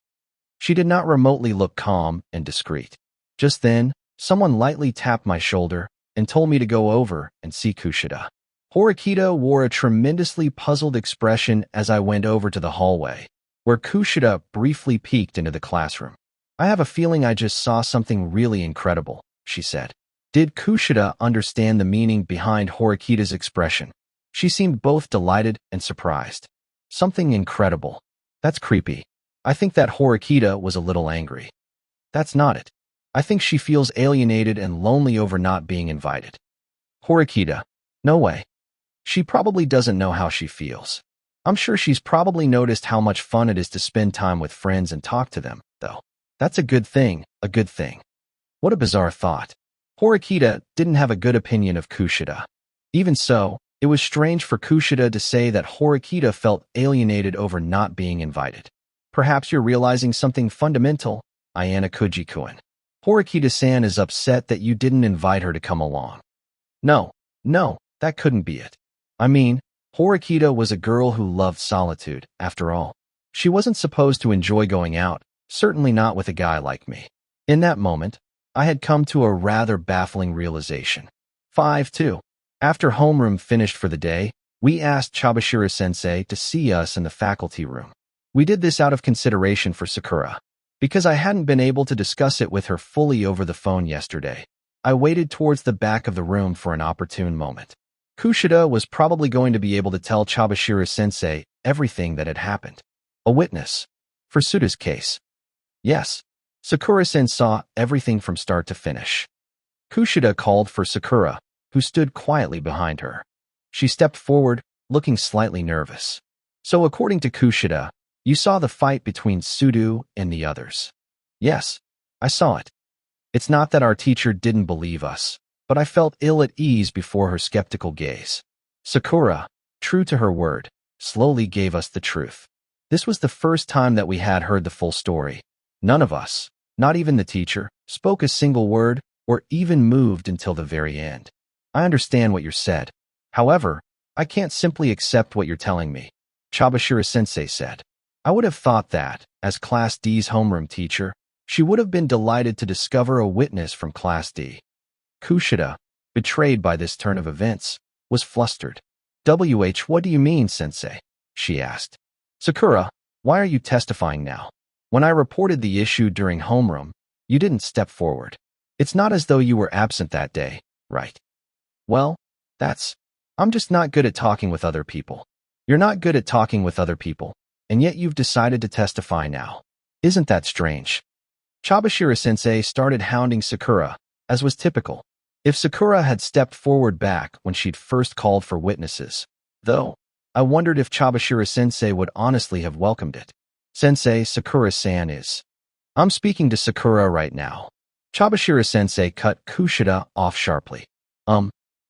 She did not remotely look calm and discreet. Just then, someone lightly tapped my shoulder and told me to go over and see Kushida. Horikita wore a tremendously puzzled expression as I went over to the hallway, where Kushida briefly peeked into the classroom. I have a feeling I just saw something really incredible, she said. Did Kushida understand the meaning behind Horikita's expression? She seemed both delighted and surprised. Something incredible. That's creepy. I think that Horikita was a little angry. That's not it. I think she feels alienated and lonely over not being invited. Horikita. No way. She probably doesn't know how she feels. I'm sure she's probably noticed how much fun it is to spend time with friends and talk to them, though. That's a good thing, a good thing. What a bizarre thought. Horikita didn't have a good opinion of Kushida. Even so, it was strange for Kushida to say that Horikita felt alienated over not being invited. Perhaps you're realizing something fundamental, Ayana Kuji-kun. Horikita-san is upset that you didn't invite her to come along. No, that couldn't be it. I mean, Horikita was a girl who loved solitude, after all. She wasn't supposed to enjoy going out, certainly not with a guy like me. In that moment, I had come to a rather baffling realization. 5-2. After homeroom finished for the day, we asked Chabashira-sensei to see us in the faculty room. We did this out of consideration for Sakura. Because I hadn't been able to discuss it with her fully over the phone yesterday, I waited towards the back of the room for an opportune moment. Kushida was probably going to be able to tell Chabashira-sensei everything that had happened. A witness. For Suda's case. Yes. Sakura-sen saw everything from start to finish. Kushida called for Sakura, who stood quietly behind her. She stepped forward, looking slightly nervous. So according to Kushida, you saw the fight between Sudu and the others. Yes, I saw it. It's not that our teacher didn't believe us, but I felt ill at ease before her skeptical gaze. Sakura, true to her word, slowly gave us the truth. This was the first time that we had heard the full story. None of us, not even the teacher, spoke a single word or even moved until the very end. I understand what you said. However, I can't simply accept what you're telling me, Chabashira-sensei said. I would have thought that, as Class D's homeroom teacher, she would have been delighted to discover a witness from Class D. Kushida, betrayed by this turn of events, was flustered. What do you mean, sensei? She asked. Sakura, why are you testifying now? When I reported the issue during homeroom, you didn't step forward. It's not as though you were absent that day, right? Well, I'm just not good at talking with other people. You're not good at talking with other people, and yet you've decided to testify now. Isn't that strange? Chabashira-sensei started hounding Sakura, as was typical. If Sakura had stepped forward back when she'd first called for witnesses, though, I wondered if Chabashira-sensei would honestly have welcomed it. Sensei, Sakura-san is. I'm speaking to Sakura right now. Chabashira-sensei cut Kushida off sharply.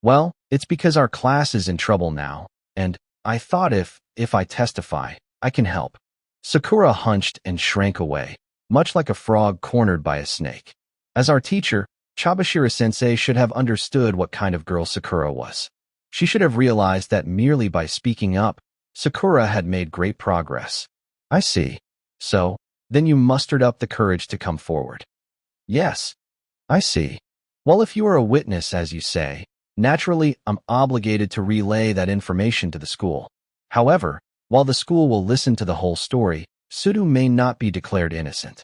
Well, it's because our class is in trouble now, and I thought if I testify, I can help. Sakura hunched and shrank away, much like a frog cornered by a snake. As our teacher, Chabashira-sensei should have understood what kind of girl Sakura was. She should have realized that merely by speaking up, Sakura had made great progress. I see. So, then you mustered up the courage to come forward. Yes. I see. Well, if you are a witness, as you say, naturally, I'm obligated to relay that information to the school. However, while the school will listen to the whole story, Sudu may not be declared innocent.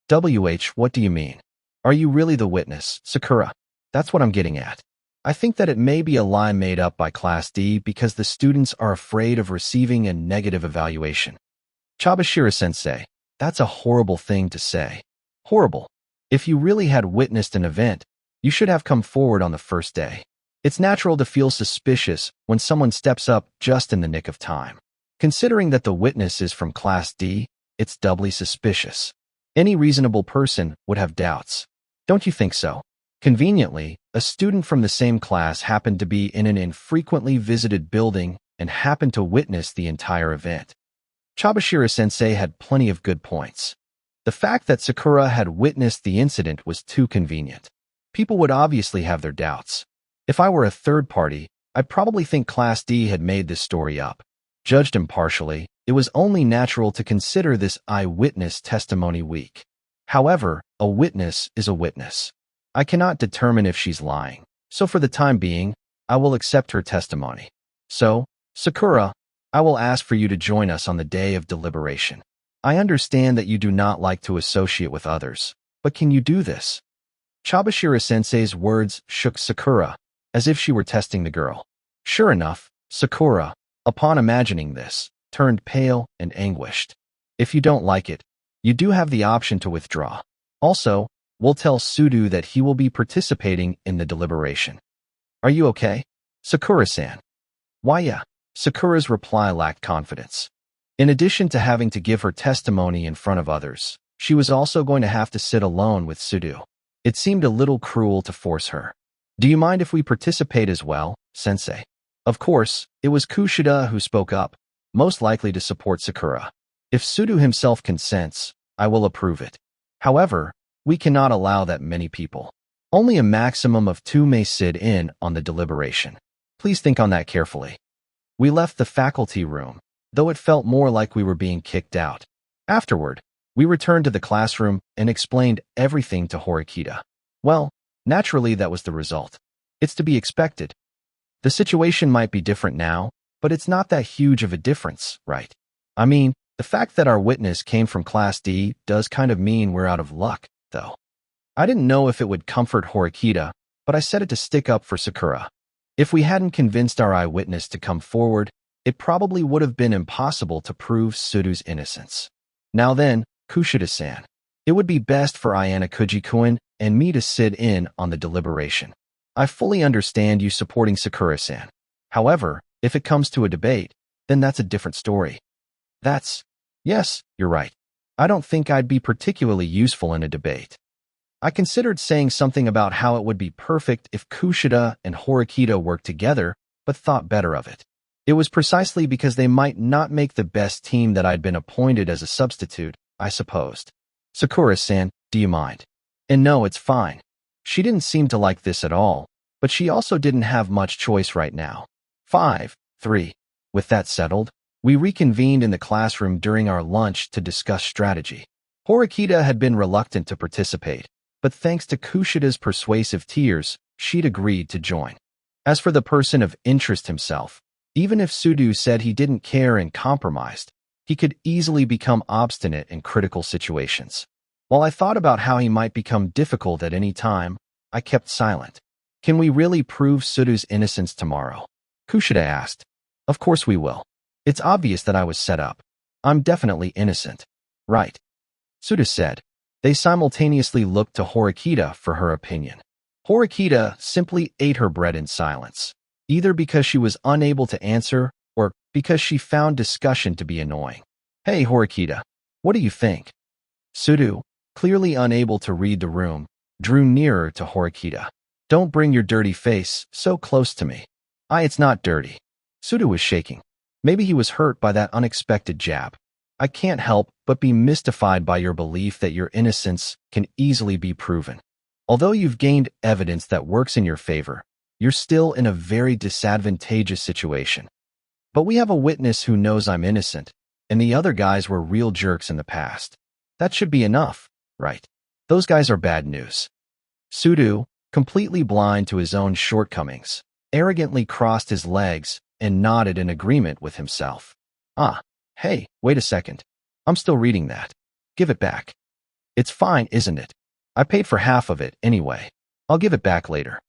What do you mean? Are you really the witness, Sakura? That's what I'm getting at. I think that it may be a lie made up by Class D because the students are afraid of receiving a negative evaluation. Chabashira-sensei, that's a horrible thing to say. Horrible. If you really had witnessed an event, you should have come forward on the first day. It's natural to feel suspicious when someone steps up just in the nick of time. Considering that the witness is from Class D, it's doubly suspicious. Any reasonable person would have doubts. Don't you think so? Conveniently, a student from the same class happened to be in an infrequently visited building and happened to witness the entire event. Chabashira-sensei had plenty of good points. The fact that Sakura had witnessed the incident was too convenient. People would obviously have their doubts. If I were a third party, I'd probably think Class D had made this story up. Judged impartially, it was only natural to consider this eyewitness testimony weak. However, a witness is a witness. I cannot determine if she's lying, so for the time being, I will accept her testimony. So, Sakura, I will ask for you to join us on the day of deliberation. I understand that you do not like to associate with others, but can you do this? Chabashira-sensei's words shook Sakura, as if she were testing the girl. Sure enough, Sakura, upon imagining this, turned pale and anguished. If you don't like it, you do have the option to withdraw. Also, we'll tell Sudu that he will be participating in the deliberation. Are you okay? Sakura-san. Why yeah. Sakura's reply lacked confidence. In addition to having to give her testimony in front of others, she was also going to have to sit alone with Sudu. It seemed a little cruel to force her. Do you mind if we participate as well, sensei? Of course, it was Kushida who spoke up, most likely to support Sakura. If Sudu himself consents, I will approve it. However, we cannot allow that many people. Only a maximum of 2 may sit in on the deliberation. Please think on that carefully. We left the faculty room, though it felt more like we were being kicked out. Afterward, we returned to the classroom and explained everything to Horikita. Well, naturally that was the result. It's to be expected. The situation might be different now, but it's not that huge of a difference, right? I mean, the fact that our witness came from Class D does kind of mean we're out of luck, though. I didn't know if it would comfort Horikita, but I said it to stick up for Sakura. If we hadn't convinced our eyewitness to come forward, it probably would have been impossible to prove Sudu's innocence. Now then, Kushida-san, it would be best for Ayana Kuji-kun and me to sit in on the deliberation. I fully understand you supporting Sakura-san. However, if it comes to a debate, then that's a different story. Yes, you're right. I don't think I'd be particularly useful in a debate. I considered saying something about how it would be perfect if Kushida and Horikita worked together, but thought better of it. It was precisely because they might not make the best team that I'd been appointed as a substitute, I supposed. Sakura-san, do you mind? And no, it's fine. She didn't seem to like this at all, but she also didn't have much choice right now. 5-3. With that settled, we reconvened in the classroom during our lunch to discuss strategy. Horikita had been reluctant to participate, but thanks to Kushida's persuasive tears, she'd agreed to join. As for the person of interest himself, even if Sudu said he didn't care and compromised, he could easily become obstinate in critical situations. While I thought about how he might become difficult at any time, I kept silent. Can we really prove Sudu's innocence tomorrow? Kushida asked. Of course we will. It's obvious that I was set up. I'm definitely innocent. Right. Sudu said. They simultaneously looked to Horikita for her opinion. Horikita simply ate her bread in silence, either because she was unable to answer or because she found discussion to be annoying. Hey, Horikita. What do you think? Sudu, clearly unable to read the room, drew nearer to Horikita. Don't bring your dirty face so close to me. It's not dirty. Sudu was shaking. Maybe he was hurt by that unexpected jab. I can't help but be mystified by your belief that your innocence can easily be proven. Although you've gained evidence that works in your favor, you're still in a very disadvantageous situation. But we have a witness who knows I'm innocent, and the other guys were real jerks in the past. That should be enough, right? Those guys are bad news. Sudu, completely blind to his own shortcomings, arrogantly crossed his legs and nodded in agreement with himself. Hey, wait a second. I'm still reading that. Give it back. It's fine, isn't it? I paid for half of it anyway. I'll give it back later.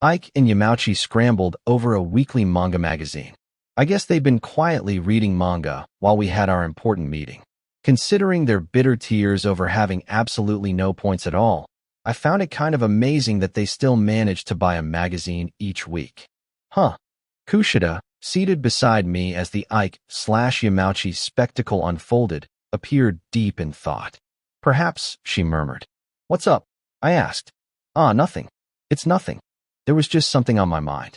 Ike and Yamauchi scrambled over a weekly manga magazine. I guess they'd been quietly reading manga while we had our important meeting. Considering their bitter tears over having absolutely no points at all, I found it kind of amazing that they still managed to buy a magazine each week. Kushida, seated beside me as the Ike/Yamauchi spectacle unfolded, appeared deep in thought. Perhaps, she murmured. What's up? I asked. Nothing. It's nothing. There was just something on my mind.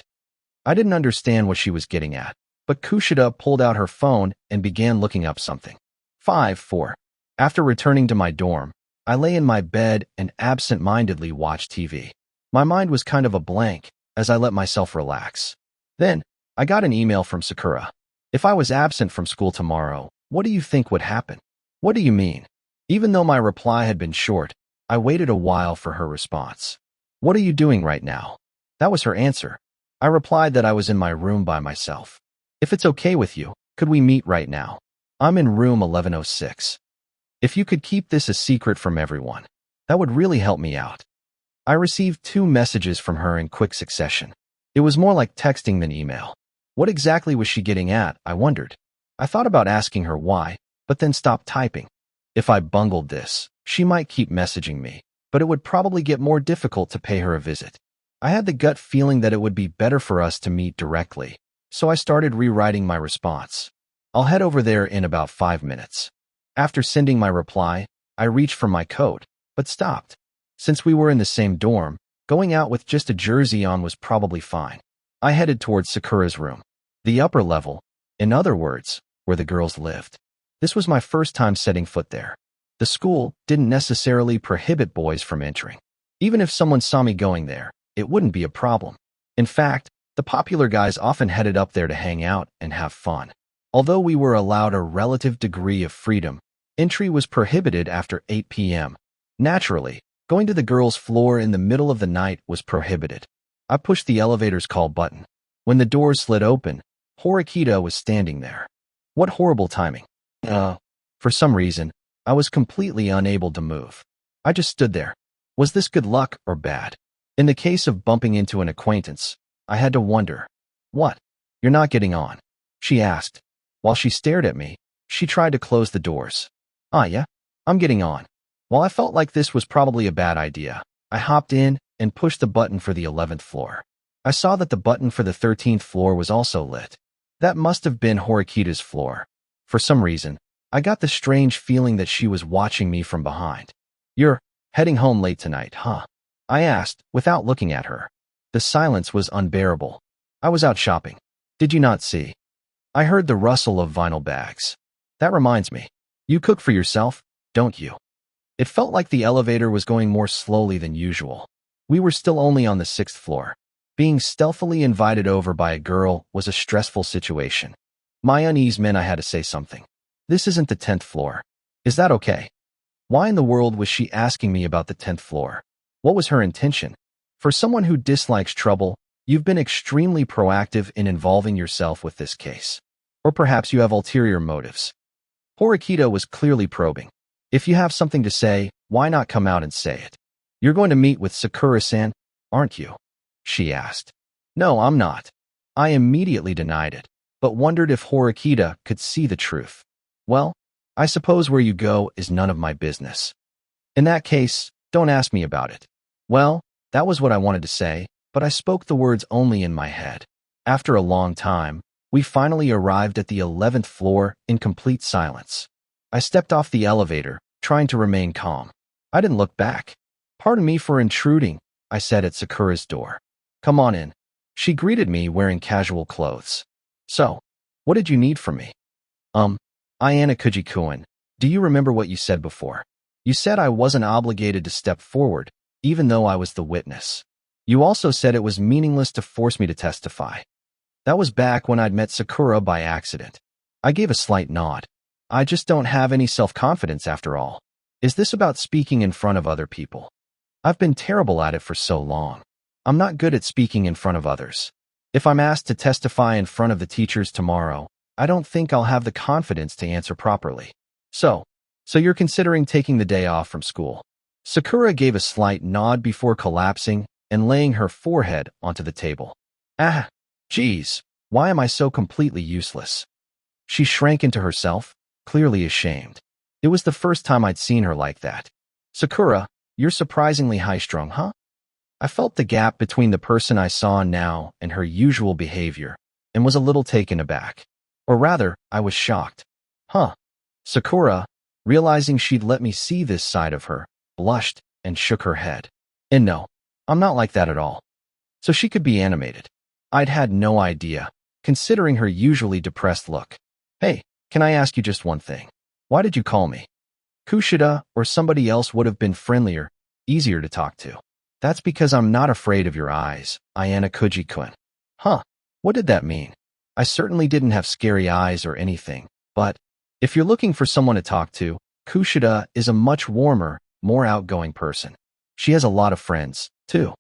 I didn't understand what she was getting at, but Kushida pulled out her phone and began looking up something. 5-4. After returning to my dorm, I lay in my bed and absent-mindedly watched TV. My mind was kind of a blank as I let myself relax. Then, I got an email from Sakura. If I was absent from school tomorrow, what do you think would happen? What do you mean? Even though my reply had been short, I waited a while for her response. What are you doing right now? That was her answer. I replied that I was in my room by myself. If it's okay with you, could we meet right now? I'm in room 1106. If you could keep this a secret from everyone, that would really help me out. I received 2 messages from her in quick succession. It was more like texting than email. What exactly was she getting at, I wondered. I thought about asking her why, but then stopped typing. If I bungled this, she might keep messaging me, but it would probably get more difficult to pay her a visit. I had the gut feeling that it would be better for us to meet directly, so I started rewriting my response. I'll head over there in about 5 minutes. After sending my reply, I reached for my coat, but stopped. Since we were in the same dorm, going out with just a jersey on was probably fine. I headed towards Sakura's room, the upper level, in other words, where the girls lived. This was my first time setting foot there. The school didn't necessarily prohibit boys from entering. Even if someone saw me going there, it wouldn't be a problem. In fact, the popular guys often headed up there to hang out and have fun. Although we were allowed a relative degree of freedom, entry was prohibited after 8 p.m. Naturally, going to the girls' floor in the middle of the night was prohibited. I pushed the elevator's call button. When the doors slid open, Horikita was standing there. What horrible timing. For some reason, I was completely unable to move. I just stood there. Was this good luck or bad? In the case of bumping into an acquaintance, I had to wonder. What? You're not getting on? She asked. While she stared at me, she tried to close the doors. Yeah, I'm getting on. While I felt like this was probably a bad idea, I hopped in and pushed the button for the 11th floor. I saw that the button for the 13th floor was also lit. That must have been Horikita's floor. For some reason, I got the strange feeling that she was watching me from behind. You're heading home late tonight, huh? I asked, without looking at her. The silence was unbearable. I was out shopping. Did you not see? I heard the rustle of vinyl bags. That reminds me. You cook for yourself, don't you? It felt like the elevator was going more slowly than usual. We were still only on the 6th floor. Being stealthily invited over by a girl was a stressful situation. My unease meant I had to say something. This isn't the 10th floor. Is that okay? Why in the world was she asking me about the 10th floor? What was her intention? For someone who dislikes trouble, you've been extremely proactive in involving yourself with this case. Or perhaps you have ulterior motives. Horikita was clearly probing. If you have something to say, why not come out and say it? You're going to meet with Sakura-san, aren't you? She asked. No, I'm not. I immediately denied it, but wondered if Horikita could see the truth. Well, I suppose where you go is none of my business. In that case, don't ask me about it. Well, that was what I wanted to say, but I spoke the words only in my head. After a long time, we finally arrived at the 11th floor in complete silence. I stepped off the elevator, trying to remain calm. I didn't look back. Pardon me for intruding, I said at Sakura's door. Come on in. She greeted me wearing casual clothes. So, what did you need from me? Ayana Kujikuen, do you remember what you said before? You said I wasn't obligated to step forward, even though I was the witness. You also said it was meaningless to force me to testify. That was back when I'd met Sakura by accident. I gave a slight nod. I just don't have any self-confidence after all. Is this about speaking in front of other people? I've been terrible at it for so long. I'm not good at speaking in front of others. If I'm asked to testify in front of the teachers tomorrow, I don't think I'll have the confidence to answer properly. So you're considering taking the day off from school? Sakura gave a slight nod before collapsing and laying her forehead onto the table. Ah, geez, why am I so completely useless? She shrank into herself, clearly ashamed. It was the first time I'd seen her like that. Sakura, you're surprisingly high-strung, huh? I felt the gap between the person I saw now and her usual behavior, and was a little taken aback. Or rather, I was shocked. Huh. Sakura, realizing she'd let me see this side of her, blushed and shook her head. And no, I'm not like that at all. So she could be animated. I'd had no idea, considering her usually depressed look. Hey, can I ask you just one thing? Why did you call me? Kushida or somebody else would have been friendlier, easier to talk to. That's because I'm not afraid of your eyes, Ayana Kujikuen. Huh, what did that mean? I certainly didn't have scary eyes or anything, but if you're looking for someone to talk to, Kushida is a much warmer, more outgoing person. She has a lot of friends, too.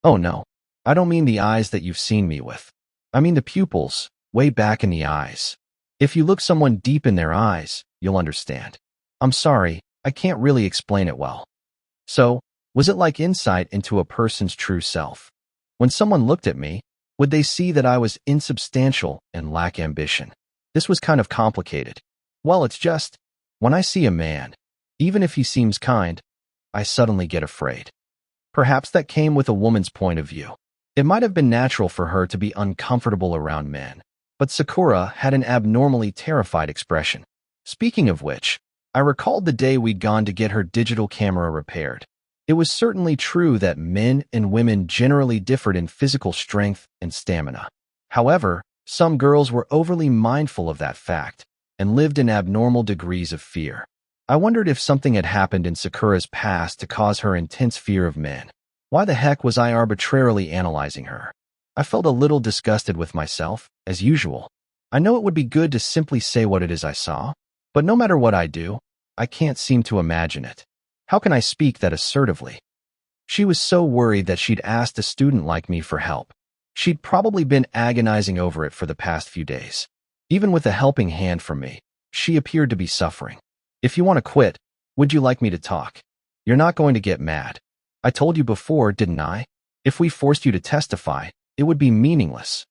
Oh no, I don't mean the eyes that you've seen me with. I mean the pupils, way back in the eyes. If you look someone deep in their eyes, you'll understand. I'm sorry, I can't really explain it well. So, was it like insight into a person's true self? When someone looked at me, would they see that I was insubstantial and lack ambition? This was kind of complicated. Well, it's just, when I see a man, even if he seems kind, I suddenly get afraid. Perhaps that came with a woman's point of view. It might have been natural for her to be uncomfortable around men, but Sakura had an abnormally terrified expression. Speaking of which, I recalled the day we'd gone to get her digital camera repaired. It was certainly true that men and women generally differed in physical strength and stamina. However, some girls were overly mindful of that fact and lived in abnormal degrees of fear. I wondered if something had happened in Sakura's past to cause her intense fear of men. Why the heck was I arbitrarily analyzing her? I felt a little disgusted with myself, as usual. I know it would be good to simply say what it is I saw, but no matter what I do, I can't seem to imagine it. How can I speak that assertively? She was so worried that she'd asked a student like me for help. She'd probably been agonizing over it for the past few days. Even with a helping hand from me, she appeared to be suffering. If you want to quit, would you like me to talk? You're not going to get mad. I told you before, didn't I? If we forced you to testify, it would be meaningless.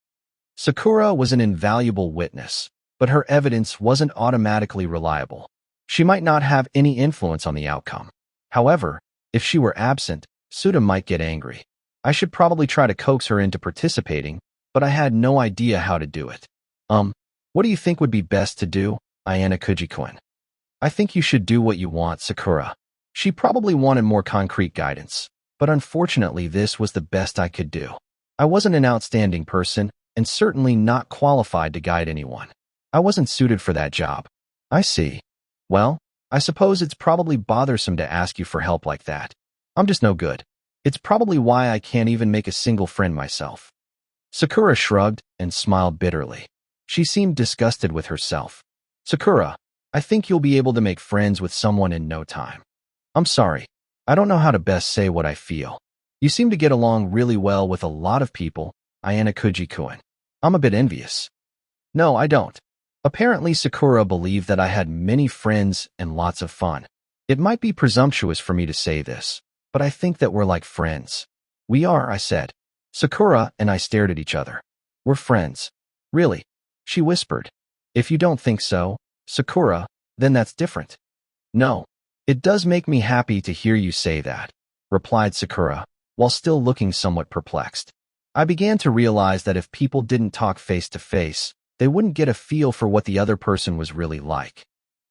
Sakura was an invaluable witness, but her evidence wasn't automatically reliable. She might not have any influence on the outcome. However, if she were absent, Suda might get angry. I should probably try to coax her into participating, but I had no idea how to do it. What do you think would be best to do, Ayana Kujikuen? I think you should do what you want, Sakura. She probably wanted more concrete guidance, but unfortunately this was the best I could do. I wasn't an outstanding person, and certainly not qualified to guide anyone. I wasn't suited for that job. I see. Well, I suppose it's probably bothersome to ask you for help like that. I'm just no good. It's probably why I can't even make a single friend myself. Sakura shrugged and smiled bitterly. She seemed disgusted with herself. Sakura, I think you'll be able to make friends with someone in no time. I'm sorry. I don't know how to best say what I feel. You seem to get along really well with a lot of people, Ayana Kujikuen. I'm a bit envious. No, I don't. Apparently, Sakura believed that I had many friends and lots of fun. It might be presumptuous for me to say this, but I think that we're like friends. We are, I said. Sakura and I stared at each other. We're friends. Really? She whispered. If you don't think so, Sakura, then that's different. No, it does make me happy to hear you say that, replied Sakura, while still looking somewhat perplexed. I began to realize that if people didn't talk face to face, they wouldn't get a feel for what the other person was really like.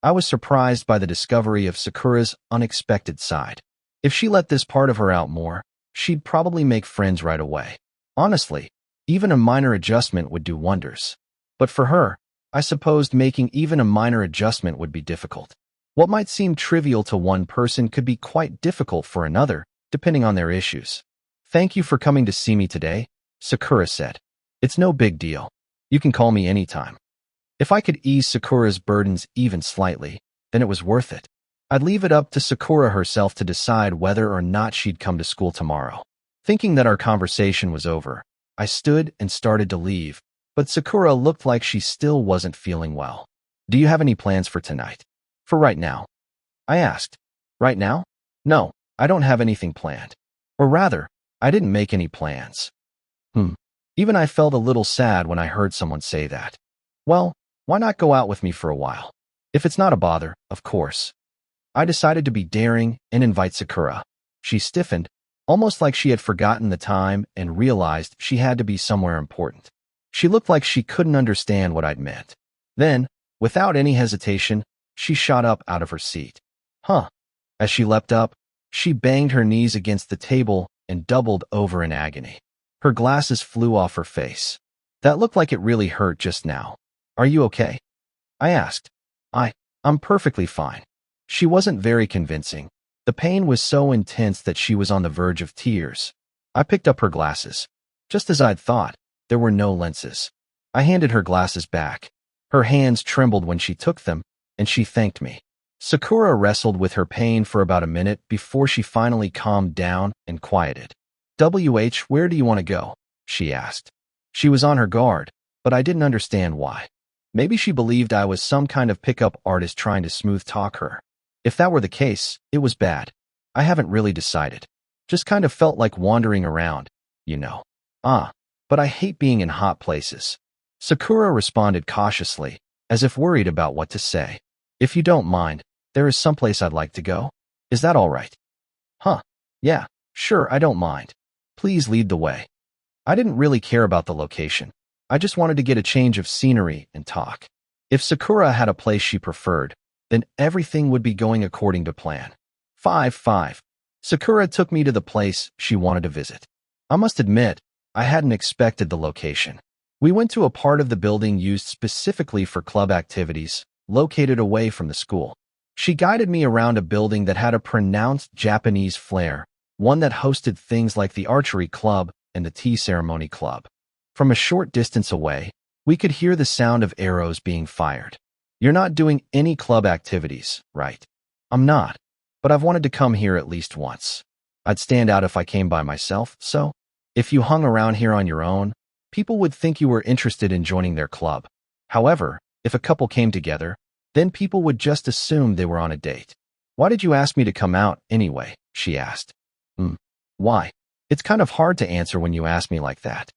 I was surprised by the discovery of Sakura's unexpected side. If she let this part of her out more, she'd probably make friends right away. Honestly, even a minor adjustment would do wonders. But for her, I supposed making even a minor adjustment would be difficult. What might seem trivial to one person could be quite difficult for another, depending on their issues. "Thank you for coming to see me today," Sakura said. "It's no big deal. You can call me anytime." If I could ease Sakura's burdens even slightly, then it was worth it. I'd leave it up to Sakura herself to decide whether or not she'd come to school tomorrow. Thinking that our conversation was over, I stood and started to leave, but Sakura looked like she still wasn't feeling well. "Do you have any plans for tonight?" "For right now?" I asked. "Right now? No, I don't have anything planned. Or rather, I didn't make any plans." Even I felt a little sad when I heard someone say that. Well, why not go out with me for a while? If it's not a bother, of course. I decided to be daring and invite Sakura. She stiffened, almost like she had forgotten the time and realized she had to be somewhere important. She looked like she couldn't understand what I'd meant. Then, without any hesitation, she shot up out of her seat. As she leapt up, she banged her knees against the table and doubled over in agony. Her glasses flew off her face. "That looked like it really hurt just now. Are you okay?" I asked. I'm perfectly fine." She wasn't very convincing. The pain was so intense that she was on the verge of tears. I picked up her glasses. Just as I'd thought, there were no lenses. I handed her glasses back. Her hands trembled when she took them, and she thanked me. Sakura wrestled with her pain for about a minute before she finally calmed down and quieted. Where do you want to go?" she asked. She was on her guard, but I didn't understand why. Maybe she believed I was some kind of pickup artist trying to smooth-talk her. If that were the case, it was bad. I haven't really decided. Just kind of felt like wandering around, you know. But I hate being in hot places." Sakura responded cautiously, as if worried about what to say. "If you don't mind, there is someplace I'd like to go. Is that all right?" "Yeah, sure, I don't mind. Please lead the way." I didn't really care about the location. I just wanted to get a change of scenery and talk. If Sakura had a place she preferred, then everything would be going according to plan. 5. Sakura took me to the place she wanted to visit. I must admit, I hadn't expected the location. We went to a part of the building used specifically for club activities, located away from the school. She guided me around a building that had a pronounced Japanese flair, one that hosted things like the archery club and the tea ceremony club. From a short distance away, we could hear the sound of arrows being fired. "You're not doing any club activities, right?" "I'm not, but I've wanted to come here at least once. I'd stand out if I came by myself, so if you hung around here on your own, people would think you were interested in joining their club. However, if a couple came together, then people would just assume they were on a date." "Why did you ask me to come out, anyway?" she asked. Why? It's kind of hard to answer when you ask me like that.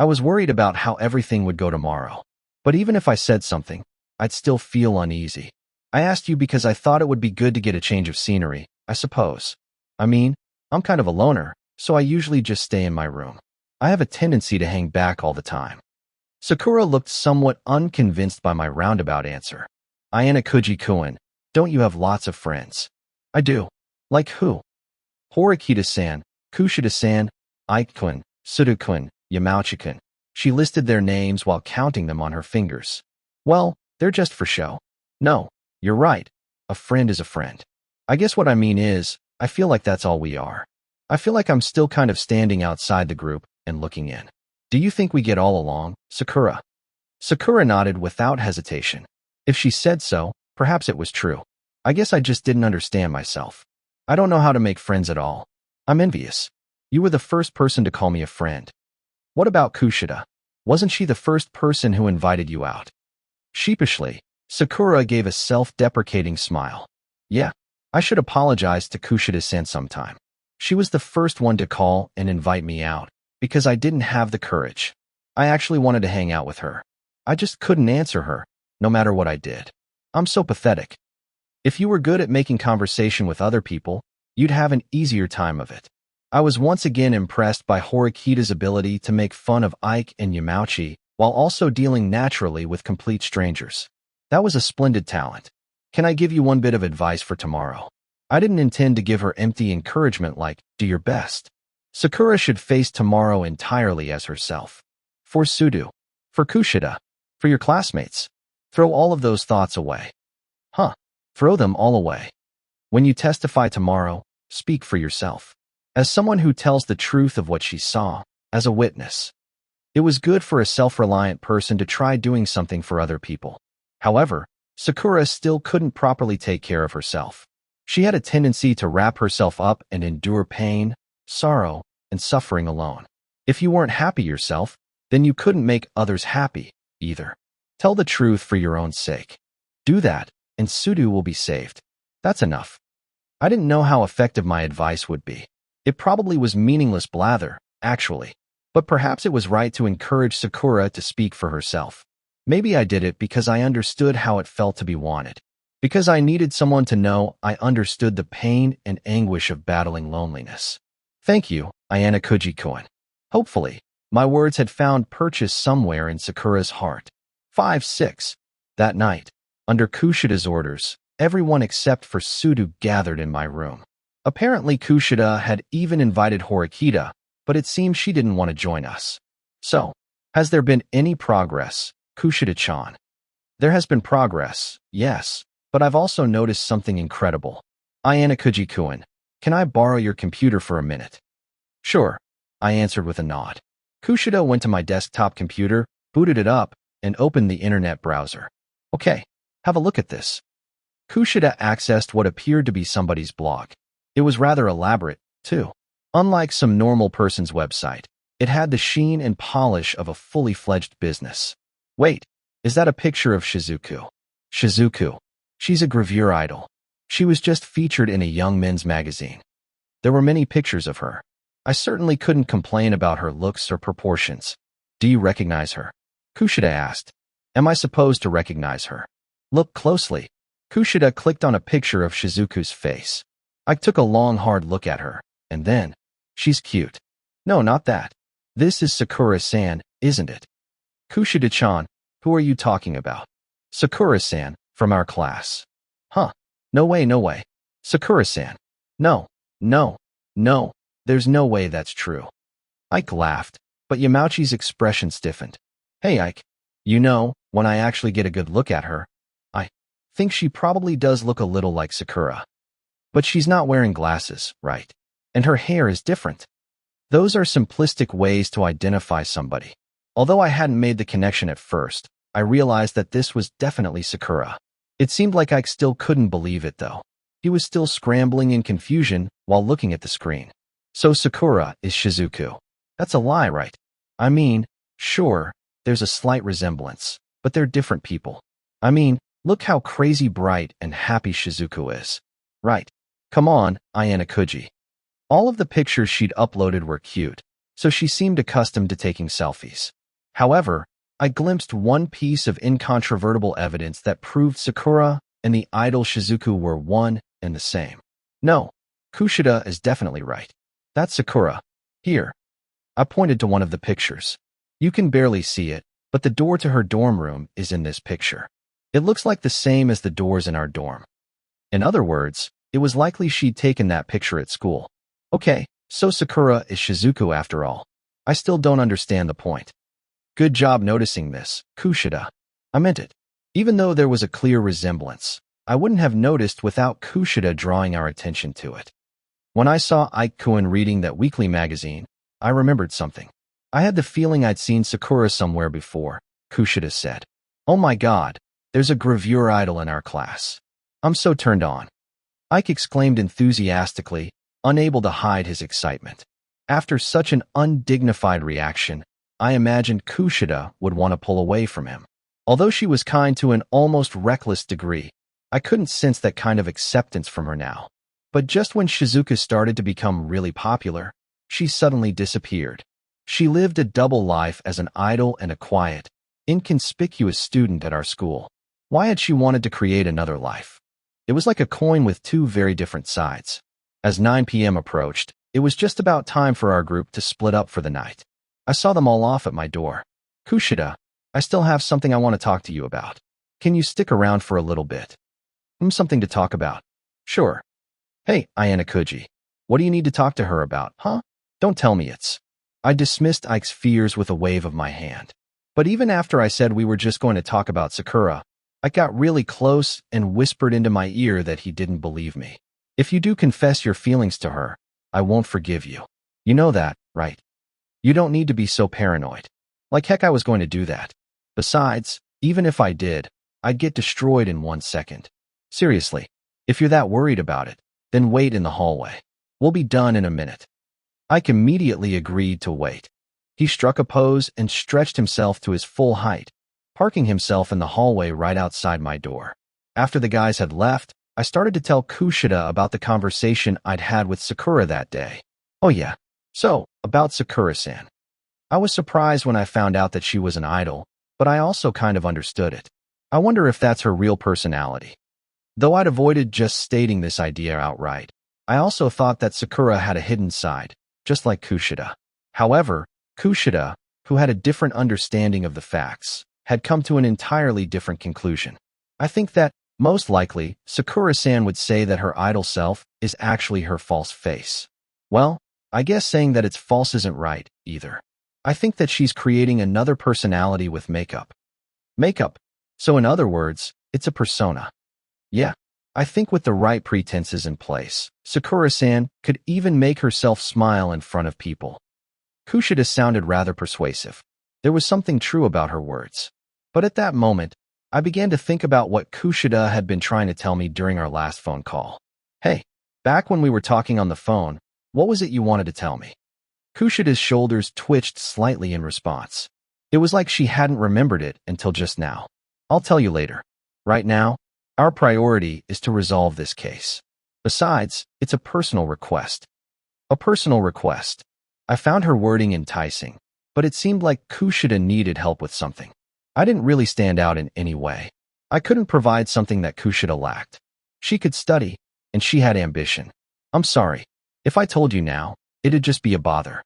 I was worried about how everything would go tomorrow. But even if I said something, I'd still feel uneasy. "I asked you because I thought it would be good to get a change of scenery, I suppose. I mean, I'm kind of a loner, so I usually just stay in my room. I have a tendency to hang back all the time." Sakura looked somewhat unconvinced by my roundabout answer. "Ayana Kuji-kun, don't you have lots of friends?" "I do." "Like who?" "Horikita-san, Kushida-san, Ike-kun, Sudo-kun, Yamauchi-kun." She listed their names while counting them on her fingers. "Well, they're just for show." "No, you're right. A friend is a friend. I guess what I mean is, I feel like that's all we are. I feel like I'm still kind of standing outside the group and looking in. Do you think we get all along, Sakura?" Sakura nodded without hesitation. If she said so, perhaps it was true. I guess I just didn't understand myself. I don't know how to make friends at all. I'm envious. You were the first person to call me a friend. What about Kushida? Wasn't she the first person who invited you out? Sheepishly, Sakura gave a self-deprecating smile. Yeah, I should apologize to Kushida-san sometime. She was the first one to call and invite me out, because I didn't have the courage. I actually wanted to hang out with her. I just couldn't answer her, no matter what I did. I'm so pathetic. If you were good at making conversation with other people, you'd have an easier time of it. I was once again impressed by Horikita's ability to make fun of Ike and Yamauchi while also dealing naturally with complete strangers. That was a splendid talent. Can I give you one bit of advice for tomorrow? I didn't intend to give her empty encouragement like, do your best. Sakura should face tomorrow entirely as herself. For Sudu, for Kushida, for your classmates. Throw all of those thoughts away. Throw them all away. When you testify tomorrow, speak for yourself. As someone who tells the truth of what she saw, as a witness. It was good for a self-reliant person to try doing something for other people. However, Sakura still couldn't properly take care of herself. She had a tendency to wrap herself up and endure pain, sorrow, and suffering alone. If you weren't happy yourself, then you couldn't make others happy, either. Tell the truth for your own sake. Do that, and Sudu will be saved. That's enough. I didn't know how effective my advice would be. It probably was meaningless blather, actually. But perhaps it was right to encourage Sakura to speak for herself. Maybe I did it because I understood how it felt to be wanted. Because I needed someone to know I understood the pain and anguish of battling loneliness. Thank you, Ayana Kuji-kun. Hopefully, my words had found purchase somewhere in Sakura's heart. 5-6. That night, under Kushida's orders, everyone except for Sudu gathered in my room. Apparently Kushida had even invited Horikita, but it seems she didn't want to join us. So, has there been any progress, Kushida-chan? There has been progress, yes, but I've also noticed something incredible. Ayana Kuji-kun, can I borrow your computer for a minute? Sure, I answered with a nod. Kushida went to my desktop computer, booted it up, and opened the internet browser. Okay, have a look at this. Kushida accessed what appeared to be somebody's blog. It was rather elaborate, too. Unlike some normal person's website, it had the sheen and polish of a fully fledged business. Wait, is that a picture of Shizuku? Shizuku. She's a gravure idol. She was just featured in a young men's magazine. There were many pictures of her. I certainly couldn't complain about her looks or proportions. Do you recognize her? Kushida asked. Am I supposed to recognize her? Look closely. Kushida clicked on a picture of Shizuku's face. I took a long, hard look at her, and then, she's cute. No, not that. This is Sakura-san, isn't it? Kushida-chan, who are you talking about? Sakura-san, from our class. No way, no way. Sakura-san. No, there's no way that's true. Ike laughed, but Yamauchi's expression stiffened. Hey Ike, you know, when I actually get a good look at her, I think she probably does look a little like Sakura. But she's not wearing glasses, right? And her hair is different. Those are simplistic ways to identify somebody. Although I hadn't made the connection at first, I realized that this was definitely Sakura. It seemed like Ike still couldn't believe it, though. He was still scrambling in confusion while looking at the screen. So Sakura is Shizuku. That's a lie, right? I mean, sure, there's a slight resemblance, but they're different people. I mean, look how crazy bright and happy Shizuku is. Right. Come on, Ayana Kuji. All of the pictures she'd uploaded were cute, so she seemed accustomed to taking selfies. However, I glimpsed one piece of incontrovertible evidence that proved Sakura and the idol Shizuku were one and the same. No, Kushida is definitely right. That's Sakura. Here. I pointed to one of the pictures. You can barely see it, but the door to her dorm room is in this picture. It looks like the same as the doors in our dorm. In other words, it was likely she'd taken that picture at school. Okay, so Sakura is Shizuku after all. I still don't understand the point. Good job noticing this, Kushida. I meant it. Even though there was a clear resemblance, I wouldn't have noticed without Kushida drawing our attention to it. When I saw Ike-kun reading that weekly magazine, I remembered something. I had the feeling I'd seen Sakura somewhere before, Kushida said. Oh my god, there's a gravure idol in our class. I'm so turned on. Ike exclaimed enthusiastically, unable to hide his excitement. After such an undignified reaction, I imagined Kushida would want to pull away from him. Although she was kind to an almost reckless degree, I couldn't sense that kind of acceptance from her now. But just when Shizuku started to become really popular, she suddenly disappeared. She lived a double life as an idol and a quiet, inconspicuous student at our school. Why had she wanted to create another life? It was like a coin with two very different sides. As 9 p.m. approached, it was just about time for our group to split up for the night. I saw them all off at my door. Kushida, I still have something I want to talk to you about. Can you stick around for a little bit? Something to talk about. Sure. Hey, Ayana, what do you need to talk to her about, huh? Don't tell me it's. I dismissed Ike's fears with a wave of my hand. But even after I said we were just going to talk about Sakura, I got really close and whispered into my ear that he didn't believe me. If you do confess your feelings to her, I won't forgive you. You know that, right? You don't need to be so paranoid. Like heck I was going to do that. Besides, even if I did, I'd get destroyed in 1 second. Seriously, if you're that worried about it, then wait in the hallway. We'll be done in a minute. Ike immediately agreed to wait. He struck a pose and stretched himself to his full height, parking himself in the hallway right outside my door. After the guys had left, I started to tell Kushida about the conversation I'd had with Sakura that day. Oh yeah, so, about Sakura-san. I was surprised when I found out that she was an idol, but I also kind of understood it. I wonder if that's her real personality. Though I'd avoided just stating this idea outright, I also thought that Sakura had a hidden side, just like Kushida. However, Kushida, who had a different understanding of the facts, had come to an entirely different conclusion. I think that, most likely, Sakura-san would say that her idol self is actually her false face. Well, I guess saying that it's false isn't right, either. I think that she's creating another personality with makeup. Makeup. So in other words, it's a persona. Yeah, I think with the right pretenses in place, Sakura-san could even make herself smile in front of people. Kushida sounded rather persuasive. There was something true about her words. But at that moment, I began to think about what Kushida had been trying to tell me during our last phone call. Hey, back when we were talking on the phone, what was it you wanted to tell me? Kushida's shoulders twitched slightly in response. It was like she hadn't remembered it until just now. I'll tell you later. Right now, our priority is to resolve this case. Besides, it's a personal request. A personal request. I found her wording enticing, but it seemed like Kushida needed help with something. I didn't really stand out in any way. I couldn't provide something that Kushida lacked. She could study, and she had ambition. I'm sorry. If I told you now, it'd just be a bother.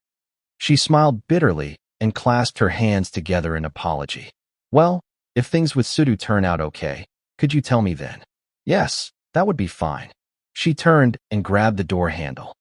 She smiled bitterly and clasped her hands together in apology. Well, if things with Sudu turn out okay, could you tell me then? Yes, that would be fine. She turned and grabbed the door handle.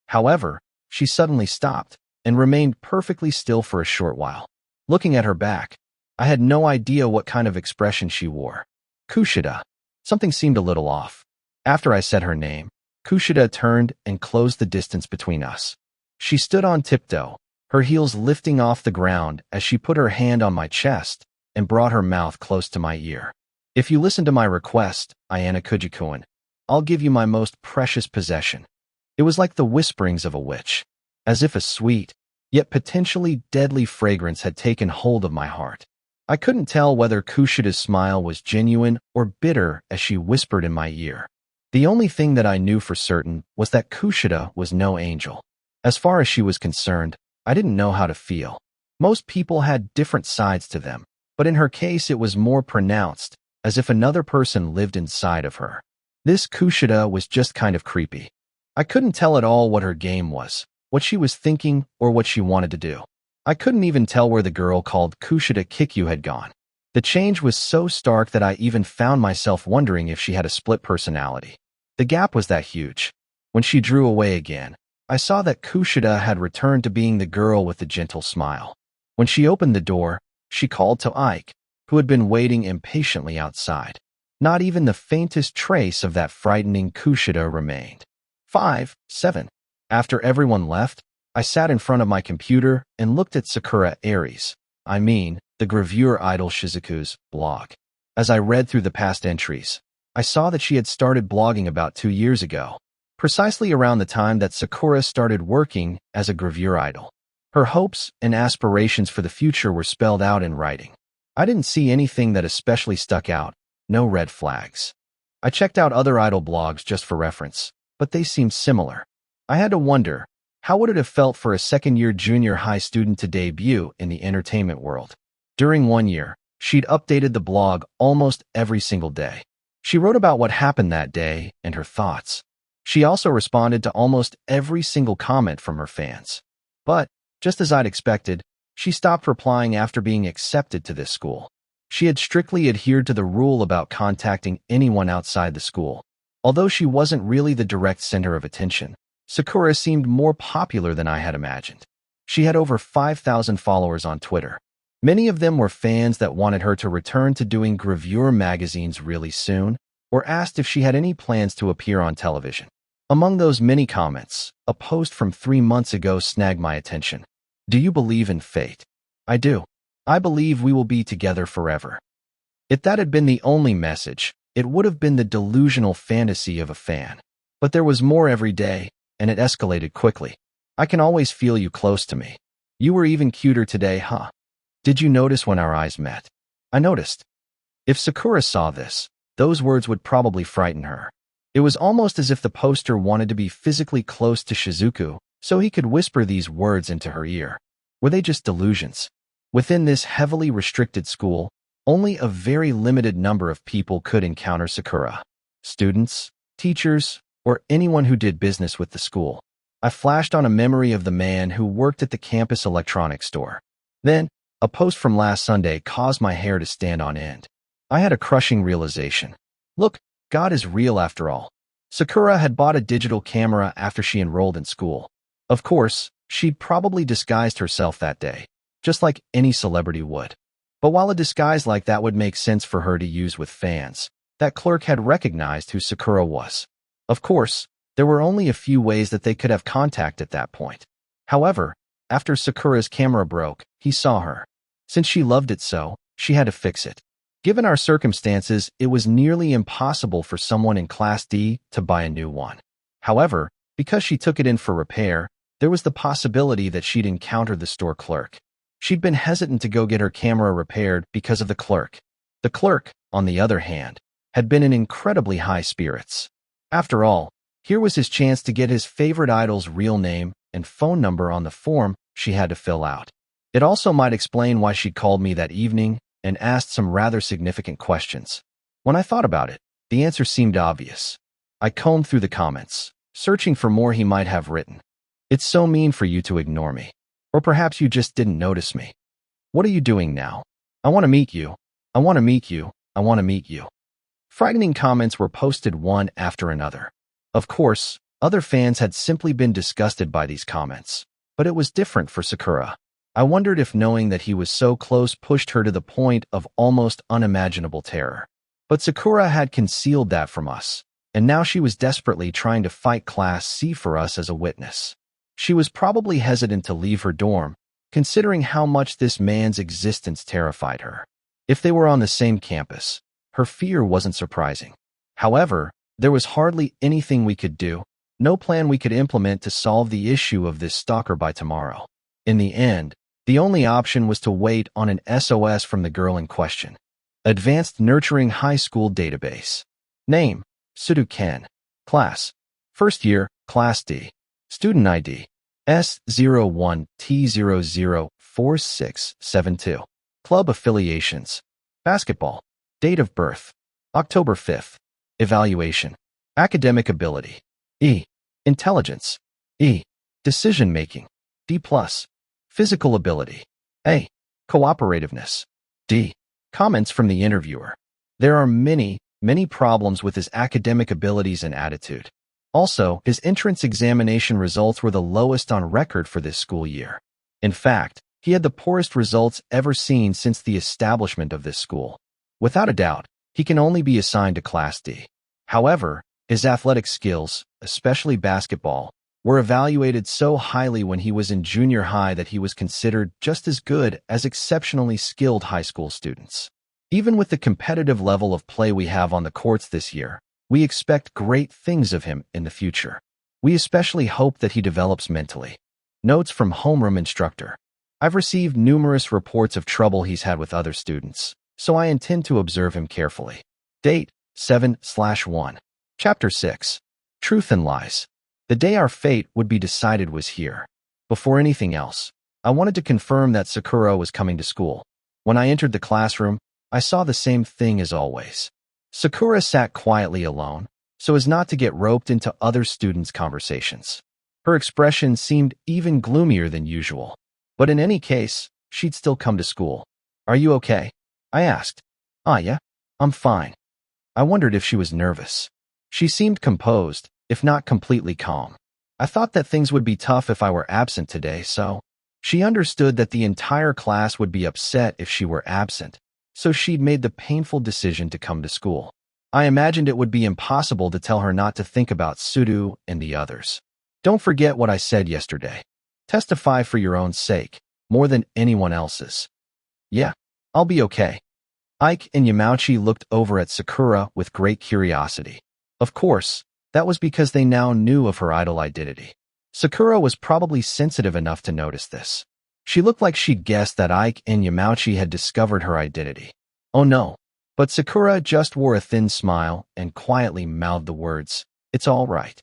However, she suddenly stopped and remained perfectly still for a short while. Looking at her back, I had no idea what kind of expression she wore. Kushida. Something seemed a little off. After I said her name, Kushida turned and closed the distance between us. She stood on tiptoe, her heels lifting off the ground as she put her hand on my chest and brought her mouth close to my ear. If you listen to my request, Ayana Kujikuen, I'll give you my most precious possession. It was like the whisperings of a witch, as if a sweet, yet potentially deadly fragrance had taken hold of my heart. I couldn't tell whether Kushida's smile was genuine or bitter as she whispered in my ear. The only thing that I knew for certain was that Kushida was no angel. As far as she was concerned, I didn't know how to feel. Most people had different sides to them, but in her case it was more pronounced, as if another person lived inside of her. This Kushida was just kind of creepy. I couldn't tell at all what her game was, what she was thinking, or what she wanted to do. I couldn't even tell where the girl called Kushida Kikyu had gone. The change was so stark that I even found myself wondering if she had a split personality. The gap was that huge. When she drew away again, I saw that Kushida had returned to being the girl with the gentle smile. When she opened the door, she called to Ike, who had been waiting impatiently outside. Not even the faintest trace of that frightening Kushida remained. 7. After everyone left, I sat in front of my computer and looked at Sakura Aries, the gravure idol Shizuku's, blog. As I read through the past entries, I saw that she had started blogging about 2 years ago, precisely around the time that Sakura started working as a gravure idol. Her hopes and aspirations for the future were spelled out in writing. I didn't see anything that especially stuck out, no red flags. I checked out other idol blogs just for reference, but they seemed similar. I had to wonder, how would it have felt for a second-year junior high student to debut in the entertainment world? During 1 year, she'd updated the blog almost every single day. She wrote about what happened that day and her thoughts. She also responded to almost every single comment from her fans. But, just as I'd expected, she stopped replying after being accepted to this school. She had strictly adhered to the rule about contacting anyone outside the school. Although she wasn't really the direct center of attention, Sakura seemed more popular than I had imagined. She had over 5,000 followers on Twitter. Many of them were fans that wanted her to return to doing gravure magazines really soon, or asked if she had any plans to appear on television. Among those many comments, a post from 3 months ago snagged my attention. Do you believe in fate? I do. I believe we will be together forever. If that had been the only message, it would have been the delusional fantasy of a fan. But there was more every day, and it escalated quickly. I can always feel you close to me. You were even cuter today, huh? Did you notice when our eyes met? I noticed. If Sakura saw this, those words would probably frighten her. It was almost as if the poster wanted to be physically close to Shizuku, so he could whisper these words into her ear. Were they just delusions? Within this heavily restricted school, only a very limited number of people could encounter Sakura. Students, teachers, or anyone who did business with the school. I flashed on a memory of the man who worked at the campus electronics store. Then, a post from last Sunday caused my hair to stand on end. I had a crushing realization. Look, God is real after all. Sakura had bought a digital camera after she enrolled in school. Of course, she'd probably disguised herself that day, just like any celebrity would. But while a disguise like that would make sense for her to use with fans, that clerk had recognized who Sakura was. Of course, there were only a few ways that they could have contact at that point. However, after Sakura's camera broke, he saw her. Since she loved it so, she had to fix it. Given our circumstances, it was nearly impossible for someone in Class D to buy a new one. However, because she took it in for repair, there was the possibility that she'd encountered the store clerk. She'd been hesitant to go get her camera repaired because of the clerk. The clerk, on the other hand, had been in incredibly high spirits. After all, here was his chance to get his favorite idol's real name and phone number on the form she had to fill out. It also might explain why she called me that evening and asked some rather significant questions. When I thought about it, the answer seemed obvious. I combed through the comments, searching for more he might have written. It's so mean for you to ignore me. Or perhaps you just didn't notice me. What are you doing now? I want to meet you. I want to meet you. I want to meet you. Frightening comments were posted one after another. Of course, other fans had simply been disgusted by these comments, but it was different for Sakura. I wondered if knowing that he was so close pushed her to the point of almost unimaginable terror. But Sakura had concealed that from us, and now she was desperately trying to fight Class C for us as a witness. She was probably hesitant to leave her dorm, considering how much this man's existence terrified her. If they were on the same campus, her fear wasn't surprising. However, there was hardly anything we could do, no plan we could implement to solve the issue of this stalker by tomorrow. In the end, the only option was to wait on an SOS from the girl in question. Advanced Nurturing High School Database. Name, Sudu Ken. Class, first year, Class D. Student ID, S01T004672. Club affiliations. Basketball. Date of birth, October 5th. Evaluation. Academic ability, E. Intelligence, E. Decision-making, D+. Physical ability, A. Cooperativeness, D. Comments from the interviewer. There are many problems with his academic abilities and attitude. Also, his entrance examination results were the lowest on record for this school year. In fact, he had the poorest results ever seen since the establishment of this school. Without a doubt, he can only be assigned to Class D. However, his athletic skills, especially basketball, were evaluated so highly when he was in junior high that he was considered just as good as exceptionally skilled high school students. Even with the competitive level of play we have on the courts this year, we expect great things of him in the future. We especially hope that he develops mentally. Notes from homeroom instructor. I've received numerous reports of trouble he's had with other students, so I intend to observe him carefully. Date, 7/1. Chapter 6. Truth and Lies. The day our fate would be decided was here. Before anything else, I wanted to confirm that Sakura was coming to school. When I entered the classroom, I saw the same thing as always. Sakura sat quietly alone, so as not to get roped into other students' conversations. Her expression seemed even gloomier than usual. But in any case, she'd still come to school. Are you okay? I asked. Ah, yeah? I'm fine. I wondered if she was nervous. She seemed composed, if not completely calm. I thought that things would be tough if I were absent today, so she understood that the entire class would be upset if she were absent, so she'd made the painful decision to come to school. I imagined it would be impossible to tell her not to think about Sudu and the others. Don't forget what I said yesterday. Testify for your own sake, more than anyone else's. Yeah, I'll be okay. Ike and Yamauchi looked over at Sakura with great curiosity. Of course, that was because they now knew of her idol identity. Sakura was probably sensitive enough to notice this. She looked like she'd guessed that Ike and Yamauchi had discovered her identity. Oh no. But Sakura just wore a thin smile and quietly mouthed the words, "It's all right."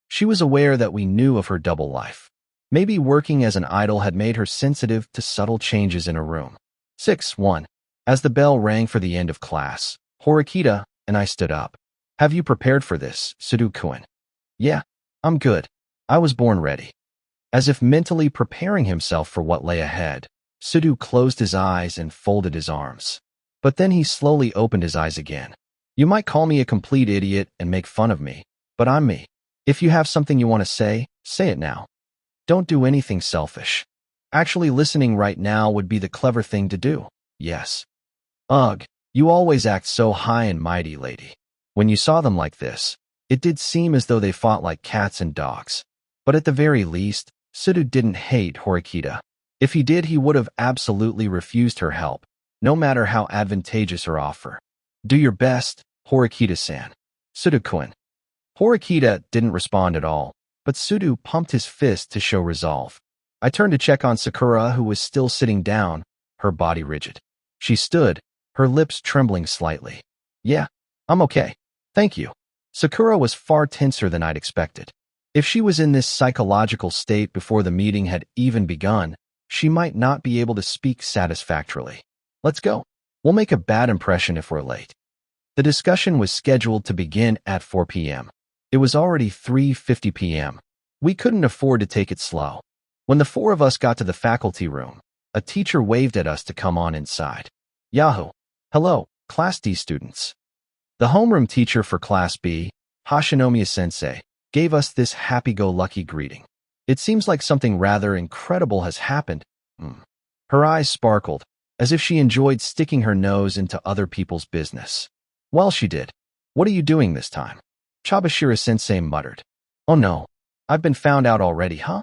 She was aware that we knew of her double life. Maybe working as an idol had made her sensitive to subtle changes in a room. 6-1. As the bell rang for the end of class, Horikita and I stood up. Have you prepared for this, Sudu-kun? Yeah, I'm good. I was born ready. As if mentally preparing himself for what lay ahead, Sudu closed his eyes and folded his arms. But then he slowly opened his eyes again. You might call me a complete idiot and make fun of me, but I'm me. If you have something you want to say it now. Don't do anything selfish. Actually, listening right now would be the clever thing to do. Yes. Ugh, you always act so high and mighty, lady. When you saw them like this, it did seem as though they fought like cats and dogs. But at the very least, Sudu didn't hate Horikita. If he did, he would have absolutely refused her help, no matter how advantageous her offer. Do your best, Horikita-san. Sudu-kun. Horikita didn't respond at all, but Sudu pumped his fist to show resolve. I turned to check on Sakura, who was still sitting down, her body rigid. She stood, her lips trembling slightly. Yeah, I'm okay. Thank you. Sakura was far tenser than I'd expected. If she was in this psychological state before the meeting had even begun, she might not be able to speak satisfactorily. Let's go. We'll make a bad impression if we're late. The discussion was scheduled to begin at 4 p.m. It was already 3:50 p.m. We couldn't afford to take it slow. When the four of us got to the faculty room, a teacher waved at us to come on inside. Yahoo! Hello, Class D students. The homeroom teacher for Class B, Hashinomiya-sensei, gave us this happy-go-lucky greeting. It seems like something rather incredible has happened. Her eyes sparkled, as if she enjoyed sticking her nose into other people's business. Well, she did. What are you doing this time? Chabashira-sensei muttered. Oh no, I've been found out already, huh?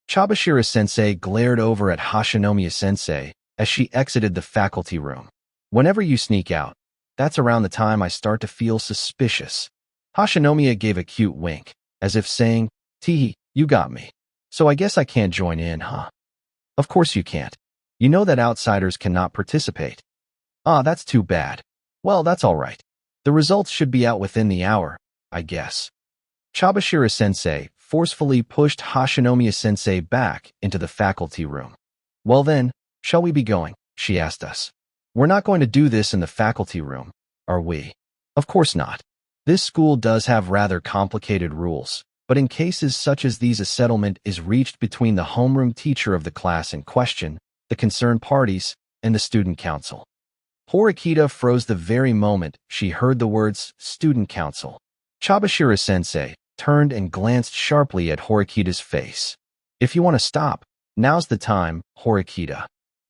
Chabashira-sensei glared over at Hashinomiya-sensei as she exited the faculty room. Whenever you sneak out, that's around the time I start to feel suspicious. Hashinomiya gave a cute wink, as if saying, Teehee, you got me. So I guess I can't join in, huh? Of course you can't. You know that outsiders cannot participate. Ah, that's too bad. Well, that's all right. The results should be out within the hour, I guess. Chabashira-sensei forcefully pushed Hashinomiya-sensei back into the faculty room. Well then, shall we be going? She asked us. We're not going to do this in the faculty room, are we? Of course not. This school does have rather complicated rules, but in cases such as these, a settlement is reached between the homeroom teacher of the class in question, the concerned parties, and the student council. Horikita froze the very moment she heard the words student council. Chabashira-sensei turned and glanced sharply at Horikita's face. If you want to stop, now's the time, Horikita.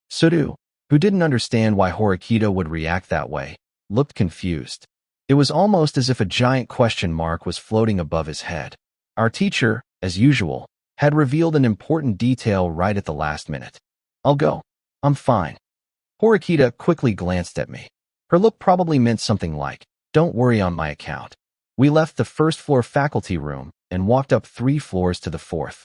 Sudu, who didn't understand why Horikita would react that way, looked confused. It was almost as if a giant question mark was floating above his head. Our teacher, as usual, had revealed an important detail right at the last minute. I'll go. I'm fine. Horikita quickly glanced at me. Her look probably meant something like, don't worry on my account. We left the first-floor faculty room and walked up 3 floors to the 4th.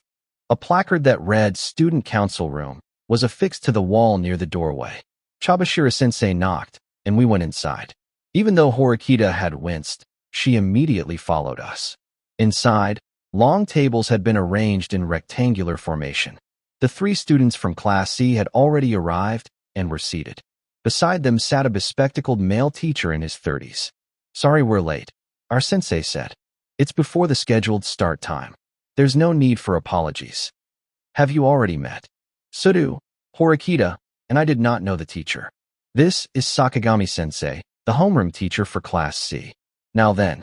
A placard that read Student Council Room was affixed to the wall near the doorway. Chabashira-sensei knocked, and we went inside. Even though Horikita had winced, she immediately followed us. Inside, long tables had been arranged in rectangular formation. The 3 students from Class C had already arrived and were seated. Beside them sat a bespectacled male teacher in his 30s. Sorry we're late, our sensei said. It's before the scheduled start time. There's no need for apologies. Have you already met? Sudu, Horikita, and I did not know the teacher. This is Sakagami-sensei, the homeroom teacher for Class C. Now then,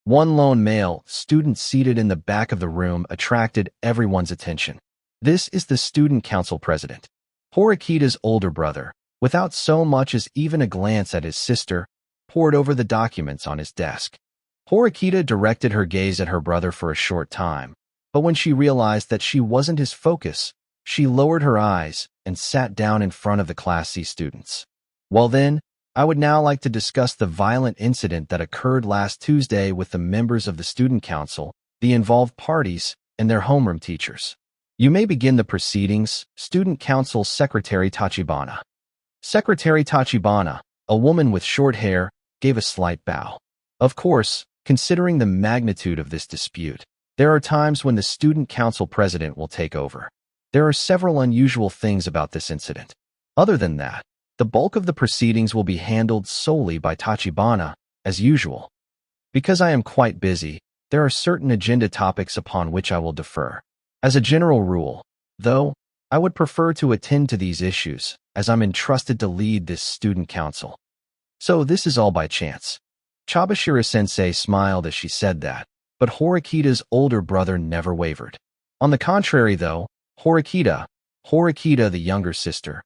one lone male student seated in the back of the room attracted everyone's attention. This is the student council president, Horikita's older brother. Without so much as even a glance at his sister, pored over the documents on his desk. Horikita directed her gaze at her brother for a short time, but when she realized that she wasn't his focus, she lowered her eyes and sat down in front of the Class C students. Well then, I would now like to discuss the violent incident that occurred last Tuesday with the members of the student council, the involved parties, and their homeroom teachers. You may begin the proceedings, Student Council Secretary Tachibana. Secretary Tachibana, a woman with short hair, gave a slight bow. Of course, considering the magnitude of this dispute, there are times when the student council president will take over. There are several unusual things about this incident. Other than that, the bulk of the proceedings will be handled solely by Tachibana, as usual. Because I am quite busy, there are certain agenda topics upon which I will defer. As a general rule, though, I would prefer to attend to these issues, as I'm entrusted to lead this student council. So this is all by chance. Chabashira-sensei smiled as she said that, but Horikita's older brother never wavered. On the contrary though, Horikita, the younger sister,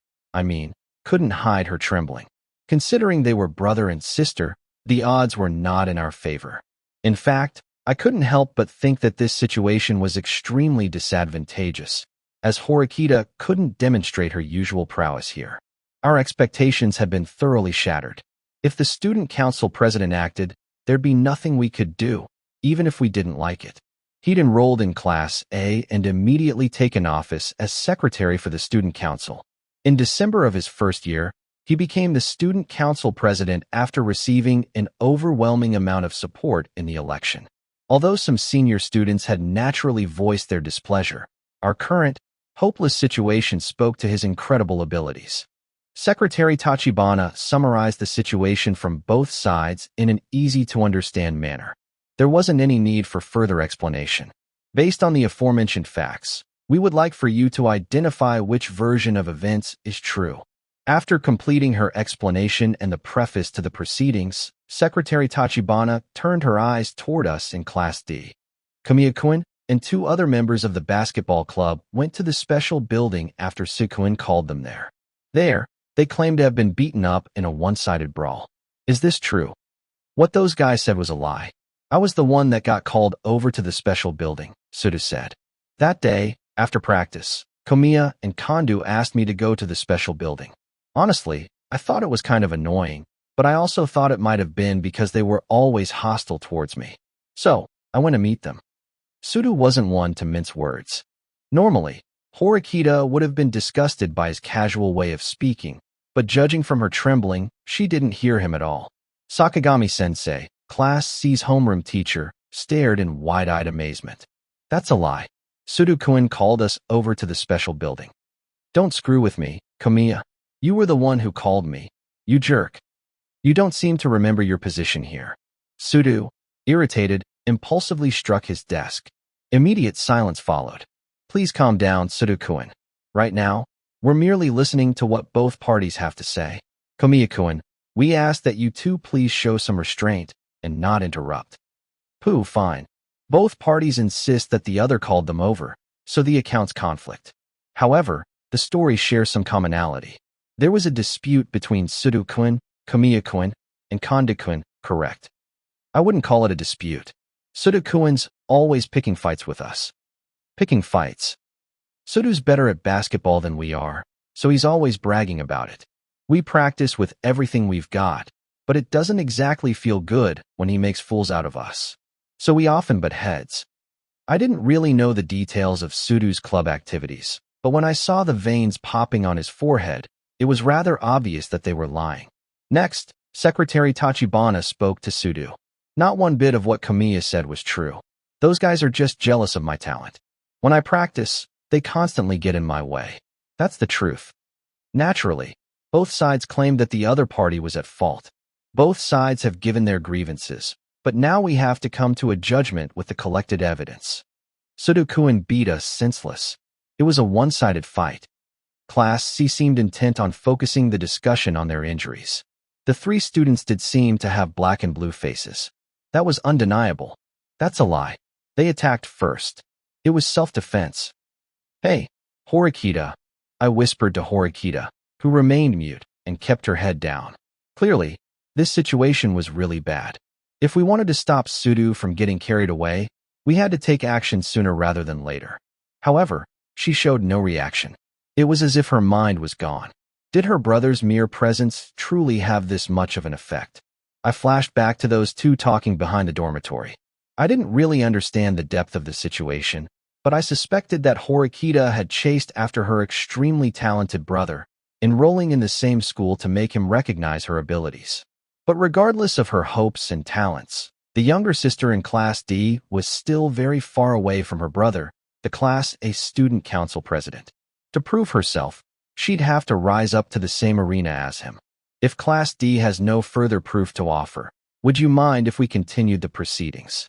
couldn't hide her trembling. Considering they were brother and sister, the odds were not in our favor. In fact, I couldn't help but think that this situation was extremely disadvantageous, as Horikita couldn't demonstrate her usual prowess here. Our expectations had been thoroughly shattered. If the student council president acted, there'd be nothing we could do, even if we didn't like it. He'd enrolled in Class A and immediately taken office as secretary for the student council. In December of his first year, he became the student council president after receiving an overwhelming amount of support in the election. Although some senior students had naturally voiced their displeasure, our current, hopeless situation spoke to his incredible abilities. Secretary Tachibana summarized the situation from both sides in an easy-to-understand manner. There wasn't any need for further explanation. Based on the aforementioned facts, we would like for you to identify which version of events is true. After completing her explanation and the preface to the proceedings, Secretary Tachibana turned her eyes toward us in Class D. Kamiya-kun and two other members of the basketball club went to the special building after Sukun called them there. There, they claimed to have been beaten up in a one-sided brawl. Is this true? What those guys said was a lie. I was the one that got called over to the special building, Sudu said. That day, after practice, Komiya and Kondu asked me to go to the special building. Honestly, I thought it was kind of annoying, but I also thought it might have been because they were always hostile towards me. So, I went to meet them. Sudu wasn't one to mince words. Normally, Horikita would have been disgusted by his casual way of speaking, but judging from her trembling, she didn't hear him at all. Sakagami-sensei, Class C's homeroom teacher, stared in wide-eyed amazement. That's a lie. Sudu-kun called us over to the special building. Don't screw with me, Komiya. You were the one who called me. You jerk. You don't seem to remember your position here. Sudu, irritated, impulsively struck his desk. Immediate silence followed. Please calm down, Sudu-kun. Right now, we're merely listening to what both parties have to say. Komiya-kun, we ask that you two please show some restraint and not interrupt. Pooh, fine. Both parties insist that the other called them over, so the accounts conflict. However, the stories share some commonality. There was a dispute between Sudu-kun, Komiya-kun, and Kondu-kun, correct? I wouldn't call it a dispute. Sudu-kun's always picking fights with us. Picking fights. Sudu's better at basketball than we are, so he's always bragging about it. We practice with everything we've got, but it doesn't exactly feel good when he makes fools out of us. So we often butt heads. I didn't really know the details of Sudu's club activities, but when I saw the veins popping on his forehead, it was rather obvious that they were lying. Next, Secretary Tachibana spoke to Sudu. Not one bit of what Komiya said was true. Those guys are just jealous of my talent. When I practice, they constantly get in my way. That's the truth. Naturally, both sides claimed that the other party was at fault. Both sides have given their grievances, but now we have to come to a judgment with the collected evidence. Sudu-kun beat us senseless. It was a one-sided fight. Class C seemed intent on focusing the discussion on their injuries. The three students did seem to have black and blue faces. That was undeniable. That's a lie. They attacked first. It was self-defense. Hey, Horikita, I whispered to Horikita, who remained mute and kept her head down. Clearly, this situation was really bad. If we wanted to stop Sudu from getting carried away, we had to take action sooner rather than later. However, she showed no reaction. It was as if her mind was gone. Did her brother's mere presence truly have this much of an effect? I flashed back to those two talking behind the dormitory. I didn't really understand the depth of the situation, but I suspected that Horikita had chased after her extremely talented brother, enrolling in the same school to make him recognize her abilities. But regardless of her hopes and talents, the younger sister in Class D was still very far away from her brother, the Class A student council president. To prove herself, she'd have to rise up to the same arena as him. If Class D has no further proof to offer, would you mind if we continued the proceedings?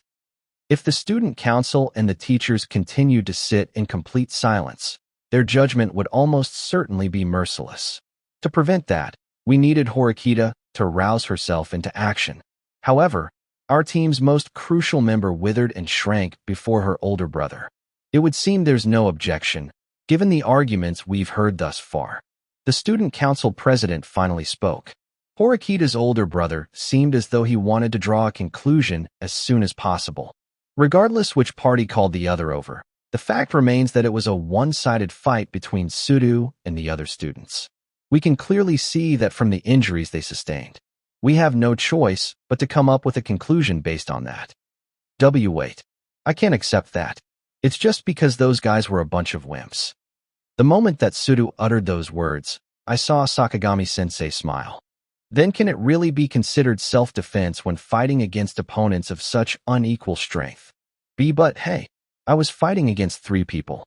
If the student council and the teachers continued to sit in complete silence, their judgment would almost certainly be merciless. To prevent that, we needed Horikita to rouse herself into action. However, our team's most crucial member withered and shrank before her older brother. It would seem there's no objection, given the arguments we've heard thus far. The student council president finally spoke. Horikita's older brother seemed as though he wanted to draw a conclusion as soon as possible. Regardless which party called the other over, the fact remains that it was a one-sided fight between Sudu and the other students. We can clearly see that from the injuries they sustained. We have no choice but to come up with a conclusion based on that. Wait. I can't accept that. It's just because those guys were a bunch of wimps. The moment that Sudu uttered those words, I saw Sakagami-sensei smile. Then can it really be considered self-defense when fighting against opponents of such unequal strength? But hey, I was fighting against three people.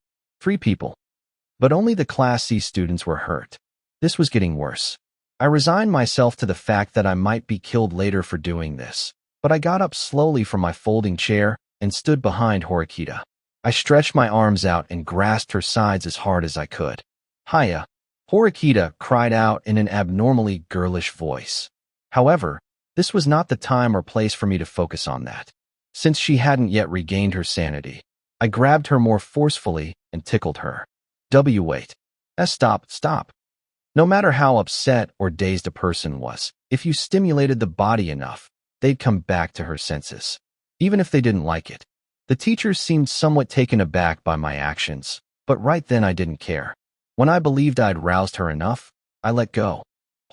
But only the Class C students were hurt. This was getting worse. I resigned myself to the fact that I might be killed later for doing this, but I got up slowly from my folding chair and stood behind Horikita. I stretched my arms out and grasped her sides as hard as I could. Hiya! Horikita cried out in an abnormally girlish voice. However, this was not the time or place for me to focus on that. Since she hadn't yet regained her sanity, I grabbed her more forcefully and tickled her. Wait. Stop. No matter how upset or dazed a person was, if you stimulated the body enough, they'd come back to her senses, even if they didn't like it. The teachers seemed somewhat taken aback by my actions, but right then I didn't care. When I believed I'd roused her enough, I let go.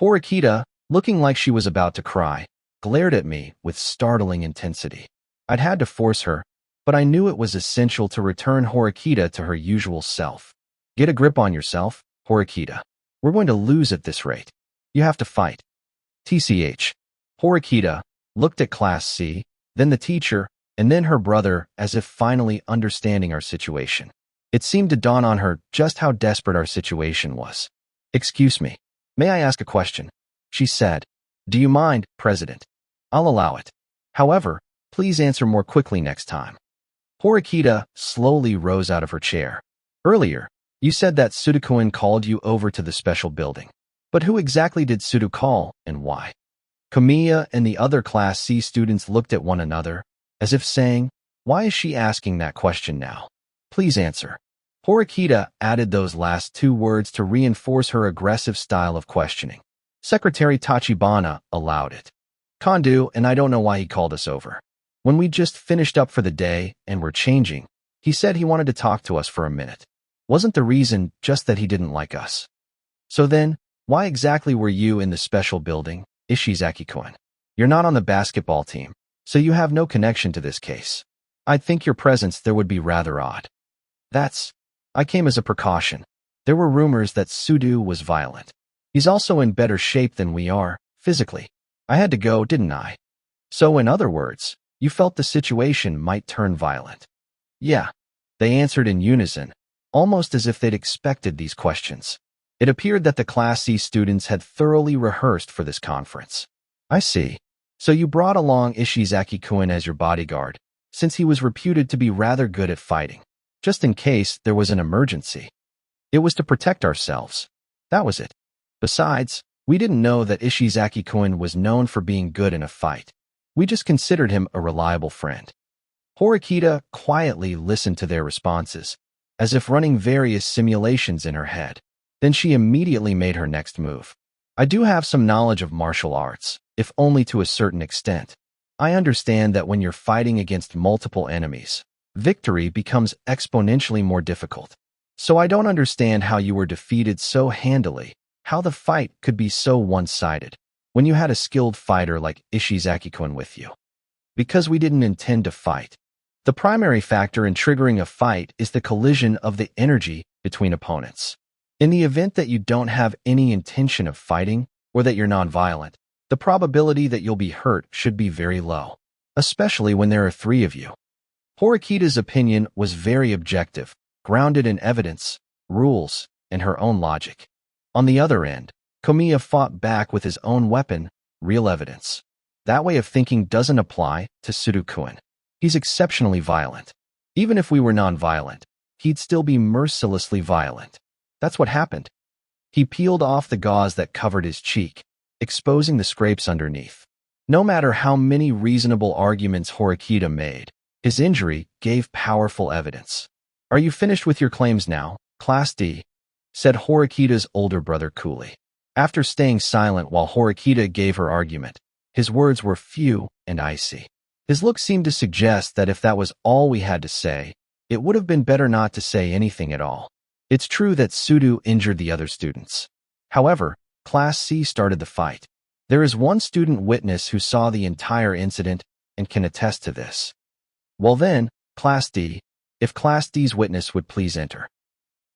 Horikita, looking like she was about to cry, glared at me with startling intensity. I'd had to force her, but I knew it was essential to return Horikita to her usual self. Get a grip on yourself, Horikita. We're going to lose at this rate. You have to fight. TCH. Horikita looked at Class C, then the teacher, and then her brother, as if finally understanding our situation. It seemed to dawn on her just how desperate our situation was. Excuse me. May I ask a question? She said. Do you mind, President? I'll allow it. However, please answer more quickly next time. Horikita slowly rose out of her chair. Earlier, you said that Sudokuin called you over to the special building. But who exactly did Sudu call, and why? Kamiya and the other Class C students looked at one another, as if saying, why is she asking that question now? Please answer. Horikita added those last two words to reinforce her aggressive style of questioning. Secretary Tachibana allowed it. Kondu, and I don't know why he called us over. When we just finished up for the day and were changing, he said he wanted to talk to us for a minute. Wasn't the reason just that he didn't like us? So then, why exactly were you in the special building, Ishizaki-kun? You're not on the basketball team, so you have no connection to this case. I'd think your presence there would be rather odd. I came as a precaution. There were rumors that Sudu was violent. He's also in better shape than we are, physically. I had to go, didn't I? So in other words, you felt the situation might turn violent. Yeah, they answered in unison, almost as if they'd expected these questions. It appeared that the Class C students had thoroughly rehearsed for this conference. I see. So you brought along Ishizaki-kun as your bodyguard, since he was reputed to be rather good at fighting, just in case there was an emergency. It was to protect ourselves. That was it. Besides, we didn't know that Ishizaki-kun was known for being good in a fight. We just considered him a reliable friend. Horikita quietly listened to their responses, as if running various simulations in her head. Then she immediately made her next move. I do have some knowledge of martial arts, if only to a certain extent. I understand that when you're fighting against multiple enemies, victory becomes exponentially more difficult. So I don't understand how you were defeated so handily, how the fight could be so one-sided, when you had a skilled fighter like Ishizaki-kun with you. Because we didn't intend to fight. The primary factor in triggering a fight is the collision of the energy between opponents. In the event that you don't have any intention of fighting, or that you're non-violent, the probability that you'll be hurt should be very low, especially when there are 3 of you. Horikita's opinion was very objective, grounded in evidence, rules, and her own logic. On the other end, Komiya fought back with his own weapon, real evidence. That way of thinking doesn't apply to Sudo-kun. He's exceptionally violent. Even if we were non-violent, he'd still be mercilessly violent. That's what happened. He peeled off the gauze that covered his cheek, exposing the scrapes underneath. No matter how many reasonable arguments Horikita made, his injury gave powerful evidence. "Are you finished with your claims now, Class D?" said Horikita's older brother coolly. After staying silent while Horikita gave her argument, his words were few and icy. His look seemed to suggest that if that was all we had to say, it would have been better not to say anything at all. It's true that Sudo injured the other students. However, Class C started the fight. There is one student witness who saw the entire incident and can attest to this. Well then, Class D, if Class D's witness would please enter.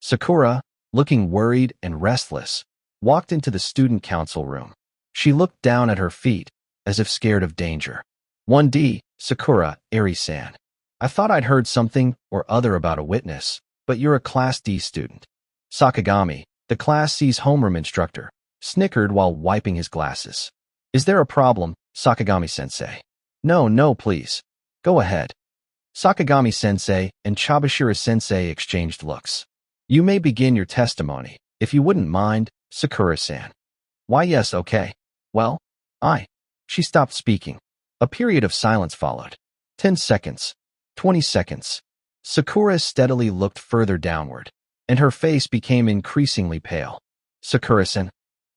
Sakura, looking worried and restless, walked into the student council room. She looked down at her feet, as if scared of danger. 1D, Sakura, Eri-san. I thought I'd heard something or other about a witness, but you're a Class D student. Sakagami, the Class C's homeroom instructor, snickered while wiping his glasses. Is there a problem, Sakagami-sensei? No, please. Go ahead. Sakagami-sensei and Chabashira-sensei exchanged looks. You may begin your testimony, if you wouldn't mind, Sakura-san. Why yes, okay. Well, She stopped speaking. A period of silence followed. 10 seconds. 20 seconds. Sakura steadily looked further downward, and her face became increasingly pale. Sakura-san.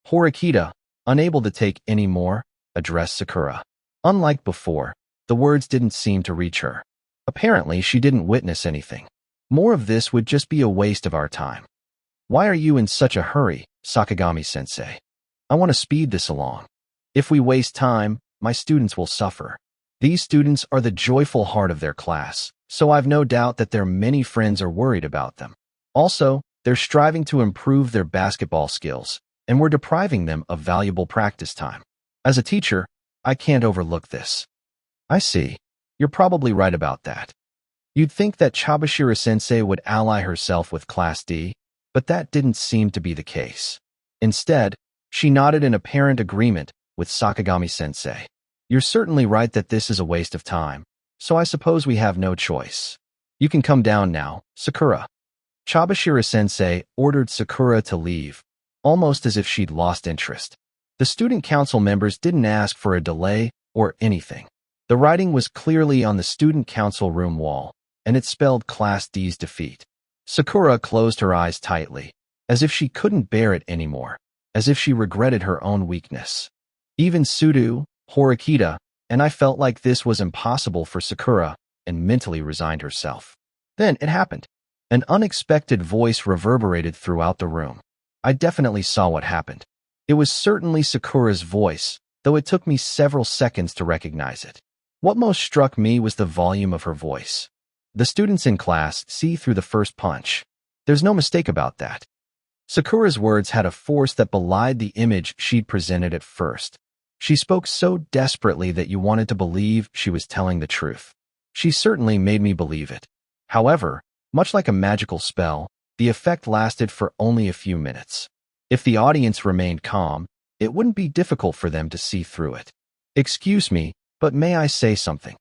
Horikita, unable to take any more, addressed Sakura. Unlike before, the words didn't seem to reach her. Apparently, she didn't witness anything. More of this would just be a waste of our time. Why are you in such a hurry, Sakagami-sensei? I want to speed this along. If we waste time, my students will suffer. These students are the joyful heart of their class, so I've no doubt that their many friends are worried about them. Also, they're striving to improve their basketball skills, and we're depriving them of valuable practice time. As a teacher, I can't overlook this. I see. You're probably right about that. You'd think that Chabashira-sensei would ally herself with Class D, but that didn't seem to be the case. Instead, she nodded in apparent agreement with Sakagami-sensei. You're certainly right that this is a waste of time, so I suppose we have no choice. You can come down now, Sakura. Chabashira-sensei ordered Sakura to leave, almost as if she'd lost interest. The student council members didn't ask for a delay or anything. The writing was clearly on the student council room wall, and it spelled Class D's defeat. Sakura closed her eyes tightly, as if she couldn't bear it anymore, as if she regretted her own weakness. Even Sudo, Horikita, and I felt like this was impossible for Sakura, and mentally resigned herself. Then it happened. An unexpected voice reverberated throughout the room. I definitely saw what happened. It was certainly Sakura's voice, though it took me several seconds to recognize it. What most struck me was the volume of her voice. The students in class see through the first punch. There's no mistake about that. Sakura's words had a force that belied the image she'd presented at first. She spoke so desperately that you wanted to believe she was telling the truth. She certainly made me believe it. However, much like a magical spell, the effect lasted for only a few minutes. If the audience remained calm, it wouldn't be difficult for them to see through it. Excuse me, but may I say something?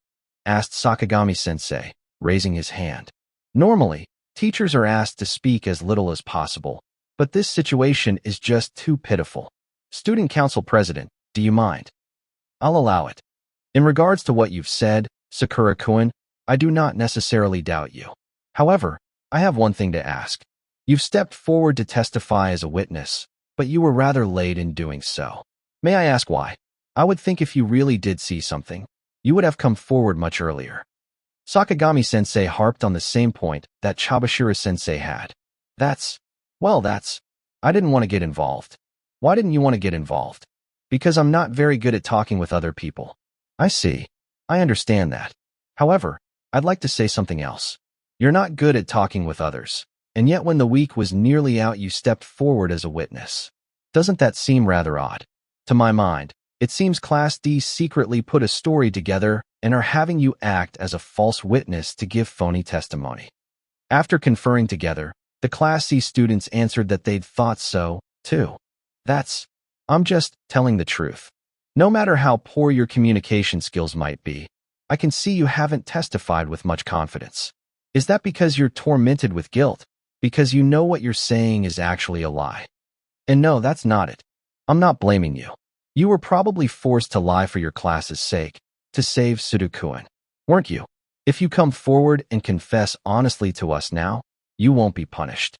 Asked Sakagami-sensei, raising his hand. Normally, Teachers are asked to speak as little as possible, but this situation is just too pitiful. Student Council President, do you mind? I'll allow it. In regards to what you've said, Sakura-kun, I do not necessarily doubt you. However, I have one thing to ask. You've stepped forward to testify as a witness, but you were rather late in doing so. May I ask why? I would think if you really did see something, you would have come forward much earlier. Sakagami-sensei harped on the same point that Chabashira-sensei had. I didn't want to get involved. Why didn't you want to get involved? Because I'm not very good at talking with other people. I see. I understand that. However, I'd like to say something else. You're not good at talking with others, and yet when the week was nearly out you stepped forward as a witness. Doesn't that seem rather odd? To my mind, it seems Class D secretly put a story together and are having you act as a false witness to give phony testimony. After conferring together, the Class C students answered that they'd thought so, too. I'm just telling the truth. No matter how poor your communication skills might be, I can see you haven't testified with much confidence. Is that because you're tormented with guilt? Because you know what you're saying is actually a lie? And no, that's not it. I'm not blaming you. You were probably forced to lie for your class's sake, to save Sudoku-kun, weren't you? If you come forward and confess honestly to us now, you won't be punished.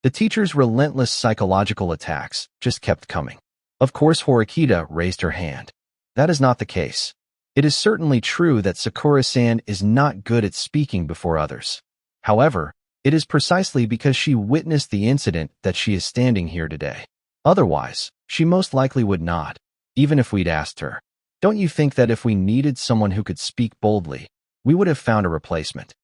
The teacher's relentless psychological attacks just kept coming. Of course, Horikita raised her hand. That is not the case. It is certainly true that Sakura-san is not good at speaking before others. However, it is precisely because she witnessed the incident that she is standing here today. Otherwise, she most likely would not, even if we'd asked her. Don't you think that if we needed someone who could speak boldly, we would have found a replacement?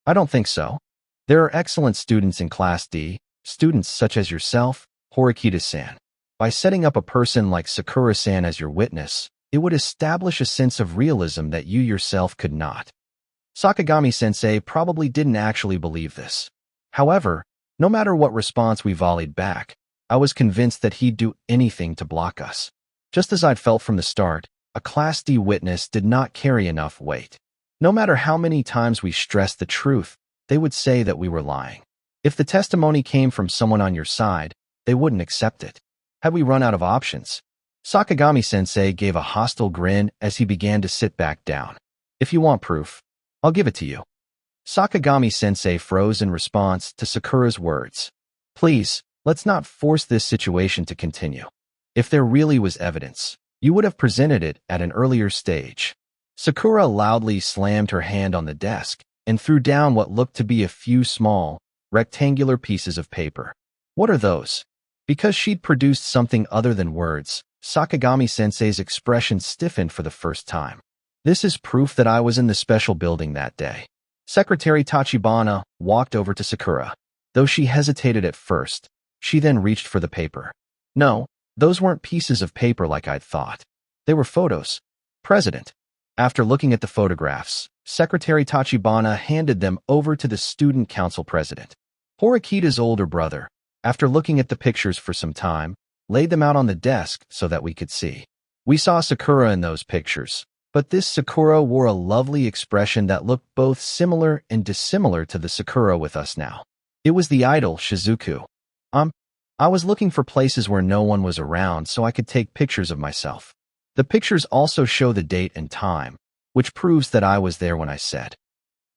I don't think so. There are excellent students in Class D, students such as yourself, Horikita-san. By setting up a person like Sakura-san as your witness, it would establish a sense of realism that you yourself could not. Sakagami-sensei probably didn't actually believe this. However, no matter what response we volleyed back, I was convinced that he'd do anything to block us. Just as I'd felt from the start, a Class D witness did not carry enough weight. No matter how many times we stressed the truth, they would say that we were lying. If the testimony came from someone on your side, they wouldn't accept it. Had we run out of options? Sakagami-sensei gave a hostile grin as he began to sit back down. If you want proof, I'll give it to you. Sakagami-sensei froze in response to Sakura's words. Please, let's not force this situation to continue. If there really was evidence, you would have presented it at an earlier stage. Sakura loudly slammed her hand on the desk and threw down what looked to be a few small, rectangular pieces of paper. What are those? Because she'd produced something other than words, Sakagami-sensei's expression stiffened for the first time. This is proof that I was in the special building that day. Secretary Tachibana walked over to Sakura. Though she hesitated at first, she then reached for the paper. No, those weren't pieces of paper like I'd thought. They were photos. President. After looking at the photographs, Secretary Tachibana handed them over to the Student Council President. Horikita's older brother, after looking at the pictures for some time, laid them out on the desk so that we could see. We saw Sakura in those pictures, but this Sakura wore a lovely expression that looked both similar and dissimilar to the Sakura with us now. It was the idol Shizuku. I was looking for places where no one was around so I could take pictures of myself. The pictures also show the date and time, which proves that I was there when I said.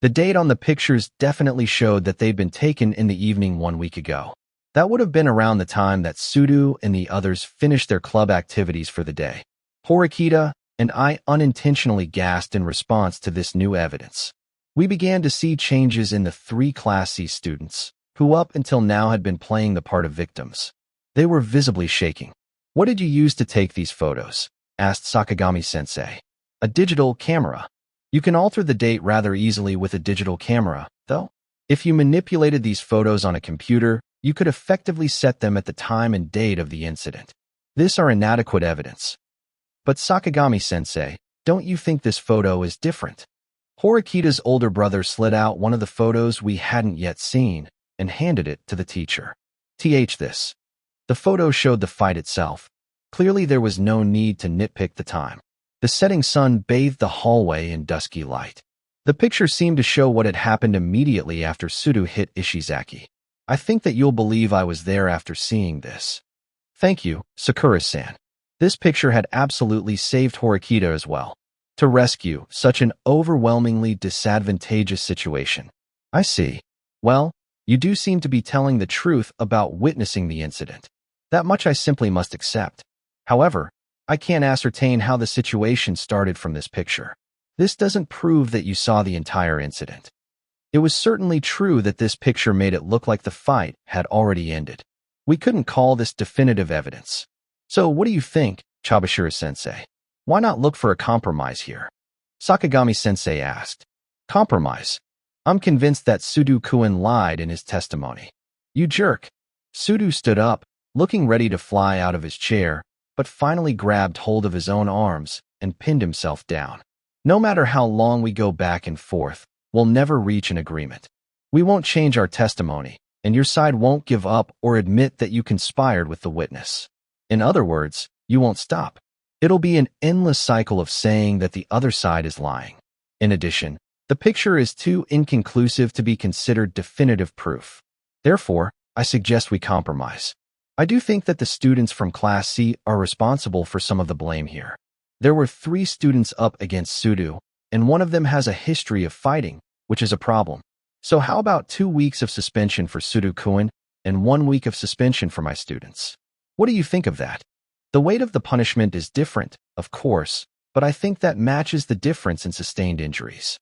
The date on the pictures definitely showed that they'd been taken in the evening 1 week ago. That would have been around the time that Sudo and the others finished their club activities for the day. Horikita and I unintentionally gasped in response to this new evidence. We began to see changes in the 3 Class C students, who up until now had been playing the part of victims. They were visibly shaking. What did you use to take these photos? Asked Sakagami-sensei. A digital camera. You can alter the date rather easily with a digital camera, though. If you manipulated these photos on a computer, you could effectively set them at the time and date of the incident. This are inadequate evidence. But Sakagami-sensei, don't you think this photo is different? Horikita's older brother slid out one of the photos we hadn't yet seen and handed it to the teacher. This. The photo showed the fight itself. Clearly there was no need to nitpick the time. The setting sun bathed the hallway in dusky light. The picture seemed to show what had happened immediately after Sudo hit Ishizaki. I think that you'll believe I was there after seeing this. Thank you, Sakura-san. This picture had absolutely saved Horikita as well. To rescue such an overwhelmingly disadvantageous situation. I see. Well, you do seem to be telling the truth about witnessing the incident. That much I simply must accept. However, I can't ascertain how the situation started from this picture. This doesn't prove that you saw the entire incident. It was certainly true that this picture made it look like the fight had already ended. We couldn't call this definitive evidence. So what do you think, Chabashira-sensei? Why not look for a compromise here? Sakagami-sensei asked. Compromise? I'm convinced that Sudo-kun lied in his testimony. You jerk. Sudo stood up, looking ready to fly out of his chair, but finally grabbed hold of his own arms and pinned himself down. No matter how long we go back and forth, we'll never reach an agreement. We won't change our testimony, and your side won't give up or admit that you conspired with the witness. In other words, you won't stop. It'll be an endless cycle of saying that the other side is lying. In addition, the picture is too inconclusive to be considered definitive proof. Therefore, I suggest we compromise. I do think that the students from Class C are responsible for some of the blame here. There were 3 students up against Sudo, and one of them has a history of fighting, which is a problem. So how about 2 weeks of suspension for Sudo-kun and 1 week of suspension for my students? What do you think of that? The weight of the punishment is different, of course, but I think that matches the difference in sustained injuries.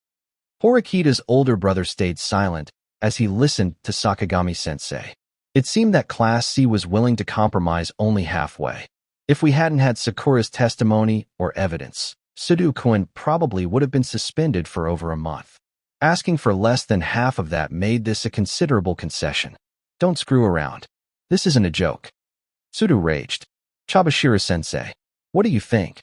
Horikita's older brother stayed silent as he listened to Sakagami-sensei. It seemed that Class C was willing to compromise only halfway. If we hadn't had Sakura's testimony or evidence, Sudo-kun probably would have been suspended for over a month. Asking for less than half of that made this a considerable concession. Don't screw around. This isn't a joke. Sudo raged. Chabashira-sensei, what do you think?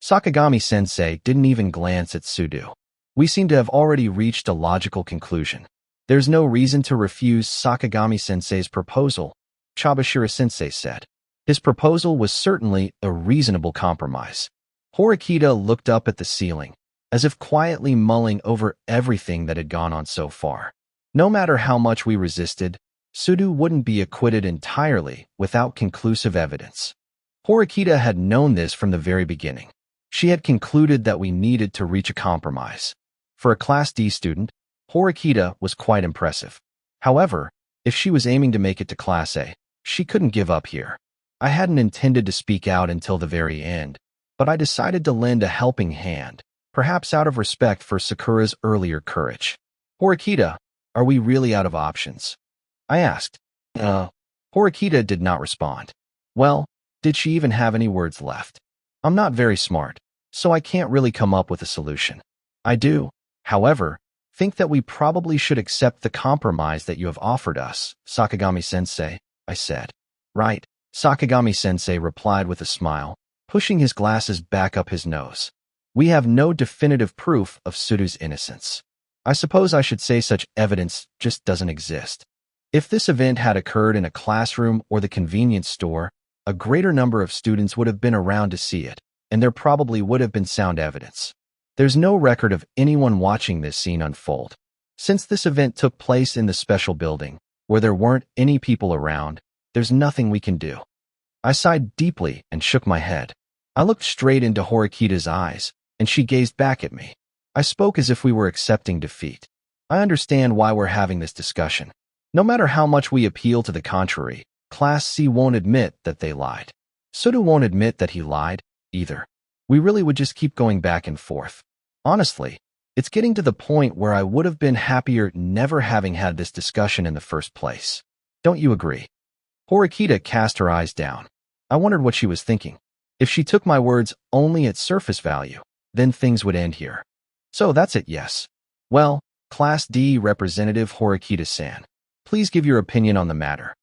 Sakagami-sensei didn't even glance at Sudo. We seem to have already reached a logical conclusion. There's no reason to refuse Sakagami-sensei's proposal, Chabashira-sensei said. His proposal was certainly a reasonable compromise. Horikita looked up at the ceiling, as if quietly mulling over everything that had gone on so far. No matter how much we resisted, Sudo wouldn't be acquitted entirely without conclusive evidence. Horikita had known this from the very beginning. She had concluded that we needed to reach a compromise. For a Class D student, Horikita was quite impressive. However, if she was aiming to make it to Class A, she couldn't give up here. I hadn't intended to speak out until the very end, but I decided to lend a helping hand, perhaps out of respect for Sakura's earlier courage. Horikita, are we really out of options? I asked. Horikita did not respond. Well, did she even have any words left? I'm not very smart, so I can't really come up with a solution. I do, however, think that we probably should accept the compromise that you have offered us, Sakagami-sensei, I said. Right, Sakagami-sensei replied with a smile, pushing his glasses back up his nose. We have no definitive proof of Sudo's innocence. I suppose I should say such evidence just doesn't exist. If this event had occurred in a classroom or the convenience store, a greater number of students would have been around to see it, and there probably would have been sound evidence. There's no record of anyone watching this scene unfold. Since this event took place in the special building, where there weren't any people around, there's nothing we can do. I sighed deeply and shook my head. I looked straight into Horikita's eyes, and she gazed back at me. I spoke as if we were accepting defeat. I understand why we're having this discussion. No matter how much we appeal to the contrary, Class C won't admit that they lied. Sudo won't admit that he lied, either. We really would just keep going back and forth. Honestly, it's getting to the point where I would have been happier never having had this discussion in the first place. Don't you agree? Horikita cast her eyes down. I wondered what she was thinking. If she took my words only at surface value, then things would end here. So that's it, yes. Well, Class D Representative Horikita-san, please give your opinion on the matter.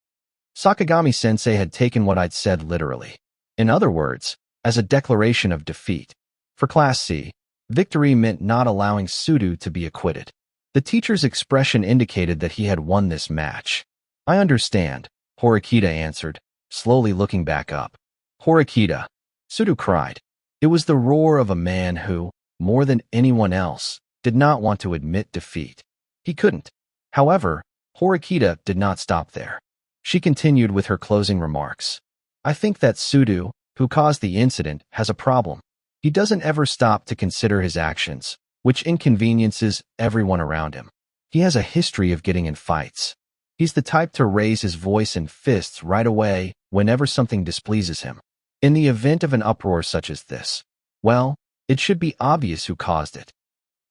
Sakagami-sensei had taken what I'd said literally. In other words, as a declaration of defeat. For Class C, victory meant not allowing Sudo to be acquitted. The teacher's expression indicated that he had won this match. I understand, Horikita answered, slowly looking back up. Horikita, Sudo cried. It was the roar of a man who, more than anyone else, did not want to admit defeat. He couldn't. However, Horikita did not stop there. She continued with her closing remarks. I think that Sudo, who caused the incident, has a problem. He doesn't ever stop to consider his actions, which inconveniences everyone around him. He has a history of getting in fights. He's the type to raise his voice and fists right away whenever something displeases him. In the event of an uproar such as this, well, it should be obvious who caused it.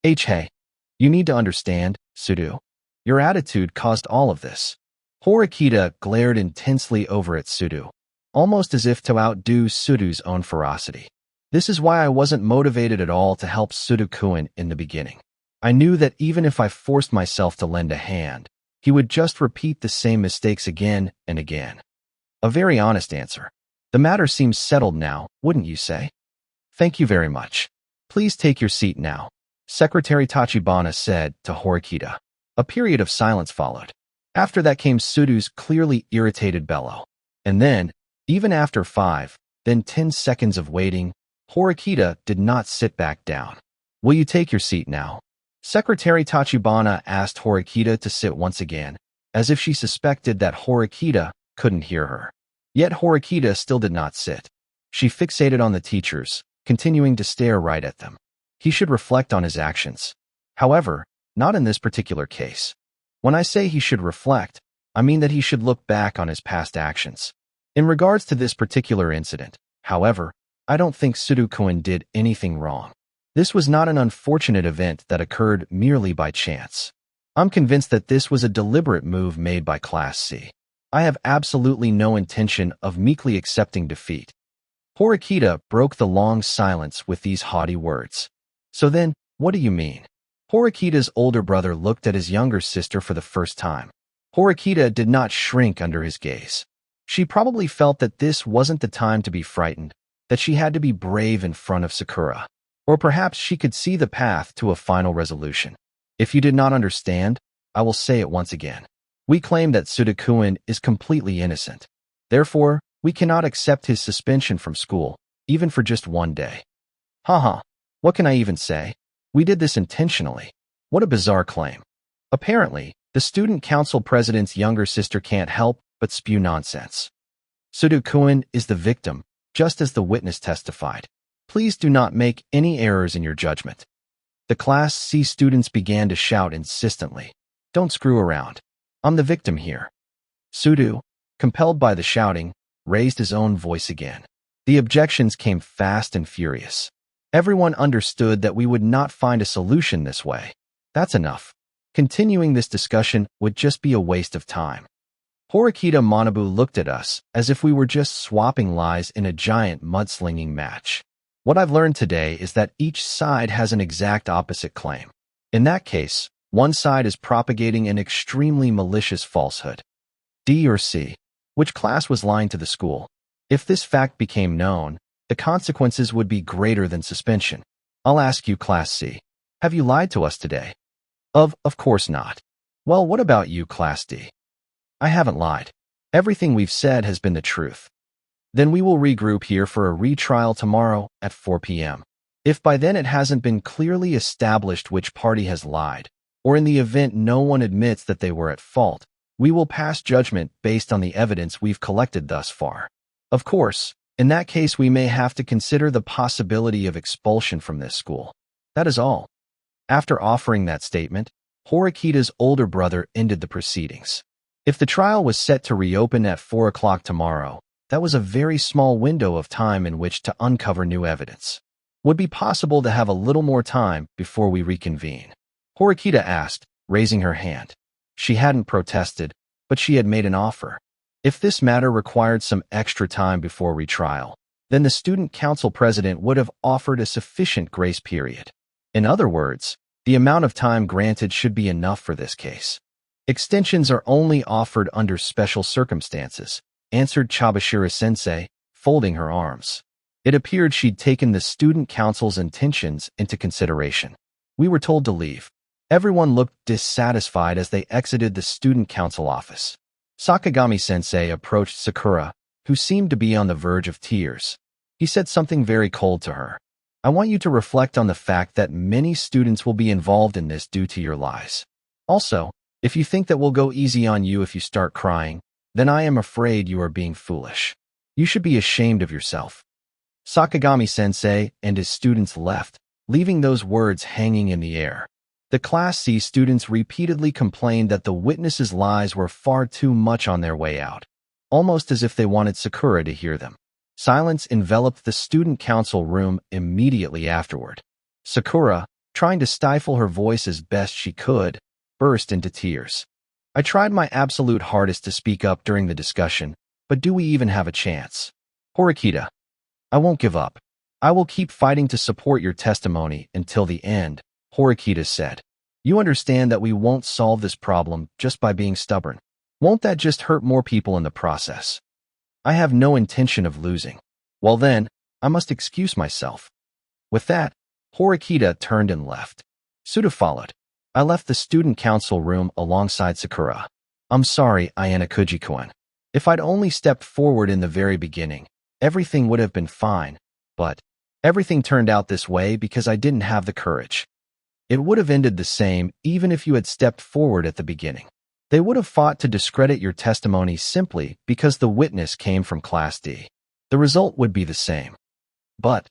Hey, you need to understand, Sudo. Your attitude caused all of this. Horikita glared intensely over at Sudo, almost as if to outdo Sudo's own ferocity. This is why I wasn't motivated at all to help Sudo-kun in the beginning. I knew that even if I forced myself to lend a hand, he would just repeat the same mistakes again and again. A very honest answer. The matter seems settled now, wouldn't you say? Thank you very much. Please take your seat now, Secretary Tachibana said to Horikita. A period of silence followed. After that came Sudo's clearly irritated bellow. And then, even after 5, then 10 seconds of waiting, Horikita did not sit back down. Will you take your seat now? Secretary Tachibana asked Horikita to sit once again, as if she suspected that Horikita couldn't hear her. Yet Horikita still did not sit. She fixated on the teachers, continuing to stare right at them. He should reflect on his actions. However, not in this particular case. When I say he should reflect, I mean that he should look back on his past actions. In regards to this particular incident, however, I don't think Sudo-kun did anything wrong. This was not an unfortunate event that occurred merely by chance. I'm convinced that this was a deliberate move made by Class C. I have absolutely no intention of meekly accepting defeat. Horikita broke the long silence with these haughty words. So then, what do you mean? Horikita's older brother looked at his younger sister for the first time. Horikita did not shrink under his gaze. She probably felt that this wasn't the time to be frightened, that she had to be brave in front of Sakura. Or perhaps she could see the path to a final resolution. If you did not understand, I will say it once again. We claim that Sudo-kun is completely innocent. Therefore, we cannot accept his suspension from school, even for just one day. Haha, what can I even say? We did this intentionally. What a bizarre claim. Apparently, the student council president's younger sister can't help but spew nonsense. Sudo-kun is the victim, just as the witness testified. Please do not make any errors in your judgment. The Class C students began to shout insistently. Don't screw around. I'm the victim here. Sudo, compelled by the shouting, raised his own voice again. The objections came fast and furious. Everyone understood that we would not find a solution this way. That's enough. Continuing this discussion would just be a waste of time. Horikita Manabu looked at us as if we were just swapping lies in a giant mudslinging match. What I've learned today is that each side has an exact opposite claim. In that case, one side is propagating an extremely malicious falsehood. D or C. Which class was lying to the school? If this fact became known, the consequences would be greater than suspension. I'll ask you, Class C. Have you lied to us today? Of course not. Well, what about you, Class D? I haven't lied. Everything we've said has been the truth. Then we will regroup here for a retrial tomorrow at 4 p.m. If by then it hasn't been clearly established which party has lied, or in the event no one admits that they were at fault, we will pass judgment based on the evidence we've collected thus far. Of course, in that case we may have to consider the possibility of expulsion from this school. That is all. After offering that statement, Horikita's older brother ended the proceedings. If the trial was set to reopen at 4 o'clock tomorrow, that was a very small window of time in which to uncover new evidence. Would it be possible to have a little more time before we reconvene? Horikita asked, raising her hand. She hadn't protested, but she had made an offer. If this matter required some extra time before retrial, then the student council president would have offered a sufficient grace period. In other words, the amount of time granted should be enough for this case. Extensions are only offered under special circumstances, answered Chabashira-sensei, folding her arms. It appeared she'd taken the student council's intentions into consideration. We were told to leave. Everyone looked dissatisfied as they exited the student council office. Sakagami-sensei approached Sakura, who seemed to be on the verge of tears. He said something very cold to her. I want you to reflect on the fact that many students will be involved in this due to your lies. Also, if you think that we'll go easy on you if you start crying, then I am afraid you are being foolish. You should be ashamed of yourself." Sakagami-sensei and his students left, leaving those words hanging in the air. The Class C students repeatedly complained that the witness's lies were far too much on their way out, almost as if they wanted Sakura to hear them. Silence enveloped the student council room immediately afterward. Sakura, trying to stifle her voice as best she could, burst into tears. "I tried my absolute hardest to speak up during the discussion, but do we even have a chance? Horikita, I won't give up. I will keep fighting to support your testimony until the end," Horikita said. "You understand that we won't solve this problem just by being stubborn. Won't that just hurt more people in the process? I have no intention of losing. Well then, I must excuse myself." With that, Horikita turned and left. Suda followed. I left the student council room alongside Sakura. "I'm sorry, Ayana Kuji-kun. If I'd only stepped forward in the very beginning, everything would have been fine, but everything turned out this way because I didn't have the courage. It would have ended the same even if you had stepped forward at the beginning. They would have fought to discredit your testimony simply because the witness came from Class D. The result would be the same. But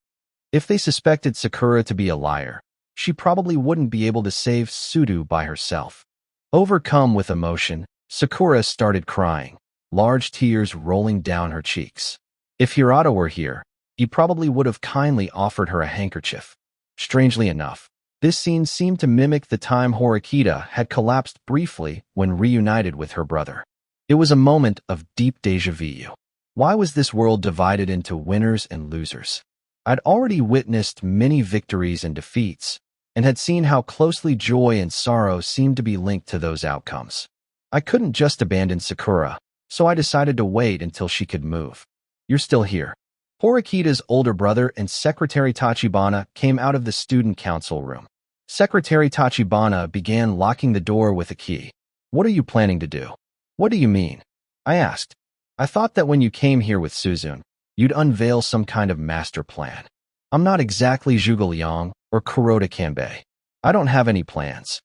if they suspected Sakura to be a liar, she probably wouldn't be able to save Sudu by herself." Overcome with emotion, Sakura started crying, large tears rolling down her cheeks. If Hirata were here, he probably would have kindly offered her a handkerchief. Strangely enough, this scene seemed to mimic the time Horikita had collapsed briefly when reunited with her brother. It was a moment of deep déjà vu. Why was this world divided into winners and losers? I'd already witnessed many victories and defeats, and had seen how closely joy and sorrow seemed to be linked to those outcomes. I couldn't just abandon Sakura, so I decided to wait until she could move. "You're still here." Horikita's older brother and Secretary Tachibana came out of the student council room. Secretary Tachibana began locking the door with a key. "What are you planning to do?" "What do you mean?" I asked. "I thought that when you came here with Suzune, you'd unveil some kind of master plan. I'm not exactly Zhuge Liang or Kuroda Kanbei. I don't have any plans."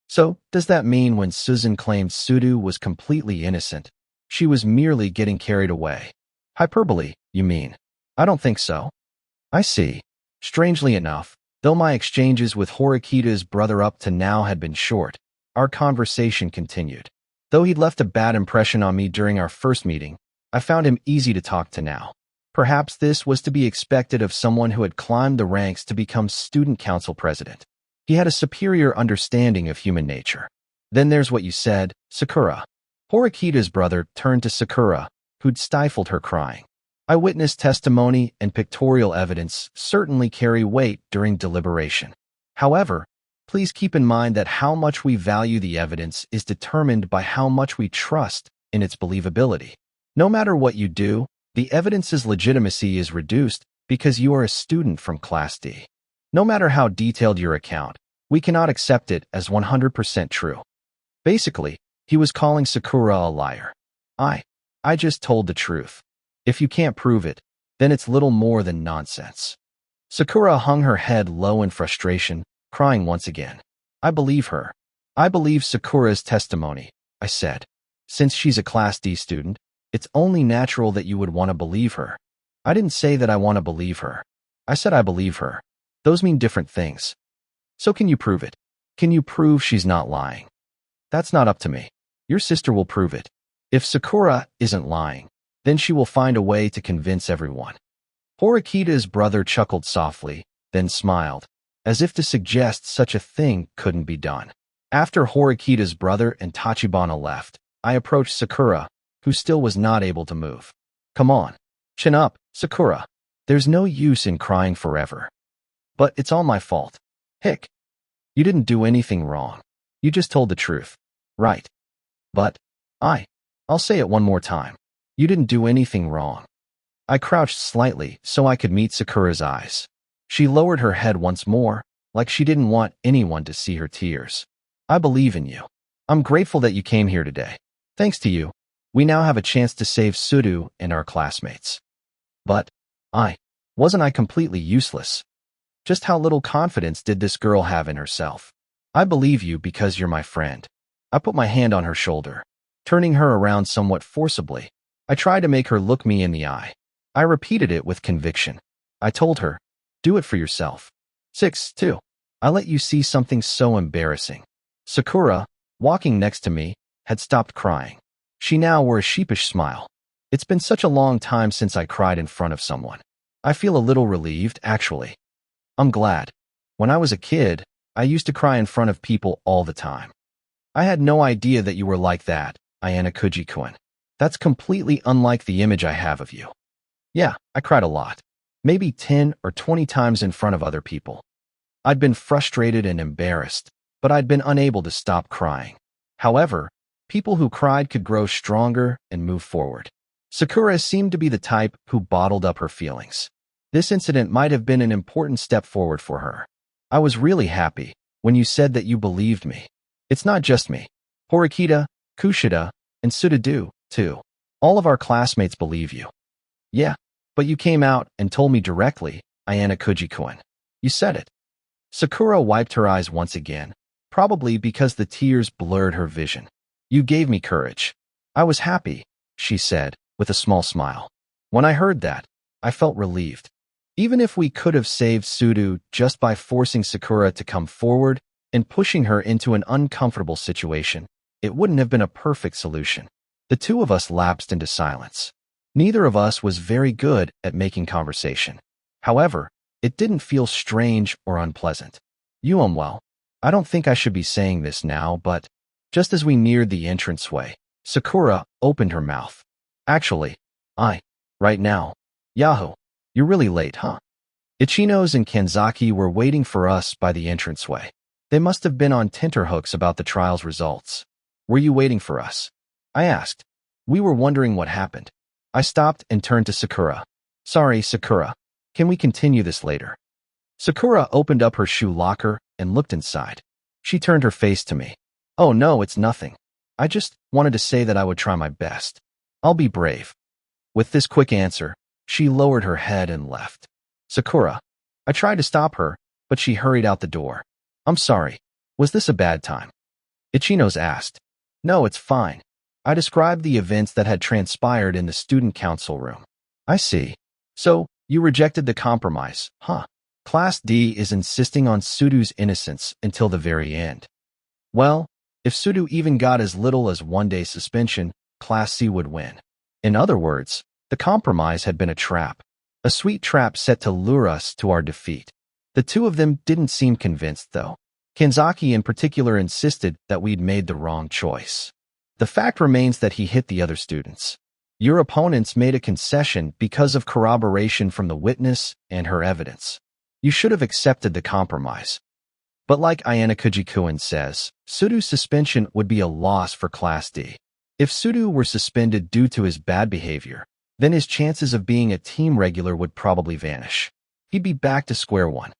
"So, does that mean when Suzune claimed Sudu was completely innocent, she was merely getting carried away?" "Hyperbole, you mean?" "I don't think so." "I see." Strangely enough, though my exchanges with Horikita's brother up to now had been short, our conversation continued. Though he'd left a bad impression on me during our first meeting, I found him easy to talk to now. Perhaps this was to be expected of someone who had climbed the ranks to become student council president. He had a superior understanding of human nature. "Then there's what you said, Sakura." Horikita's brother turned to Sakura, who'd stifled her crying. "Eyewitness testimony and pictorial evidence certainly carry weight during deliberation. However, please keep in mind that how much we value the evidence is determined by how much we trust in its believability. No matter what you do, the evidence's legitimacy is reduced because you are a student from Class D. No matter how detailed your account, we cannot accept it as 100% true." Basically, he was calling Sakura a liar. I just told the truth. If you can't prove it, then it's little more than nonsense." Sakura hung her head low in frustration, crying once again. "I believe her. I believe Sakura's testimony," I said. "Since she's a Class D student, it's only natural that you would want to believe her." "I didn't say that I want to believe her. I said I believe her. Those mean different things." "So can you prove it? Can you prove she's not lying?" "That's not up to me. Your sister will prove it. If Sakura isn't lying, then she will find a way to convince everyone." Horikita's brother chuckled softly, then smiled, as if to suggest such a thing couldn't be done. After Horikita's brother and Tachibana left, I approached Sakura, who still was not able to move. "Come on. Chin up, Sakura. There's no use in crying forever." "But it's all my fault." "Hick. You didn't do anything wrong. You just told the truth." "Right. But I'll say it one more time. You didn't do anything wrong." I crouched slightly so I could meet Sakura's eyes. She lowered her head once more, like she didn't want anyone to see her tears. "I believe in you. I'm grateful that you came here today. Thanks to you, we now have a chance to save Sudu and our classmates." "But wasn't I completely useless?" Just how little confidence did this girl have in herself? I believe you because you're my friend. I put my hand on her shoulder, turning her around somewhat forcibly. I tried to make her look me in the eye. I repeated it with conviction. I told her, do it for yourself. 6-2. I let you see something so embarrassing. Sakura, walking next to me, had stopped crying. She now wore a sheepish smile. It's been such a long time since I cried in front of someone. I feel a little relieved, actually. I'm glad. When I was a kid, I used to cry in front of people all the time. I had no idea that you were like that, Ayana Kuji-kun. That's completely unlike the image I have of you. Yeah, I cried a lot. Maybe 10 or 20 times in front of other people. I'd been frustrated and embarrassed, but I'd been unable to stop crying. However, people who cried could grow stronger and move forward. Sakura seemed to be the type who bottled up her feelings. This incident might have been an important step forward for her. I was really happy when you said that you believed me. It's not just me. Horikita, Kushida, and Sudadu, too. All of our classmates believe you. Yeah, but you came out and told me directly, Ayana Kuji-kun. You said it. Sakura wiped her eyes once again, probably because the tears blurred her vision. You gave me courage. I was happy, she said, with a small smile. When I heard that, I felt relieved. Even if we could have saved Sudu just by forcing Sakura to come forward and pushing her into an uncomfortable situation, it wouldn't have been a perfect solution. The two of us lapsed into silence. Neither of us was very good at making conversation. However, it didn't feel strange or unpleasant. Well, I don't think I should be saying this now, but just as we neared the entranceway, Sakura opened her mouth. Actually, right now. Yahoo! You're really late, huh? Ichinos and Kanzaki were waiting for us by the entranceway. They must have been on tenterhooks about the trial's results. Were you waiting for us? I asked. We were wondering what happened. I stopped and turned to Sakura. Sorry, Sakura. Can we continue this later? Sakura opened up her shoe locker and looked inside. She turned her face to me. Oh no, it's nothing. I just wanted to say that I would try my best. I'll be brave. With this quick answer, she lowered her head and left. Sakura. I tried to stop her, but she hurried out the door. I'm sorry. Was this a bad time? Ichinos asked. No, it's fine. I described the events that had transpired in the student council room. I see. So, you rejected the compromise, huh? Class D is insisting on Sudu's innocence until the very end. Well, if Sudu even got as little as 1 day suspension, Class C would win. In other words, the compromise had been a trap. A sweet trap set to lure us to our defeat. The two of them didn't seem convinced, though. Kanzaki in particular insisted that we'd made the wrong choice. The fact remains that he hit the other students. Your opponents made a concession because of corroboration from the witness and her evidence. You should have accepted the compromise. But like Ayana Kuji-kun says, Sudu's suspension would be a loss for Class D. If Sudu were suspended due to his bad behavior, then his chances of being a team regular would probably vanish. He'd be back to square one.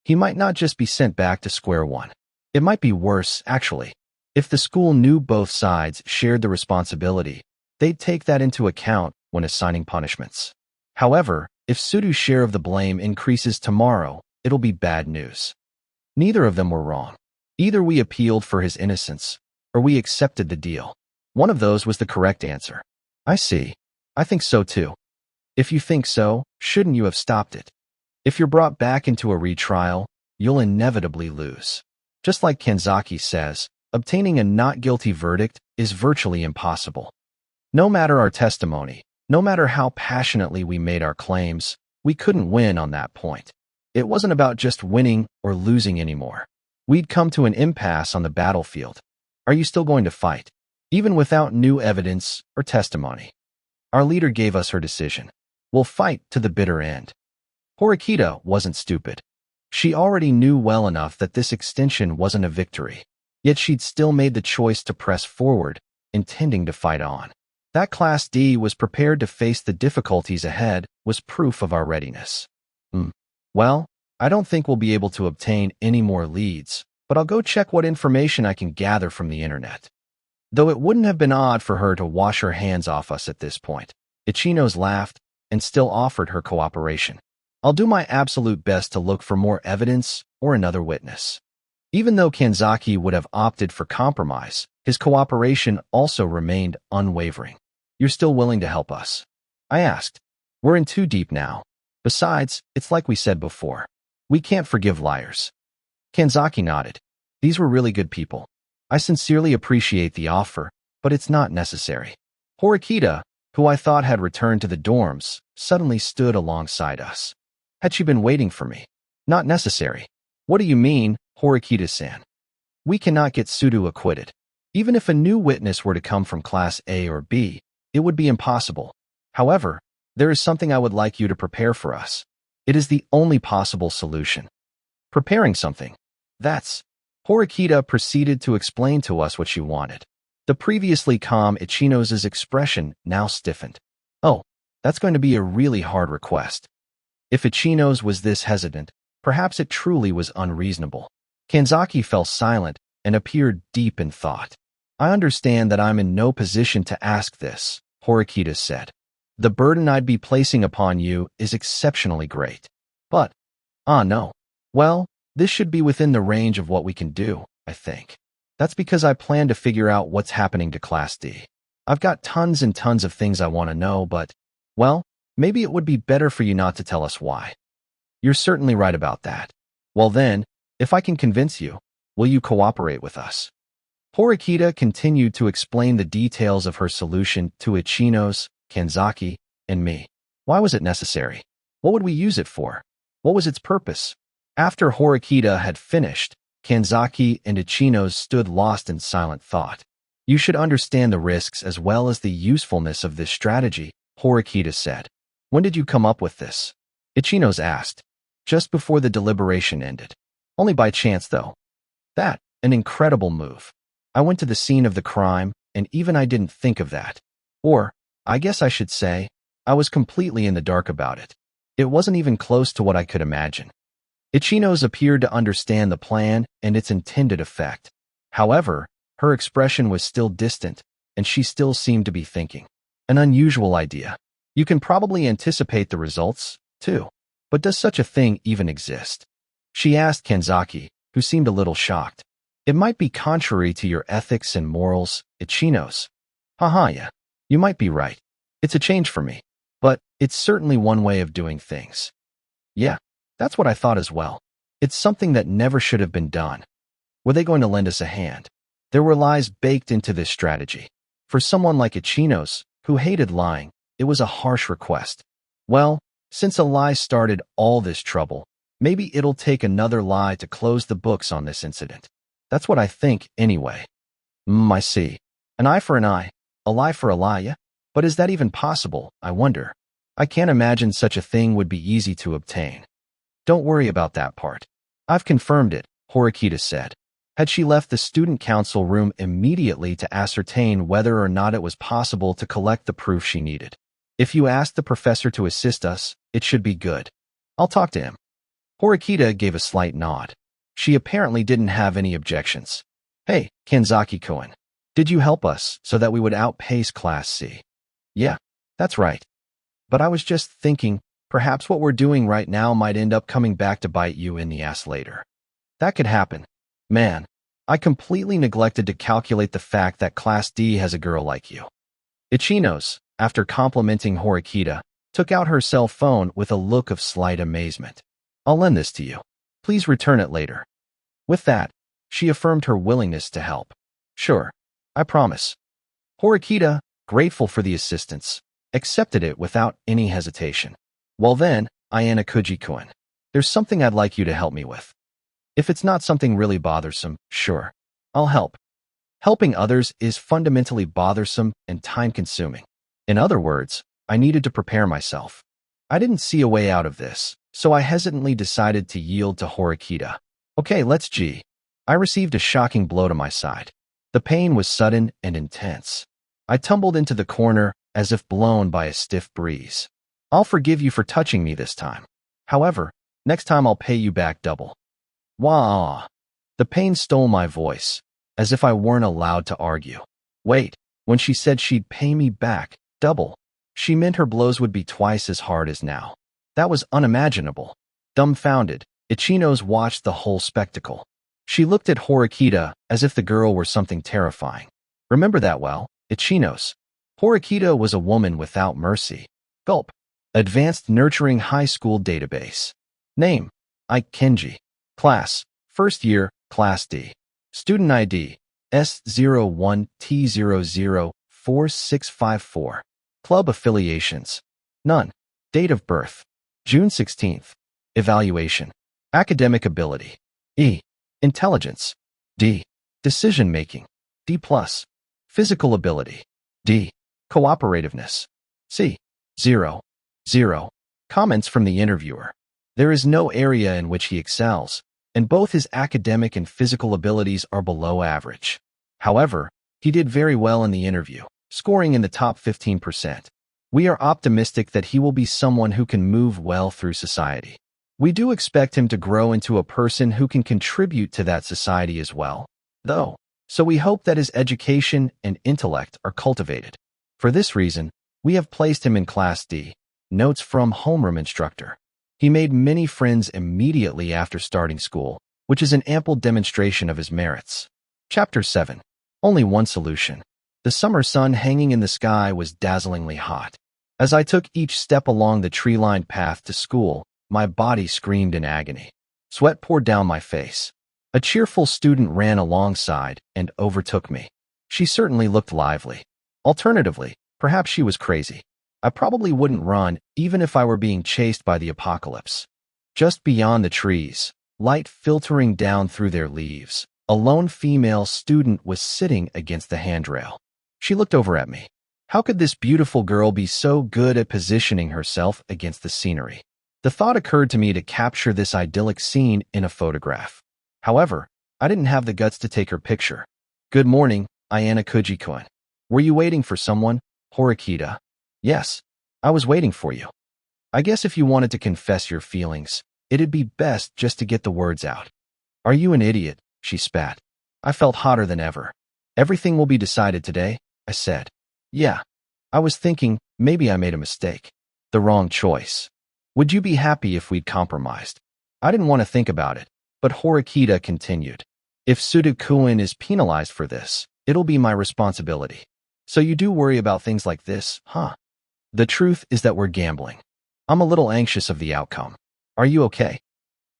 He might not just be sent back to square one. It might be worse, actually. If the school knew both sides shared the responsibility, they'd take that into account when assigning punishments. However, if Sudu's share of the blame increases tomorrow, it'll be bad news. Neither of them were wrong. Either we appealed for his innocence, or we accepted the deal. One of those was the correct answer. I see. I think so too. If you think so, shouldn't you have stopped it? If you're brought back into a retrial, you'll inevitably lose. Just like Kanzaki says, obtaining a not guilty verdict is virtually impossible. No matter our testimony, no matter how passionately we made our claims, we couldn't win on that point. It wasn't about just winning or losing anymore. We'd come to an impasse on the battlefield. Are you still going to fight, even without new evidence or testimony? Our leader gave us her decision. We'll fight to the bitter end. Horikita wasn't stupid. She already knew well enough that this extension wasn't a victory, yet she'd still made the choice to press forward, intending to fight on. That Class D was prepared to face the difficulties ahead was proof of our readiness. Well, I don't think we'll be able to obtain any more leads, but I'll go check what information I can gather from the internet. Though it wouldn't have been odd for her to wash her hands off us at this point, Ichinos laughed and still offered her cooperation. I'll do my absolute best to look for more evidence or another witness. Even though Kanzaki would have opted for compromise, his cooperation also remained unwavering. You're still willing to help us? I asked. We're in too deep now. Besides, it's like we said before. We can't forgive liars. Kanzaki nodded. These were really good people. I sincerely appreciate the offer, but it's not necessary. Horikita, who I thought had returned to the dorms, suddenly stood alongside us. Had she been waiting for me? Not necessary. What do you mean, Horikita-san? We cannot get Sudo acquitted. Even if a new witness were to come from Class A or B, it would be impossible. However, there is something I would like you to prepare for us. It is the only possible solution. Preparing something. That's. Horikita proceeded to explain to us what she wanted. The previously calm Ichinos' expression now stiffened. Oh, that's going to be a really hard request. If Ichinos was this hesitant, perhaps it truly was unreasonable. Kanzaki fell silent and appeared deep in thought. I understand that I'm in no position to ask this, Horikita said. The burden I'd be placing upon you is exceptionally great. But, no. Well, this should be within the range of what we can do, I think. That's because I plan to figure out what's happening to Class D. I've got tons and tons of things I want to know, but, well, maybe it would be better for you not to tell us why. You're certainly right about that. Well then, if I can convince you, will you cooperate with us? Horikita continued to explain the details of her solution to Ichinos, Kanzaki, and me. Why was it necessary? What would we use it for? What was its purpose? After Horikita had finished, Kanzaki and Ichinos stood lost in silent thought. You should understand the risks as well as the usefulness of this strategy, Horikita said. When did you come up with this? Ichinos asked. Just before the deliberation ended. Only by chance, though. That, an incredible move. I went to the scene of the crime, and even I didn't think of that. Or, I guess I should say, I was completely in the dark about it. It wasn't even close to what I could imagine. Ichinos appeared to understand the plan and its intended effect. However, her expression was still distant, and she still seemed to be thinking. An unusual idea. You can probably anticipate the results, too. But does such a thing even exist? She asked Kanzaki, who seemed a little shocked. It might be contrary to your ethics and morals, Ichinos. Haha, yeah. You might be right. It's a change for me. But it's certainly one way of doing things. Yeah, that's what I thought as well. It's something that never should have been done. Were they going to lend us a hand? There were lies baked into this strategy. For someone like Ichinos, who hated lying, it was a harsh request. Well, since a lie started all this trouble, maybe it'll take another lie to close the books on this incident. That's what I think, anyway. I see. An eye for an eye, a lie for a lie, yeah? But is that even possible, I wonder? I can't imagine such a thing would be easy to obtain. Don't worry about that part. I've confirmed it, Horikita said. Had she left the student council room immediately to ascertain whether or not it was possible to collect the proof she needed. If you ask the professor to assist us, it should be good. I'll talk to him. Horikita gave a slight nod. She apparently didn't have any objections. Hey, Kanzaki-kun, did you help us so that we would outpace Class C? Yeah, that's right. But I was just thinking, perhaps what we're doing right now might end up coming back to bite you in the ass later. That could happen. Man, I completely neglected to calculate the fact that Class D has a girl like you. Ichinos, after complimenting Horikita, took out her cell phone with a look of slight amazement. I'll lend this to you. Please return it later. With that, she affirmed her willingness to help. Sure, I promise. Horikita, grateful for the assistance, accepted it without any hesitation. Well then, Ayana Kuji-kun, there's something I'd like you to help me with. If it's not something really bothersome, sure, I'll help. Helping others is fundamentally bothersome and time-consuming. In other words, I needed to prepare myself. I didn't see a way out of this, so I hesitantly decided to yield to Horikita. Okay, let's G. I received a shocking blow to my side. The pain was sudden and intense. I tumbled into the corner as if blown by a stiff breeze. I'll forgive you for touching me this time. However, next time I'll pay you back double. Wah! The pain stole my voice, as if I weren't allowed to argue. Wait, when she said she'd pay me back double, she meant her blows would be twice as hard as now. That was unimaginable. Dumbfounded, Ichinos watched the whole spectacle. She looked at Horikita as if the girl were something terrifying. Remember that well, Ichinos. Horikita was a woman without mercy. Gulp. Advanced Nurturing High School Database. Name: Ike Kenji. Class: First Year, Class D. Student ID: S01T004654. Club affiliations: none. Date of birth: June 16th. Evaluation: academic ability: E. Intelligence: D. Decision-making: D+. Physical ability: D. Cooperativeness: C. 0. 0. Comments from the interviewer: there is no area in which he excels, and both his academic and physical abilities are below average. However, he did very well in the interview, scoring in the top 15%. We are optimistic that he will be someone who can move well through society. We do expect him to grow into a person who can contribute to that society as well, though, so we hope that his education and intellect are cultivated. For this reason, we have placed him in Class D. Notes from homeroom instructor. He made many friends immediately after starting school, which is an ample demonstration of his merits. Chapter 7. Only one solution. The summer sun hanging in the sky was dazzlingly hot. As I took each step along the tree-lined path to school, my body screamed in agony. Sweat poured down my face. A cheerful student ran alongside and overtook me. She certainly looked lively. Alternatively, perhaps she was crazy. I probably wouldn't run even if I were being chased by the apocalypse. Just beyond the trees, light filtering down through their leaves, a lone female student was sitting against the handrail. She looked over at me. How could this beautiful girl be so good at positioning herself against the scenery? The thought occurred to me to capture this idyllic scene in a photograph. However, I didn't have the guts to take her picture. Good morning, Ayana Kuji-kun. Were you waiting for someone, Horikita? Yes, I was waiting for you. I guess if you wanted to confess your feelings, it'd be best just to get the words out. Are you an idiot? She spat. I felt hotter than ever. Everything will be decided today, I said. Yeah. I was thinking maybe I made a mistake. The wrong choice. Would you be happy if we'd compromised? I didn't want to think about it, but Horikita continued. If Suda-kun is penalized for this, it'll be my responsibility. So you do worry about things like this, huh? The truth is that we're gambling. I'm a little anxious of the outcome. Are you okay?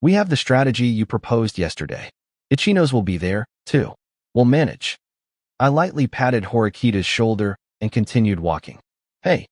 We have the strategy you proposed yesterday. Ichinos will be there, too. We'll manage. I lightly patted Horikita's shoulder and continued walking. Hey.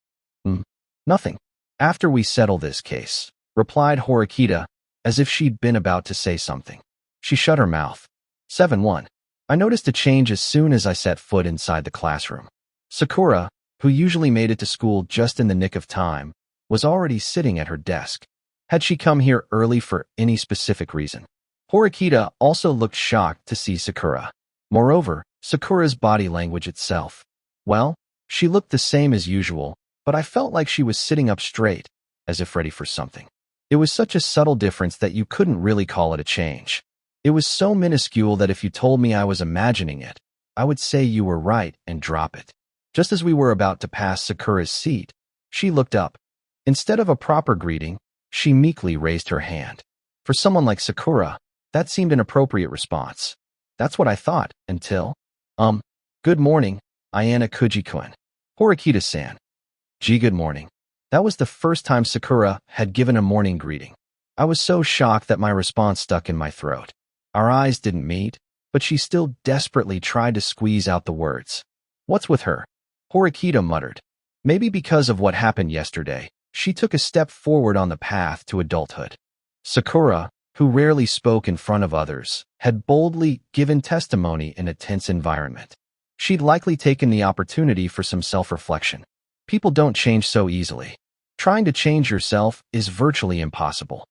Nothing. After we settle this case, replied Horikita, as if she'd been about to say something. She shut her mouth. 7-1. I noticed a change as soon as I set foot inside the classroom. Sakura, who usually made it to school just in the nick of time, was already sitting at her desk. Had she come here early for any specific reason? Horikita also looked shocked to see Sakura. Moreover, Sakura's body language itself. Well, she looked the same as usual, but I felt like she was sitting up straight, as if ready for something. It was such a subtle difference that you couldn't really call it a change. It was so minuscule that if you told me I was imagining it, I would say you were right and drop it. Just as we were about to pass Sakura's seat, she looked up. Instead of a proper greeting, she meekly raised her hand. For someone like Sakura, that seemed an appropriate response. That's what I thought, until… Good morning, Ayana Kuji-kun. Horikita-san. Gee, good morning. That was the first time Sakura had given a morning greeting. I was so shocked that my response stuck in my throat. Our eyes didn't meet, but she still desperately tried to squeeze out the words. What's with her? Horikita muttered. Maybe because of what happened yesterday, she took a step forward on the path to adulthood. Sakura, who rarely spoke in front of others, had boldly given testimony in a tense environment. She'd likely taken the opportunity for some self-reflection. People don't change so easily. Trying to change yourself is virtually impossible.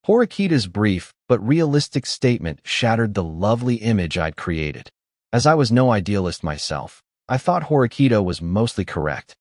Horikita's brief but realistic statement shattered the lovely image I'd created. As I was no idealist myself, I thought Horikita was mostly correct.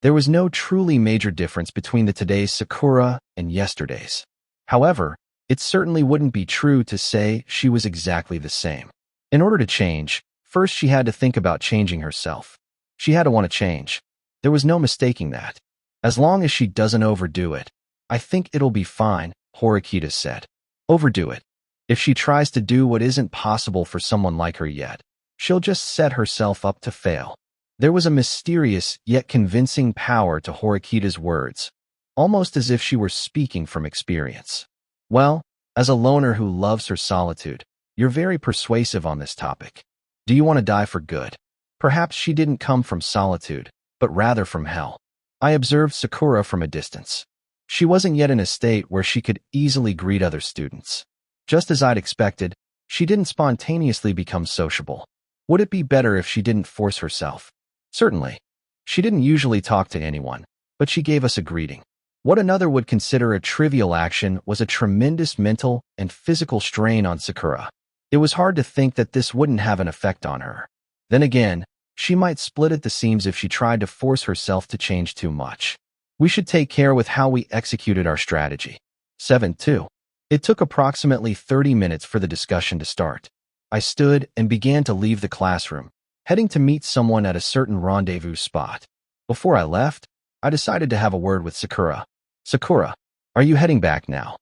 There was no truly major difference between the today's Sakura and yesterday's. However, it certainly wouldn't be true to say she was exactly the same. In order to change, first she had to think about changing herself. She had to want to change. There was no mistaking that. As long as she doesn't overdo it, I think it'll be fine, Horikita said. Overdo it. If she tries to do what isn't possible for someone like her yet, she'll just set herself up to fail. There was a mysterious yet convincing power to Horikita's words, almost as if she were speaking from experience. Well, as a loner who loves her solitude, you're very persuasive on this topic. Do you want to die for good? Perhaps she didn't come from solitude, but rather from hell. I observed Sakura from a distance. She wasn't yet in a state where she could easily greet other students. Just as I'd expected, she didn't spontaneously become sociable. Would it be better if she didn't force herself? Certainly. She didn't usually talk to anyone, but she gave us a greeting. What another would consider a trivial action was a tremendous mental and physical strain on Sakura. It was hard to think that this wouldn't have an effect on her. Then again, she might split at the seams if she tried to force herself to change too much. We should take care with how we executed our strategy. 7-2. It took approximately 30 minutes for the discussion to start. I stood and began to leave the classroom, heading to meet someone at a certain rendezvous spot. Before I left, I decided to have a word with Sakura. Sakura, are you heading back now?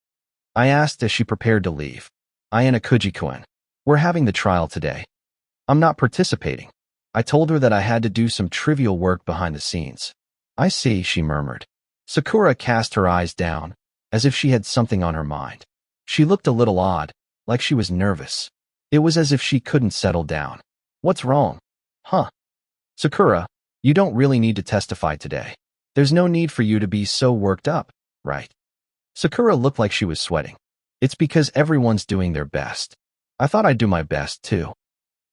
I asked as she prepared to leave. Ayana Kuji-kun. We're having the trial today. I'm not participating. I told her that I had to do some trivial work behind the scenes. I see, she murmured. Sakura cast her eyes down, as if she had something on her mind. She looked a little odd, like she was nervous. It was as if she couldn't settle down. What's wrong? Huh? Sakura, you don't really need to testify today. There's no need for you to be so worked up, right? Sakura looked like she was sweating. It's because everyone's doing their best. I thought I'd do my best, too.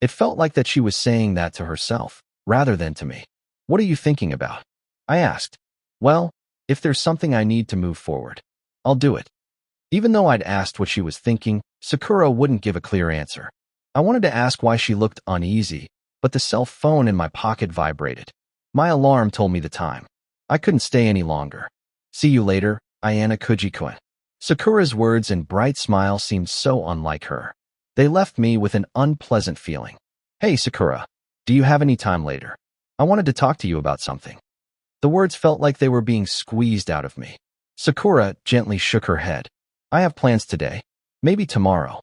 It felt like that she was saying that to herself, rather than to me. What are you thinking about? I asked. Well, if there's something I need to move forward, I'll do it. Even though I'd asked what she was thinking, Sakura wouldn't give a clear answer. I wanted to ask why she looked uneasy, but the cell phone in my pocket vibrated. My alarm told me the time. I couldn't stay any longer. See you later, Ayana Kuji-kun. Sakura's words and bright smile seemed so unlike her. They left me with an unpleasant feeling. Hey, Sakura, do you have any time later? I wanted to talk to you about something. The words felt like they were being squeezed out of me. Sakura gently shook her head. I have plans today. Maybe tomorrow.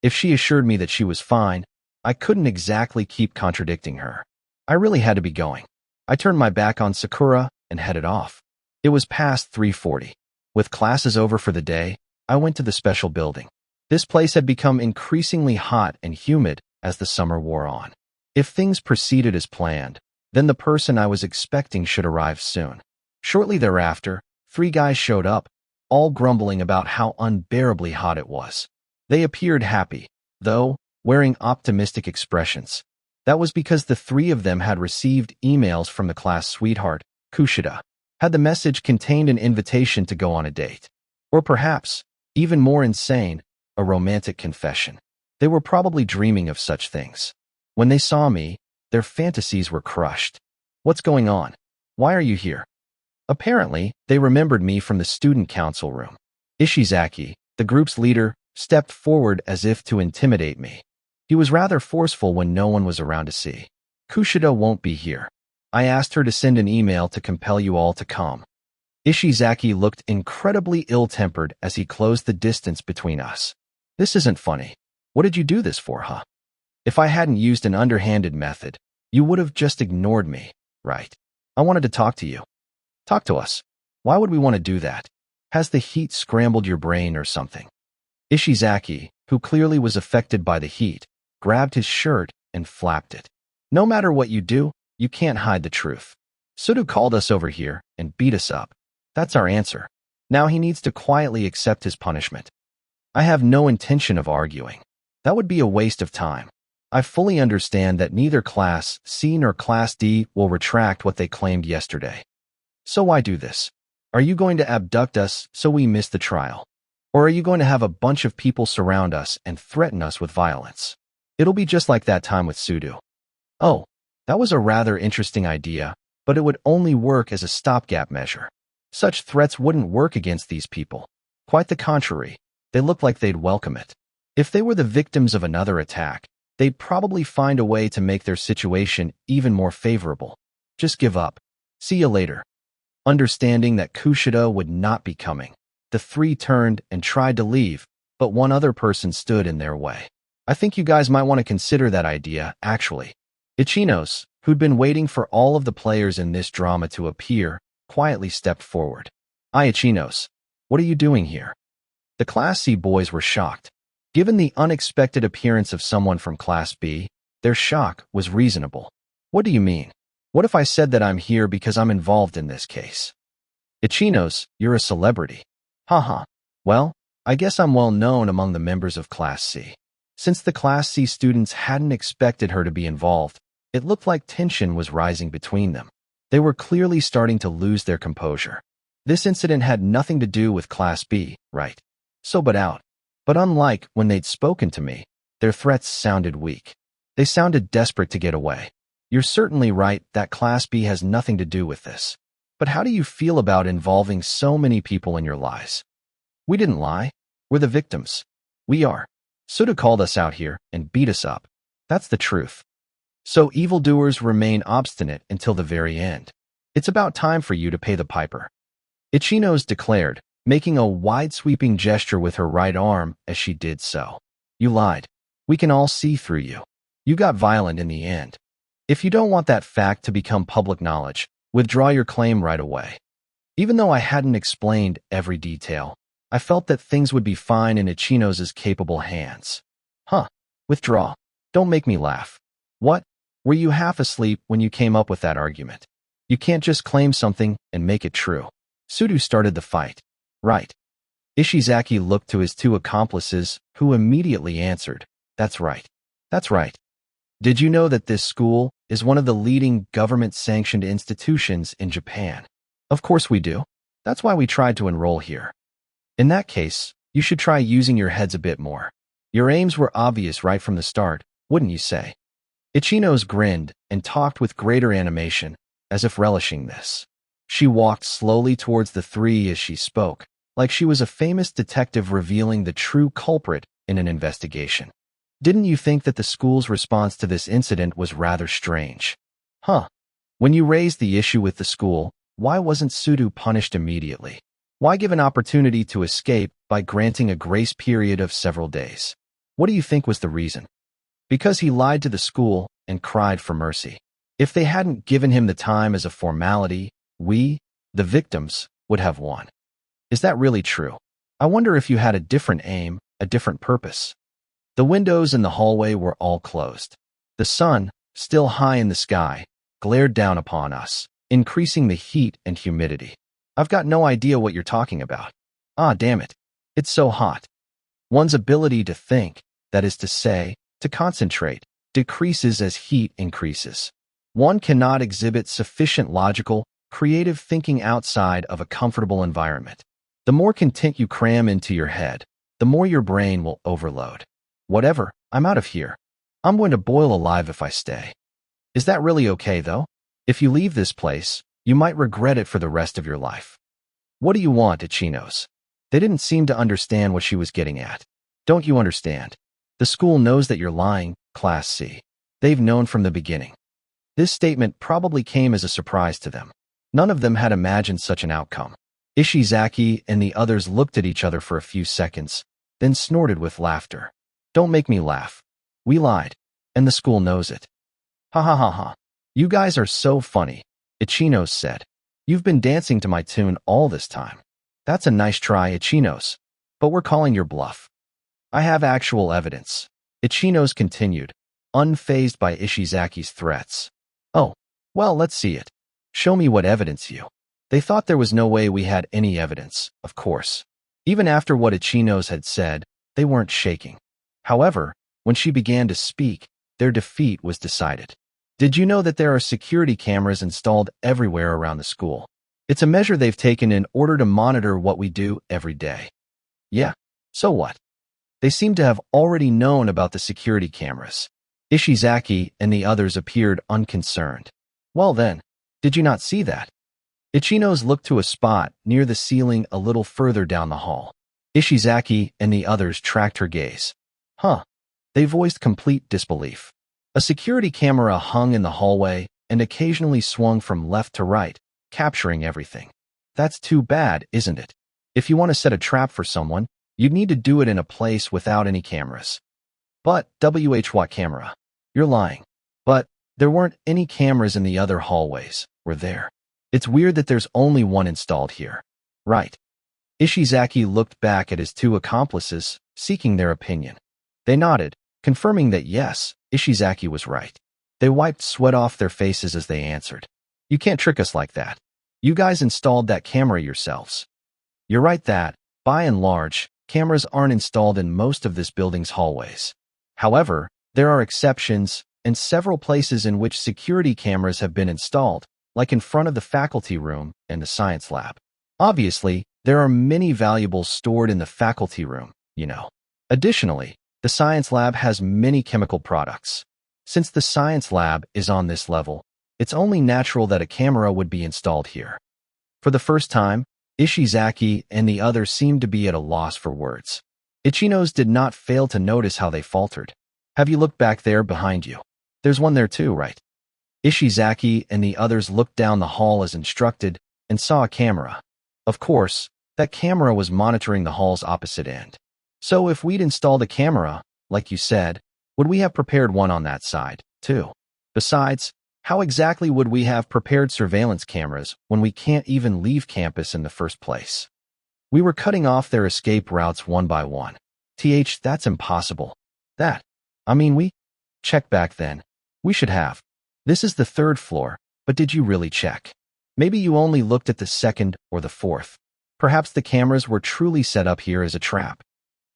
If she assured me that she was fine, I couldn't exactly keep contradicting her. I really had to be going. I turned my back on Sakura and headed off. It was past 3:40. With classes over for the day, I went to the special building. This place had become increasingly hot and humid as the summer wore on. If things proceeded as planned, then the person I was expecting should arrive soon. Shortly thereafter, 3 guys showed up, all grumbling about how unbearably hot it was. They appeared happy, though, wearing optimistic expressions. That was because the 3 of them had received emails from the class sweetheart, Kushida. Had the message contained an invitation to go on a date? Or perhaps, even more insane, a romantic confession. They were probably dreaming of such things. When they saw me, their fantasies were crushed. What's going on? Why are you here? Apparently, they remembered me from the student council room. Ishizaki, the group's leader, stepped forward as if to intimidate me. He was rather forceful when no one was around to see. Kushida won't be here. I asked her to send an email to compel you all to come. Ishizaki looked incredibly ill-tempered as he closed the distance between us. This isn't funny. What did you do this for, huh? If I hadn't used an underhanded method, you would have just ignored me, right? I wanted to talk to you. Talk to us. Why would we want to do that? Has the heat scrambled your brain or something? Ishizaki, who clearly was affected by the heat, grabbed his shirt and flapped it. No matter what you do, you can't hide the truth. Sudu called us over here and beat us up. That's our answer. Now he needs to quietly accept his punishment. I have no intention of arguing. That would be a waste of time. I fully understand that neither Class C nor Class D will retract what they claimed yesterday. So why do this? Are you going to abduct us so we miss the trial? Or are you going to have a bunch of people surround us and threaten us with violence? It'll be just like that time with Sudu. Oh, that was a rather interesting idea, but it would only work as a stopgap measure. Such threats wouldn't work against these people. Quite the contrary, they look like they'd welcome it. If they were the victims of another attack, they'd probably find a way to make their situation even more favorable. Just give up. See you later. Understanding that Kushida would not be coming, the three turned and tried to leave, but one other person stood in their way. I think you guys might want to consider that idea, actually. Ichinos, who'd been waiting for all of the players in this drama to appear, quietly stepped forward. Ichinos, what are you doing here? The Class C boys were shocked. Given the unexpected appearance of someone from Class B, their shock was reasonable. What do you mean? What if I said that I'm here because I'm involved in this case? Ichinos, you're a celebrity. Haha. Well, I guess I'm well known among the members of Class C. Since the Class C students hadn't expected her to be involved, it looked like tension was rising between them. They were clearly starting to lose their composure. This incident had nothing to do with Class B, right? So But unlike when they'd spoken to me, their threats sounded weak. They sounded desperate to get away. You're certainly right that Class B has nothing to do with this. But how do you feel about involving so many people in your lies? We didn't lie. We're the victims. We are. Suda called us out here and beat us up. That's the truth. So evildoers remain obstinate until the very end. It's about time for you to pay the piper. Ichinos declared, making a wide-sweeping gesture with her right arm as she did so. You lied. We can all see through you. You got violent in the end. If you don't want that fact to become public knowledge, withdraw your claim right away. Even though I hadn't explained every detail, I felt that things would be fine in Ichinos' capable hands. Withdraw. Don't make me laugh. What? Were you half asleep when you came up with that argument? You can't just claim something and make it true. Sudu started the fight. Right. Ishizaki looked to his two accomplices, who immediately answered, That's right. That's right. Did you know that this school is one of the leading government-sanctioned institutions in Japan? Of course we do. That's why we tried to enroll here. In that case, you should try using your heads a bit more. Your aims were obvious right from the start, wouldn't you say? Ichinos grinned and talked with greater animation, as if relishing this. She walked slowly towards the three as she spoke, like she was a famous detective revealing the true culprit in an investigation. Didn't you think that the school's response to this incident was rather strange? When you raised the issue with the school, why wasn't Sudu punished immediately? Why give an opportunity to escape by granting a grace period of several days? What do you think was the reason? Because he lied to the school and cried for mercy. If they hadn't given him the time as a formality, we, the victims, would have won. Is that really true? I wonder if you had a different aim, a different purpose. The windows in the hallway were all closed. The sun, still high in the sky, glared down upon us, increasing the heat and humidity. I've got no idea what you're talking about. Damn it. It's so hot. One's ability to think, that is to say, to concentrate, decreases as heat increases. One cannot exhibit sufficient logical, creative thinking outside of a comfortable environment. The more content you cram into your head, the more your brain will overload. Whatever, I'm out of here. I'm going to boil alive if I stay. Is that really okay, though? If you leave this place, you might regret it for the rest of your life. What do you want, Ichinos? They didn't seem to understand what she was getting at. Don't you understand? The school knows that you're lying, Class C. They've known from the beginning. This statement probably came as a surprise to them. None of them had imagined such an outcome. Ishizaki and the others looked at each other for a few seconds, then snorted with laughter. Don't make me laugh. We lied, and the school knows it. Ha ha ha ha. You guys are so funny, Ichinos said. You've been dancing to my tune all this time. That's a nice try, Ichinos. But we're calling your bluff. I have actual evidence. Ichinos continued, unfazed by Ishizaki's threats. Oh, well, let's see it. Show me what evidence you. They thought there was no way we had any evidence, of course. Even after what Ichinos had said, they weren't shaking. However, when she began to speak, their defeat was decided. Did you know that there are security cameras installed everywhere around the school? It's a measure they've taken in order to monitor what we do every day. Yeah, so what? They seem to have already known about the security cameras. Ishizaki and the others appeared unconcerned. Well then, did you not see that? Ichinos looked to a spot near the ceiling a little further down the hall. Ishizaki and the others tracked her gaze. They voiced complete disbelief. A security camera hung in the hallway and occasionally swung from left to right, capturing everything. That's too bad, isn't it? If you want to set a trap for someone, you'd need to do it in a place without any cameras. But, what camera? You're lying. But, there weren't any cameras in the other hallways, were there? It's weird that there's only one installed here. Right. Ishizaki looked back at his two accomplices, seeking their opinion. They nodded, confirming that yes, Ishizaki was right. They wiped sweat off their faces as they answered. You can't trick us like that. You guys installed that camera yourselves. You're right that, by and large, cameras aren't installed in most of this building's hallways. However, there are exceptions, and several places in which security cameras have been installed, like in front of the faculty room and the science lab. Obviously, there are many valuables stored in the faculty room, you know. Additionally, the science lab has many chemical products. Since the science lab is on this level, it's only natural that a camera would be installed here. For the first time, Ishizaki and the others seemed to be at a loss for words. Ichinos did not fail to notice how they faltered. Have you looked back there behind you? There's one there too, right? Ishizaki and the others looked down the hall as instructed and saw a camera. Of course, that camera was monitoring the hall's opposite end. So if we'd installed a camera, like you said, would we have prepared one on that side, too? Besides, how exactly would we have prepared surveillance cameras when we can't even leave campus in the first place? We were cutting off their escape routes one by one. That's impossible. We checked back then. We should have. This is the third floor, but did you really check? Maybe you only looked at the second or the fourth. Perhaps the cameras were truly set up here as a trap.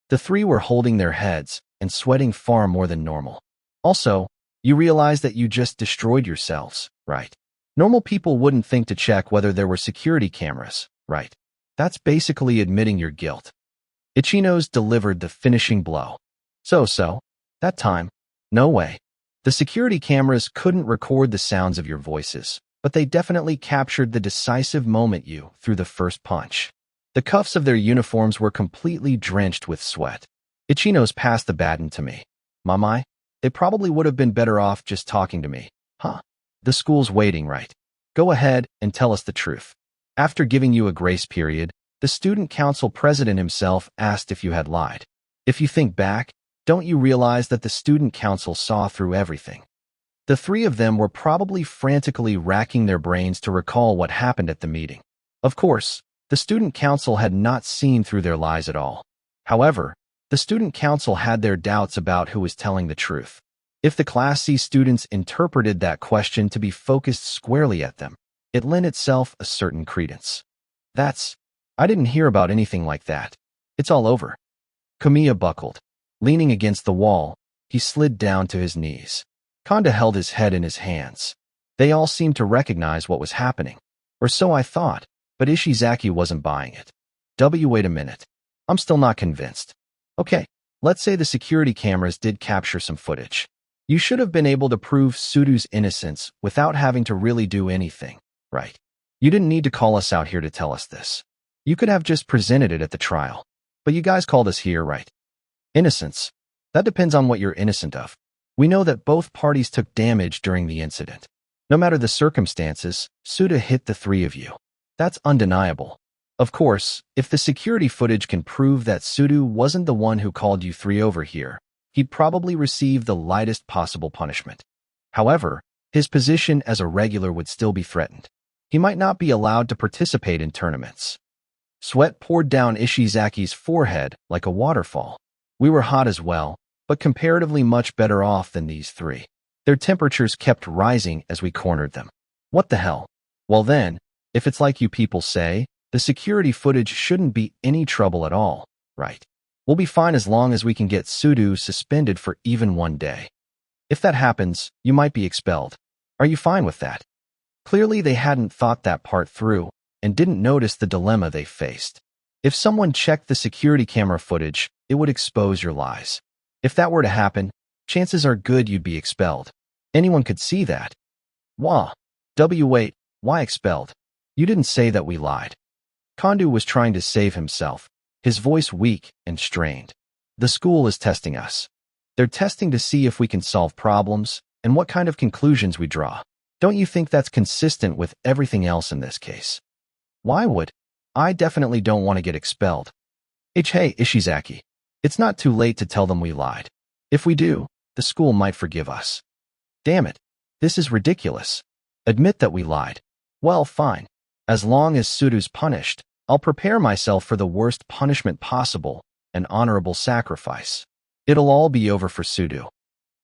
The three were holding their heads and sweating far more than normal. Also, you realize that you just destroyed yourselves, right? Normal people wouldn't think to check whether there were security cameras, right? That's basically admitting your guilt. Ichinos delivered the finishing blow. That time, no way. The security cameras couldn't record the sounds of your voices, but they definitely captured the decisive moment you threw the first punch. The cuffs of their uniforms were completely drenched with sweat. Ichinos passed the baton to me. Mamai, they probably would have been better off just talking to me. Huh? The school's waiting, right? Go ahead and tell us the truth. After giving you a grace period, the student council president himself asked if you had lied. If you think back, don't you realize that the student council saw through everything? The three of them were probably frantically racking their brains to recall what happened at the meeting. Of course, the student council had not seen through their lies at all. However, the student council had their doubts about who was telling the truth. If the Class C students interpreted that question to be focused squarely at them, it lent itself a certain credence. I didn't hear about anything like that. It's all over. Kamiya buckled. Leaning against the wall, he slid down to his knees. Kanda held his head in his hands. They all seemed to recognize what was happening. Or so I thought, but Ishizaki wasn't buying it. Wait a minute. I'm still not convinced. Okay, let's say the security cameras did capture some footage. You should have been able to prove Sudo's innocence without having to really do anything, right? You didn't need to call us out here to tell us this. You could have just presented it at the trial. But you guys called us here, right? Innocence. That depends on what you're innocent of. We know that both parties took damage during the incident. No matter the circumstances, Suda hit the three of you. That's undeniable. Of course, if the security footage can prove that Sudo wasn't the one who called you three over here, he'd probably receive the lightest possible punishment. However, his position as a regular would still be threatened. He might not be allowed to participate in tournaments. Sweat poured down Ishizaki's forehead like a waterfall. We were hot as well, but comparatively much better off than these three. Their temperatures kept rising as we cornered them. What the hell? Well then, if it's like you people say, the security footage shouldn't be any trouble at all, right? We'll be fine as long as we can get Sudo suspended for even one day. If that happens, you might be expelled. Are you fine with that? Clearly they hadn't thought that part through and didn't notice the dilemma they faced. If someone checked the security camera footage, it would expose your lies. If that were to happen, chances are good you'd be expelled. Anyone could see that. Wait, why expelled? You didn't say that we lied. Kondu was trying to save himself, his voice weak and strained. The school is testing us. They're testing to see if we can solve problems and what kind of conclusions we draw. Don't you think that's consistent with everything else in this case? Why would? I definitely don't want to get expelled. Hey, Ishizaki. It's not too late to tell them we lied. If we do, the school might forgive us. Damn it. This is ridiculous. Admit that we lied. Well, fine. As long as Sudo's punished, I'll prepare myself for the worst punishment possible, an honorable sacrifice. It'll all be over for Sudo.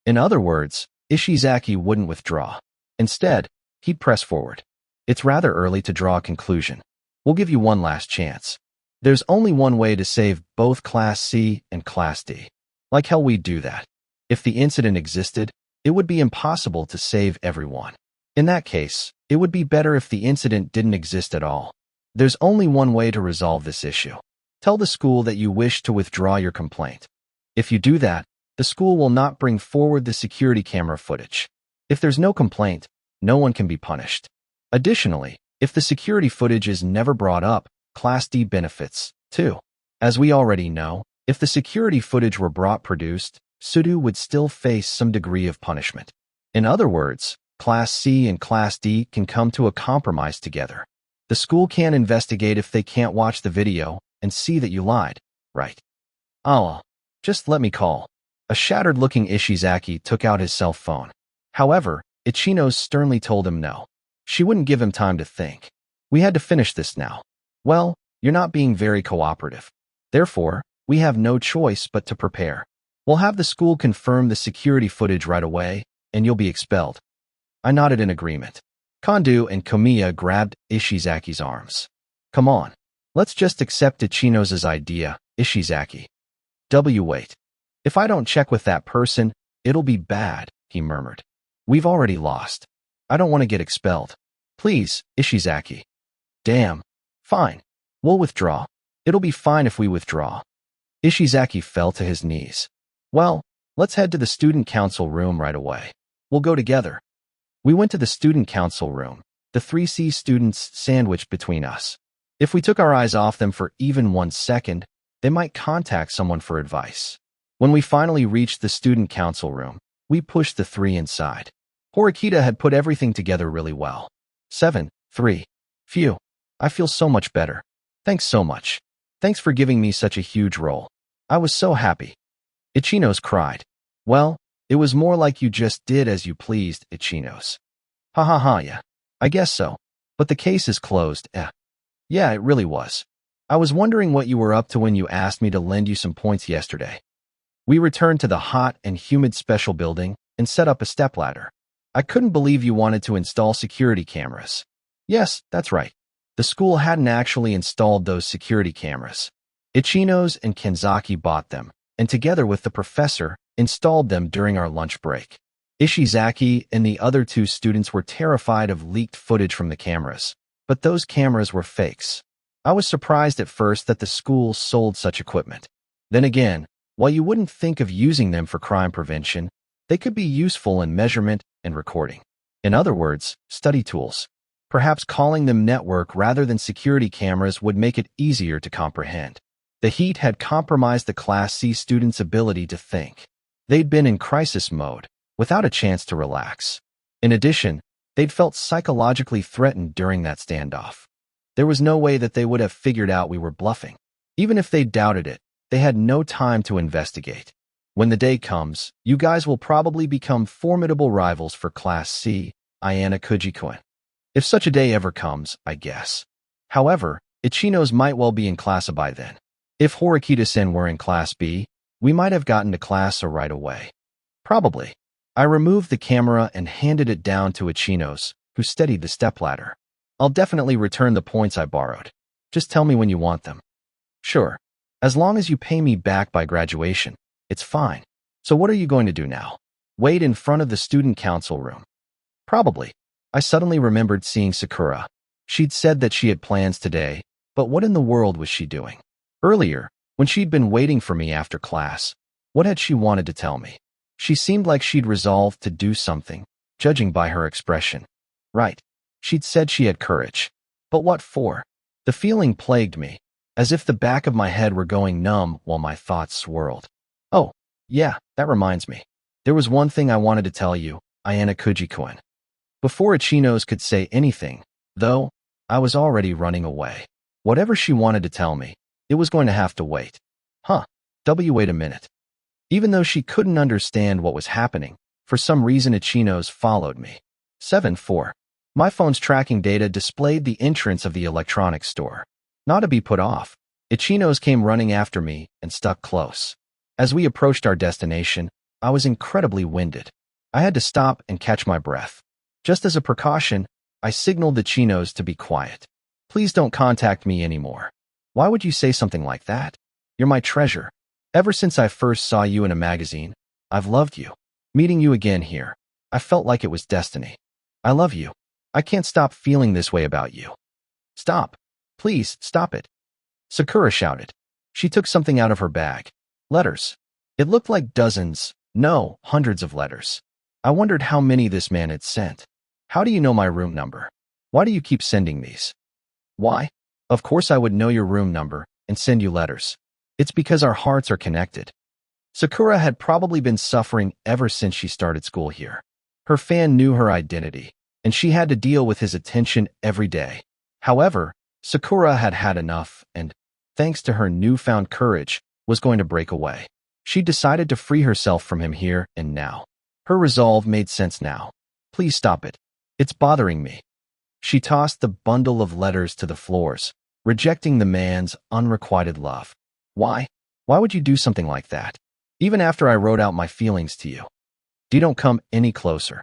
In other words, Ishizaki wouldn't withdraw. Instead, he'd press forward. It's rather early to draw a conclusion. We'll give you one last chance. There's only one way to save both Class C and Class D. Like hell we'd do that. If the incident existed, it would be impossible to save everyone. In that case, it would be better if the incident didn't exist at all. There's only one way to resolve this issue. Tell the school that you wish to withdraw your complaint. If you do that, the school will not bring forward the security camera footage. If there's no complaint, no one can be punished. Additionally, if the security footage is never brought up, Class D benefits, too. As we already know, if the security footage were produced, Sudo would still face some degree of punishment. In other words, Class C and Class D can come to a compromise together. The school can investigate if they can't watch the video and see that you lied, right? Oh, just let me call. A shattered-looking Ishizaki took out his cell phone. However, Ichino sternly told him no. She wouldn't give him time to think. We had to finish this now. Well, you're not being very cooperative. Therefore, we have no choice but to prepare. We'll have the school confirm the security footage right away, and you'll be expelled. I nodded in agreement. Kondo and Komiya grabbed Ishizaki's arms. Come on. Let's just accept Ichino's idea, Ishizaki. Wait. If I don't check with that person, it'll be bad, he murmured. We've already lost. I don't want to get expelled. Please, Ishizaki. Damn. Fine. We'll withdraw. It'll be fine if we withdraw. Ishizaki fell to his knees. Well, let's head to the student council room right away. We'll go together. We went to the student council room, the 3C students sandwiched between us. If we took our eyes off them for even 1 second, they might contact someone for advice. When we finally reached the student council room, we pushed the 3 inside. Horikita had put everything together really well. 7, 3. Phew. I feel so much better. Thanks so much. Thanks for giving me such a huge role. I was so happy. Ichinos cried. Well, it was more like you just did as you pleased, Ichinos. Yeah. I guess so. But the case is closed, Yeah, it really was. I was wondering what you were up to when you asked me to lend you some points yesterday. We returned to the hot and humid special building and set up a stepladder. I couldn't believe you wanted to install security cameras. Yes, that's right. The school hadn't actually installed those security cameras. Ichinos and Kenzaki bought them, and together with the professor, installed them during our lunch break. Ishizaki and the other 2 students were terrified of leaked footage from the cameras, but those cameras were fakes. I was surprised at first that the school sold such equipment. Then again, while you wouldn't think of using them for crime prevention, they could be useful in measurement and recording. In other words, study tools. Perhaps calling them network rather than security cameras would make it easier to comprehend. The heat had compromised the Class C students' ability to think. They'd been in crisis mode, without a chance to relax. In addition, they'd felt psychologically threatened during that standoff. There was no way that they would have figured out we were bluffing. Even if they doubted it, they had no time to investigate. When the day comes, you guys will probably become formidable rivals for Class C, Ayana Kujikuen. If such a day ever comes, I guess. However, Ichinos might well be in Class A by then. If Horikita-sen were in Class B, we might have gotten to Class A right away. Probably. I removed the camera and handed it down to Ichinos, who steadied the stepladder. I'll definitely return the points I borrowed. Just tell me when you want them. Sure. As long as you pay me back by graduation, it's fine. So what are you going to do now? Wait in front of the student council room? Probably. I suddenly remembered seeing Sakura. She'd said that she had plans today, but what in the world was she doing? Earlier, when she'd been waiting for me after class, what had she wanted to tell me? She seemed like she'd resolved to do something, judging by her expression. Right. She'd said she had courage. But what for? The feeling plagued me, as if the back of my head were going numb while my thoughts swirled. Oh, yeah, that reminds me. There was one thing I wanted to tell you, Ayana Kujikuen. Before Ichinos could say anything, though, I was already running away. Whatever she wanted to tell me, it was going to have to wait. Wait a minute. Even though she couldn't understand what was happening, for some reason Ichinos followed me. 7-4. My phone's tracking data displayed the entrance of the electronics store. Not to be put off, Ichinos came running after me and stuck close. As we approached our destination, I was incredibly winded. I had to stop and catch my breath. Just as a precaution, I signaled the Chinos to be quiet. Please don't contact me anymore. Why would you say something like that? You're my treasure. Ever since I first saw you in a magazine, I've loved you. Meeting you again here, I felt like it was destiny. I love you. I can't stop feeling this way about you. Stop. Please, stop it. Sakura shouted. She took something out of her bag. Letters. It looked like dozens, no, hundreds of letters. I wondered how many this man had sent. How do you know my room number? Why do you keep sending these? Why? Of course I would know your room number and send you letters. It's because our hearts are connected. Sakura had probably been suffering ever since she started school here. Her fan knew her identity, and she had to deal with his attention every day. However, Sakura had had enough and, thanks to her newfound courage, was going to break away. She decided to free herself from him here and now. Her resolve made sense now. Please stop it. It's bothering me. She tossed the bundle of letters to the floors, rejecting the man's unrequited love. Why? Why would you do something like that? Even after I wrote out my feelings to you. You don't come any closer.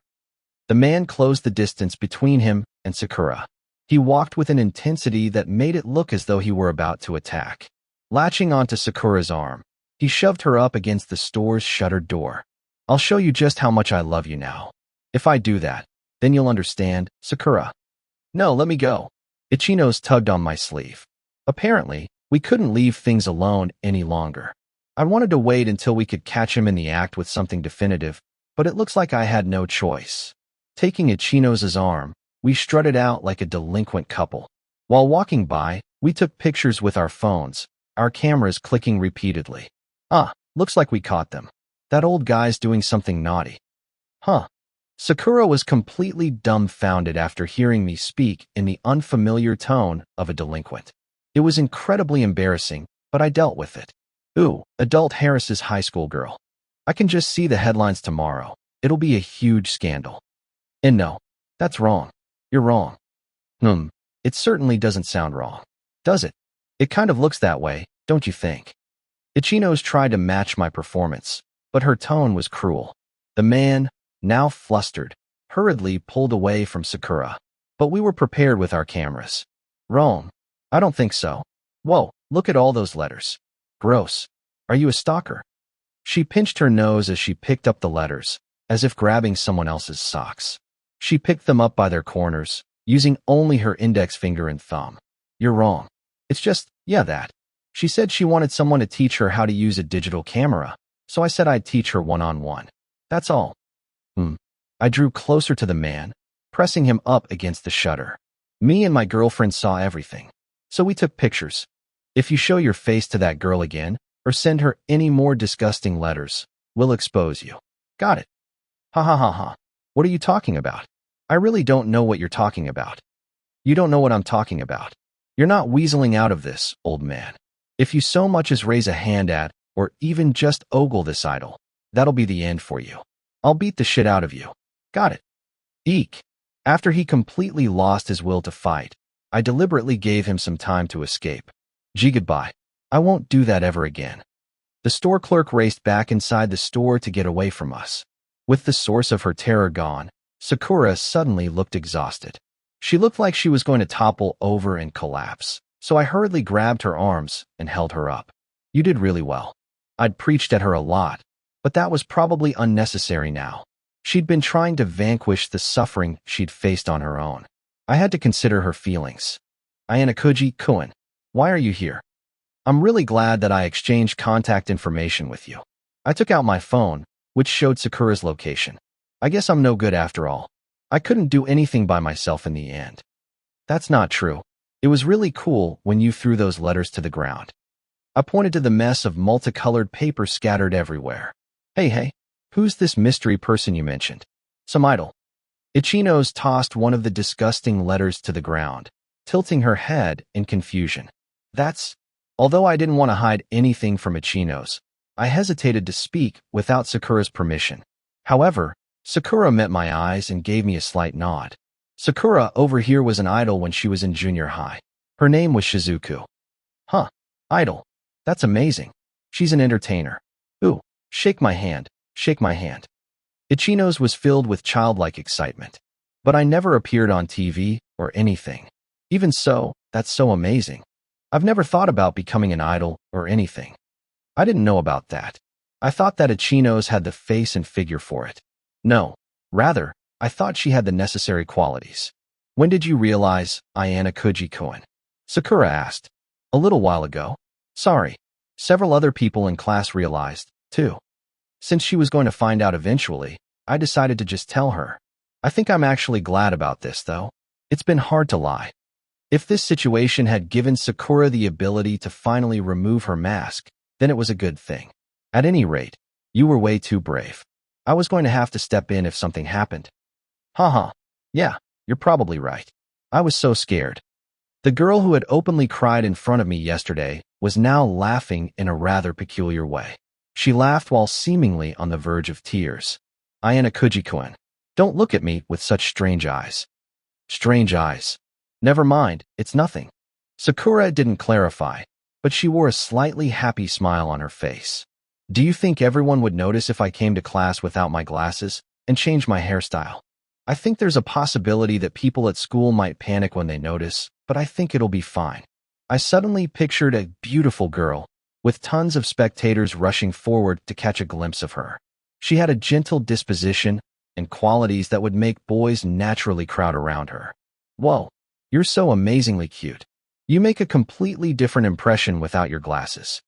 The man closed the distance between him and Sakura. He walked with an intensity that made it look as though he were about to attack. Latching onto Sakura's arm, he shoved her up against the store's shuttered door. I'll show you just how much I love you now. If I do that, then you'll understand, Sakura. No, let me go. Ichinos tugged on my sleeve. Apparently, we couldn't leave things alone any longer. I wanted to wait until we could catch him in the act with something definitive, but it looks like I had no choice. Taking Ichinos' arm, we strutted out like a delinquent couple. While walking by, we took pictures with our phones, our cameras clicking repeatedly. Looks like we caught them. That old guy's doing something naughty. Sakura was completely dumbfounded after hearing me speak in the unfamiliar tone of a delinquent. It was incredibly embarrassing, but I dealt with it. Ooh, adult harasses high school girl. I can just see the headlines tomorrow. It'll be a huge scandal. And no, that's wrong. You're wrong. It certainly doesn't sound wrong. Does it? It kind of looks that way, don't you think? Ichinos tried to match my performance, but her tone was cruel. The man, now flustered, hurriedly pulled away from Sakura. But we were prepared with our cameras. Wrong. I don't think so. Whoa, look at all those letters. Gross. Are you a stalker? She pinched her nose as she picked up the letters, as if grabbing someone else's socks. She picked them up by their corners, using only her index finger and thumb. You're wrong. It's just, that. She said she wanted someone to teach her how to use a digital camera, so I said I'd teach her one-on-one. That's all. I drew closer to the man, pressing him up against the shutter. Me and my girlfriend saw everything, so we took pictures. If you show your face to that girl again, or send her any more disgusting letters, we'll expose you. Got it. Ha. What are you talking about? I really don't know what you're talking about. You don't know what I'm talking about. You're not weaseling out of this, old man. If you so much as raise a hand at, or even just ogle this idol, that'll be the end for you. I'll beat the shit out of you. Got it. Eek. After he completely lost his will to fight, I deliberately gave him some time to escape. Gee, goodbye. I won't do that ever again. The store clerk raced back inside the store to get away from us. With the source of her terror gone, Sakura suddenly looked exhausted. She looked like she was going to topple over and collapse, so I hurriedly grabbed her arms and held her up. You did really well. I'd preached at her a lot, but that was probably unnecessary now. She'd been trying to vanquish the suffering she'd faced on her own. I had to consider her feelings. Ayanakuji-kun, why are you here? I'm really glad that I exchanged contact information with you. I took out my phone, which showed Sakura's location. I guess I'm no good after all. I couldn't do anything by myself in the end. That's not true. It was really cool when you threw those letters to the ground. I pointed to the mess of multicolored paper scattered everywhere. Hey, who's this mystery person you mentioned? Some idol. Ichinos tossed one of the disgusting letters to the ground, tilting her head in confusion. Although I didn't want to hide anything from Ichinos, I hesitated to speak without Sakura's permission. However, Sakura met my eyes and gave me a slight nod. Sakura over here was an idol when she was in junior high. Her name was Shizuku. Huh, idol. That's amazing. She's an entertainer. Ooh, shake my hand, shake my hand. Ichinos was filled with childlike excitement. But I never appeared on TV or anything. Even so, that's so amazing. I've never thought about becoming an idol or anything. I didn't know about that. I thought that Ichinos had the face and figure for it. No, rather, I thought she had the necessary qualities. When did you realize Ayana Kuji-kun? Sakura asked. A little while ago. Sorry. Several other people in class realized, too. Since she was going to find out eventually, I decided to just tell her. I think I'm actually glad about this, though. It's been hard to lie. If this situation had given Sakura the ability to finally remove her mask, then it was a good thing. At any rate, you were way too brave. I was going to have to step in if something happened. Haha. Yeah, you're probably right. I was so scared. The girl who had openly cried in front of me yesterday was now laughing in a rather peculiar way. She laughed while seemingly on the verge of tears. Ayana Kuji-kun, don't look at me with such strange eyes. Strange eyes. Never mind, it's nothing. Sakura didn't clarify, but she wore a slightly happy smile on her face. Do you think everyone would notice if I came to class without my glasses and changed my hairstyle? I think there's a possibility that people at school might panic when they notice, but I think it'll be fine. I suddenly pictured a beautiful girl, with tons of spectators rushing forward to catch a glimpse of her. She had a gentle disposition and qualities that would make boys naturally crowd around her. Whoa, you're so amazingly cute. You make a completely different impression without your glasses.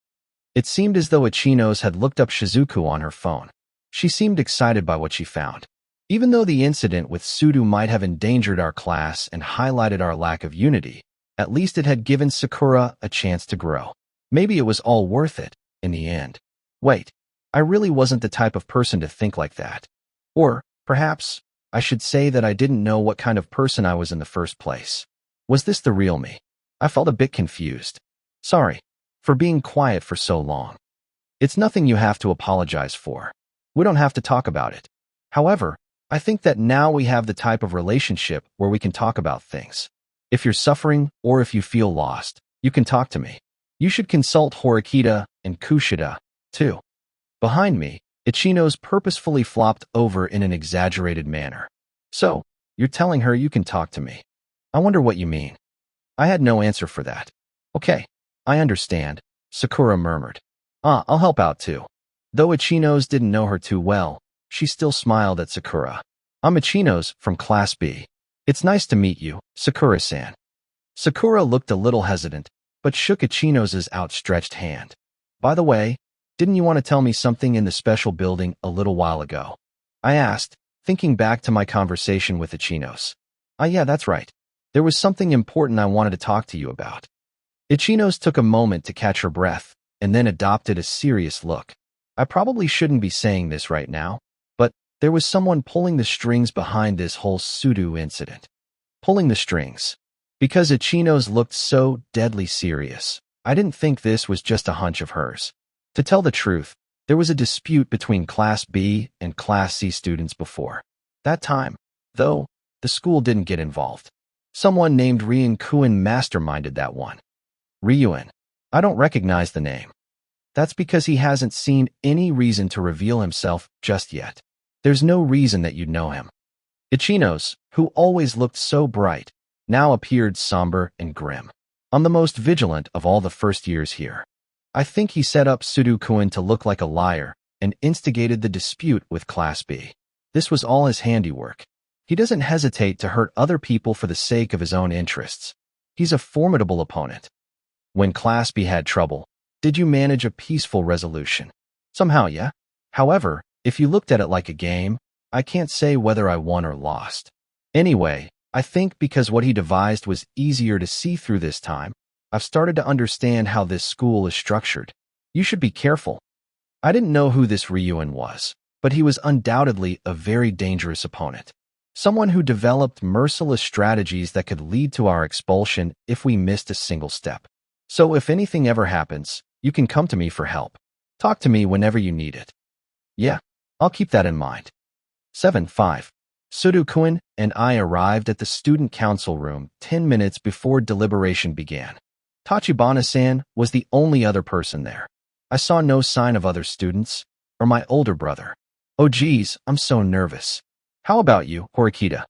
It seemed as though Ichinos had looked up Shizuku on her phone. She seemed excited by what she found. Even though the incident with Sudo might have endangered our class and highlighted our lack of unity, at least it had given Sakura a chance to grow. Maybe it was all worth it, in the end. Wait, I really wasn't the type of person to think like that. Or, perhaps, I should say that I didn't know what kind of person I was in the first place. Was this the real me? I felt a bit confused. Sorry for being quiet for so long. It's nothing you have to apologize for. We don't have to talk about it. However, I think that now we have the type of relationship where we can talk about things. If you're suffering or if you feel lost, you can talk to me. You should consult Horikita and Kushida, too. Behind me, Ichinos purposefully flopped over in an exaggerated manner. So, you're telling her you can talk to me. I wonder what you mean. I had no answer for that. Okay, I understand, Sakura murmured. I'll help out too. Though Ichinos didn't know her too well, she still smiled at Sakura. I'm Ichinos from Class B. It's nice to meet you, Sakura-san. Sakura looked a little hesitant, but shook Ichinos' outstretched hand. By the way, didn't you want to tell me something in the special building a little while ago? I asked, thinking back to my conversation with Ichinos. Yeah, that's right. There was something important I wanted to talk to you about. Ichinos took a moment to catch her breath, and then adopted a serious look. I probably shouldn't be saying this right now, but there was someone pulling the strings behind this whole Sudo incident. Pulling the strings. Because Ichinos looked so deadly serious, I didn't think this was just a hunch of hers. To tell the truth, there was a dispute between Class B and Class C students before. That time, though, the school didn't get involved. Someone named Ryun-kun masterminded that one. Ryun. I don't recognize the name. That's because he hasn't seen any reason to reveal himself just yet. There's no reason that you'd know him. Ichinos, who always looked so bright, now appeared somber and grim. I'm the most vigilant of all the first years here. I think he set up Sudo-kun to look like a liar and instigated the dispute with Class B. This was all his handiwork. He doesn't hesitate to hurt other people for the sake of his own interests. He's a formidable opponent. When Class B had trouble, did you manage a peaceful resolution? Somehow, yeah. However, if you looked at it like a game, I can't say whether I won or lost. Anyway, I think because what he devised was easier to see through this time, I've started to understand how this school is structured. You should be careful. I didn't know who this Ryun was, but he was undoubtedly a very dangerous opponent. Someone who developed merciless strategies that could lead to our expulsion if we missed a single step. So if anything ever happens, you can come to me for help. Talk to me whenever you need it. Yeah, I'll keep that in mind. 7-5. Sudo-kun and I arrived at the student council room 10 minutes before deliberation began. Tachibana-san was the only other person there. I saw no sign of other students or my older brother. Oh geez, I'm so nervous. How about you, Horikita?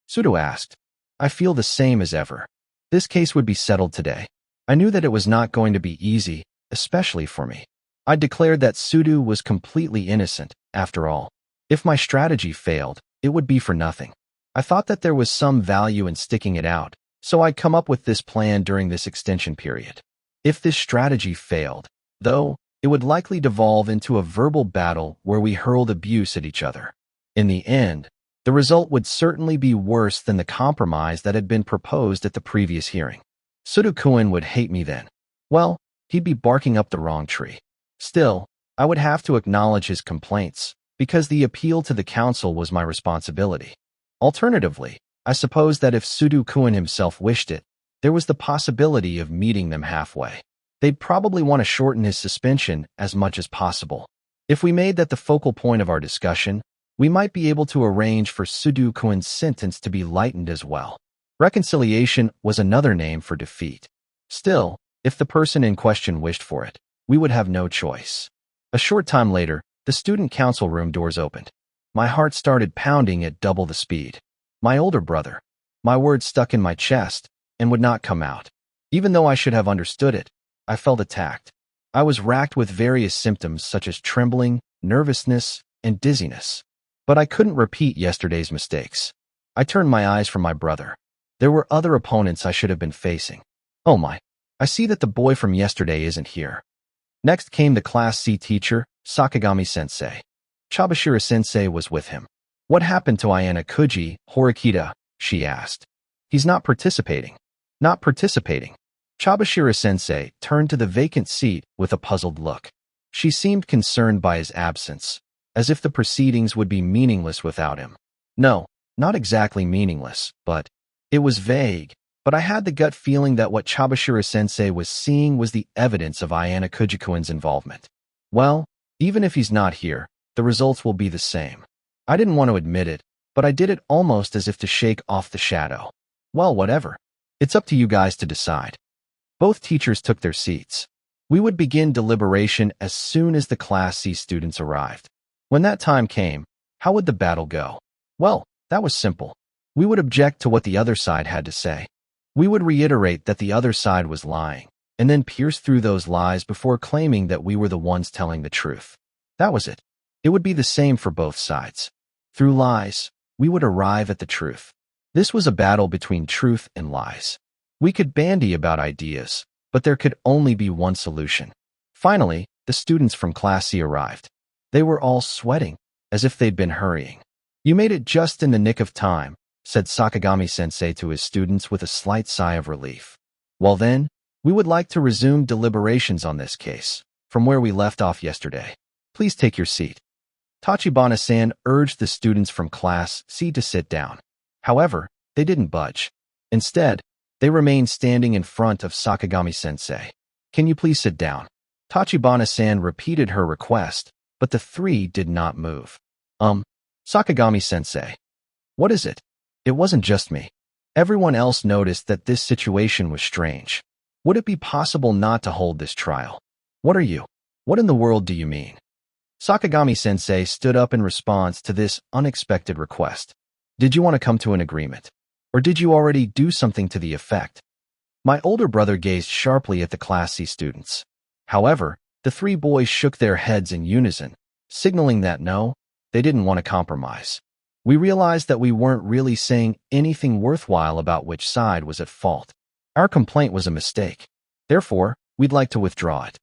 Sudo asked. I feel the same as ever. This case would be settled today. I knew that it was not going to be easy, especially for me. I declared that Sudo was completely innocent, after all. If my strategy failed, it would be for nothing. I thought that there was some value in sticking it out, so I'd come up with this plan during this extension period. If this strategy failed, though, it would likely devolve into a verbal battle where we hurled abuse at each other. In the end, the result would certainly be worse than the compromise that had been proposed at the previous hearing. Sudo-kun would hate me then. Well, he'd be barking up the wrong tree. Still, I would have to acknowledge his complaints, because the appeal to the council was my responsibility. Alternatively, I suppose that if Sudo-kun himself wished it, there was the possibility of meeting them halfway. They'd probably want to shorten his suspension as much as possible. If we made that the focal point of our discussion, we might be able to arrange for Sudo-kun's sentence to be lightened as well. Reconciliation was another name for defeat. Still, if the person in question wished for it, we would have no choice. A short time later, the student council room doors opened. My heart started pounding at double the speed. My older brother. My words stuck in my chest and would not come out. Even though I should have understood it, I felt attacked. I was racked with various symptoms such as trembling, nervousness, and dizziness. But I couldn't repeat yesterday's mistakes. I turned my eyes from my brother. There were other opponents I should have been facing. Oh my, I see that the boy from yesterday isn't here. Next came the Class C teacher, Sakagami-sensei. Chabashira-sensei was with him. What happened to Ayana Kuji, Horikita? She asked. He's not participating. Not participating. Chabashira-sensei turned to the vacant seat with a puzzled look. She seemed concerned by his absence, as if the proceedings would be meaningless without him. No, not exactly meaningless, but it was vague. But I had the gut feeling that what Chabashira-sensei was seeing was the evidence of Ayana Kujikuin's involvement. Well, even if he's not here, the results will be the same. I didn't want to admit it, but I did it almost as if to shake off the shadow. Well, whatever. It's up to you guys to decide. Both teachers took their seats. We would begin deliberation as soon as the Class C students arrived. When that time came, how would the battle go? Well, that was simple. We would object to what the other side had to say. We would reiterate that the other side was lying, and then pierce through those lies before claiming that we were the ones telling the truth. That was it. It would be the same for both sides. Through lies, we would arrive at the truth. This was a battle between truth and lies. We could bandy about ideas, but there could only be one solution. Finally, the students from Class C arrived. They were all sweating, as if they'd been hurrying. You made it just in the nick of time, said Sakagami-sensei to his students with a slight sigh of relief. Well then, we would like to resume deliberations on this case, from where we left off yesterday. Please take your seat. Tachibana-san urged the students from Class C to sit down. However, they didn't budge. Instead, they remained standing in front of Sakagami-sensei. Can you please sit down? Tachibana-san repeated her request, but the three did not move. Sakagami-sensei. What is it? It wasn't just me. Everyone else noticed that this situation was strange. Would it be possible not to hold this trial? What are you? What in the world do you mean? Sakagami-sensei stood up in response to this unexpected request. Did you want to come to an agreement? Or did you already do something to the effect? My older brother gazed sharply at the Class C students. However, the three boys shook their heads in unison, signaling that no, they didn't want to compromise. We realized that we weren't really saying anything worthwhile about which side was at fault. Our complaint was a mistake. Therefore, we'd like to withdraw it.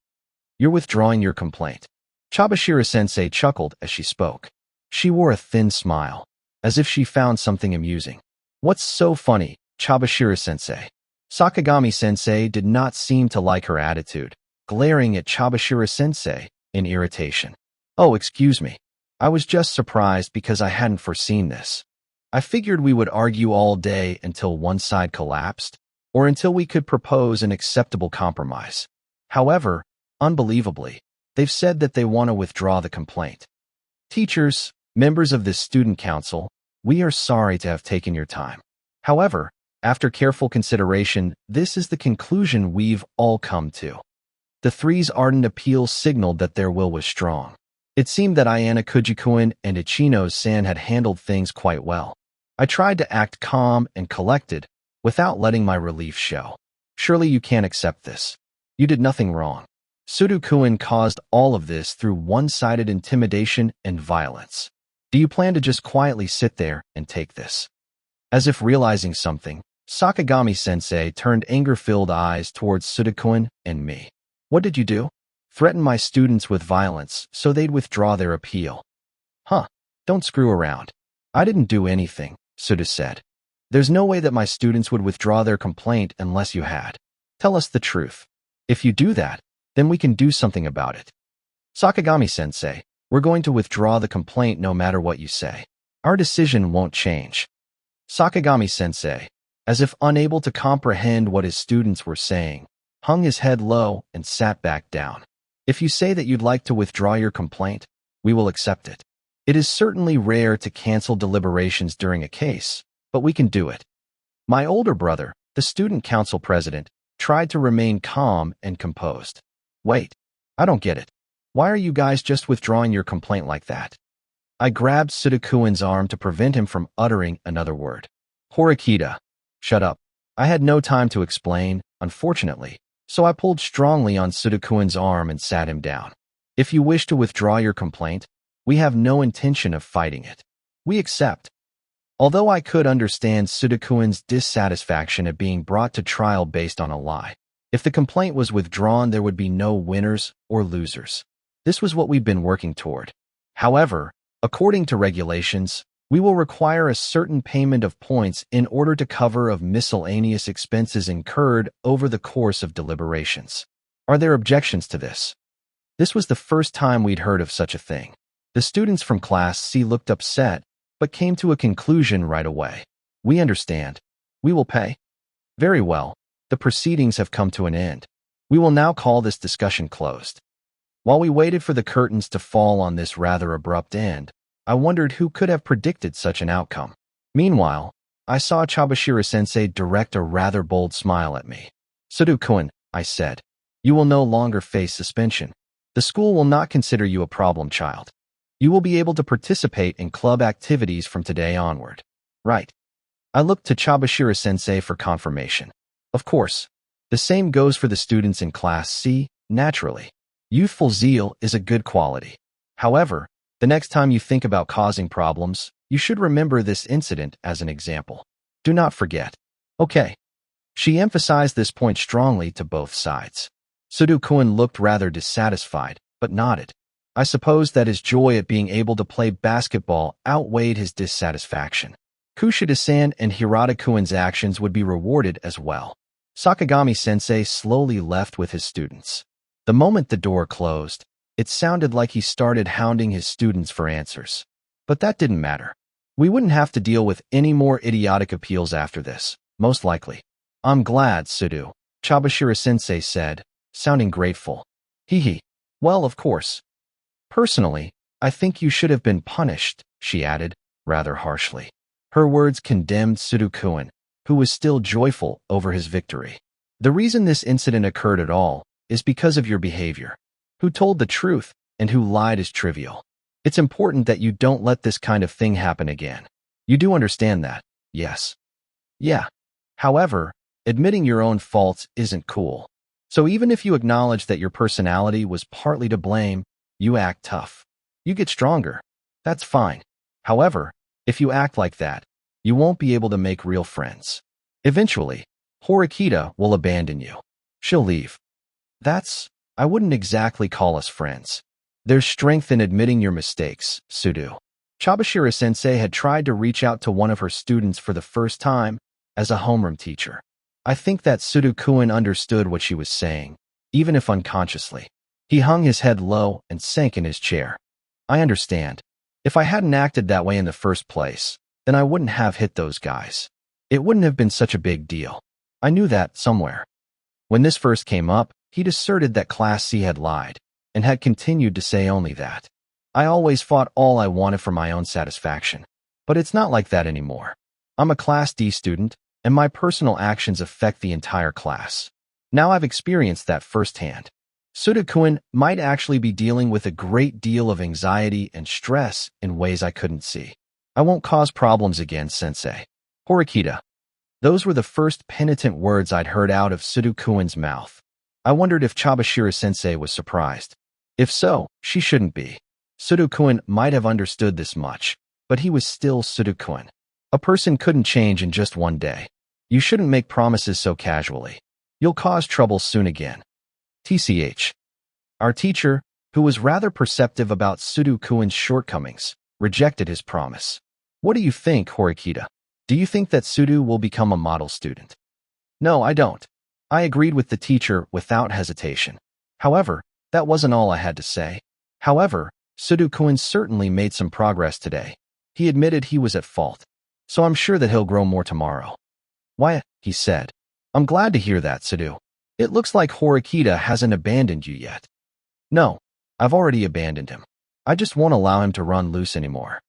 You're withdrawing your complaint. Chabashira-sensei chuckled as she spoke. She wore a thin smile, as if she found something amusing. What's so funny, Chabashira-sensei? Sakagami-sensei did not seem to like her attitude, glaring at Chabashira-sensei in irritation. Oh, excuse me. I was just surprised because I hadn't foreseen this. I figured we would argue all day until one side collapsed, or until we could propose an acceptable compromise. However, unbelievably, they've said that they want to withdraw the complaint. Teachers, members of this student council, we are sorry to have taken your time. However, after careful consideration, this is the conclusion we've all come to. The three's ardent appeal signaled that their will was strong. It seemed that Ayana Kujikuin and Ichino-san had handled things quite well. I tried to act calm and collected, without letting my relief show. Surely you can't accept this. You did nothing wrong. Sudo-kun caused all of this through one-sided intimidation and violence. Do you plan to just quietly sit there and take this? As if realizing something, Sakagami-sensei turned anger-filled eyes towards Sudo-kun and me. What did you do? Threaten my students with violence so they'd withdraw their appeal. Huh, don't screw around. I didn't do anything, Sudo said. There's no way that my students would withdraw their complaint unless you had. Tell us the truth. If you do that, then we can do something about it. Sakagami-sensei, we're going to withdraw the complaint no matter what you say. Our decision won't change. Sakagami-sensei, as if unable to comprehend what his students were saying, hung his head low and sat back down. If you say that you'd like to withdraw your complaint, we will accept it. It is certainly rare to cancel deliberations during a case, but we can do it. My older brother, the student council president, tried to remain calm and composed. Wait, I don't get it. Why are you guys just withdrawing your complaint like that? I grabbed Sudo-kun's arm to prevent him from uttering another word. Horikita, shut up. I had no time to explain, unfortunately, so I pulled strongly on Sudo-kun's arm and sat him down. If you wish to withdraw your complaint, we have no intention of fighting it. We accept. Although I could understand Sudo-kun's dissatisfaction at being brought to trial based on a lie, if the complaint was withdrawn, there would be no winners or losers. This was what we've been working toward. However, according to regulations, we will require a certain payment of points in order to cover of miscellaneous expenses incurred over the course of deliberations. Are there objections to this? This was the first time we'd heard of such a thing. The students from Class C looked upset, but came to a conclusion right away. We understand. We will pay. Very well. The proceedings have come to an end. We will now call this discussion closed. While we waited for the curtains to fall on this rather abrupt end, I wondered who could have predicted such an outcome. Meanwhile, I saw Chabashira-sensei direct a rather bold smile at me. Sudo-kun, I said, you will no longer face suspension. The school will not consider you a problem child. You will be able to participate in club activities from today onward. Right. I looked to Chabashira-sensei for confirmation. Of course. The same goes for the students in Class C, naturally. Youthful zeal is a good quality. However, the next time you think about causing problems, you should remember this incident as an example. Do not forget. Okay. She emphasized this point strongly to both sides. Sudo-kun looked rather dissatisfied, but nodded. I suppose that his joy at being able to play basketball outweighed his dissatisfaction. Kushida-san and Hirata-kun's actions would be rewarded as well. Sakagami-sensei slowly left with his students. The moment the door closed, it sounded like he started hounding his students for answers. But that didn't matter. We wouldn't have to deal with any more idiotic appeals after this, most likely. I'm glad, Sudo, Chabashira-sensei said, sounding grateful. Hee. Well, of course. Personally, I think you should have been punished, she added, rather harshly. Her words condemned Sudo-kun, who was still joyful over his victory. The reason this incident occurred at all is because of your behavior. Who told the truth and who lied is trivial. It's important that you don't let this kind of thing happen again. You do understand that, yes? Yeah. However, admitting your own faults isn't cool. So even if you acknowledge that your personality was partly to blame, you act tough. You get stronger. That's fine. However, if you act like that, you won't be able to make real friends. Eventually, Horikita will abandon you. She'll leave. I wouldn't exactly call us friends. There's strength in admitting your mistakes, Sudo. Chabashira-sensei had tried to reach out to one of her students for the first time as a homeroom teacher. I think that Sudo-kun understood what she was saying, even if unconsciously. He hung his head low and sank in his chair. I understand. If I hadn't acted that way in the first place, then I wouldn't have hit those guys. It wouldn't have been such a big deal. I knew that somewhere. When this first came up, he'd asserted that Class C had lied, and had continued to say only that. I always fought all I wanted for my own satisfaction. But it's not like that anymore. I'm a Class D student, and my personal actions affect the entire class. Now I've experienced that firsthand. Sudo-kun might actually be dealing with a great deal of anxiety and stress in ways I couldn't see. I won't cause problems again, sensei. Horikita. Those were the first penitent words I'd heard out of Sudo-kun's mouth. I wondered if Chabashira-sensei was surprised. If so, she shouldn't be. Sudo-kun might have understood this much, but he was still Sudo-kun. A person couldn't change in just one day. You shouldn't make promises so casually. You'll cause trouble soon again. TCH. Our teacher, who was rather perceptive about Sudo-kun's shortcomings, rejected his promise. What do you think, Horikita? Do you think that Sudo will become a model student? No, I don't. I agreed with the teacher without hesitation. However, that wasn't all I had to say. However, Sudo-kun certainly made some progress today. He admitted he was at fault. So I'm sure that he'll grow more tomorrow. Why, he said. I'm glad to hear that, Sudo. It looks like Horikita hasn't abandoned you yet. No, I've already abandoned him. I just won't allow him to run loose anymore.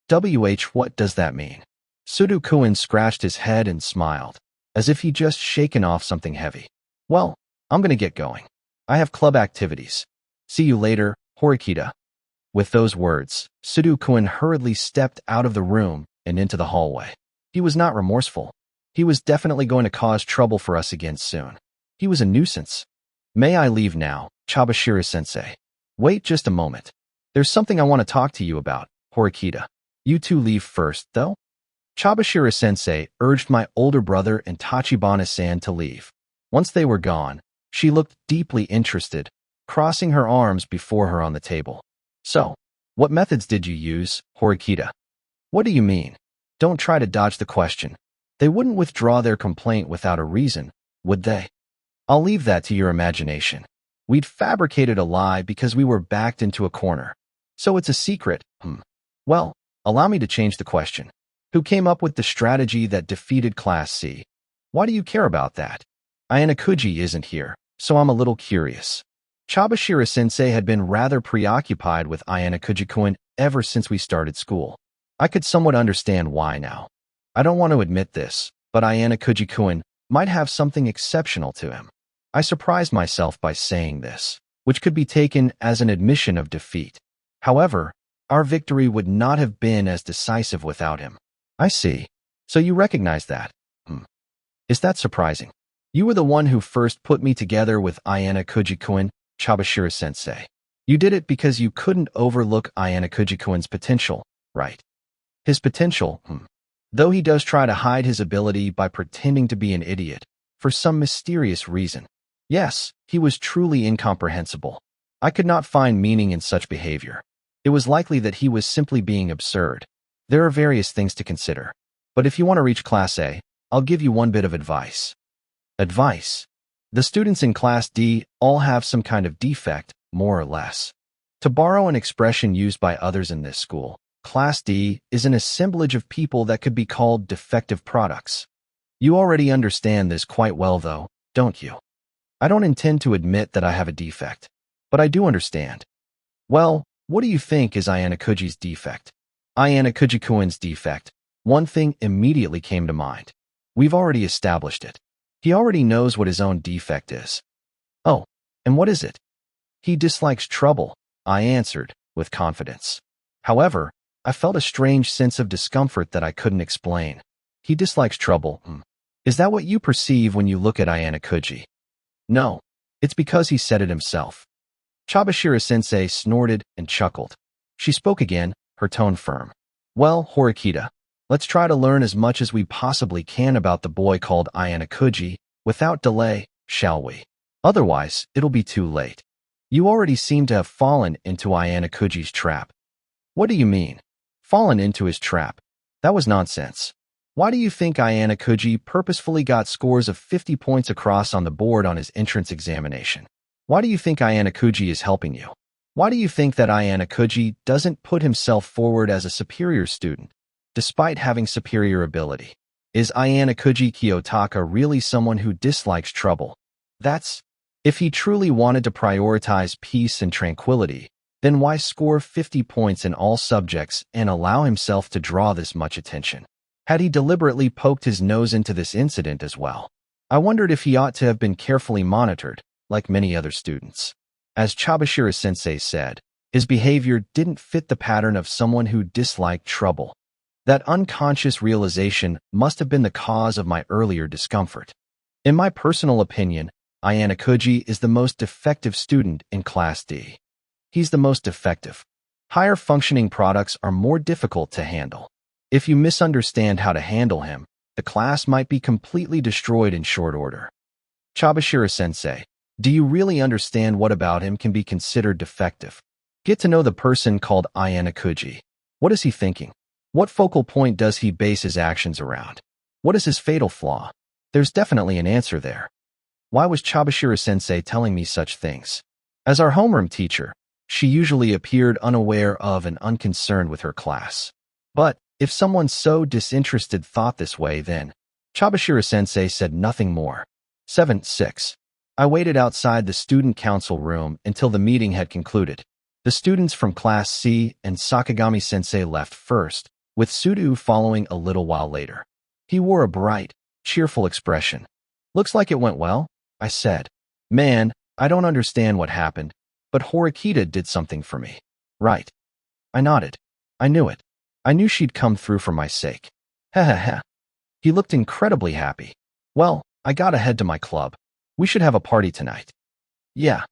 What does that mean? Sudo-kun scratched his head and smiled, as if he'd just shaken off something heavy. Well, I'm gonna get going. I have club activities. See you later, Horikita. With those words, Sudo-kun hurriedly stepped out of the room and into the hallway. He was not remorseful. He was definitely going to cause trouble for us again soon. He was a nuisance. May I leave now, Chabashira-sensei? Wait just a moment. There's something I want to talk to you about, Horikita. You two leave first, though? Chabashira-sensei urged my older brother and Tachibana-san to leave. Once they were gone, she looked deeply interested, crossing her arms before her on the table. So, what methods did you use, Horikita? What do you mean? Don't try to dodge the question. They wouldn't withdraw their complaint without a reason, would they? I'll leave that to your imagination. We'd fabricated a lie because we were backed into a corner. So it's a secret, Well, allow me to change the question. Who came up with the strategy that defeated Class C? Why do you care about that? Ayanokuji isn't here, so I'm a little curious. Chabashira-sensei had been rather preoccupied with Ayanokuji-kun ever since we started school. I could somewhat understand why now. I don't want to admit this, but Ayanokuji-kun might have something exceptional to him. I surprised myself by saying this, which could be taken as an admission of defeat. However, our victory would not have been as decisive without him. I see. So you recognize that? Is that surprising? You were the one who first put me together with Ayanokuji-kun, Chabashira-sensei. You did it because you couldn't overlook Ayanokuji-kun's potential, right? His potential, Though he does try to hide his ability by pretending to be an idiot, for some mysterious reason. Yes, he was truly incomprehensible. I could not find meaning in such behavior. It was likely that he was simply being absurd. There are various things to consider. But if you want to reach Class A, I'll give you one bit of advice. Advice? The students in Class D all have some kind of defect, more or less. To borrow an expression used by others in this school, Class D is an assemblage of people that could be called defective products. You already understand this quite well, though, don't you? I don't intend to admit that I have a defect, but I do understand. Well, what do you think is Ayanokuji's defect? Ayanokuji-kun's defect. One thing immediately came to mind. We've already established it. He already knows what his own defect is. Oh, and what is it? He dislikes trouble, I answered, with confidence. However, I felt a strange sense of discomfort that I couldn't explain. He dislikes trouble, Is that what you perceive when you look at Ayanokuji? No, it's because he said it himself. Chabashira-sensei snorted and chuckled. She spoke again, her tone firm. Well, Horikita, let's try to learn as much as we possibly can about the boy called Ayanokuji, without delay, shall we? Otherwise, it'll be too late. You already seem to have fallen into Ayanokuji's trap. What do you mean? Fallen into his trap? That was nonsense. Why do you think Ayanokuji purposefully got scores of 50 points across on the board on his entrance examination? Why do you think Ayanokuji is helping you? Why do you think that Ayanokuji doesn't put himself forward as a superior student? despite having superior ability. Is Ayanakuji Kiyotaka really someone who dislikes trouble? If he truly wanted to prioritize peace and tranquility, then why score 50 points in all subjects and allow himself to draw this much attention? Had he deliberately poked his nose into this incident as well? I wondered if he ought to have been carefully monitored, like many other students. As Chabashira-sensei said, his behavior didn't fit the pattern of someone who disliked trouble. That unconscious realization must have been the cause of my earlier discomfort. In my personal opinion, Ayanakuji is the most defective student in Class D. He's the most defective. Higher functioning products are more difficult to handle. If you misunderstand how to handle him, the class might be completely destroyed in short order. Chabashira-sensei, do you really understand what about him can be considered defective? Get to know the person called Ayanakuji. What is he thinking? What focal point does he base his actions around? What is his fatal flaw? There's definitely an answer there. Why was Chabashira-sensei telling me such things? As our homeroom teacher, she usually appeared unaware of and unconcerned with her class. But if someone so disinterested thought this way, then Chabashira-sensei said nothing more. 7-6. I waited outside the student council room until the meeting had concluded. The students from Class C and Sakagami-sensei left first, with Sudu following a little while later. He wore a bright, cheerful expression. Looks like it went well, I said. Man, I don't understand what happened, but Horikita did something for me. Right. I nodded. I knew it. I knew she'd come through for my sake. Ha ha ha. He looked incredibly happy. Well, I gotta head to my club. We should have a party tonight. Yeah.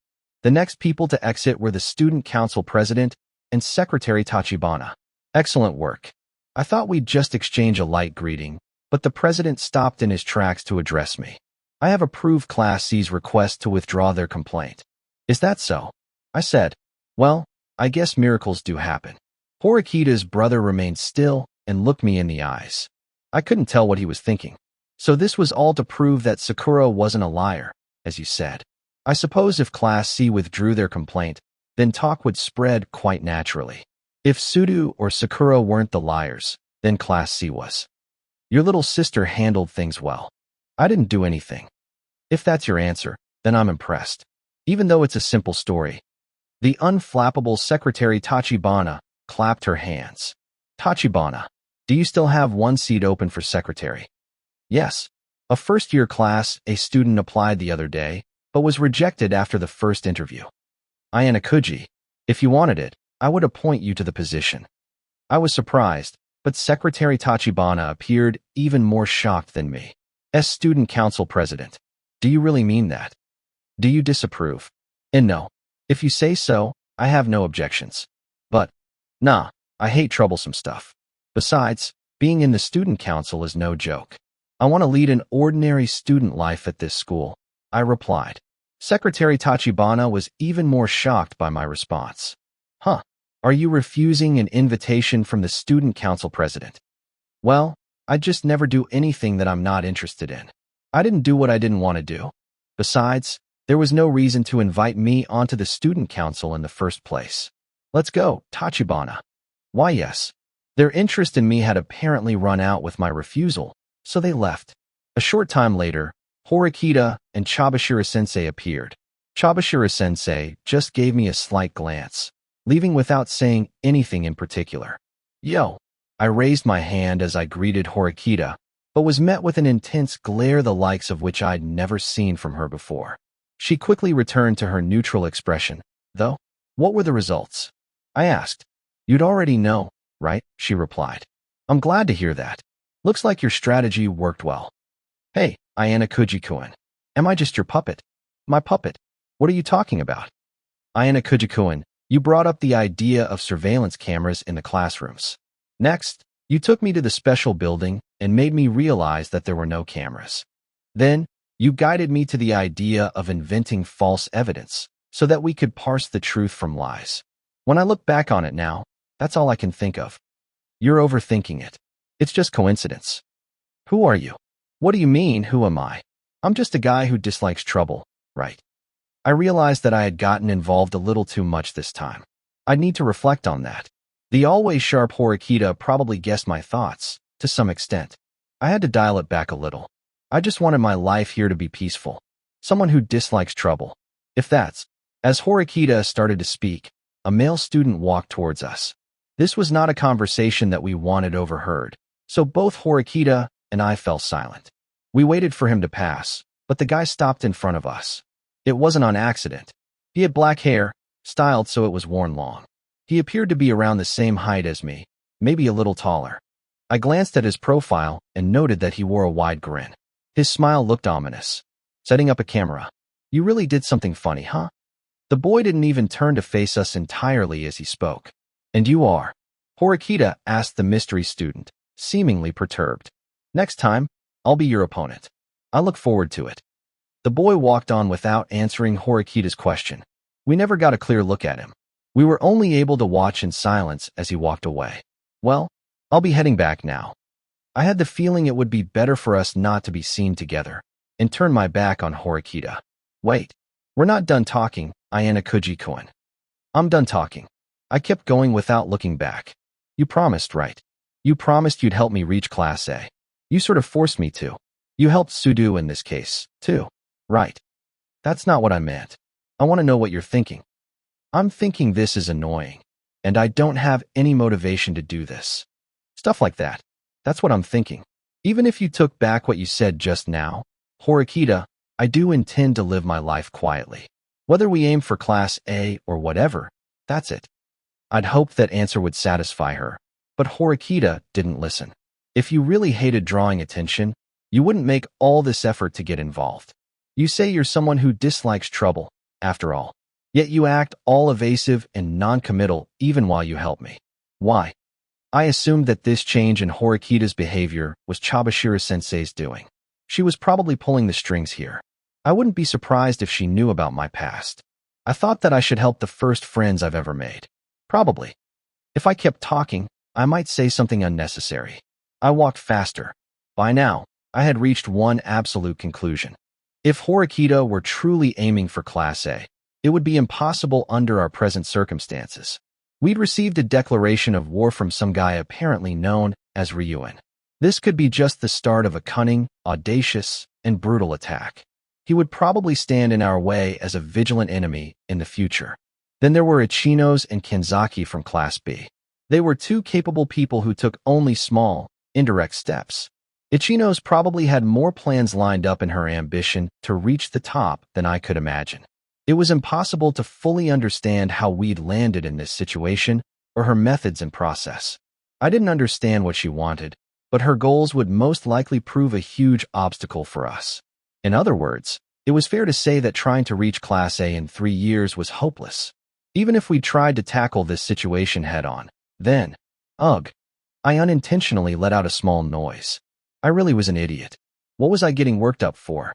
The next people to exit were the student council president and secretary Tachibana. Excellent work. I thought we'd just exchange a light greeting, but the president stopped in his tracks to address me. I have approved Class C's request to withdraw their complaint. Is that so? I said. Well, I guess miracles do happen. Horikita's brother remained still and looked me in the eyes. I couldn't tell what he was thinking. So this was all to prove that Sakura wasn't a liar, as you said. I suppose if Class C withdrew their complaint, then talk would spread quite naturally. If Sudu or Sakura weren't the liars, then Class C was. Your little sister handled things well. I didn't do anything. If that's your answer, then I'm impressed. Even though it's a simple story. The unflappable secretary Tachibana clapped her hands. Tachibana, do you still have one seat open for secretary? Yes. A first-year class, a student applied the other day, but was rejected after the first interview. Ayanakuji, if you wanted it, I would appoint you to the position. I was surprised, but Secretary Tachibana appeared even more shocked than me. As student council president, do you really mean that? Do you disapprove? And no. If you say so, I have no objections. But, nah, I hate troublesome stuff. Besides, being in the student council is no joke. I want to lead an ordinary student life at this school, I replied. Secretary Tachibana was even more shocked by my response. Huh, are you refusing an invitation from the student council president? Well, I just never do anything that I'm not interested in. I didn't do what I didn't want to do. Besides, there was no reason to invite me onto the student council in the first place. Let's go, Tachibana. Why yes. Their interest in me had apparently run out with my refusal, so they left. A short time later, Horikita and Chabashira-sensei appeared. Chabashira-sensei just gave me a slight glance, leaving without saying anything in particular. Yo! I raised my hand as I greeted Horikita, but was met with an intense glare the likes of which I'd never seen from her before. She quickly returned to her neutral expression, though. What were the results? I asked. You'd already know, right? She replied. I'm glad to hear that. Looks like your strategy worked well. Hey, Ayanakuji-kun. Am I just your puppet? My puppet? What are you talking about? Ayanakuji-kun, you brought up the idea of surveillance cameras in the classrooms. Next, you took me to the special building and made me realize that there were no cameras. Then, you guided me to the idea of inventing false evidence so that we could parse the truth from lies. When I look back on it now, that's all I can think of. You're overthinking it. It's just coincidence. Who are you? What do you mean, who am I? I'm just a guy who dislikes trouble, right? I realized that I had gotten involved a little too much this time. I'd need to reflect on that. The always sharp Horikita probably guessed my thoughts, to some extent. I had to dial it back a little. I just wanted my life here to be peaceful. Someone who dislikes trouble. If that's. As Horikita started to speak, a male student walked towards us. This was not a conversation that we wanted overheard, so both Horikita and I fell silent. We waited for him to pass, but the guy stopped in front of us. It wasn't on accident. He had black hair, styled so it was worn long. He appeared to be around the same height as me, maybe a little taller. I glanced at his profile and noted that he wore a wide grin. His smile looked ominous. Setting up a camera. You really did something funny, huh? The boy didn't even turn to face us entirely as he spoke. And you are? Horikita asked the mystery student, seemingly perturbed. Next time, I'll be your opponent. I look forward to it. The boy walked on without answering Horikita's question. We never got a clear look at him. We were only able to watch in silence as he walked away. Well, I'll be heading back now. I had the feeling it would be better for us not to be seen together, and turned my back on Horikita. Wait, we're not done talking, Ayana Kuji-kun. I'm done talking. I kept going without looking back. You promised, right? You promised you'd help me reach Class A. You sort of forced me to. You helped Sudo in this case, too. Right. That's not what I meant. I want to know what you're thinking. I'm thinking this is annoying, and I don't have any motivation to do this. Stuff like that. That's what I'm thinking. Even if you took back what you said just now, Horikita, I do intend to live my life quietly. Whether we aim for Class A or whatever, that's it. I'd hoped that answer would satisfy her, but Horikita didn't listen. If you really hated drawing attention, you wouldn't make all this effort to get involved. You say you're someone who dislikes trouble, after all. Yet you act all evasive and non-committal even while you help me. Why? I assumed that this change in Horikita's behavior was Chabashira-sensei's doing. She was probably pulling the strings here. I wouldn't be surprised if she knew about my past. I thought that I should help the first friends I've ever made. Probably. If I kept talking, I might say something unnecessary. I walked faster. By now, I had reached one absolute conclusion. If Horikita were truly aiming for Class A, it would be impossible under our present circumstances. We'd received a declaration of war from some guy apparently known as Ryuan. This could be just the start of a cunning, audacious, and brutal attack. He would probably stand in our way as a vigilant enemy in the future. Then there were Ichinos and Kenzaki from Class B. They were two capable people who took only small, indirect steps. Ichinos probably had more plans lined up in her ambition to reach the top than I could imagine. It was impossible to fully understand how we'd landed in this situation or her methods and process. I didn't understand what she wanted, but her goals would most likely prove a huge obstacle for us. In other words, it was fair to say that trying to reach Class A in 3 years was hopeless. Even if we tried to tackle this situation head-on, then, ugh, I unintentionally let out a small noise. I really was an idiot. What was I getting worked up for?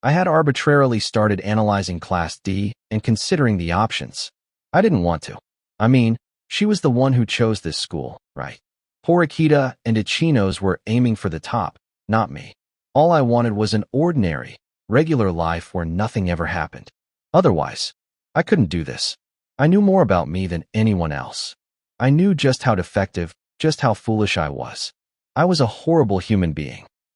I had arbitrarily started analyzing Class D and considering the options. I didn't want to. I mean, she was the one who chose this school, right? Horikita and Ichinos were aiming for the top, not me. All I wanted was an ordinary, regular life where nothing ever happened. Otherwise, I couldn't do this. I knew more about me than anyone else. I knew just how defective, just how foolish I was. I was a horrible human being.